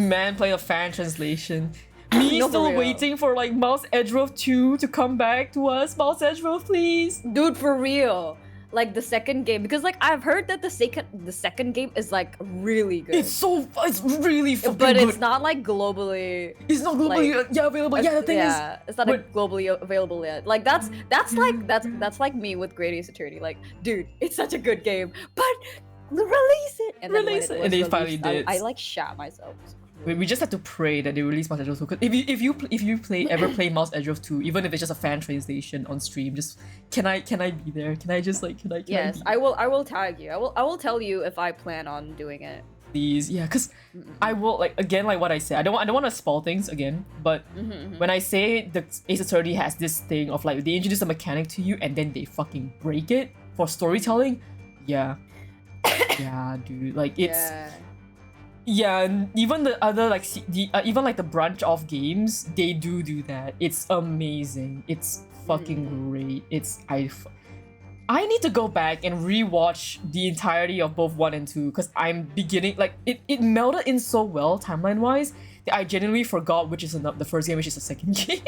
Man, play a fan translation. Me No, for still real. waiting for like Mouse Edgeworth 2 to come back to us. Mouse Edgeworth, please. Dude, for real. Like the second game, because like I've heard that the second game is like really good. It's really fucking but good. it's not like globally. It's not globally like, available. Yeah, the thing is, it's not but- globally available yet. Like that's like me with Great Ace Attorney. Like, dude, it's such a good game, but release it. And then when Release it. was And they released, finally did. I like shat myself. we just have to pray that they release Mouse Edgeworth 2. 'Cause if you ever play Mouse Edgeworth 2, even if it's just a fan translation on stream, just can I be there? Can I just like can I? Yes, be I will tag you. I will tell you if I plan on doing it. Please, yeah, because I will like again like what I said. I don't want to spoil things again, but when I say the Ace Attorney has this thing of like they introduce a mechanic to you and then they fucking break it for storytelling, yeah, yeah, dude, like it's. Yeah. Yeah, and even the other like even like the branch off games, they do that. It's amazing. It's fucking great. I need to go back and rewatch the entirety of both 1 and 2 because I'm beginning like it melded in so well timeline wise that I genuinely forgot which is the first game, which is the second game.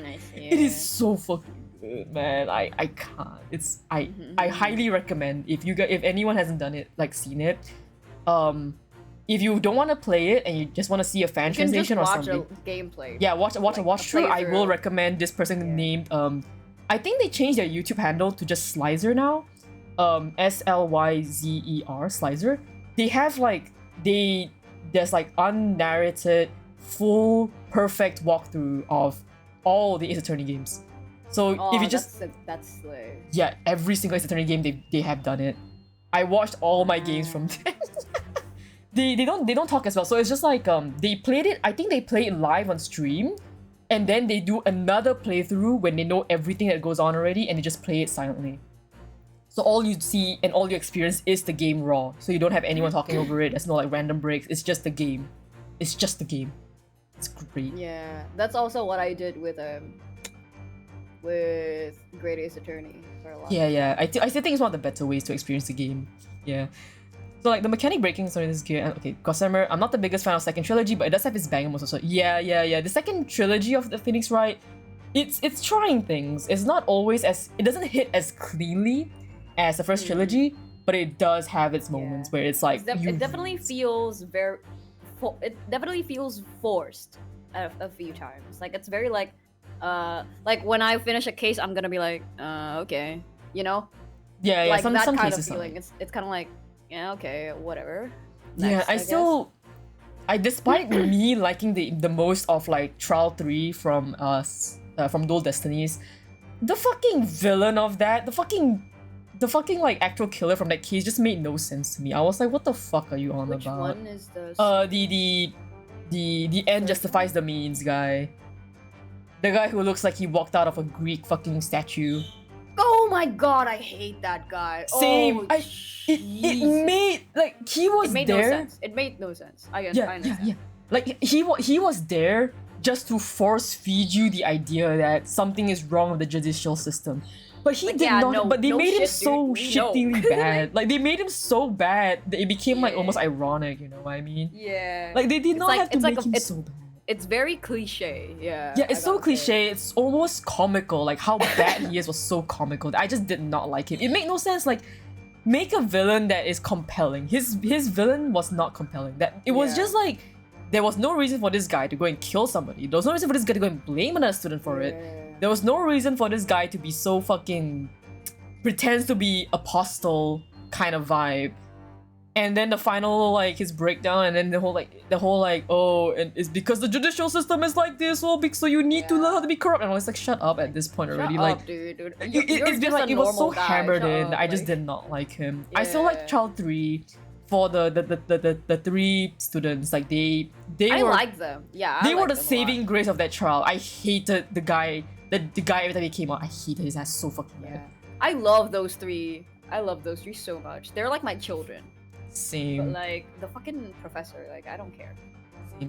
I see. It is so fucking good, man. I can't. It's I highly recommend if anyone hasn't done it, like seen it, if you don't want to play it and you just want to see a fan You can just translation or watch something, a gameplay. yeah, watch a through. I will playthrough. recommend this person named I think they changed their YouTube handle to just Slizer now, SLYZER Slizer. They have like there's like unnarrated, full, perfect walkthrough of all the Ace Attorney games. So if you just that's like yeah, every single Ace Attorney game they have done it. I watched all my games from them. They don't talk as well, so it's just like they played it. I think they play it live on stream, and then they do another playthrough when they know everything that goes on already, and they just play it silently. So all you see and all you experience is the game raw. So you don't have anyone talking over it. There's no like random breaks. It's just the game. It's just the game. It's great. yeah. That's also what I did with Great Ace Attorney for a while. Yeah. I still think it's one of the better ways to experience the game. Yeah. So like the mechanic breaking in this game, okay, Gossamer, I'm not the biggest fan of second trilogy, but it does have its banger moments also. Yeah. The second trilogy of the Phoenix Wright, it's trying things. It's not always it doesn't hit as cleanly as the first trilogy, but it does have its moments where it's like It definitely feels it definitely feels forced a few times. Like it's very like when I finish a case, I'm gonna be like, okay, you know? yeah. Like Some that kind cases of are feeling. It's kind of like, yeah, okay, whatever. yeah, Next, I guess. still, despite me liking the most of like Trial 3 from Dual Destinies, the fucking villain of that, the fucking like actual killer from that case just made no sense to me. I was like, what the fuck are you on Which about? one is the? The end justifies the means guy. The guy who looks like he walked out of a Greek fucking statue. Oh my god, I hate that guy. Same. Oh, It made like he was it made there. no sense. It made no sense. I understand. Yeah. Like he was there just to force feed you the idea that something is wrong with the judicial system. But he Like, did yeah, not. no- but they no made him shit, so dude. We know. shittily bad. Like they made him so bad that it became like Yeah. almost ironic. You know what I mean? Yeah. Like they did not like- have to it's like make a- him it's- so bad. it's very cliche. Yeah. Yeah, I it's so gotta say. cliche. It's almost comical. Like how bad he is was so comical. I just did not like him. It made no sense. Like, make a villain that is compelling. His villain was not compelling. That it was Yeah. just like there was no reason for this guy to go and kill somebody. There was no reason for this guy to go and blame another student for it. Yeah. There was no reason for this guy to be so fucking pretends to be apostle kind of vibe. And then the final like his breakdown, and then the whole like oh, and it's because the judicial system is like this, oh, so you need to learn how to be corrupt. And I was like, shut up at this point already. Shut Like, up, dude. it's been like it was so hammered in. I just did not like him. I still like Yeah. Child 3 for the three students. Like they I were like them. Yeah. they I were like the them a lot. saving grace of that trial. I hated the guy. The guy every time he came out, I hated his ass so fucking bad. Yeah. I love those three. I love those three so much. They're like my children. But Same, like the fucking professor, like I don't care.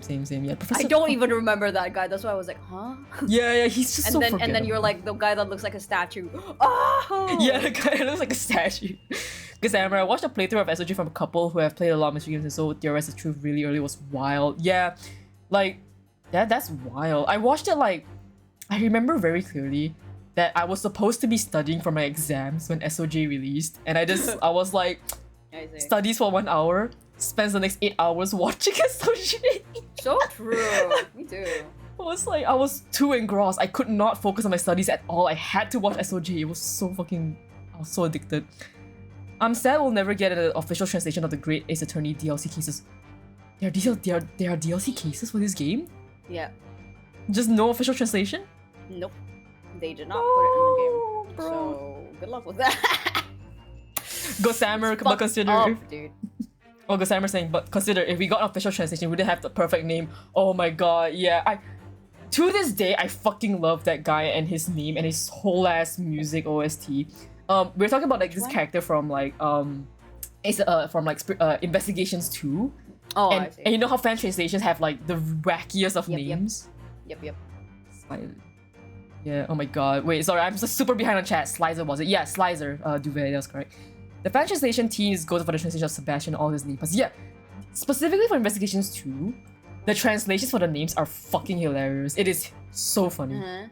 same. Yeah, Professor. I don't even remember that guy. That's why I was like, huh? Yeah, he's just And so then forgettable. you're like the guy that looks like a statue. Oh. Yeah, the guy looks like a statue. Because I remember I watched a playthrough of SOG from a couple who have played a lot of mystery games and so Theorize the Truth really early was wild. Yeah, like that's wild. I watched it like I remember very clearly that I was supposed to be studying for my exams when SOJ released, and I was like, I see. studies for 1 hour, spends the next 8 hours watching SOJ. So true. Me too. I was too engrossed. I could not focus on my studies at all. I had to watch SOJ. It was so fucking... I was so addicted. I'm sad we'll never get an official translation of the Great Ace Attorney DLC cases. There are DLC cases for this game? Yeah. Just no official translation? Nope. They did not put it in the game. bro. So good luck with that. Go Sammer, but Fucked consider up, if... dude. Oh, Go Sammer saying, but consider if we got an official translation, we wouldn't have the perfect name. Oh my god, yeah. To this day, I fucking love that guy and his name and his whole ass music OST. We're talking about like this character from like Investigations 2. Oh, I and, see. and you know how fan translations have like the wackiest of Yep, yep. names? Yep. Yeah, oh my god. Wait, sorry, I'm just super behind on chat. Slizer was it? Yeah, Slizer, Duvet, that was correct. The fan translation team goes for the translation of Sebastian and all his names. But yeah, specifically for Investigations 2, the translations for the names are fucking hilarious. It is so funny. Uh-huh.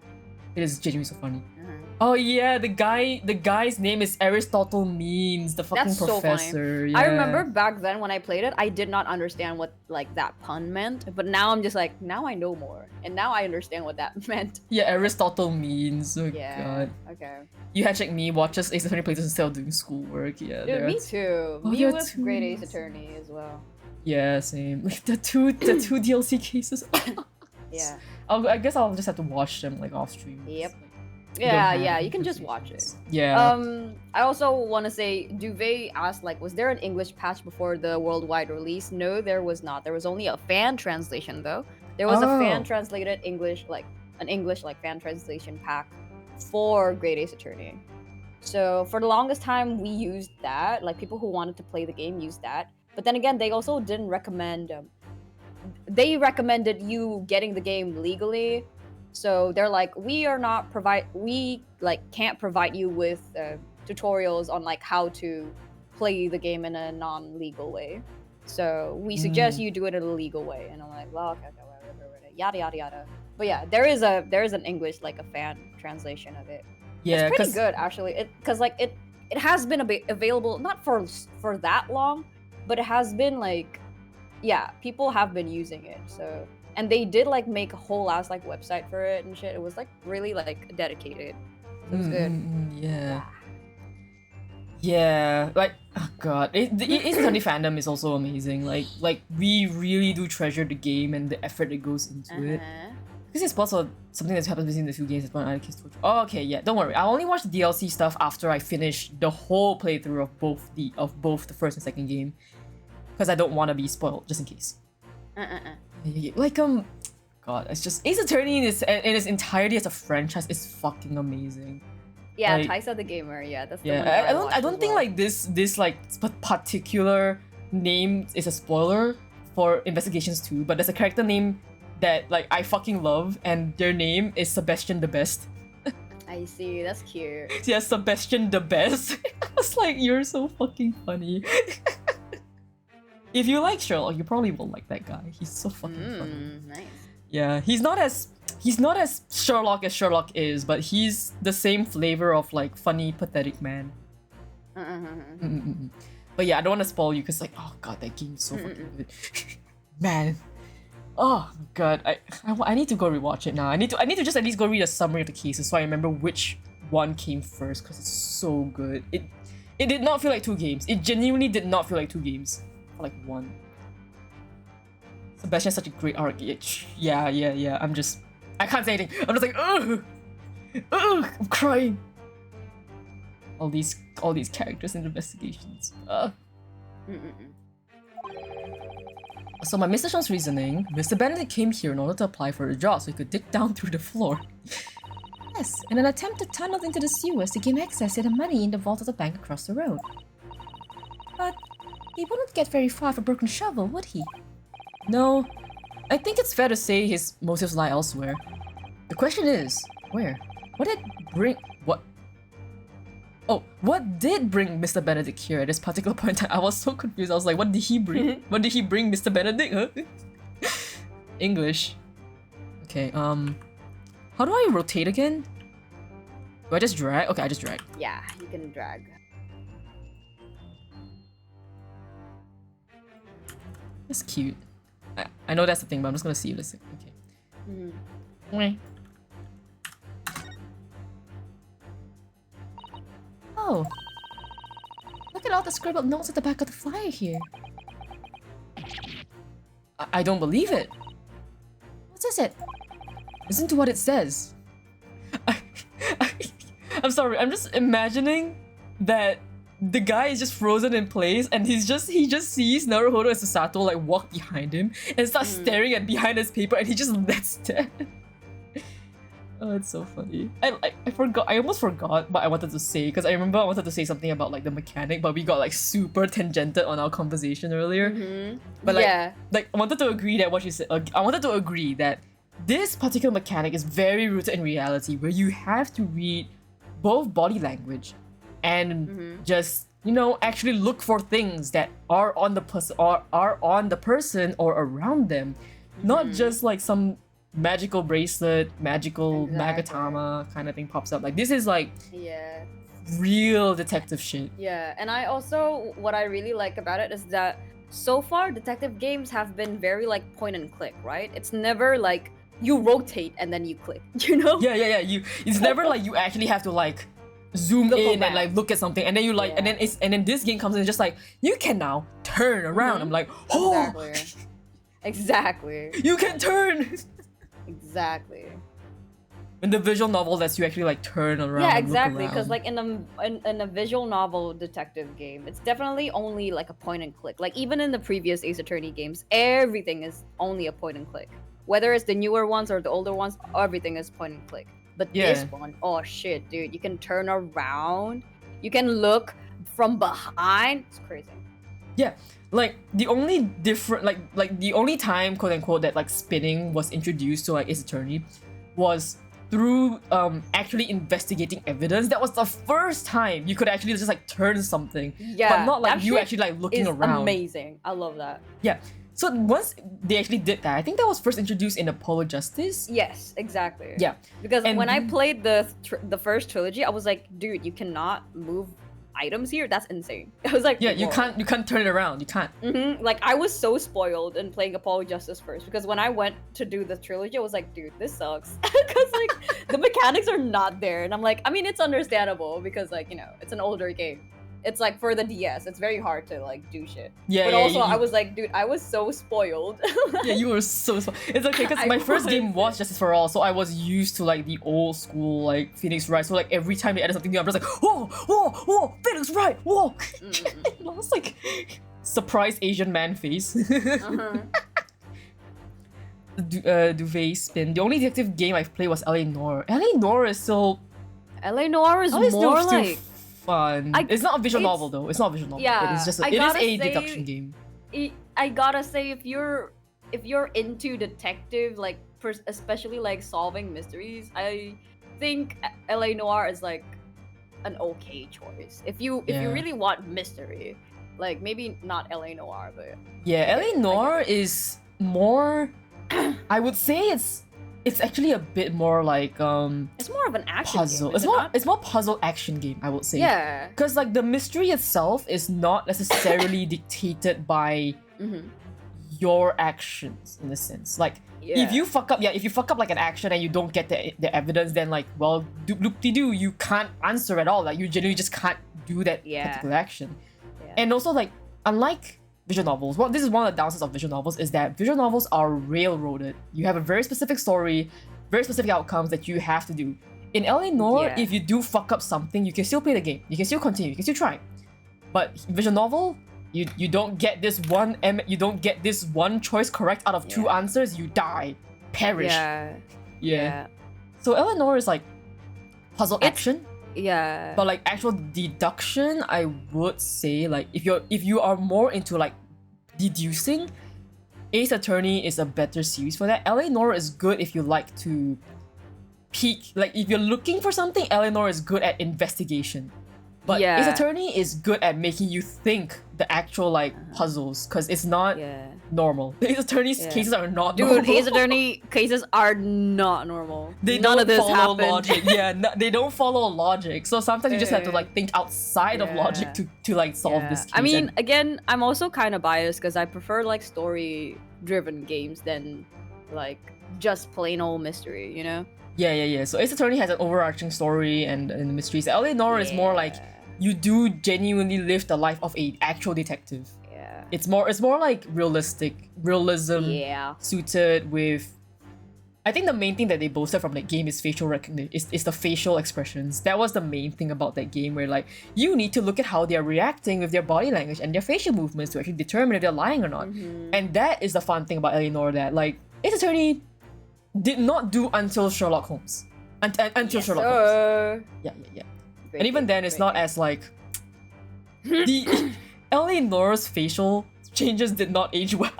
It is genuinely so funny. Uh-huh. Oh yeah, the guy's name is Aristotle Means, the fucking That's so funny. professor. I yeah. remember back then when I played it, I did not understand what like that pun meant. But now I'm just like, now I know more, and now I understand what that meant. Yeah, Aristotle Means. Oh Yeah. god. Okay. You hashtag me, watches Ace Attorney playthroughs instead of doing schoolwork. Yeah, Dude, me that's- too. Oh, Me yeah, with too. Great Ace Attorney as well. Yeah, same. Like the two DLC cases. Yeah. I guess I'll just have to watch them like off stream. Yep. It's, like, Yeah, have yeah. any You can just watch it. translations. Yeah. I also want to say, Duvet asked, like, was there an English patch before the worldwide release? No, there was not. There was only a fan translation, though. There was a fan Oh. translated English, like, an English, like, fan translation pack for Great Ace Attorney. So, for the longest time, we used that. Like, people who wanted to play the game used that. But then again, they also didn't recommend... they recommended you getting the game legally. So they're like, we can't provide you with tutorials on like how to play the game in a non-legal way. So we suggest you do it in a legal way. And I'm like, well, okay, whatever, yada yada yada. But yeah, there is an English like a fan translation of it. Yeah, It's pretty 'cause- good actually. Because like it has been available not for that long, but it has been like, yeah, people have been using it. So. And they did like make a whole ass like website for it and shit. It was like really like dedicated. It was good. Yeah. Yeah, like oh god, Ace Attorney fandom is also amazing. Like we really do treasure the game and the effort that goes into it. Because it's also something that's happened between the two games. One other case. Oh, okay, yeah. Don't worry. I only watched the DLC stuff after I finished the whole playthrough of both the first and second game, because I don't want to be spoiled just in case. Like god, it's just Ace Attorney in its entirety as a franchise is fucking amazing. Yeah, Like- Taisa the Gamer. Yeah, that's the Yeah, one that I watched don't as think well. like this like particular name is a spoiler for Investigations 2, but there's a character name that like I fucking love, and their name is Sebastian the Best. I see. That's cute. Yeah, Sebastian the Best. I was like, you're so fucking funny. If you like Sherlock, you probably will like that guy. He's so fucking funny. Nice. Yeah, he's not as Sherlock as Sherlock is, but he's the same flavor of like funny, pathetic man. But yeah, I don't want to spoil you because like, oh god, that game is so fucking good, man. Oh god, I need to go rewatch it now. I need to just at least go read a summary of the cases so I remember which one came first because it's so good. It did not feel like two games. It genuinely did not feel like two games. For like one. Sebastian has such a great arc. Yeah. I can't say anything. I'm just like, ugh, I'm crying. All these characters and investigations. So by Mr. Sean's reasoning, Mr. Benedict came here in order to apply for a job so he could dig down through the floor. Yes, in an attempt to tunnel into the sewers to gain access to the money in the vault of the bank across the road. But he wouldn't get very far with a broken shovel, would he? No, I think it's fair to say his motives lie elsewhere. The question is, where? What did bring Mr. Benedict here at this particular point in time? I was so confused. I was like, what did he bring? What did he bring Mr. Benedict? Huh? English. Okay, how do I rotate again? Do I just drag? Okay, I just drag. Yeah, you can drag. That's cute. I know that's the thing, but I'm just gonna see this. Okay. Oh. Look at all the scribbled notes at the back of the flyer here. I don't believe it. What is it? Listen to what it says. I'm sorry, I'm just imagining that the guy is just frozen in place and he just sees Naruhodo and Susato like walk behind him and start staring at behind his paper and he just lets stare. Oh, it's so funny. I forgot. I almost forgot what I wanted to say because I remember I wanted to say something about like the mechanic, but we got like super tangented on our conversation earlier. But like I wanted to agree that what you said. I wanted to agree that this particular mechanic is very rooted in reality, where you have to read both body language and just actually look for things that are on the person or around them, not just like some magical bracelet, magical magatama kind of thing pops up. Like this is like real detective shit. Yeah, and what I really like about it is that so far detective games have been very like point and click, right? It's never like you rotate and then you click, Yeah. It's never like you actually have to like zoom in and like look at something and then you like and then this game comes in just like you can now turn around. I'm like, oh, exactly. You can turn. Exactly. In the visual novel, lets you actually like turn around. Yeah, exactly. Because like in a visual novel detective game, it's definitely only like a point and click. Like even in the previous Ace Attorney games, everything is only a point and click. Whether it's the newer ones or the older ones, everything is point and click. But this one, oh shit, dude, you can turn around, you can look from behind. It's crazy. Yeah, like the only different, like the only time, quote unquote, that like spinning was introduced to like Ace Attorney was through actually investigating evidence. That was the first time you could actually just like turn something, but not like you actually like looking around. Amazing, I love that. Yeah. So once they actually did that, I think that was first introduced in Apollo Justice. Yes, exactly. Yeah. Because when I played the first trilogy, I was like, dude, you cannot move items here. That's insane. I was like, yeah, you can't turn it around. You can't. Like I was so spoiled in playing Apollo Justice first because when I went to do the trilogy, I was like, dude, this sucks because like the mechanics are not there, and I'm like, I mean, it's understandable because like it's an older game. It's like for the DS, it's very hard to like do shit. Yeah, but also I was like, dude, I was so spoiled. Yeah, you were so spoiled. It's okay because my first game was Justice for All, so I was used to like the old school like Phoenix Wright. So like every time they added something new, I'm just like, whoa, Phoenix Wright, whoa. And I was like, surprised Asian man face. Duvet spin. The only detective game I've played was LA Noire. LA Noire is still. LA Noire is more like fun. It's not a visual novel though. It's not a visual novel. Yeah, it's just it is a deduction game. I gotta say, if you're into detective, like especially like solving mysteries, I think LA Noire is like an okay choice. If you really want mystery, like maybe not LA Noire, but yeah, LA Noire is more I would say it's actually a bit more like It's more of an action puzzle. game, It's is it more not? it's more puzzle action game, I would say. Yeah. Because like the mystery itself is not necessarily dictated by Mm-hmm. your actions in a sense. Like if you fuck up like an action and you don't get the evidence, then like loop-de-doo, you can't answer at all. Like you genuinely just can't do that particular action. Yeah. And also like unlike visual novels, this is one of the downsides of visual novels is that visual novels are railroaded. You have a very specific story, very specific outcomes that you have to do. In Eleanor, Yeah. if you do fuck up something, you can still play the game. You can still continue. You can still try. But visual novel, you don't get this one choice correct out of two answers. You die, perish. Yeah. So Eleanor is like puzzle action, Yeah. but like actual deduction, I would say like if you are more into like deducing, Ace Attorney is a better series for that. Eleanor is good if you like to peek. Like if you're looking for something, Eleanor is good at investigation. But Ace Attorney is good at making you think the actual like puzzles, because it's not normal. Ace Attorney's cases are not normal. Dude, Ace Attorney cases are not normal. None don't of this follow happened. logic. They don't follow logic. So sometimes you just have to like think outside of logic to like solve this case. I mean, again, I'm also kind of biased because I prefer like story-driven games than like just plain old mystery, you know? Yeah. So Ace Attorney has an overarching story and mysteries. Eleanor is more like you do genuinely live the life of an actual detective. Yeah. It's more like realism suited with. I think the main thing that they boasted from that game is facial recognition. Is the facial expressions. That was the main thing about that game, where like you need to look at how they're reacting with their body language and their facial movements to actually determine if they're lying or not. And that is the fun thing about Eleanor, that like Ace Attorney did not do until Sherlock Holmes. Until Sherlock Holmes. Yeah. And even then, it's not as like the Eleanor's facial changes did not age well.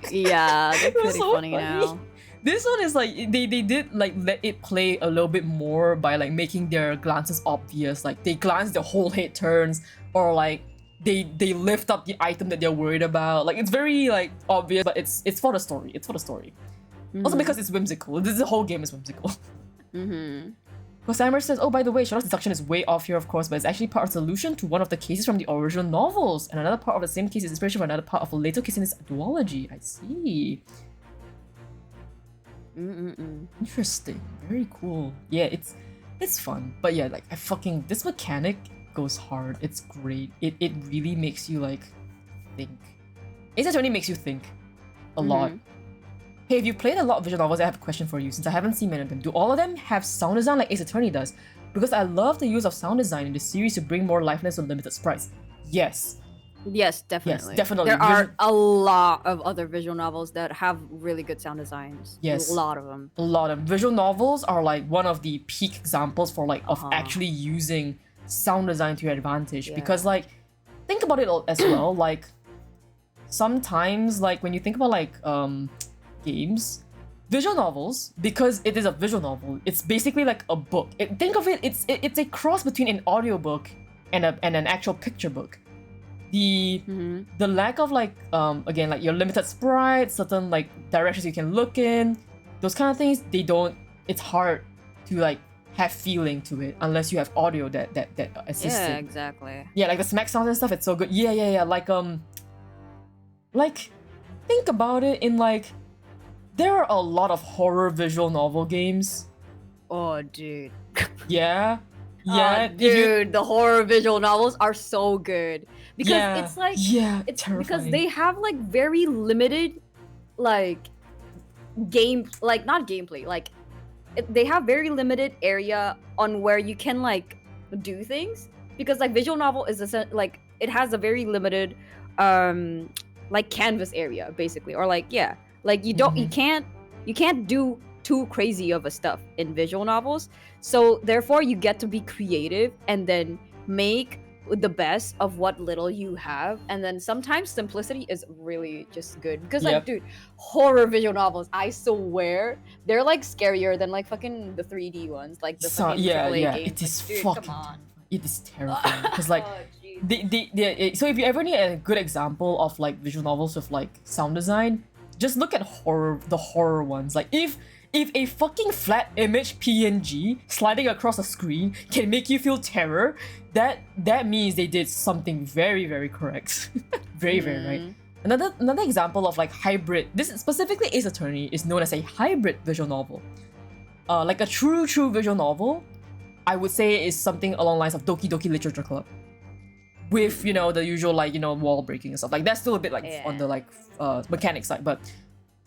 Yeah, they're It was pretty so funny now. This one is like they did like let it play a little bit more by like making their glances obvious. Like they glance, their whole head turns, or like they lift up the item that they're worried about. Like it's very like obvious, but it's for the story. It's for the story. Also because it's whimsical. The whole game is whimsical. Sammer says, oh, by the way, Charlotte's deduction is way off here, of course, but it's actually part of the solution to one of the cases from the original novels, and another part of the same case is inspiration for another part of a later case in this duology. I see. Interesting. Very cool. Yeah, it's fun. But yeah, like this mechanic goes hard. It's great. It really makes you like think. Ace Attorney makes you think a lot. Hey, if you played a lot of visual novels, I have a question for you. Since I haven't seen many of them, do all of them have sound design like Ace Attorney does? Because I love the use of sound design in the series to bring more liveliness to limited sprites. Yes. Yes, definitely. Yes, definitely. There are a lot of other visual novels that have really good sound designs. Yes. A lot of them. A lot of visual novels are like one of the peak examples for like of actually using sound design to your advantage. Because like, think about it as well. Like, sometimes like when you think about like games, visual novels, because it is a visual novel, it's basically like a book. Think of it, it's a cross between an audiobook and an actual picture book. The lack of like again, like your limited sprites, certain like directions you can look in, those kind of things, it's hard to like have feeling to it unless you have audio that assists it. Yeah, exactly. Yeah, like the smack sounds and stuff, it's so good. Yeah. Like think about it in like, there are a lot of horror visual novel games. Oh, dude. Yeah. Dude, the horror visual novels are so good. Because it's like, it's terrifying. because they have like very limited like not gameplay, like they have very limited area on where you can like do things, because like visual novel is like it has a very limited like canvas area basically, or like like you can't do too crazy of a stuff in visual novels, so therefore you get to be creative and then make the best of what little you have, and then sometimes simplicity is really just good, because like dude, horror visual novels, I swear they're like scarier than like fucking the 3D ones, like the fucking AAA games. It is like, dude, fucking come on. terrifying. It is terrifying because like so if you ever need a good example of like visual novels with like sound design, just look at the horror ones. Like if a fucking flat image PNG sliding across a screen can make you feel terror, that means they did something very, very correct. Very, very right. Another example of like hybrid, this specifically Ace Attorney is known as a hybrid visual novel. Like a true visual novel, I would say is something along the lines of Doki Doki Literature Club. With, you know, the usual like, you know, wall breaking and stuff. Like that's still a bit like on the like mechanic side, but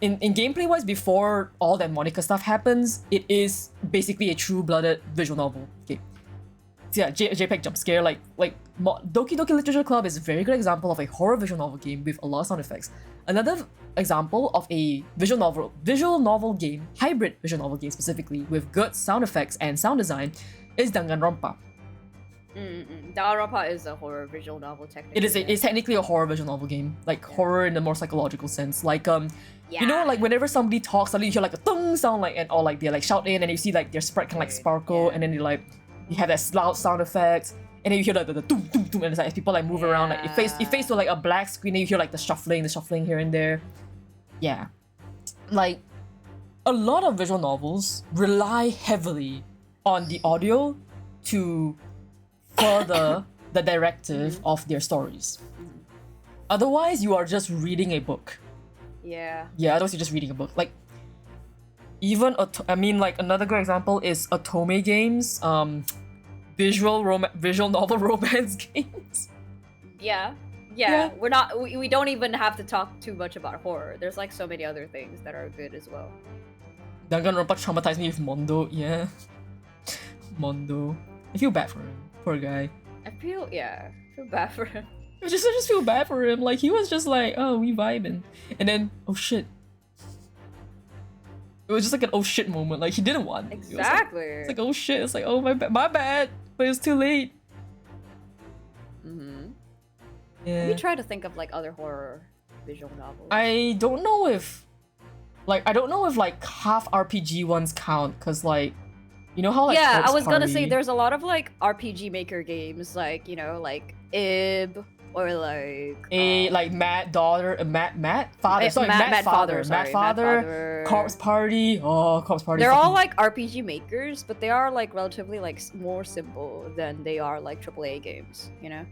in gameplay wise, before all that Monica stuff happens, it is basically a true-blooded visual novel game. So yeah, JPEG jump scare, like Doki Doki Literature Club is a very good example of a horror visual novel game with a lot of sound effects. Another example of a visual novel game, hybrid visual novel game specifically, with good sound effects and sound design is Danganronpa. Danganronpa is a horror visual novel technically. It's technically a horror visual novel game, like horror in the more psychological sense. Like you know, like whenever somebody talks, suddenly you hear like a tung sound, like or like they like shout in, and you see like their sprite kind of like sparkle, and then you have that loud sound effects, and then you hear like the tung tung tung, and it's like as people like move around, like it fades to like a black screen, and you hear like the shuffling here and there. Yeah, like a lot of visual novels rely heavily on the audio to further the directive of their stories. Otherwise, you are just reading a book. Yeah, otherwise you're just reading a book. Like, even, like, another good example is Otome games, visual novel romance games. Yeah. We don't even have to talk too much about horror. There's like so many other things that are good as well. Danganronpa traumatized me with Mondo, yeah. Mondo. I feel bad for him. Poor guy. I feel bad for him. I just feel bad for him. Like, he was just like, oh, we vibing. And then, oh shit. It was just like an oh shit moment. Like, he didn't want. Exactly. It's like, oh shit. It's like, oh, my bad. But it's too late. Yeah. Have you tried to think of like other horror visual novels? I don't know if like half RPG ones count, cause like, you know how like I was gonna say Party- there's a lot of like RPG Maker games, like, you know, like Ib or like Matt Father, Corpse Party. Corpse Party. They're all like RPG makers, but they are like relatively like more simple than they are like AAA games, you know.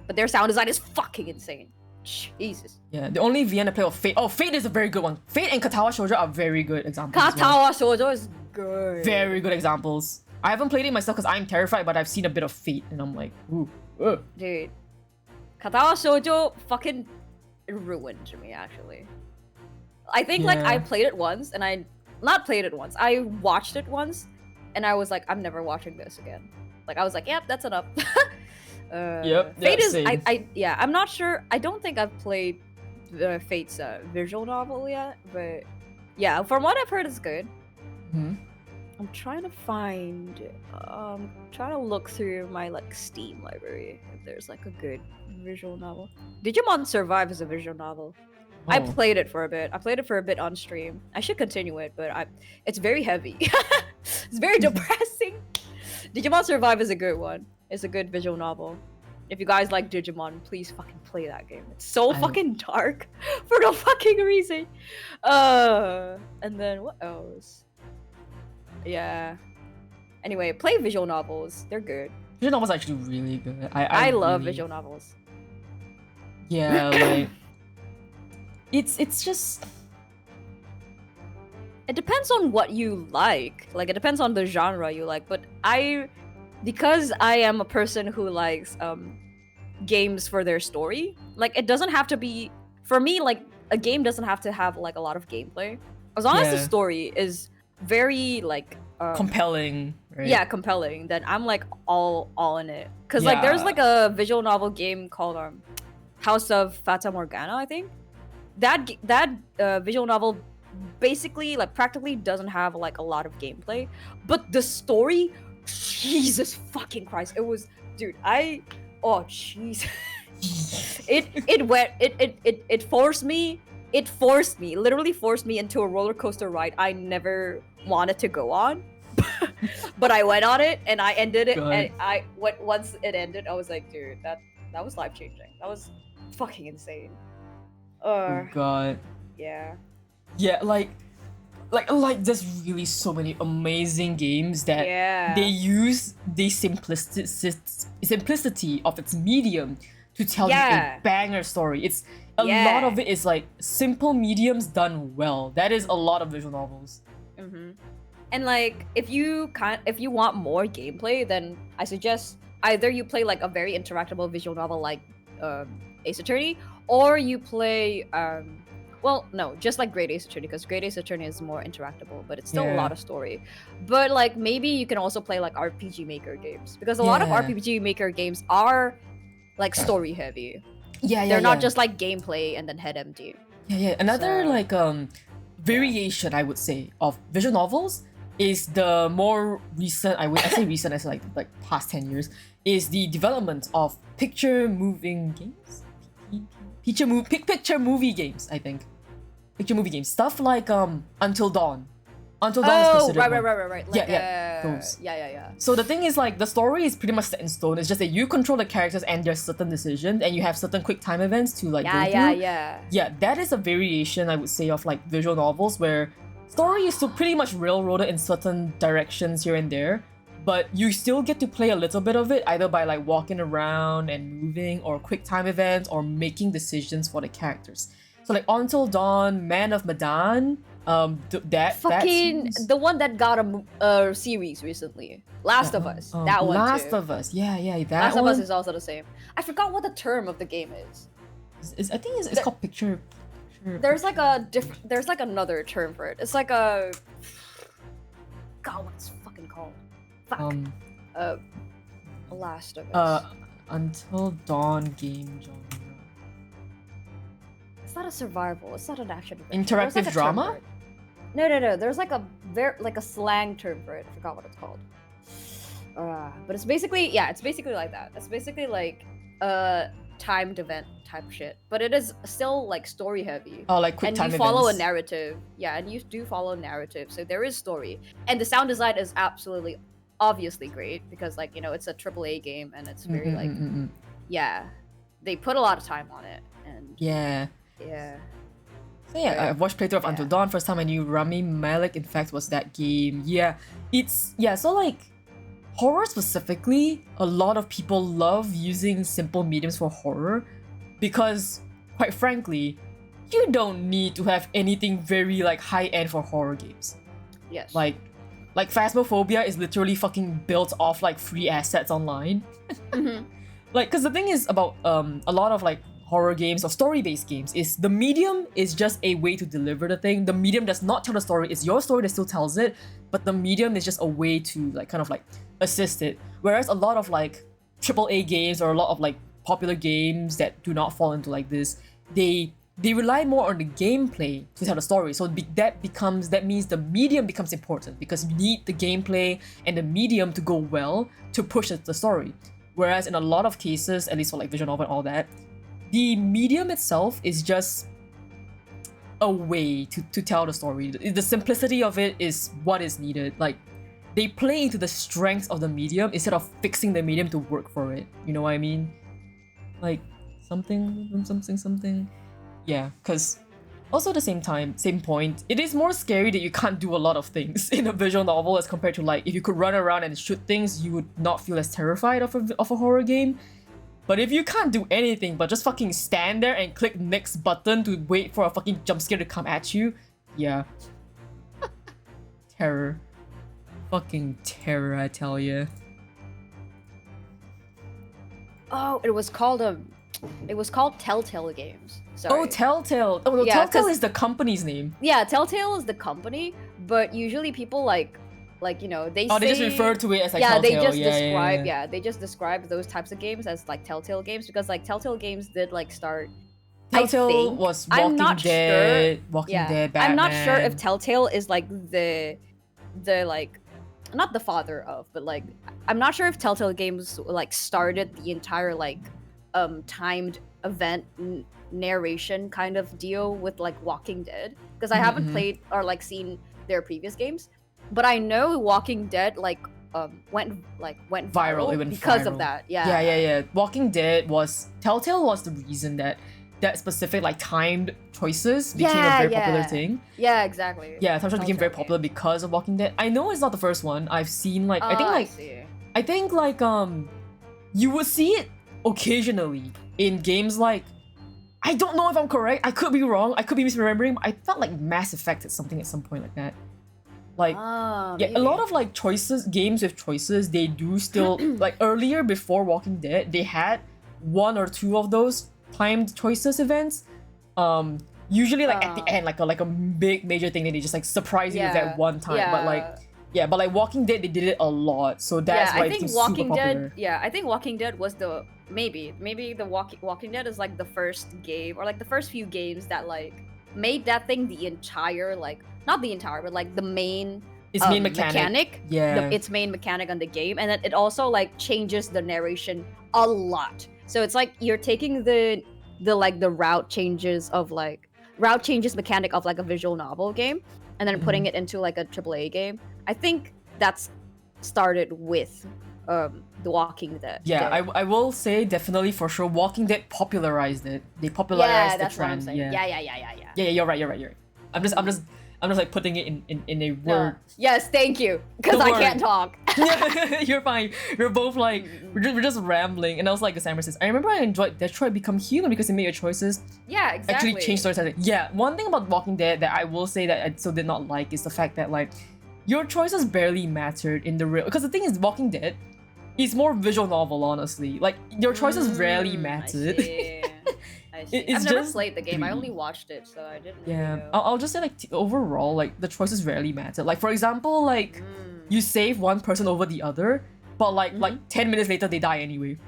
But their sound design is fucking insane. Jesus. Yeah, the only Vienna play of Fate. Oh, Fate is a very good one. Fate and Katawa Shoujo are very good examples. Katawa Shoujo is good. Very good examples. I haven't played it myself because I'm terrified, but I've seen a bit of Fate and I'm like, ooh. Dude. Katawa Shoujo fucking ruined me, actually. I think like I played it once and I watched it once and I was like, I'm never watching this again. Like I was like, yep, that's enough. Fate is same. I'm not sure. I don't think I've played Fate's visual novel yet, but yeah, from what I've heard, it's good. I'm trying to find, trying to look through my like Steam library if there's like a good visual novel. Digimon Survive is a visual novel. Oh. I played it for a bit. I played it for a bit on stream. I should continue it, but it's very heavy. It's very depressing. Digimon Survive is a good one. It's a good visual novel. If you guys like Digimon, please fucking play that game. It's so fucking dark for no fucking reason. And then what else? Yeah. Anyway, play visual novels. They're good. Visual novels are actually really good. I love really... visual novels. Yeah, like it's just. It depends on what you like. Like it depends on the genre you like. But because I am a person who likes games for their story, like it doesn't have to be, for me, like a game doesn't have to have like a lot of gameplay. As long as the story is very like compelling, right? Yeah, compelling, then I'm like all in it. Cause like there's like a visual novel game called House of Fata Morgana, I think. That visual novel basically like practically doesn't have like a lot of gameplay, but the story, Jesus fucking Christ, it was, dude, oh jeez. it literally forced me into a roller coaster ride I never wanted to go on. But I went on it and I ended it. God. And once it ended, I was like, dude, that was life changing. That was fucking insane. Oh god. Yeah. Yeah, like there's really so many amazing games that Yeah. they use the simplicity of its medium to tell you Yeah. a banger story. It's a lot of it is like simple mediums done well. That is a lot of visual novels. Mm-hmm. And like, if you want more gameplay, then I suggest either you play like a very interactable visual novel like Ace Attorney, or you play well, no, just like Great Ace Attorney, because Great Ace Attorney is more interactable, but it's still a lot of story. But like, maybe you can also play like RPG Maker games, because a lot of RPG Maker games are like story heavy. They're not just like gameplay and then head empty. Another like variation, I would say, of visual novels is the more recent, I say recent as like past 10 years, is the development of picture moving games? Picture movie games, I think. Picture movie games. Stuff like Until Dawn. Until Dawn is considered right. Like, those. Yeah. So the thing is, like, the story is pretty much set in stone. It's just that you control the characters and there's certain decisions, and you have certain quick time events to like go through. Yeah, that is a variation, I would say, of like visual novels where story is still pretty much railroaded in certain directions here and there, but you still get to play a little bit of it either by like walking around and moving, or quick time events, or making decisions for the characters. So like Until Dawn, Man of Medan, the one that got a series recently, Last of Us. That one Last too. of Us, yeah, that Last one. of Us is also the same. I forgot what the term of the game is. I think it's called picture. There's like there's like another term for it. It's like a God, what's it fucking called? Fuck. Last of Us. Until Dawn game genre. It's not a survival. It's not an action adventure. Interactive There's like a term drama? for it. No. There's like a slang term for it. I forgot what it's called. But it's basically like that. It's basically like timed event type shit. But it is still like story heavy. Oh, like quick and time you follow events. a narrative. Yeah, and you do follow a narrative. So there is story. And the sound design is absolutely obviously great because like, you know, it's a AAA game and it's very yeah. They put a lot of time on it and yeah. So yeah, Right. I watched playthrough of Until Dawn. First time I knew Rami Malek, in fact, was that game. So like horror specifically, a lot of people love using simple mediums for horror because, quite frankly, you don't need to have anything very like high end for horror games. yes. Like Phasmophobia is literally fucking built off like free assets online. Like, cause the thing is about a lot of like horror games or story-based games is the medium is just a way to deliver the thing. The medium does not tell the story. It's your story that still tells it, but the medium is just a way to like kind of like assist it. Whereas a lot of like AAA games or a lot of like popular games that do not fall into like this, they rely more on the gameplay to tell the story. So that means the medium becomes important because you need the gameplay and the medium to go well to push the story. Whereas in a lot of cases, at least for like visual novel and all that, the medium itself is just a way to tell the story. The simplicity of it is what is needed. Like, they play into the strengths of the medium instead of fixing the medium to work for it. You know what I mean? Like, something. Yeah, because also at the same time, same point, it is more scary that you can't do a lot of things in a visual novel as compared to like, if you could run around and shoot things, you would not feel as terrified of a horror game. But if you can't do anything but just fucking stand there and click next button to wait for a fucking jump scare to come at you, yeah. Terror. Fucking terror, I tell ya. Oh, it was called Telltale Games. Sorry. Oh, Telltale. Oh, no, Yeah, Telltale 'cause- is the company's name. Yeah, Telltale is the company, but usually people like you know, they Oh, say, they just refer to it as like yeah, Telltale. they just yeah, describe yeah. they just describe those types of games as like Telltale games because like Telltale games did like start I Telltale think- was I'm Walking not Dead, Walking yeah, Dead, Batman. I'm not sure if Telltale is like the like not the father of, but like I'm not sure if Telltale games like started the entire like timed event narration kind of deal with like Walking Dead because I haven't played or like seen their previous games, but I know Walking Dead like went viral It went because viral. of that. Yeah. Yeah. Walking Dead was Telltale was the reason that that specific like timed choices became a very popular thing. Yeah, exactly. Yeah, time choices became very Telltale popular because of Walking Dead. I know it's not the first one. I've seen like I think like you would see it occasionally in games like, I don't know if I'm correct. I could be wrong. I could be misremembering. But I felt like Mass Effect at something at some point like that. Like yeah, a lot of like games with choices, they do still like earlier before Walking Dead, they had 1 or 2 of those timed choices events. Usually like at the end, like a big major thing that they just like surprise you with that one time. But like Walking Dead, they did it a lot, so that's why it's super popular. I think Walking Dead was the maybe the Walking Dead is like the first game or like the first few games that like made that thing the entire like not the entire but like the main main mechanic. Its main mechanic on the game, and then it also like changes the narration a lot. So it's like you're taking the route changes mechanic of like a visual novel game, and then putting it into like a AAA game. I think that's started with The Walking Dead. Yeah, I will say definitely for sure Walking Dead popularized it. They popularized the trend. What I'm saying. Yeah, you're right. I'm just like putting it in a word. Yes, thank you. Because I can't talk. You're fine. We're both like we're just rambling, and I was like Cassandra says, I remember I enjoyed Detroit Become Human because it made your choices actually change storytelling. Yeah, one thing about Walking Dead that I will say that I still did not like is the fact that like your choices barely mattered in the real, because the thing is Walking Dead is more visual novel, honestly. Like your choices rarely mattered. I see. I've never played the game. I only watched it, so I didn't. Yeah, I'll just say like overall, like the choices rarely matter. Like for example, like you save one person over the other, but like 10 minutes later they die anyway.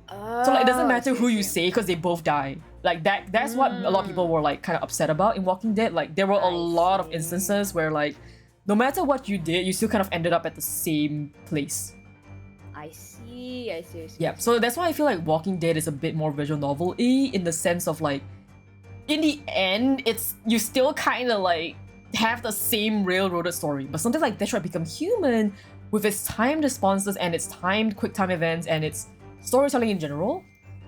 So like it doesn't matter who you save because they both die. Like that's what a lot of people were like kind of upset about in Walking Dead. Like there were a lot of instances where like no matter what you did, you still kind of ended up at the same place. I see. Yeah, so that's why I feel like Walking Dead is a bit more visual novel-y in the sense of like, in the end, it's you still kind of like have the same railroaded story, but something like Detroit Become Human, with its timed responses and its timed quick time events and its storytelling in general,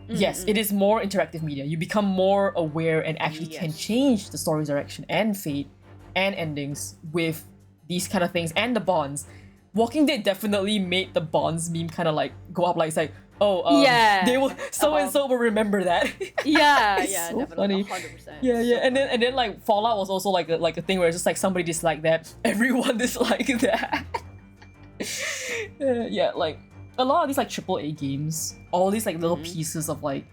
yes, it is more interactive media. You become more aware and actually can change the story's direction and fate and endings with these kind of things and the bonds. Walking Dead definitely made the bonds meme kind of like go up, like it's like, they will so-and-so will remember that. It's so definitely, funny. 100%. Yeah, and then like Fallout was also like a thing where it's just like somebody disliked that, everyone disliked that. Yeah, like a lot of these like AAA games, all these like little pieces of like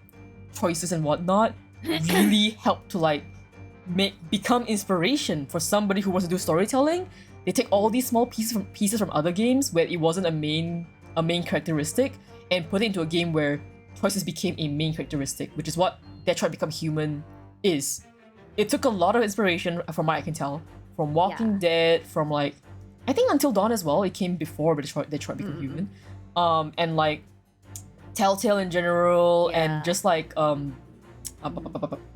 choices and whatnot really help to like become inspiration for somebody who wants to do storytelling. They take all these small pieces from other games where it wasn't a main characteristic and put it into a game where choices became a main characteristic, which is what Detroit Become Human is. It took a lot of inspiration, from what I can tell, from Walking Dead, from like I think Until Dawn as well. It came before Detroit Become Human, and like Telltale in general, and just like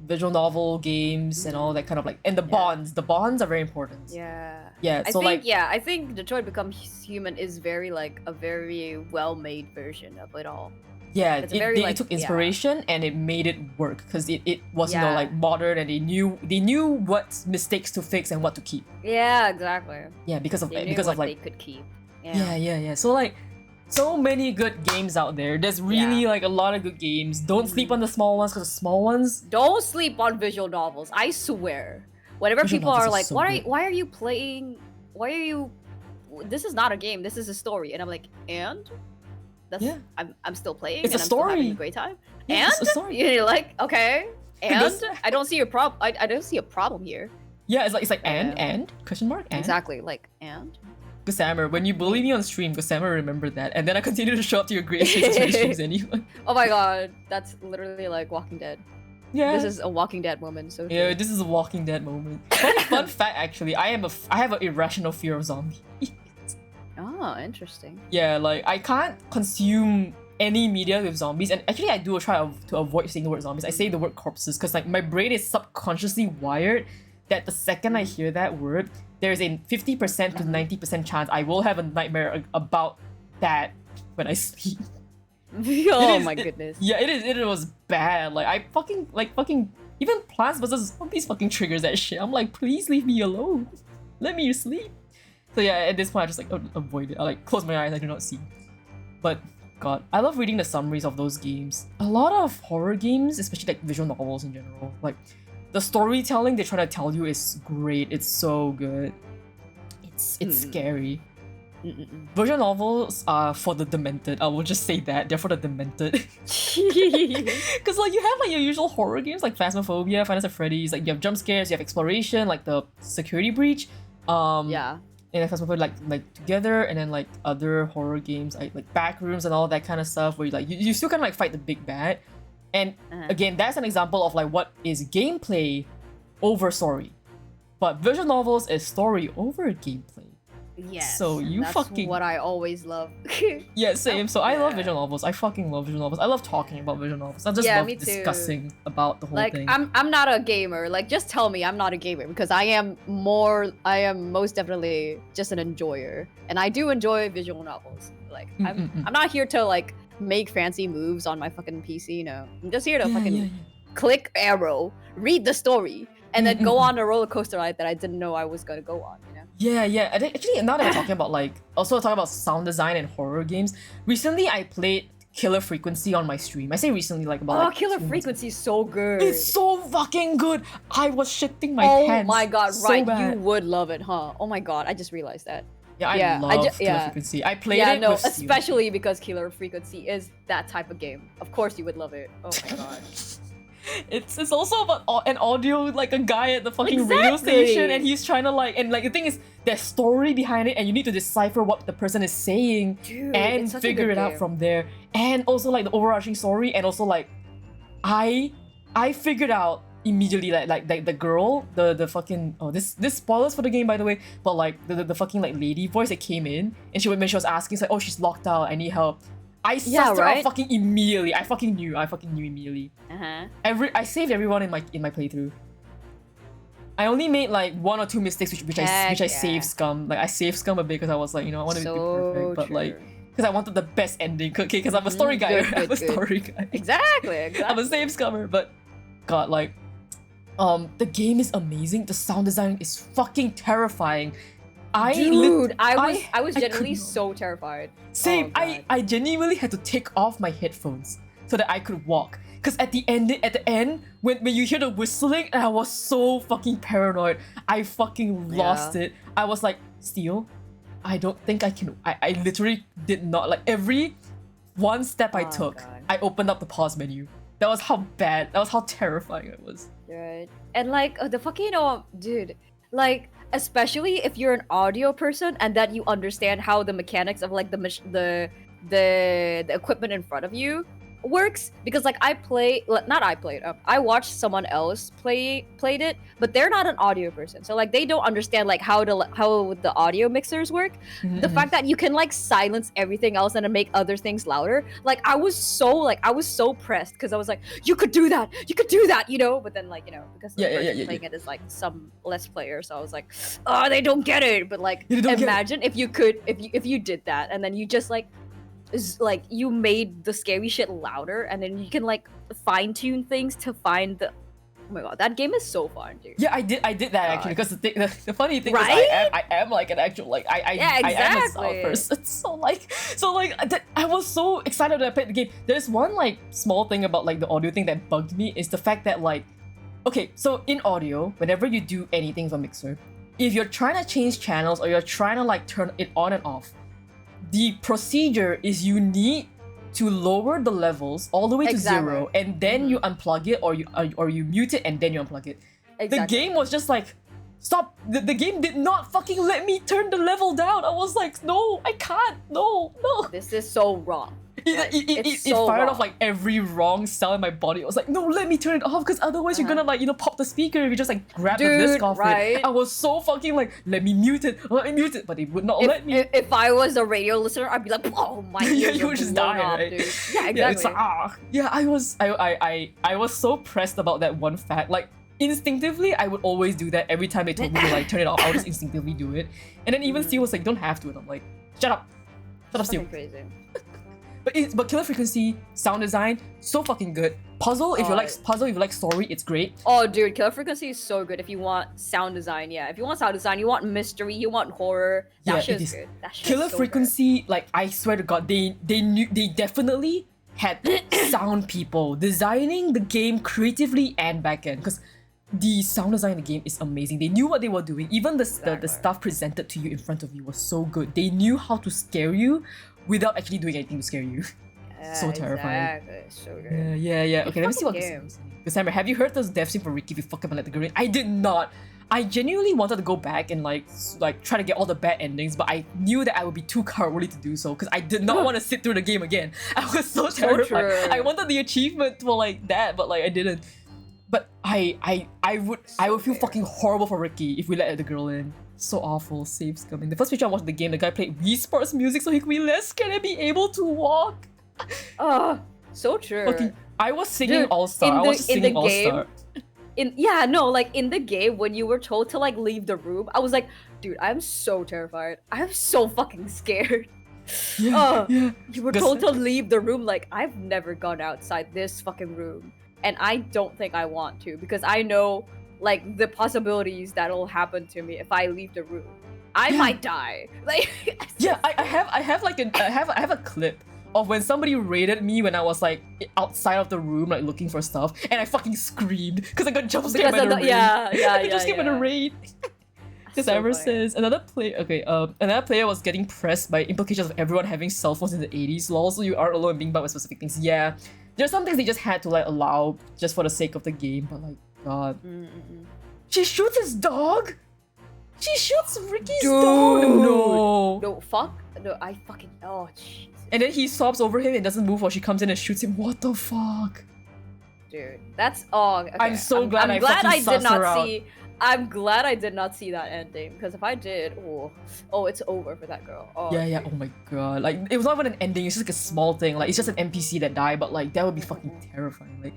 visual novel games and all that kind of like, and the bonds are very important. I think Detroit Become Human is very like a very well-made version of it all. It took inspiration and it made it work because it was like modern, and they knew what mistakes to fix and what to keep. Because of like they could keep. So like so many good games out there. There's really like a lot of good games. Don't sleep on the small ones, because the small ones. Don't sleep on visual novels. I swear. Whenever people are like, why are you playing? Why are you? This is not a game. This is a story. And I'm like, and I'm still playing. It's a story. I'm still having a great time. Yeah, and it's a story. You're like, okay. And I don't see a problem. I don't see a problem here. Yeah, it's like and question mark and exactly like and. Gossamer, when you bully me on stream, Gossamer remembered that, and then I continue to show up to your great streams anyway. Oh my god, that's literally like Walking Dead. Yeah, this is a Walking Dead moment. So yeah, this is a Walking Dead moment. Fun fact, actually, I have an irrational fear of zombies. Oh, interesting. Yeah, like I can't consume any media with zombies, and actually I do try to avoid saying the word zombies. I say the word corpses because like my brain is subconsciously wired that the second I hear that word, there's a 50% to 90% chance I will have a nightmare about that when I sleep. Oh is- my it- goodness. Yeah, it is. It was bad. Like I fucking even Plants vs Zombies fucking triggers that shit. I'm like, please leave me alone. Let me sleep. So yeah, at this point I just like avoid it. I like close my eyes. I do not see. But God, I love reading the summaries of those games. A lot of horror games, especially like visual novels in general, like the storytelling they're trying to tell you is great. It's so good. It's scary. Visual novels are for the demented. I will just say that they're for the demented. Because like you have like your usual horror games like Phasmophobia, Final Fantasy of Freddy's. Like you have jump scares, you have exploration, like the Security Breach. Yeah. And then Phasmophobia like Together, and then like other horror games like Backrooms and all that kind of stuff where you like you still kind of like fight the big bad. And again, that's an example of like what is gameplay over story. But visual novels is story over gameplay. Yes. So you that's fucking- what I always love. Yeah, same. So I love Yeah. visual novels. I fucking love visual novels. I love talking about visual novels. I just Yeah, love me too. discussing about the whole Like thing. I'm not a gamer. Like just tell me I'm not a gamer because I am most definitely just an enjoyer. And I do enjoy visual novels. Like I'm not here to like make fancy moves on my fucking PC, no. I'm just here to fucking click arrow, read the story, and then go on a roller coaster ride that I didn't know I was gonna go on, you know? Yeah. I think, actually, now that we're talking about like, also talking about sound design and horror games, recently I played Killer Frequency on my stream. I say recently, like about. Oh, like, Killer 2 months Frequency is so good. ago. It's so fucking good. I was shitting my oh pants. my god, so right? bad. You would love it, huh? Oh my god, I just realized that. Yeah, I yeah, love Killer Frequency. I played Yeah, it no, with Steven. especially because Killer Frequency is that type of game. Of course you would love it. Oh my god. It's also about an audio, like a guy at the fucking radio Exactly. station, and he's trying to like, and like the thing is, there's story behind it, and you need to decipher what the person is saying Dude, and it's such a figure good it out game. from there. And also like the overarching story, and also like, I figured out immediately like the girl, the fucking this spoilers for the game by the way, but like the fucking like lady voice that came in, and when she was asking, it's like, oh, she's locked out, I need help. I sussed Yeah, her out right? fucking immediately. I fucking knew immediately. I saved everyone in my playthrough. I only made like 1 or 2 mistakes which I Heck yeah. saved scum. Like I saved scum a bit because I was like, you know, I want to be So perfect, but true. like because I wanted the best ending. Okay, because I'm a story guy. Good, I'm a good. story guy. Exactly. I'm a save scummer, but God, like the game is amazing. The sound design is fucking terrifying. I was could genuinely not. so terrified. Same. Oh, God. I genuinely had to take off my headphones so that I could walk. Cause at the end, when you hear the whistling, I was so fucking paranoid. I fucking lost it. I was like, Steel, I don't think I can. I literally did not like every one step I Oh, took. God. I opened up the pause menu. That was how bad. That was how terrifying it was. Right. And like the fucking dude, like especially if you're an audio person and that you understand how the mechanics of like the equipment in front of you works, because like I watched someone else played it, but they're not an audio person, so like they don't understand like how the audio mixers work. The fact that you can like silence everything else and then make other things louder, like I was so pressed because I was like, you could do that, you know. But then like, you know, because the person playing it is like some less player, so I was like, oh, they don't get it. But like, They don't get it. imagine if you did that and then you just like you made the scary shit louder, and then you can like fine tune things to find the. Oh my god, that game is so fun, dude. Yeah, I did that actually, because the funny thing Right? is I am like an actual like I am a sound exactly. person. I was so excited that I played the game. There's one like small thing about like the audio thing that bugged me is the fact that like, okay, so in audio, whenever you do anything with a mixer, if you're trying to change channels or you're trying to like turn it on and off, the procedure is you need to lower the levels all the way to Exactly. 0, and then you unplug it, or you mute it and then you unplug it. Exactly. The game was just like, stop. The game did not fucking let me turn the level down. I was like, no, I can't. No. This is so wrong. It It's so fired wrong. off like every wrong cell in my body. I was like, no, let me turn it off, because otherwise you're gonna like, you know, pop the speaker if you just like grab the disc Dude, off right? it. I was so fucking like, let me mute it, but it would not let me. If I was a radio listener, I'd be like, oh my ears Yeah, you are would just blown die, off, right? dude. Yeah, Yeah, it's exactly. like, I was so pressed about that one fact. Like instinctively, I would always do that every time they told me to like turn it off. I would just instinctively do it. And then even Steve was like, "Don't have to," and I'm like, "Shut up, Steve." Fucking crazy. But Killer Frequency, sound design, so fucking good. Puzzle, if you like puzzle, if you like story, it's great. Oh, dude, Killer Frequency is so good if you want sound design. Yeah, if you want sound design, you want mystery, you want horror. That Yeah, shit it is is. good. That shit Killer is so Frequency, like I swear to God, they definitely had sound people designing the game creatively and backend, because the sound design in the game is amazing. They knew what they were doing. Even the stuff presented to you in front of you was so good. They knew how to scare you without actually doing anything to scare you. good. So terrifying. Exactly. So good. Yeah. Okay, let me see what Fucking Cassandra, have you heard those death scene for Ricky if you fuck up and let the girl in? I did not. I genuinely wanted to go back and like try to get all the bad endings, but I knew that I would be too cowardly to do so because I did not want to sit through the game again. I was so terrified. true. I wanted the achievement for like that, but like I didn't. But I would feel fucking horrible for Ricky if we let the girl in. So awful. Saves coming. The first picture I watched the game, the guy played Wii Sports music so he could be less scared and be able to walk. So true. Fucking, I was singing Dude, All Star. I was singing All Star. In the game when you were told to like leave the room, I was like, dude, I'm so terrified. I'm so fucking scared. Yeah. You were told to leave the room. Like, I've never gone outside this fucking room, and I don't think I want to because I know like the possibilities that'll happen to me if I leave the room. I might die. Like, Yeah, I have a clip of when somebody raided me when I was like outside of the room like looking for stuff, and I fucking screamed because I got jump scared by the raid. I got jump scared by the raid. Cassandra says another player was getting pressed by implications of everyone having cell phones in the 80s. Lol, so you are alone being bugged by specific things. Yeah, there's some things they just had to like allow just for the sake of the game, but like God. She shoots his dog? She shoots Ricky's dog? No. No, fuck. No, I fucking. Oh, jeez. And then he sobs over him and doesn't move while she comes in and shoots him. What the fuck? Dude, that's. Oh, okay. I'm so glad I'm glad I did not see. I'm glad I did not see that ending because if I did, it's over for that girl. Oh, Yeah. Oh my god. Like, it was not even an ending. It's just like a small thing. Like, it's just an NPC that died, but like that would be fucking terrifying. Like,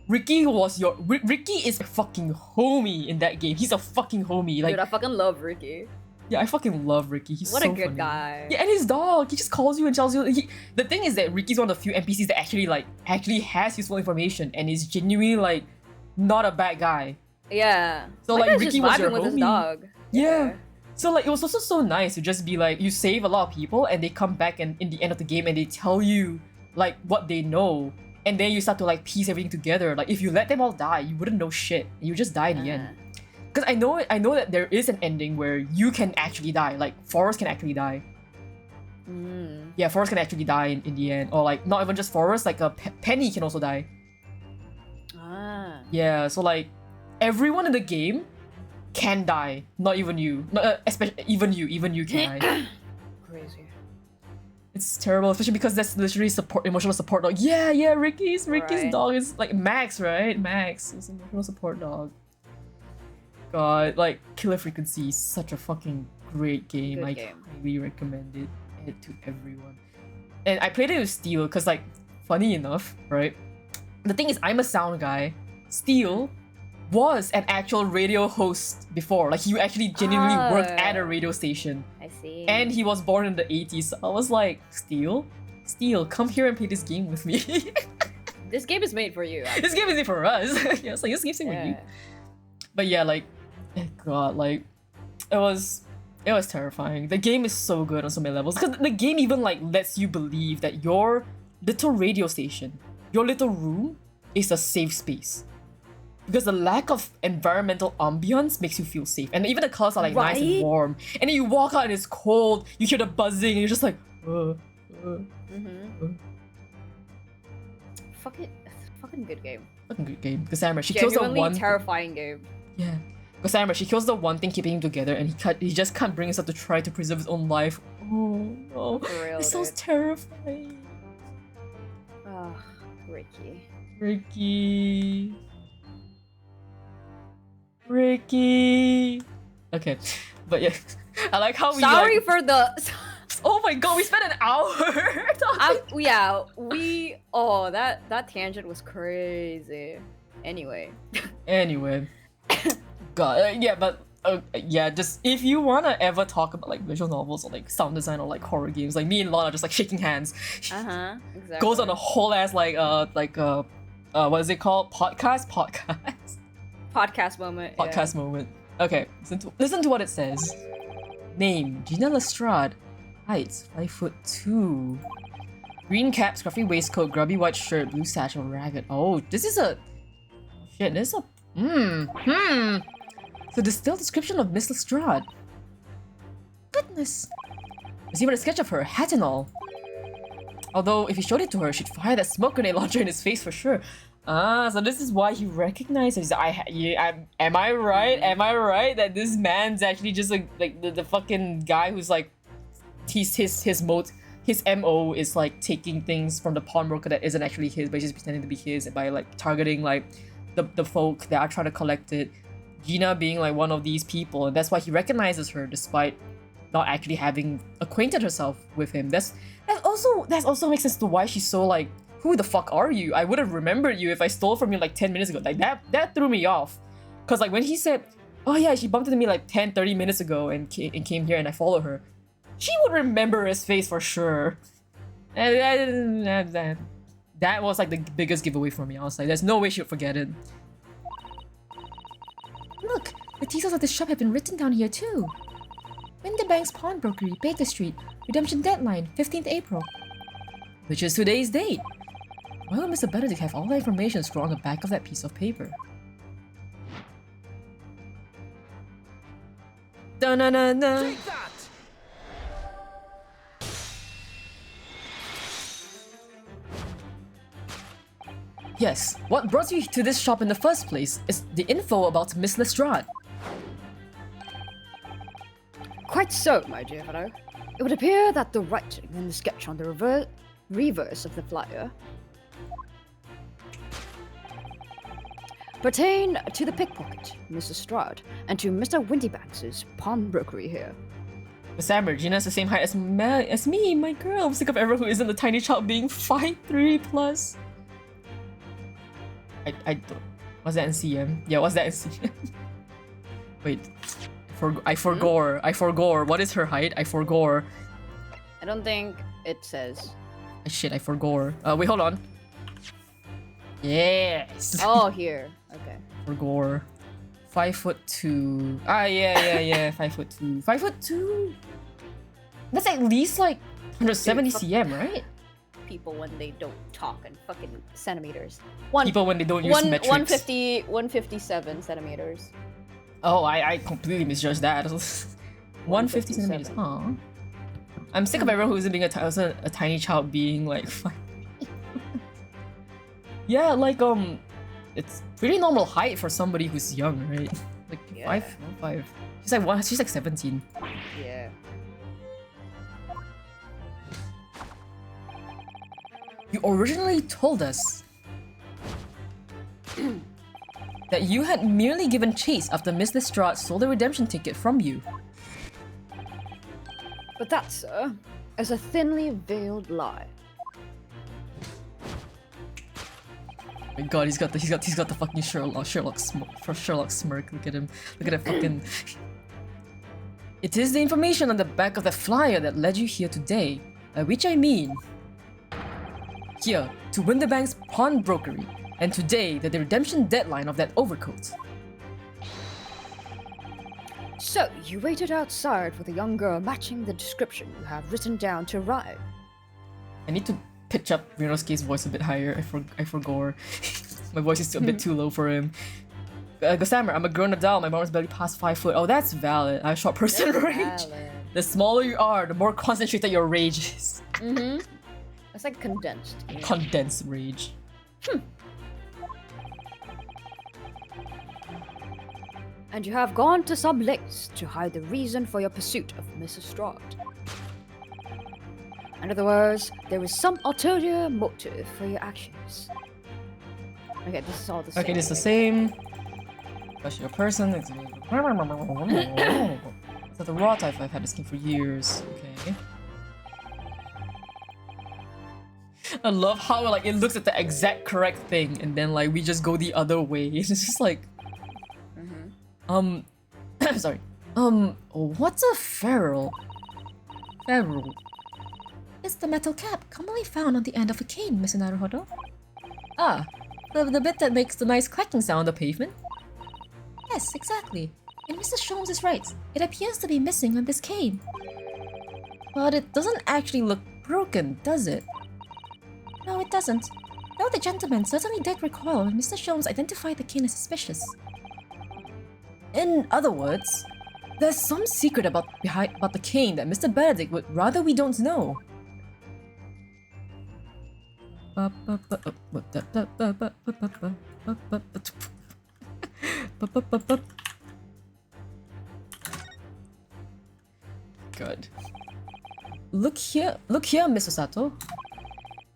Ricky is a fucking homie in that game. He's a fucking homie. Like, dude, I fucking love Ricky. Yeah, I fucking love Ricky. He's what so a good funny. guy. Yeah, and his dog. He just calls you and tells you. The thing is that Ricky's one of the few NPCs that actually has useful information and is genuinely like not a bad guy. Yeah. So My like guy's Ricky just was vibing your with homie. his dog. Yeah. So like it was also so nice to just be like you save a lot of people and they come back and in the end of the game and they tell you like what they know. And then you start to like piece everything together. Like if you let them all die, you wouldn't know shit. You just die in the end. Because I know that there is an ending where you can actually die. Like Forrest can actually die. Yeah, Forrest can actually die in the end. Or like not even just Forrest, like a Penny can also die. Yeah, so like everyone in the game can die. Not even you. Not especially even you can die. Crazy. It's terrible, especially because that's literally emotional support dog. Yeah, Ricky's dog is like Max, right? Max is an emotional support dog. God, like Killer Frequency is such a fucking great game. Good I game. highly recommend it to everyone. And I played it with Steel because like funny enough, right? The thing is I'm a sound guy. Steel was an actual radio host before. Like he actually genuinely worked at a radio station. I see. And he was born in the 80s. So I was like, Steel, come here and play this game with me. This game is made for you. This game is made for us. Yeah, it's like this game's made for you. But yeah, like, God, like, it was terrifying. The game is so good on so many levels because the game even like lets you believe that your little radio station, your little room, is a safe space. Because the lack of environmental ambience makes you feel safe. And even the colors are like nice and warm. And then you walk out and it's cold, you hear the buzzing, and you're just like, Fucking good game. Fucking good game. Cassandra, she kills the one. Terrifying game. Yeah. Cassandra, she kills the one thing keeping him together and he just can't bring himself to try to preserve his own life. Oh no. For real, it sounds terrifying. Oh, Ricky. Ricky. Okay, but yeah, I like how we. Sorry like... for the. Oh my god, we spent an hour. That tangent was crazy. Anyway. God, yeah, but Yeah, just if you wanna ever talk about like visual novels or like sound design or like horror games, like me and Lon are just like shaking hands. Exactly. Goes on a whole ass what is it called? Podcast? podcast moment. Podcast moment. Okay, listen to what it says. Name, Gina Lestrade. Height, 5'2". Green cap, scruffy waistcoat, grubby white shirt, blue satchel, ragged. Oh, this is a... Shit, this is a... The distilled description of Miss Lestrade. Goodness. There's even a sketch of her, hat and all. Although, if he showed it to her, she'd fire that smoke grenade launcher in his face for sure. Ah, so this is why he recognizes. Am I right? Am I right that this man's actually just like the fucking guy who's like, his MO is like taking things from the pawnbroker that isn't actually his, but he's just pretending to be his by like targeting like the folk that are trying to collect it. Gina being like one of these people, and that's why he recognizes her despite not actually having acquainted herself with him. That also makes sense to why she's so like, who the fuck are you? I would have remembered you if I stole from you like 10 minutes ago. Like that threw me off. Cause like when he said, oh yeah, she bumped into me like 10-30 minutes ago and came here and I followed her, she would remember his face for sure. And that was like the biggest giveaway for me. I was like, there's no way she would forget it. Look, the details of the shop have been written down here too. Winterbank's Pawnbrokery, Baker Street. Redemption deadline, 15th April. Which is today's date. Why would Mr. Benedict have all the information scrawled on the back of that piece of paper? Da-na-na-na. Take that! Yes, what brought you to this shop in the first place is the info about Miss Lestrade. Quite so, my dear fellow. It would appear that the writing in the sketch on the reverse of the flyer pertain to the pickpocket, Mrs. Lestrade, and to Mr. Winterbanks' pawnbrokery here. Miss Amber, Gina's the same height as me, my girl. I'm sick of everyone who isn't a tiny child being 5'3" plus. I don't... Was that in CM? Yeah, was that in CM? Wait. I forgore. What is her height? I forgore. I don't think it says. Shit, I forgore. Wait, hold on. Yes! Oh, here. Okay. Forgore. 5'2". Ah, yeah. 5'2". 5'2". That's at least like 170 cm, right? People when they don't talk in fucking centimeters. People when they don't use metrics. 157 centimeters. Oh, I completely misjudged that. 150 centimeters, huh? I'm sick of everyone who isn't being a tiny child being like 5. Yeah, like it's pretty normal height for somebody who's young, right? Like Yeah. 5. She's like 17. Yeah. You originally told us that you had merely given chase after Miss Lestrade stole the redemption ticket from you. But that, sir, is a thinly veiled lie. My God, he's got the fucking Sherlock smirk. Look at him. Look at that fucking. It is the information on the back of the flyer that led you here today, by which I mean here to Winterbank's pawnbrokery, and today the redemption deadline of that overcoat. So, you waited outside for the young girl matching the description you have written down to arrive. I need to pitch up Rinosuke's voice a bit higher. I forgot. My voice is still a bit too low for him. Gossamer, I'm a grown adult. My mom is barely past 5 foot. Oh, that's valid. I have short person rage. Valid. The smaller you are, the more concentrated your rage is. Mm-hmm. It's like condensed. You know? Condensed rage. And you have gone to some lengths to hide the reason for your pursuit of Mrs. Strahd. In other words, there is some ulterior motive for your actions. Okay, this is all the same. Okay, this is the same. Especially a person. Is that the raw type? I've had this game for years. Okay. I love how like it looks at the exact correct thing and then like we just go the other way. It's just like I'm sorry. What's a ferrule? Ferrule. It's the metal cap commonly found on the end of a cane, Mr. Naruhodo. Ah, the bit that makes the nice clacking sound on the pavement. Yes, exactly. And Mr. Sholmes is right. It appears to be missing on this cane. But it doesn't actually look broken, does it? No, it doesn't. Though the gentleman certainly did recoil when Mr. Sholmes identified the cane as suspicious. In other words, there's some secret about the cane that Mr. Benedict would rather we don't know. Good. Look here, Mr. Sato.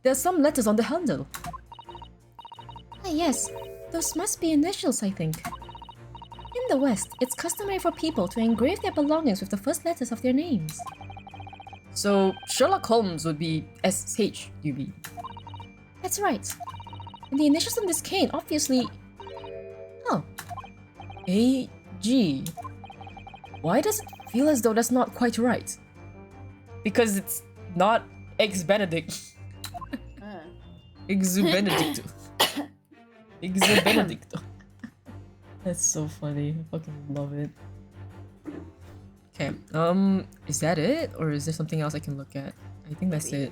There's some letters on the handle. Ah, yes. Those must be initials, I think. In the West, it's customary for people to engrave their belongings with the first letters of their names. So, Sherlock Holmes would be SH, you mean? That's right. And the initials on this cane obviously... Oh. AG. Why does it feel as though that's not quite right? Because it's not ex-Benedict. Exu-Benedicto. Exu-Benedicto. That's so funny. I fucking love it. Okay, is that it? Or is there something else I can look at? I think that's it.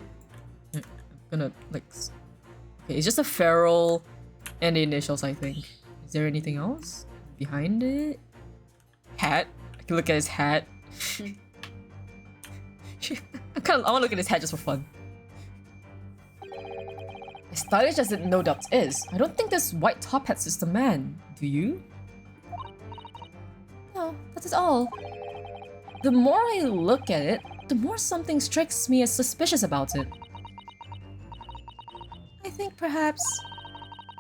I'm gonna, like... Okay, it's just a ferrule and the initials, I think. Is there anything else behind it? Hat? I can look at his hat. I wanna look at his hat just for fun. As stylish as it no doubt is, I don't think this white top hat is the man. Do you? No, that is all. The more I look at it, the more something strikes me as suspicious about it. I think perhaps...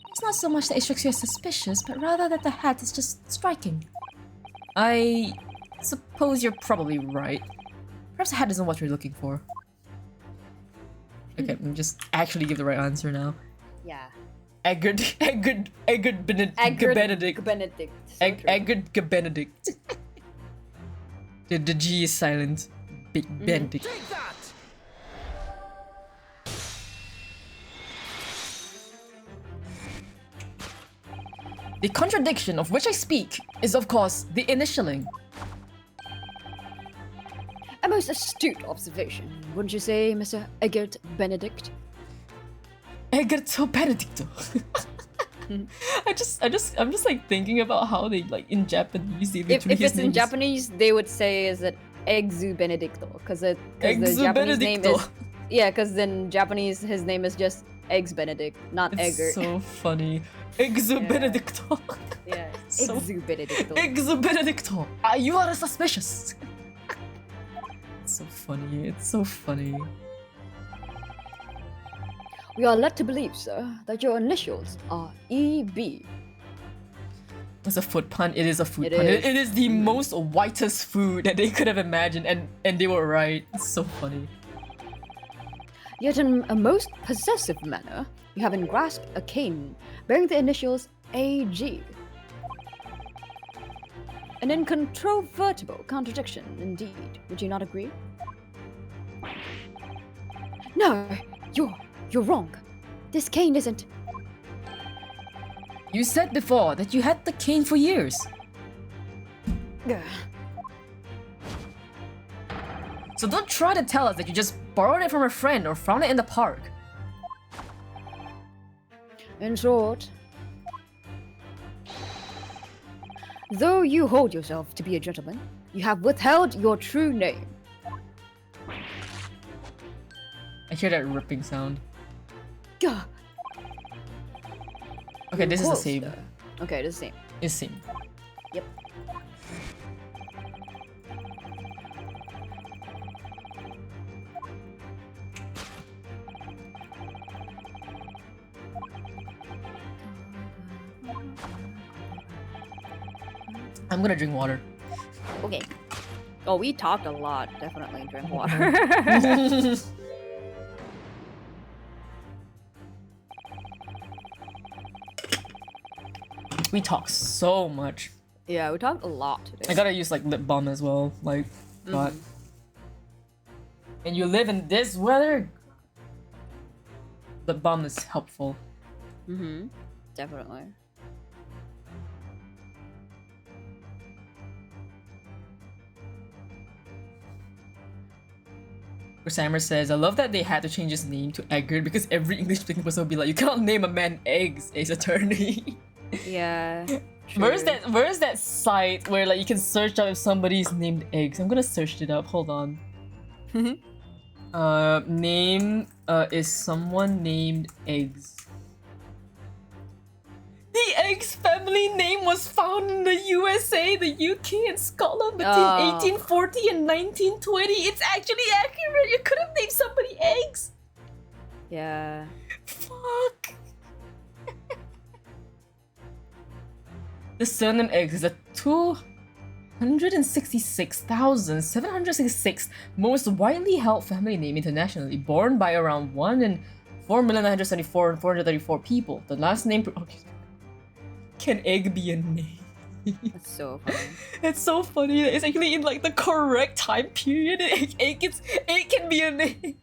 It's not so much that it strikes you as suspicious, but rather that the hat is just striking. I suppose you're probably right. Perhaps the hat isn't what you're looking for. Okay, I'm just actually give the right answer now. Yeah. Benedict. Benedict. Benedict. The G is silent. Benedict. Take that! The contradiction of which I speak is, of course, the initialing. A most astute observation, wouldn't you say, Mr. Eggert Benedict? Eggerto Benedicto. I'm just like thinking about how they like in Japanese they literally If it's in Japanese, they would say is it Exu Benedicto because the Japanese name is because in Japanese his name is just Eggs Benedict, not It's Eggert. so funny. Exu Yeah. Benedicto. Yeah, So- Exu Benedicto. Exu Benedicto. You are suspicious. It's so funny. It's so funny. We are led to believe, sir, that your initials are EB. It's a food pun. It is a food It pun. is. It is the most whitest food that they could have imagined, and they were right. It's so funny. Yet in a most possessive manner, you have grasped a cane bearing the initials AG. An incontrovertible contradiction, indeed. Would you not agree? No, you're wrong. This cane isn't. You said before that you had the cane for years. Ugh. So don't try to tell us that you just borrowed it from a friend or found it in the park. In short, though you hold yourself to be a gentleman, you have withheld your true name. I hear that ripping sound. Gah. Okay, this is the Close, same. though. Okay, this is the same. It's same. Yep. I'm gonna drink water. Okay. Oh, we talked a lot. Definitely drink water. We talk so much. Yeah, we talked a lot today. I gotta use like lip balm as well. Like, God. And you live in this weather? Lip balm is helpful. Definitely. Sammer says, I love that they had to change his name to Eggert because every English speaking person would be like, you cannot name a man eggs, Ace Attorney. Yeah. Where's that site where like you can search up if somebody's named eggs? I'm gonna search it up, hold on. Name is someone named eggs. The Eggs family name was found in the USA, the UK, and Scotland between 1840 and 1920. It's actually accurate. You could have named somebody Eggs. Yeah. Fuck. The surname Eggs is a 266,766 most widely held family name internationally, born by around 1 in 4,974,434 people. The last name. Okay. Can egg be a name? That's so funny. It's so funny that it's actually in like the correct time period. Egg can be a name.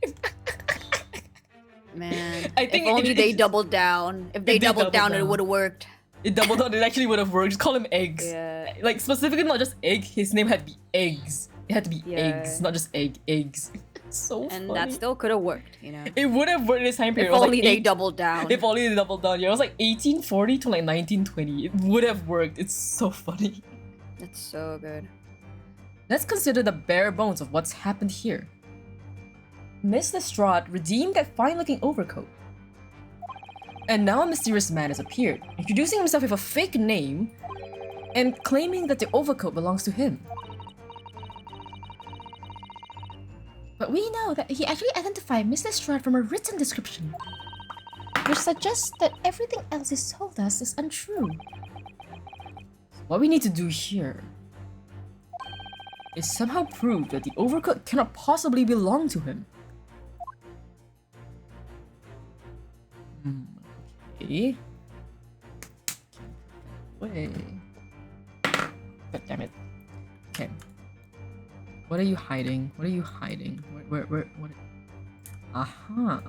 Man, I think if only they doubled down. If they doubled down, it would have worked. It doubled down. It actually would have worked. Just call him Eggs. Yeah. Like specifically, not just egg. His name had to be Eggs. It had to be eggs, not just eggs. So and funny. that still could have worked, you know. It would have worked in this time period. If only they doubled down. If only they doubled down. Yeah, it was like 1840 to like 1920. It would have worked. It's so funny. That's so good. Let's consider the bare bones of what's happened here. Miss Lestrade redeemed that fine-looking overcoat. And now a mysterious man has appeared, introducing himself with a fake name and claiming that the overcoat belongs to him. But we know that he actually identified Miss Lestrade from a written description, which suggests that everything else he's told us is untrue. What we need to do here is somehow prove that the overcoat cannot possibly belong to him. Okay. Wait. God damn it. Okay. What are you hiding? What are you hiding? What? Aha.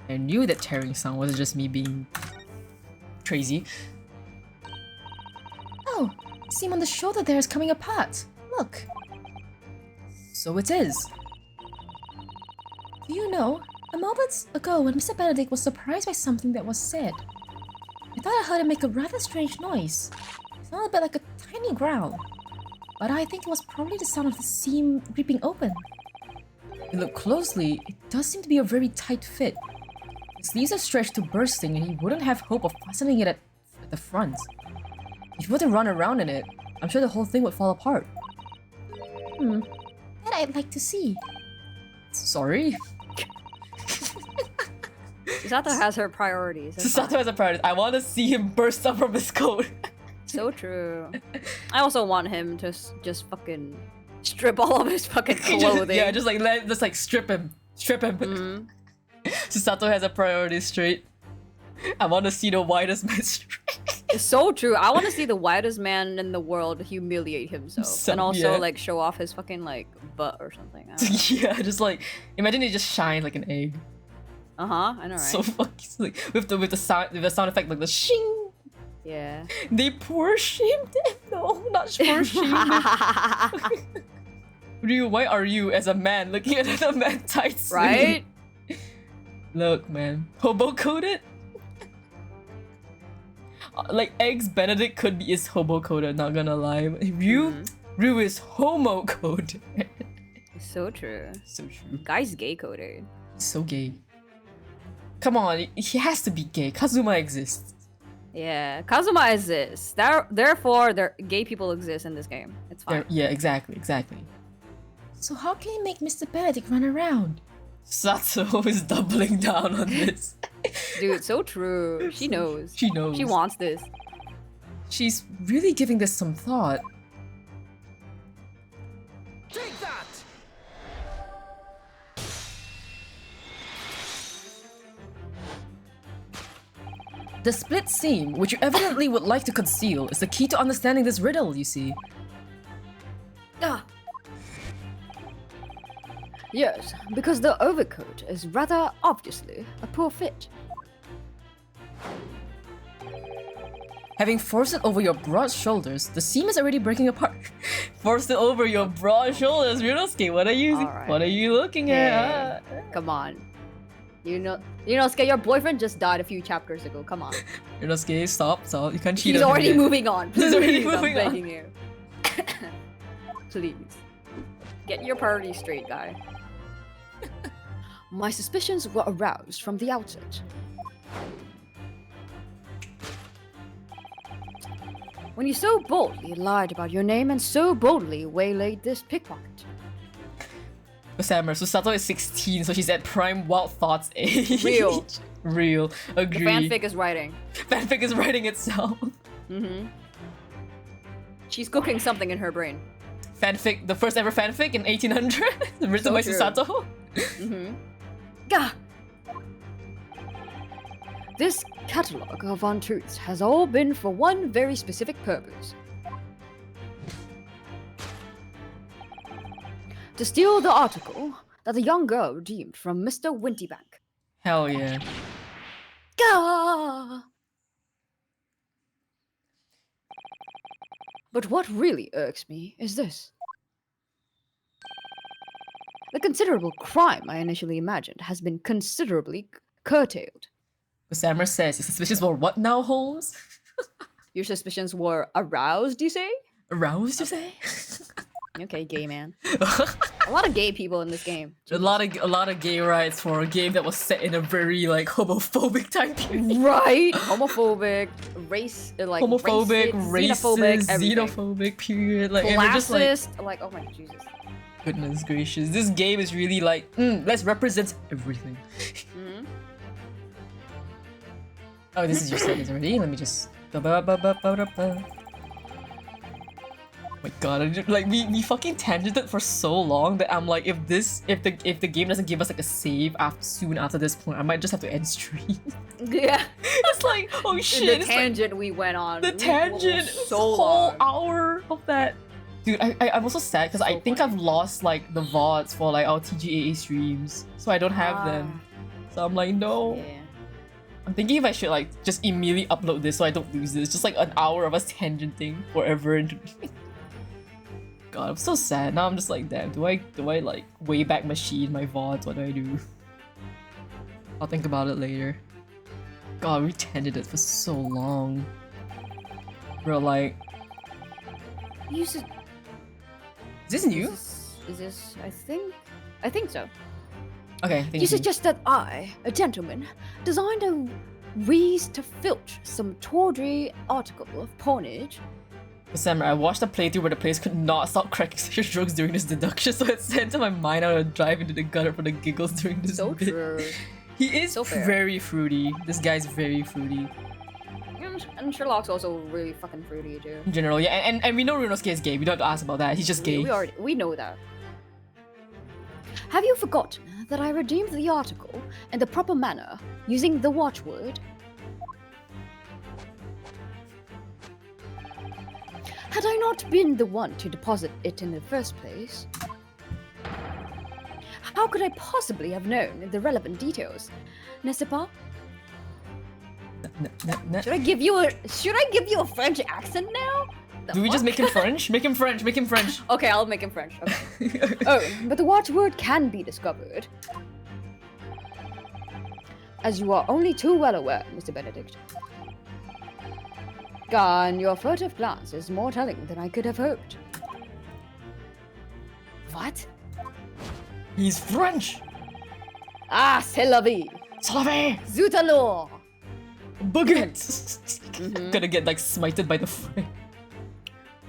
I knew that tearing sound wasn't just me being crazy. Oh, seam on the shoulder there is coming apart. Look. So it is. Do you know, a moment ago when Mr. Benedict was surprised by something that was said, I thought I heard him make a rather strange noise. It sounded a bit like a tiny growl. But I think it was probably the sound of the seam ripping open. If you look closely, it does seem to be a very tight fit. The sleeves are stretched to bursting and he wouldn't have hope of fastening it at the front. If you were to run around in it, I'm sure the whole thing would fall apart. That I'd like to see. Sorry? Sato has her priorities. that's Sato fine. has a priority. I want to see him burst up from his coat. So true. I also want him to just fucking strip all of his fucking clothing. Yeah, just like strip him. Strip him. Sato has a priority straight. I want to see the widest man straight. It's so true. I want to see the whitest man in the world humiliate himself. And also like show off his fucking like butt or something. I don't know. Yeah, just like imagine it just shines like an egg. I know, right? So fucking like with the sound effect like the shing. Yeah. They poor shamed him. No, not poor shamed. Ryu, why are you as a man looking at another man tight sleeve? Right? Look, man, hobo coded. Like Eggs Benedict could be is hobo coded. Not gonna lie, Ryu is homo coded. So true. So true. Guy's gay coded. So gay. Come on, he has to be gay. Kazuma exists. Yeah, Kazuma exists. Therefore, gay people exist in this game. It's fine. Yeah, exactly. So how can you make Mr. Benedict run around? Sato is doubling down on this. Dude, so true. She knows. She knows. She wants this. She's really giving this some thought. Take that! The split seam, which you evidently would like to conceal, is the key to understanding this riddle, you see. Ah, Yes, because the overcoat is rather obviously a poor fit. Having forced it over your broad shoulders, the seam is already breaking apart. Forced it over your broad shoulders, Ryunosuke. What are you? Alright. What are you looking at? Come on. You know, your boyfriend just died a few chapters ago. Come on. Ryunosuke, stop. You can't cheat. He's on already me. moving on. He's already Please, I'm moving on. begging you. Please. Get your priorities straight, guy. My suspicions were aroused from the outset. When you so boldly lied about your name and so boldly waylaid this pickpocket. Samurai, so Sato is 16, so she's at prime wild thoughts age. Real. Real. The Agree. fanfic is writing. Fanfic is writing itself. Mm-hmm. She's cooking something in her brain. Fanfic, the first ever fanfic in 1800, written So by true. Susato. Mm-hmm. Gah! This catalogue of untruths has all been for one very specific purpose. To steal the article that the young girl redeemed from Mr. Wintybank. Hell yeah. Gah! But what really irks me is this. The considerable crime I initially imagined has been considerably curtailed. Samurai says, your suspicions were what now, Holmes? Your suspicions were aroused, you say? Aroused, you say? Okay, gay man. A lot of gay people in this game. a lot of gay rights for a game that was set in a very like homophobic time period. Right? Homophobic, race, like Homophobic, racist, racist, everything. xenophobic period. Like, and we're just like, Classist, like, oh my Jesus. goodness gracious, this game is really like, let's represent everything. Mhm. Oh, this is your settings already. Let me just. Oh my god, like we fucking tangented for so long that I'm like, if the game doesn't give us like a save soon after this point, I might just have to end stream. Yeah. It's like, oh shit, The it's like tangent we went on. the tangent, So whole long. hour of that. Dude, I'm also sad because I So think funny. I've lost like the VODs for like our TGAA streams, so I don't have them. So I'm like, no. Yeah. I'm thinking if I should like just immediately upload this so I don't lose this. Just like an hour of us tangenting forever into. God, I'm so sad. Now I'm just like, damn, do I like Wayback Machine my VODs? What do I do? I'll think about it later. God, we tangented for so long. We're like, You should. is this new? Is this? I think so. Okay, I think You it's new. suggest that I, a gentleman, designed a wheeze to filch some tawdry article of pawnage. Samurai, I watched a playthrough where the players could not stop cracking sexual jokes during this deduction, so it sent to my mind I would drive into the gutter for the giggles during this So bit. true. He is So fair. very fruity. This guy's very fruity. And Sherlock's also really fucking fruity too. In general, yeah, and we know Ryunosuke is gay. We don't have to ask about that. He's just gay. We know that. Have you forgotten that I redeemed the article in the proper manner using the watchword? Had I not been the one to deposit it in the first place, how could I possibly have known the relevant details? N'est-ce pas? Should I give you a French accent now? The Do we just fuck? make him French? Make him French. Make him French. Okay, I'll make him French. Okay. Oh, but the watchword can be discovered. As you are only too well aware, Mr. Benedict. And your furtive glance is more telling than I could have hoped. What? He's French. Ah, c'est la vie! Salve! Zut alors! Baguette! Gonna get like smited by the French.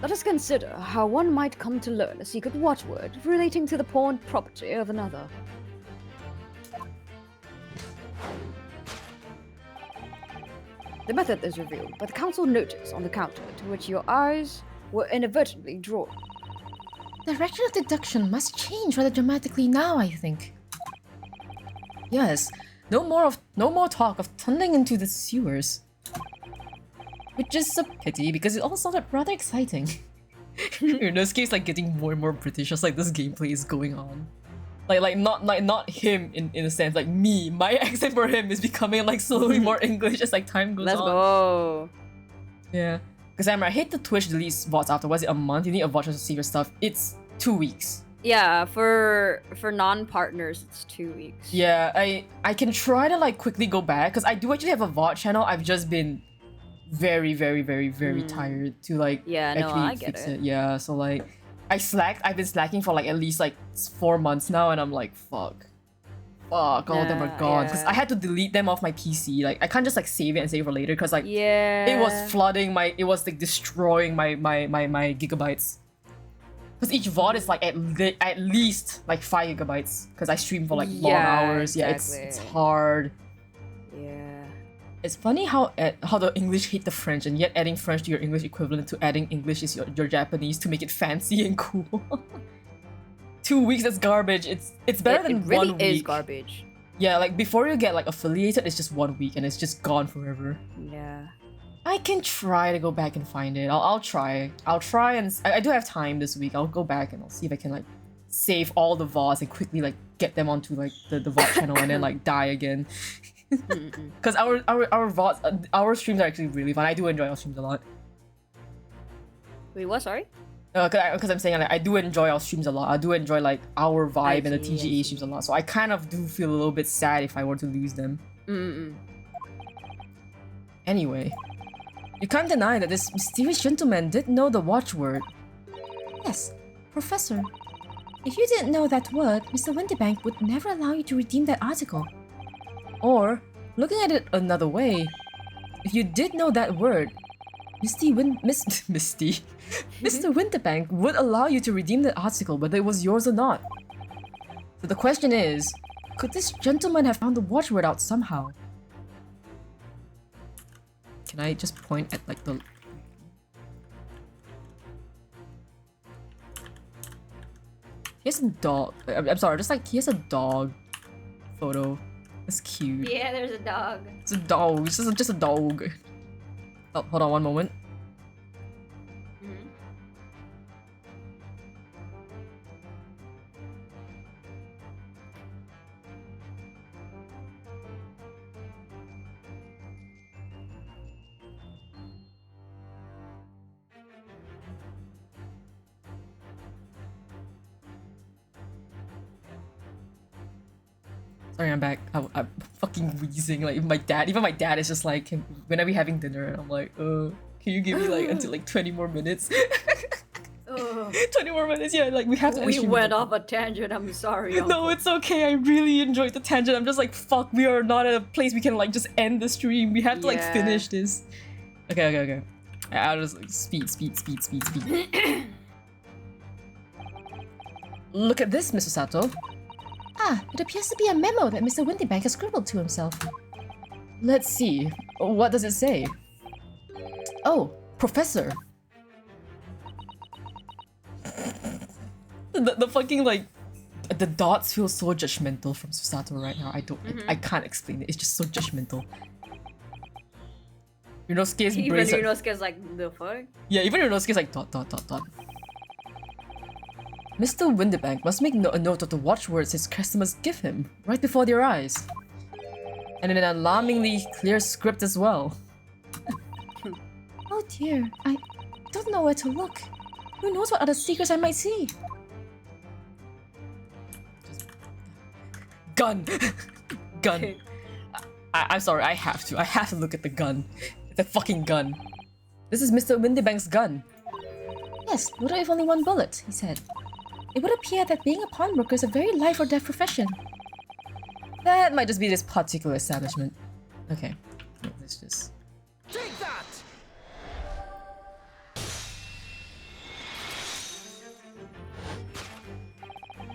Let us consider how one might come to learn a secret watchword relating to the pawned property of another. The method is revealed by the council notice on the counter to which your eyes were inadvertently drawn. Direction of deduction must change rather dramatically now, I think. Yes. No more talk of tunnelling into the sewers. which is a pity because it all sounded rather exciting. In this case, like getting more and more British as like this gameplay is going on. Not him in a sense, like me. My accent for him is becoming like slowly more English as like time goes on. Let's go. Yeah. Because I hate the Twitch deletes VODs after, was it a month? You need a voucher to see your stuff. It's 2 weeks. Yeah, for non-partners, it's 2 weeks. Yeah, I can try to like quickly go back because I do actually have a VOD channel. I've just been very tired to like actually I get fix it. it. Yeah, so like I've been slacking for like at least like 4 months now, and I'm like fuck, all of them are gone because I had to delete them off my PC. Like I can't just like save it and save it for later because like it was flooding it was like destroying my gigabytes. Because each VOD is like at least like 5 gigabytes because I stream for like long hours. Exactly. Yeah, it's hard. Yeah. It's funny how the English hate the French, and yet adding French to your English equivalent to adding English is your Japanese to make it fancy and cool. 2 weeks, that's garbage. It's better than it really 1 week. is garbage. Yeah, like before you get like affiliated, it's just 1 week and it's just gone forever. Yeah. I can try to go back and find it. I'll try. I'll try, and I do have time this week. I'll go back and I'll see if I can like save all the VODs and quickly like get them onto like the VOD channel and then like die again. Because our VODs, our streams are actually really fun. I do enjoy our streams a lot. Wait, what? Sorry? Because I'm saying like, I do enjoy our streams a lot. I do enjoy like our vibe and the I TGA streams a lot. So I kind of do feel a little bit sad if I were to lose them. Anyway, you can't deny that this mysterious gentleman did know the watchword. Yes, Professor. If you didn't know that word, Mr. Winterbank would never allow you to redeem that article. Or, looking at it another way, if you did know that word, Mr. Winterbank would allow you to redeem the article whether it was yours or not. So the question is, could this gentleman have found the watchword out somehow? Can I just point at like the... He has a dog. I'm sorry, just like he has a dog photo. That's cute. Yeah, there's a dog. It's a dog. It's just a dog. Oh, hold on one moment. Sorry, I'm back. I'm fucking wheezing. Like even my dad is just like, when are we having dinner? And I'm like, can you give me like until like 20 more minutes? 20 more minutes, yeah. Like we have to. We went off a tangent. I'm sorry. No, it's okay. I really enjoyed the tangent. I'm just like, fuck. We are not at a place we can like just end the stream. We have to like finish this. Okay. I'll just like speed. Look at this, Mr. Sato. Ah, it appears to be a memo that Mr. Winterbank has scribbled to himself. Let's see. What does it say? Oh, Professor. The fucking like the dots feel so judgmental from Susato right now. I can't explain it. It's just so judgmental. Ryunosuke's Even brains Ryunosuke's like, the fuck? Yeah, even Ryunosuke's like dot. Mr. Winterbank must make a note of the watchwords his customers give him, right before their eyes. And in an alarmingly clear script as well. Oh dear, I don't know where to look. Who knows what other secrets I might see? Gun! Gun. I'm sorry, I have to look at the gun. The fucking gun. This is Mr. Winterbank's gun. Yes, what if only one bullet, he said. It would appear that being a pawnbroker is a very life or death profession. That might just be this particular establishment. Okay, let's just... Take that!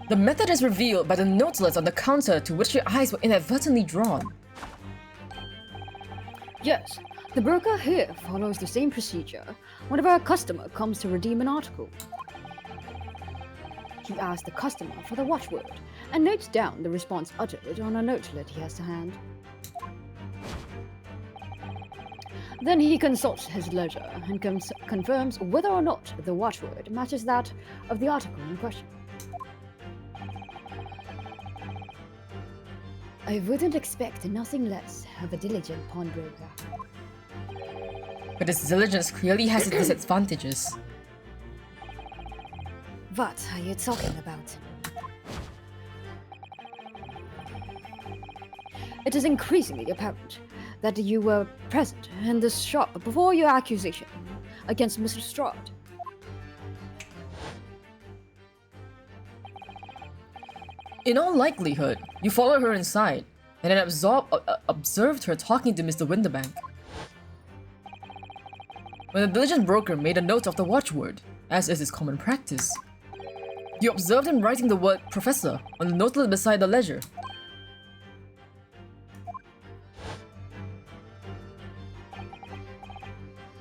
The method is revealed by the notelets on the counter to which your eyes were inadvertently drawn. Yes, the broker here follows the same procedure whenever a customer comes to redeem an article. He asks the customer for the watchword and notes down the response uttered on a notelet he has to hand. Then he consults his ledger and confirms whether or not the watchword matches that of the article in question. I wouldn't expect nothing less of a diligent pawnbroker. But his diligence clearly has its disadvantages. What are you talking about? It is increasingly apparent that you were present in this shop before your accusation against Mr. Strahd. In all likelihood, you followed her inside, and then observed her talking to Mr. Winterbank. When the diligent broker made a note of the watchword, as is his common practice, you observed him writing the word Professor on the notelet beside the ledger.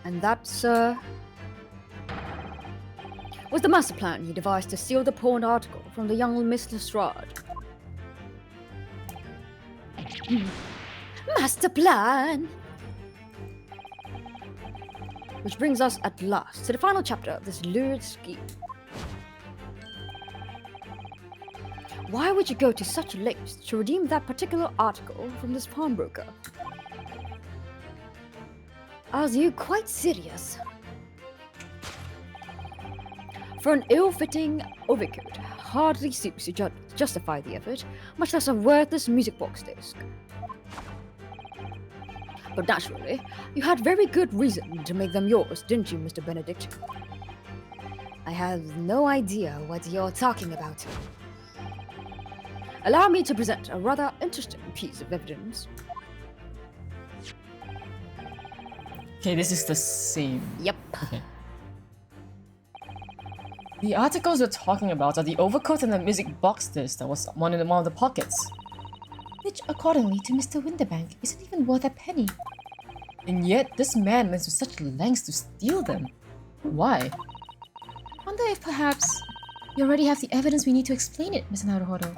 And that, sir, was the master plan you devised to steal the pawned article from the young Mr. Strahd. Master plan! Which brings us at last to the final chapter of this lurid scheme. Why would you go to such lengths to redeem that particular article from this pawnbroker? Are you quite serious? For an ill-fitting overcoat hardly seems to justify the effort, much less a worthless music box disc. But naturally, you had very good reason to make them yours, didn't you, Mr. Benedict? I have no idea what you're talking about. Allow me to present a rather interesting piece of evidence. Okay, this is the same. Yep. Okay. The articles we're talking about are the overcoat and the music box disc that was one in one of the pockets. Which, accordingly to Mr. Winterbank, isn't even worth a penny. And yet, this man went to such lengths to steal them. Why? I wonder if perhaps we already have the evidence we need to explain it, Mr. Naruhodo.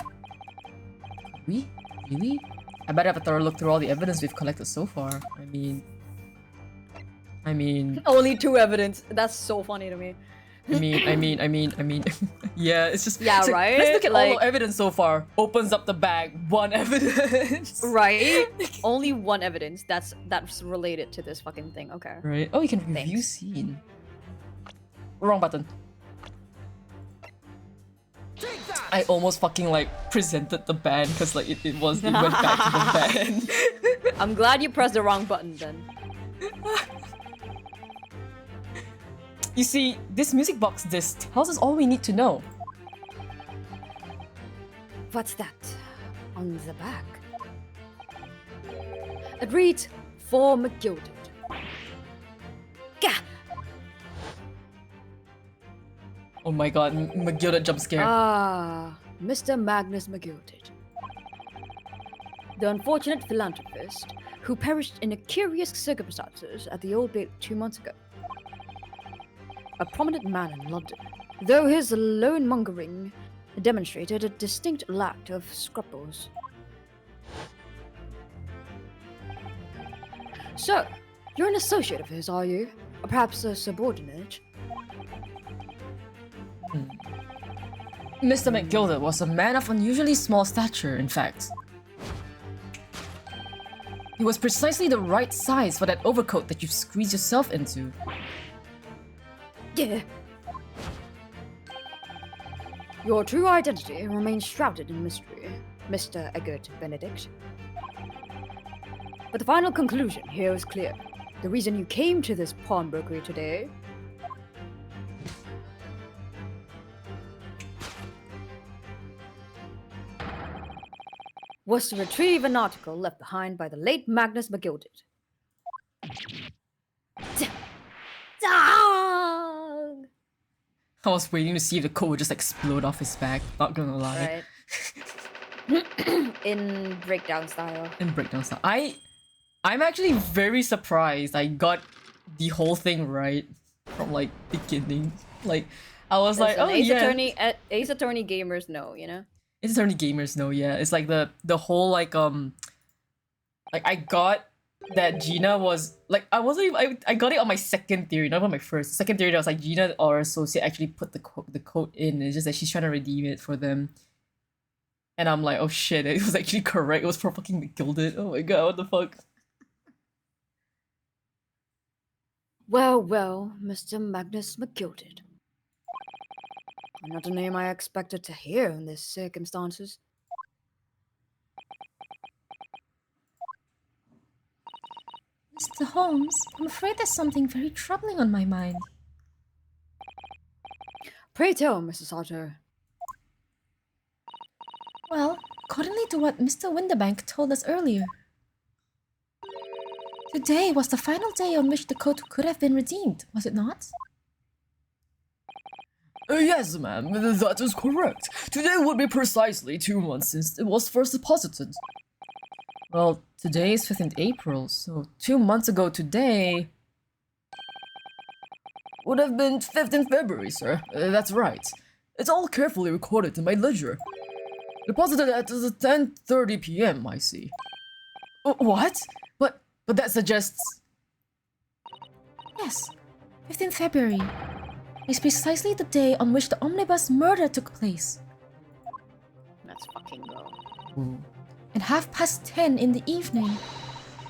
We? Really? I better have a thorough look through all the evidence we've collected so far. I mean... Only 2 evidence. That's so funny to me. yeah, it's just... Yeah, it's like, right? let's look at all Like- the evidence so far. Opens up the bag, 1 evidence. Right? Only 1 evidence that's related to this fucking thing. Okay. Right. Oh, you can review Thanks. scene. Wrong button. I almost fucking like presented the band because like it went back to the band. I'm glad you pressed the wrong button then. You see, this music box disc tells us all we need to know. What's that on the back? It reads, "For McGilded." Gah! Oh my god, McGilded jump scare. Ah, Mr. Magnus McGilded. The unfortunate philanthropist who perished in curious circumstances at the Old Bailey 2 months ago. A prominent man in London, though his lone-mongering demonstrated a distinct lack of scruples. So, you're an associate of his, are you? Or perhaps a subordinate? Mr. McGilded was a man of unusually small stature, in fact. He was precisely the right size for that overcoat that you've squeezed yourself into. Yeah. Your true identity remains shrouded in mystery, Mr. Eggert Benedict. But the final conclusion here is clear. The reason you came to this pawnbrokery today was to retrieve an article left behind by the late Magnus McGilded. Dog! I was waiting to see if the coat would just explode off his back, not gonna lie. Right. In breakdown style. In breakdown style. I'm actually very surprised I got the whole thing right from like beginning. Like I was like, Listen, oh yeah. Ace Attorney gamers know, you know? It's only gamers know, yeah. It's like the whole like I got that Gina was like, I wasn't even, I got it on my second theory, not on my first. Second theory that was like Gina or associate actually put the code in. It's just that she's trying to redeem it for them. And I'm like, oh shit, it was actually correct. It was for fucking Gilded. Oh my god, what the fuck? Well, well, Mr. Magnus McGilded. Not a name I expected to hear in these circumstances. Mr. Holmes, I'm afraid there's something very troubling on my mind. Pray tell, Mrs. Otter. Well, accordingly to what Mr. Winterbank told us earlier, today was the final day on which the code could have been redeemed, was it not? Yes, ma'am, that is correct. Today would be precisely 2 months since it was first deposited. Well, today is 15th April, so 2 months ago today would have been 15th February, sir. That's right. It's all carefully recorded in my ledger. Deposited at 10:30 p.m., I see. What? But that suggests... Yes, 15th February. Is precisely the day on which the omnibus murder took place. Let's fucking go. At 10:30 in the evening.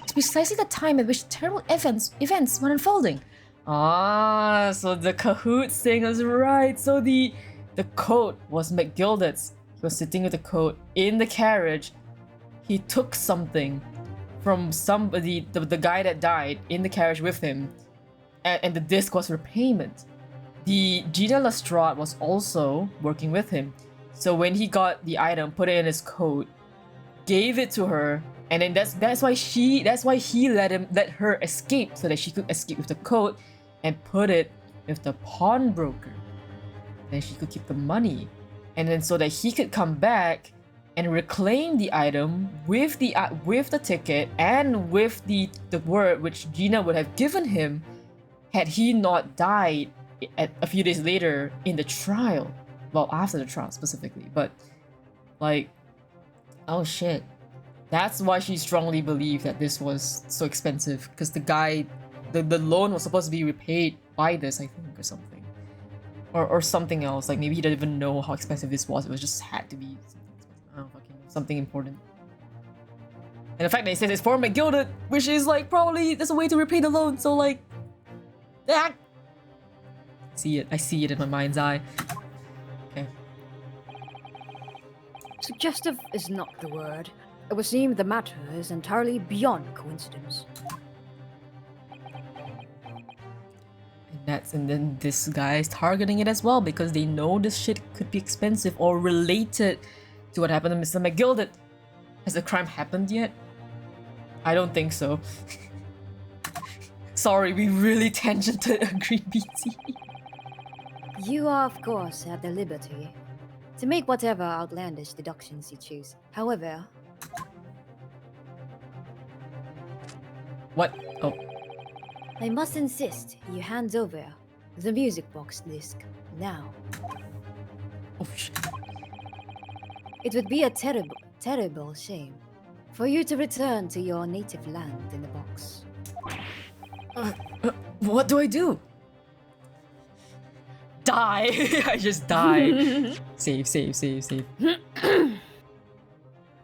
It's precisely the time at which terrible events were unfolding. Ah, so the Kahoot thing was right. So the coat was McGilded's. He was sitting with the coat in the carriage. He took something from somebody, the guy that died, in the carriage with him, and the disc was repayment. The Gina Lestrade was also working with him. So when he got the item, put it in his coat, gave it to her, and then that's why he let her escape, so that she could escape with the coat and put it with the pawnbroker. Then she could keep the money. And then so that he could come back and reclaim the item with the ticket and with the word which Gina would have given him had he not died a few days later in the trial. Well, after the trial specifically, but like, oh shit. That's why she strongly believed that this was so expensive, because the guy, the loan was supposed to be repaid by this, I think, or something. Or something else, like maybe he didn't even know how expensive this was, it was just had to be something important. And the fact that it says it's for McGilded, which is like probably there's a way to repay the loan, so like, ah! I see it in my mind's eye. Okay. Suggestive is not the word. It would seem the matter is entirely beyond coincidence. And then this guy is targeting it as well because they know this shit could be expensive or related to what happened to Mr. McGilded. Has the crime happened yet? I don't think so. Sorry, we really tangented Green BT. You are, of course, at the liberty to make whatever outlandish deductions you choose. However... What? Oh. I must insist you hand over the music box disc now. Oh shit. It would be a terrible, terrible shame for you to return to your native land in the box. What do I do? Die! I just died. Save.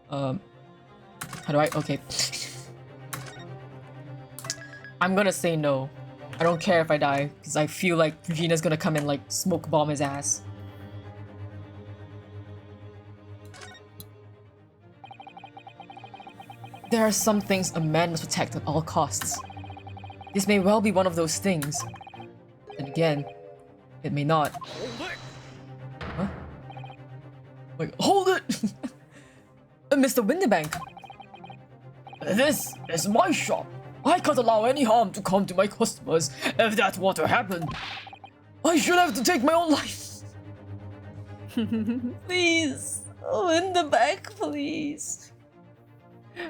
How do I? Okay. I'm gonna say no. I don't care if I die, because I feel like Regina's gonna come and like smoke bomb his ass. There are some things a man must protect at all costs. This may well be one of those things. And again, it may not. Hold it! Huh? Like, hold it! Mr. Winterbank! This is my shop. I can't allow any harm to come to my customers if that were to happen. I should have to take my own life. Please, Winterbank, please.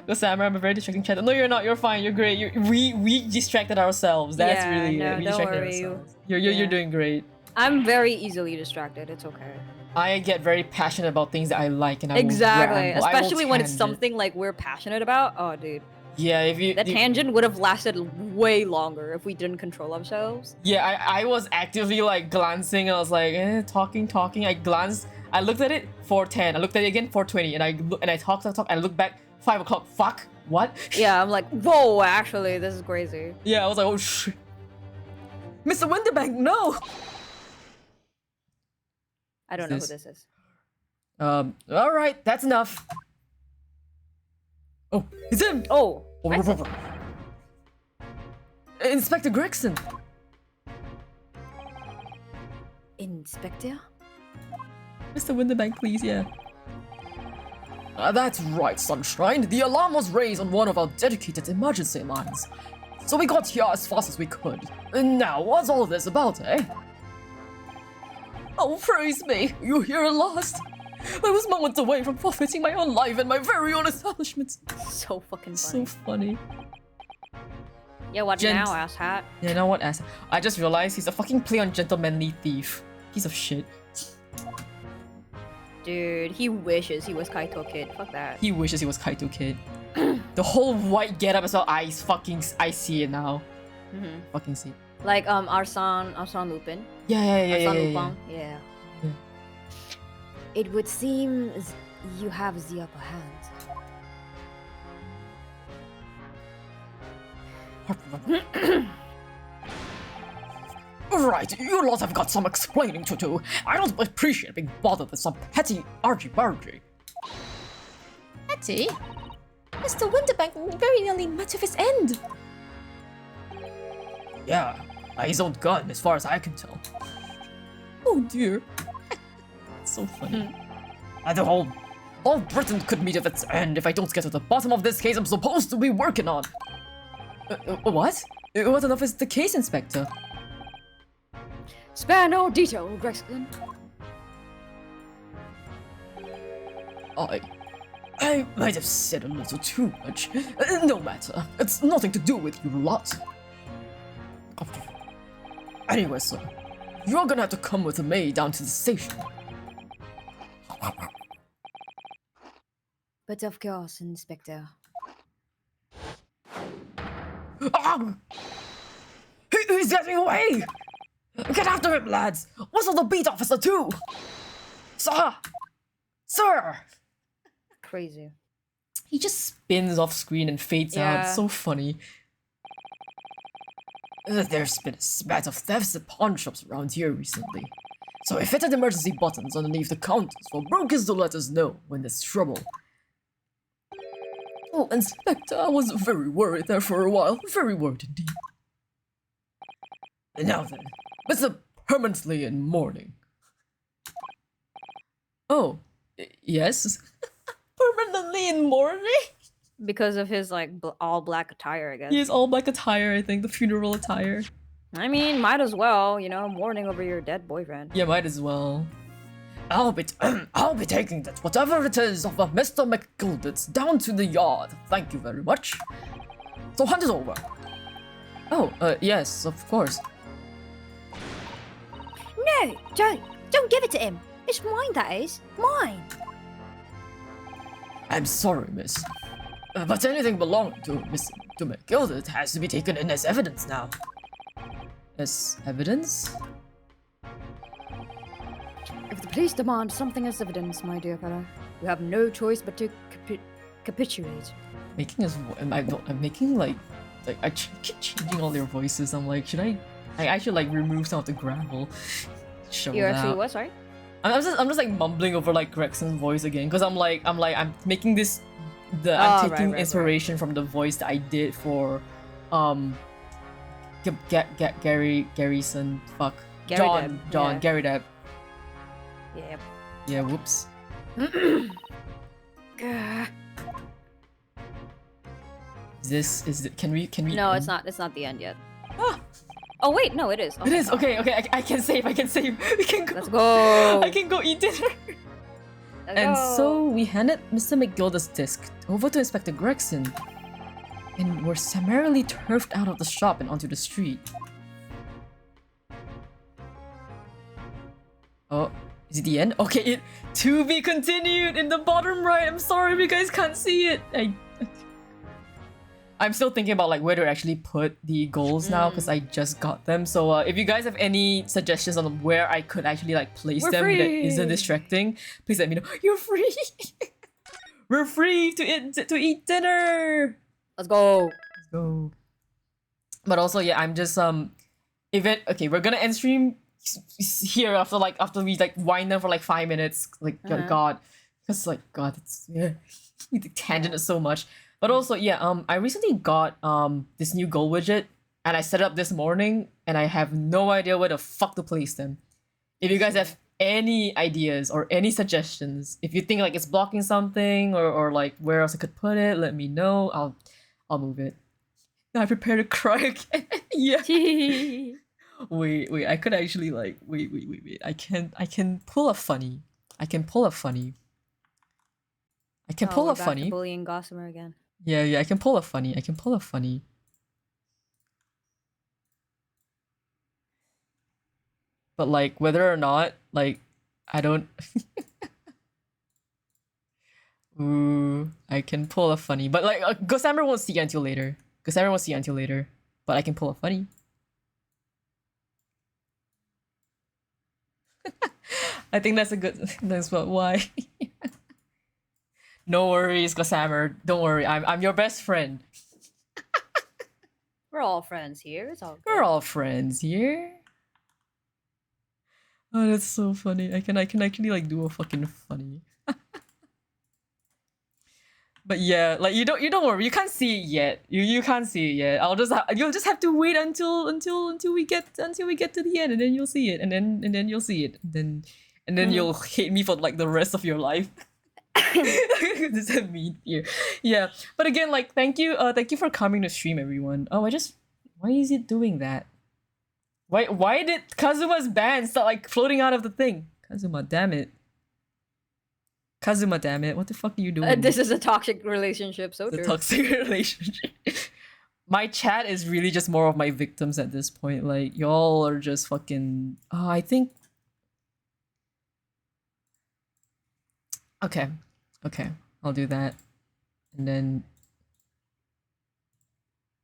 Go Sam, I'm a very distracting chat. No, you're not. You're fine. You're great. We distracted ourselves. That's Yeah, really no, it. We don't distracted worry. ourselves. You're Yeah. doing great. I'm very easily distracted. It's okay. I get very passionate about things that I like, and I Exactly. will ramble. I will Especially when it's tangent. something like we're passionate about. Oh, dude. Yeah, if you... That tangent would have lasted way longer if we didn't control ourselves. Yeah, I was actively like glancing. I was like, talking. I glanced. I looked at it, 4:10. I looked at it again, 4:20. And I talked. I looked back, 5 o'clock. Fuck. What? Yeah, I'm like, whoa, actually, this is crazy. Yeah, I was like, oh shit. Mr. Winterbank, no! I don't know who this is. Alright, that's enough. Oh, it's him! Oh, Gregson. Inspector Gregson! Inspector? Mr. Winterbank, please, yeah. That's right, Sunshine. The alarm was raised on one of our dedicated emergency lines. So we got here as fast as we could. And now, what's all this about, eh? Oh, praise me! You're here at last! I was moments away from forfeiting my own life and my very own establishment. So fucking So funny. funny. Yeah, what Gent- now, asshat? Yeah, you know what, ass? I just realized he's a fucking play on gentlemanly thief. Piece of shit. Dude, he wishes he was Kaito Kid. Fuck that. He wishes he was Kaito Kid. The whole white getup as well. I see it now. Mm-hmm. Fucking see it. Like Arsene Lupin. Yeah. Arsene Lupin. Yeah. It would seem you have the upper hand. Right, you lot have got some explaining to do. I don't appreciate being bothered with some petty argy-bargy. Petty? Mr. Winterbank very nearly met with his end. Yeah, by his own gun, as far as I can tell. Oh dear. So funny. And the whole Britain could meet at its end if I don't get to the bottom of this case I'm supposed to be working on. What? What on earth is the case, Inspector? Spare no detail, Gregson. I might have said a little too much. No matter. It's nothing to do with you lot. Anyway, sir, you're gonna have to come with me down to the station. But of course, Inspector. He's getting away! Get after him, lads! Whistle the beat officer too! Sir! Crazy. He just spins off screen and fades out. Yeah. So funny. There's been a spat of thefts at pawn shops around here recently. So I fitted emergency buttons underneath the counters for brokers to let us know when there's trouble. Oh, Inspector, I was very worried there for a while. Very worried indeed. And now then, Mr. Permanently in mourning. Oh, yes? Permanently in mourning? Because of his like all black attire, I guess. He has all black attire, I think, the funeral attire. I mean, might as well, you know, mourning over your dead boyfriend. Yeah, might as well. I'll be taking that, whatever it is, of Mr. McGilded down to the yard. Thank you very much. So hand it over. Oh, yes, of course. No, don't give it to him. It's mine, that is. Mine. I'm sorry, miss. But anything belonging to Mr. McGilded has to be taken in as evidence now. As evidence? If the police demand something as evidence, my dear fellow, you have no choice but to capitulate. Making us, I'm making like I keep changing all their voices. I'm like, should I should like remove some of the gravel. Show You're that. actually what? Sorry. I'm just like mumbling over like Gregson's voice again because I'm making this. I'm Oh, taking right. inspiration from the voice that I did for, Garyson. Fuck. Gary John. Depp, John. yeah. Gary Depp. Yeah. Yeah. Whoops. Is it? Can we? No, end? it's not. It's not the end yet. Ah, Oh wait, no, it is. it is. Okay. I can save. We can go. Let's go. I can go eat dinner. Let's And go. so we handed Mr. McGilda's disc over to Inspector Gregson, and were summarily turfed out of the shop and onto the street. Oh, is it the end? Okay, it to be continued in the bottom right. I'm sorry if you guys can't see it. I'm still thinking about like where to actually put the goals now because I just got them. So if you guys have any suggestions on where I could actually like place We're them that free. isn't distracting, please let me know. You're free. We're free to eat dinner. Let's go. Let's go. But also, yeah, I'm just okay, we're gonna end stream here after we like wind them for like 5 minutes. Like God, because like God, it's we tangented so much. But also, yeah, I recently got this new goal widget, and I set it up this morning, and I have no idea where the fuck to place them. If you guys have any ideas or any suggestions, if you think like it's blocking something or like where else I could put it, let me know. I'll move it. Now I prepare to cry again. Yeah. Wait, I could actually like wait. I can pull a funny. I can pull a funny. We're back to bullying Gossamer again. Yeah, I can pull a funny. But like whether or not, like I don't Ooh, I can pull a funny. But like Gossamer won't see it until later. But I can pull a funny. I think that's a good that's what why. No worries, Gossamer. Don't worry. I'm your best friend. We're all friends here. It's all good. We're all friends here. Oh, that's so funny. I can actually like do a fucking funny. But yeah, like you don't worry. You can't see it yet. You can't see it yet. You'll just have to wait until we get to the end, and then you'll see it, and then you'll see it, and then you'll hate me for like the rest of your life. Does that mean here? Yeah. But again, like thank you for coming to stream, everyone. Oh, why is it doing that? Why did Kazuma's band start like floating out of the thing? Kazuma, damn it. What the fuck are you doing? This is a toxic relationship, so true. The toxic relationship. My chat is really just more of my victims at this point. Like y'all are just fucking. Oh, I think. Okay, I'll do that, and then.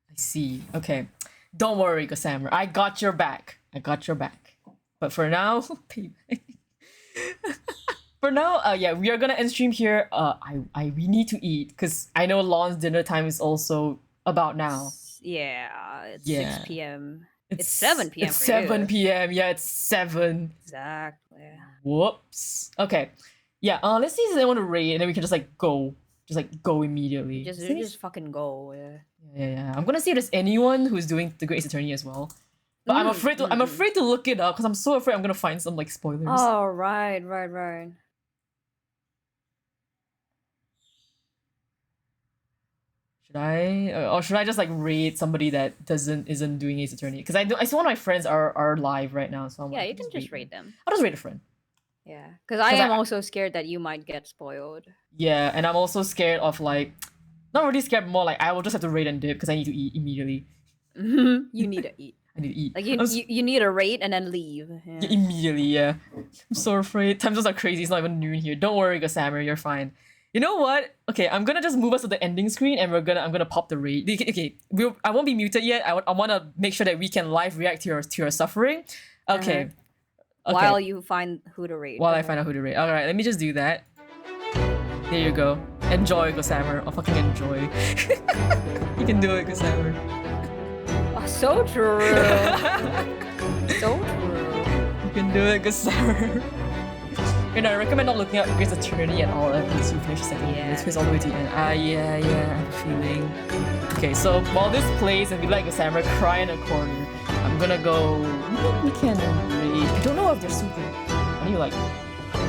I see. Okay, don't worry, Gossamer. I got your back. But for now, for now, yeah, we are gonna end stream here. We need to eat because I know Lon's dinner time is also about now. Yeah, it's Yeah. 6 p.m. It's 7 p.m. It's for 7 you. p.m. Yeah, it's 7. Exactly. Whoops. Okay. Yeah. Let's see if they want to raid, and then we can just like go immediately. Just fucking go. Yeah. Yeah. I'm gonna see if there's anyone who's doing the Great Ace Attorney as well. But I'm afraid to look it up because I'm so afraid I'm gonna find some like spoilers. Oh, right. Should I just like raid somebody that isn't doing Ace Attorney? Because I see one of my friends are live right now, so I'm Yeah, like, you can just raid them. I'll just raid a friend. Yeah, because I am also scared that you might get spoiled. Yeah, and I'm also scared of like, not really scared, more like I will just have to raid and dip because I need to eat immediately. You need to eat. I need to eat. Like you need to raid and then leave. Yeah. Yeah, immediately, yeah. I'm so afraid. Time zones are crazy. It's not even noon here. Don't worry, Gossamer, you're fine. You know what? Okay, I'm gonna just move us to the ending screen, and I'm gonna pop the raid. Okay, I won't be muted yet. I want to make sure that we can live react to your suffering. Okay. Okay. While you find who to raid. While I find out who to raid. Alright, let me just do that. There you go. Enjoy, Gossamer. I'll fucking enjoy. You can do it, Gossamer. Oh, so true. So true. You can do it, Gossamer. You know, I recommend not looking at Grace Attorney at all until you finish the second video. It's because all the way to the end. Yeah, I have a feeling. Okay, so while this plays and we let Gossamer cry in a corner, I'm gonna go. We can raid. I don't know if they're super. When you like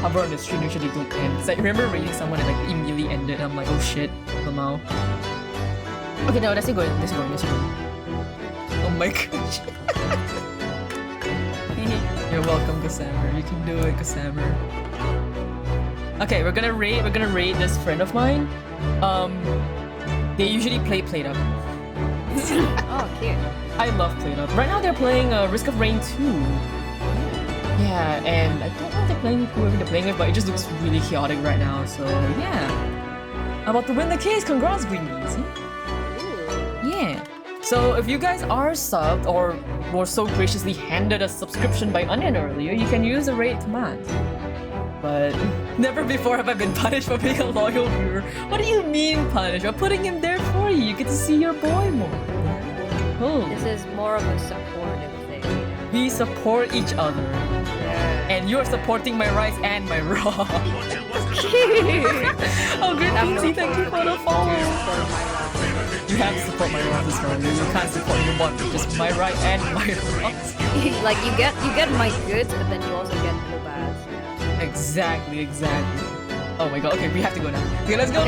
hover on the stream, make sure they don't end. Cause I remember raiding someone and like immediately ended. And I'm like, oh shit, Lamau. Okay, no, that's it going. Oh my gosh. You're welcome, Gossamer. You can do it, Gossamer. Okay, we're gonna raid this friend of mine. They usually play Play-Up. Oh, cute. I love Play-Up. Right now they're playing Risk of Rain 2. Yeah, and I don't know if they're playing with whoever they're playing with, but it just looks really chaotic right now, so yeah. I'm about to win the case, congrats, Green Beans. Yeah. So if you guys are subbed or were so graciously handed a subscription by Onion earlier, you can use the raid command. But never before have I been punished for being a loyal viewer. What do you mean punished? I'm putting him there for you. You get to see your boy more. Cool. This is more of a supportive thing. We support each other. Yeah. And you're supporting my rights and my wrongs. Oh, good PC, thank you for the follow. You have to support my wrongs as well. You can't support me one, just my right and my wrongs. Like you get my goods, but then you also get the bads. Exactly. Oh my god. Okay, we have to go now. Okay, let's go.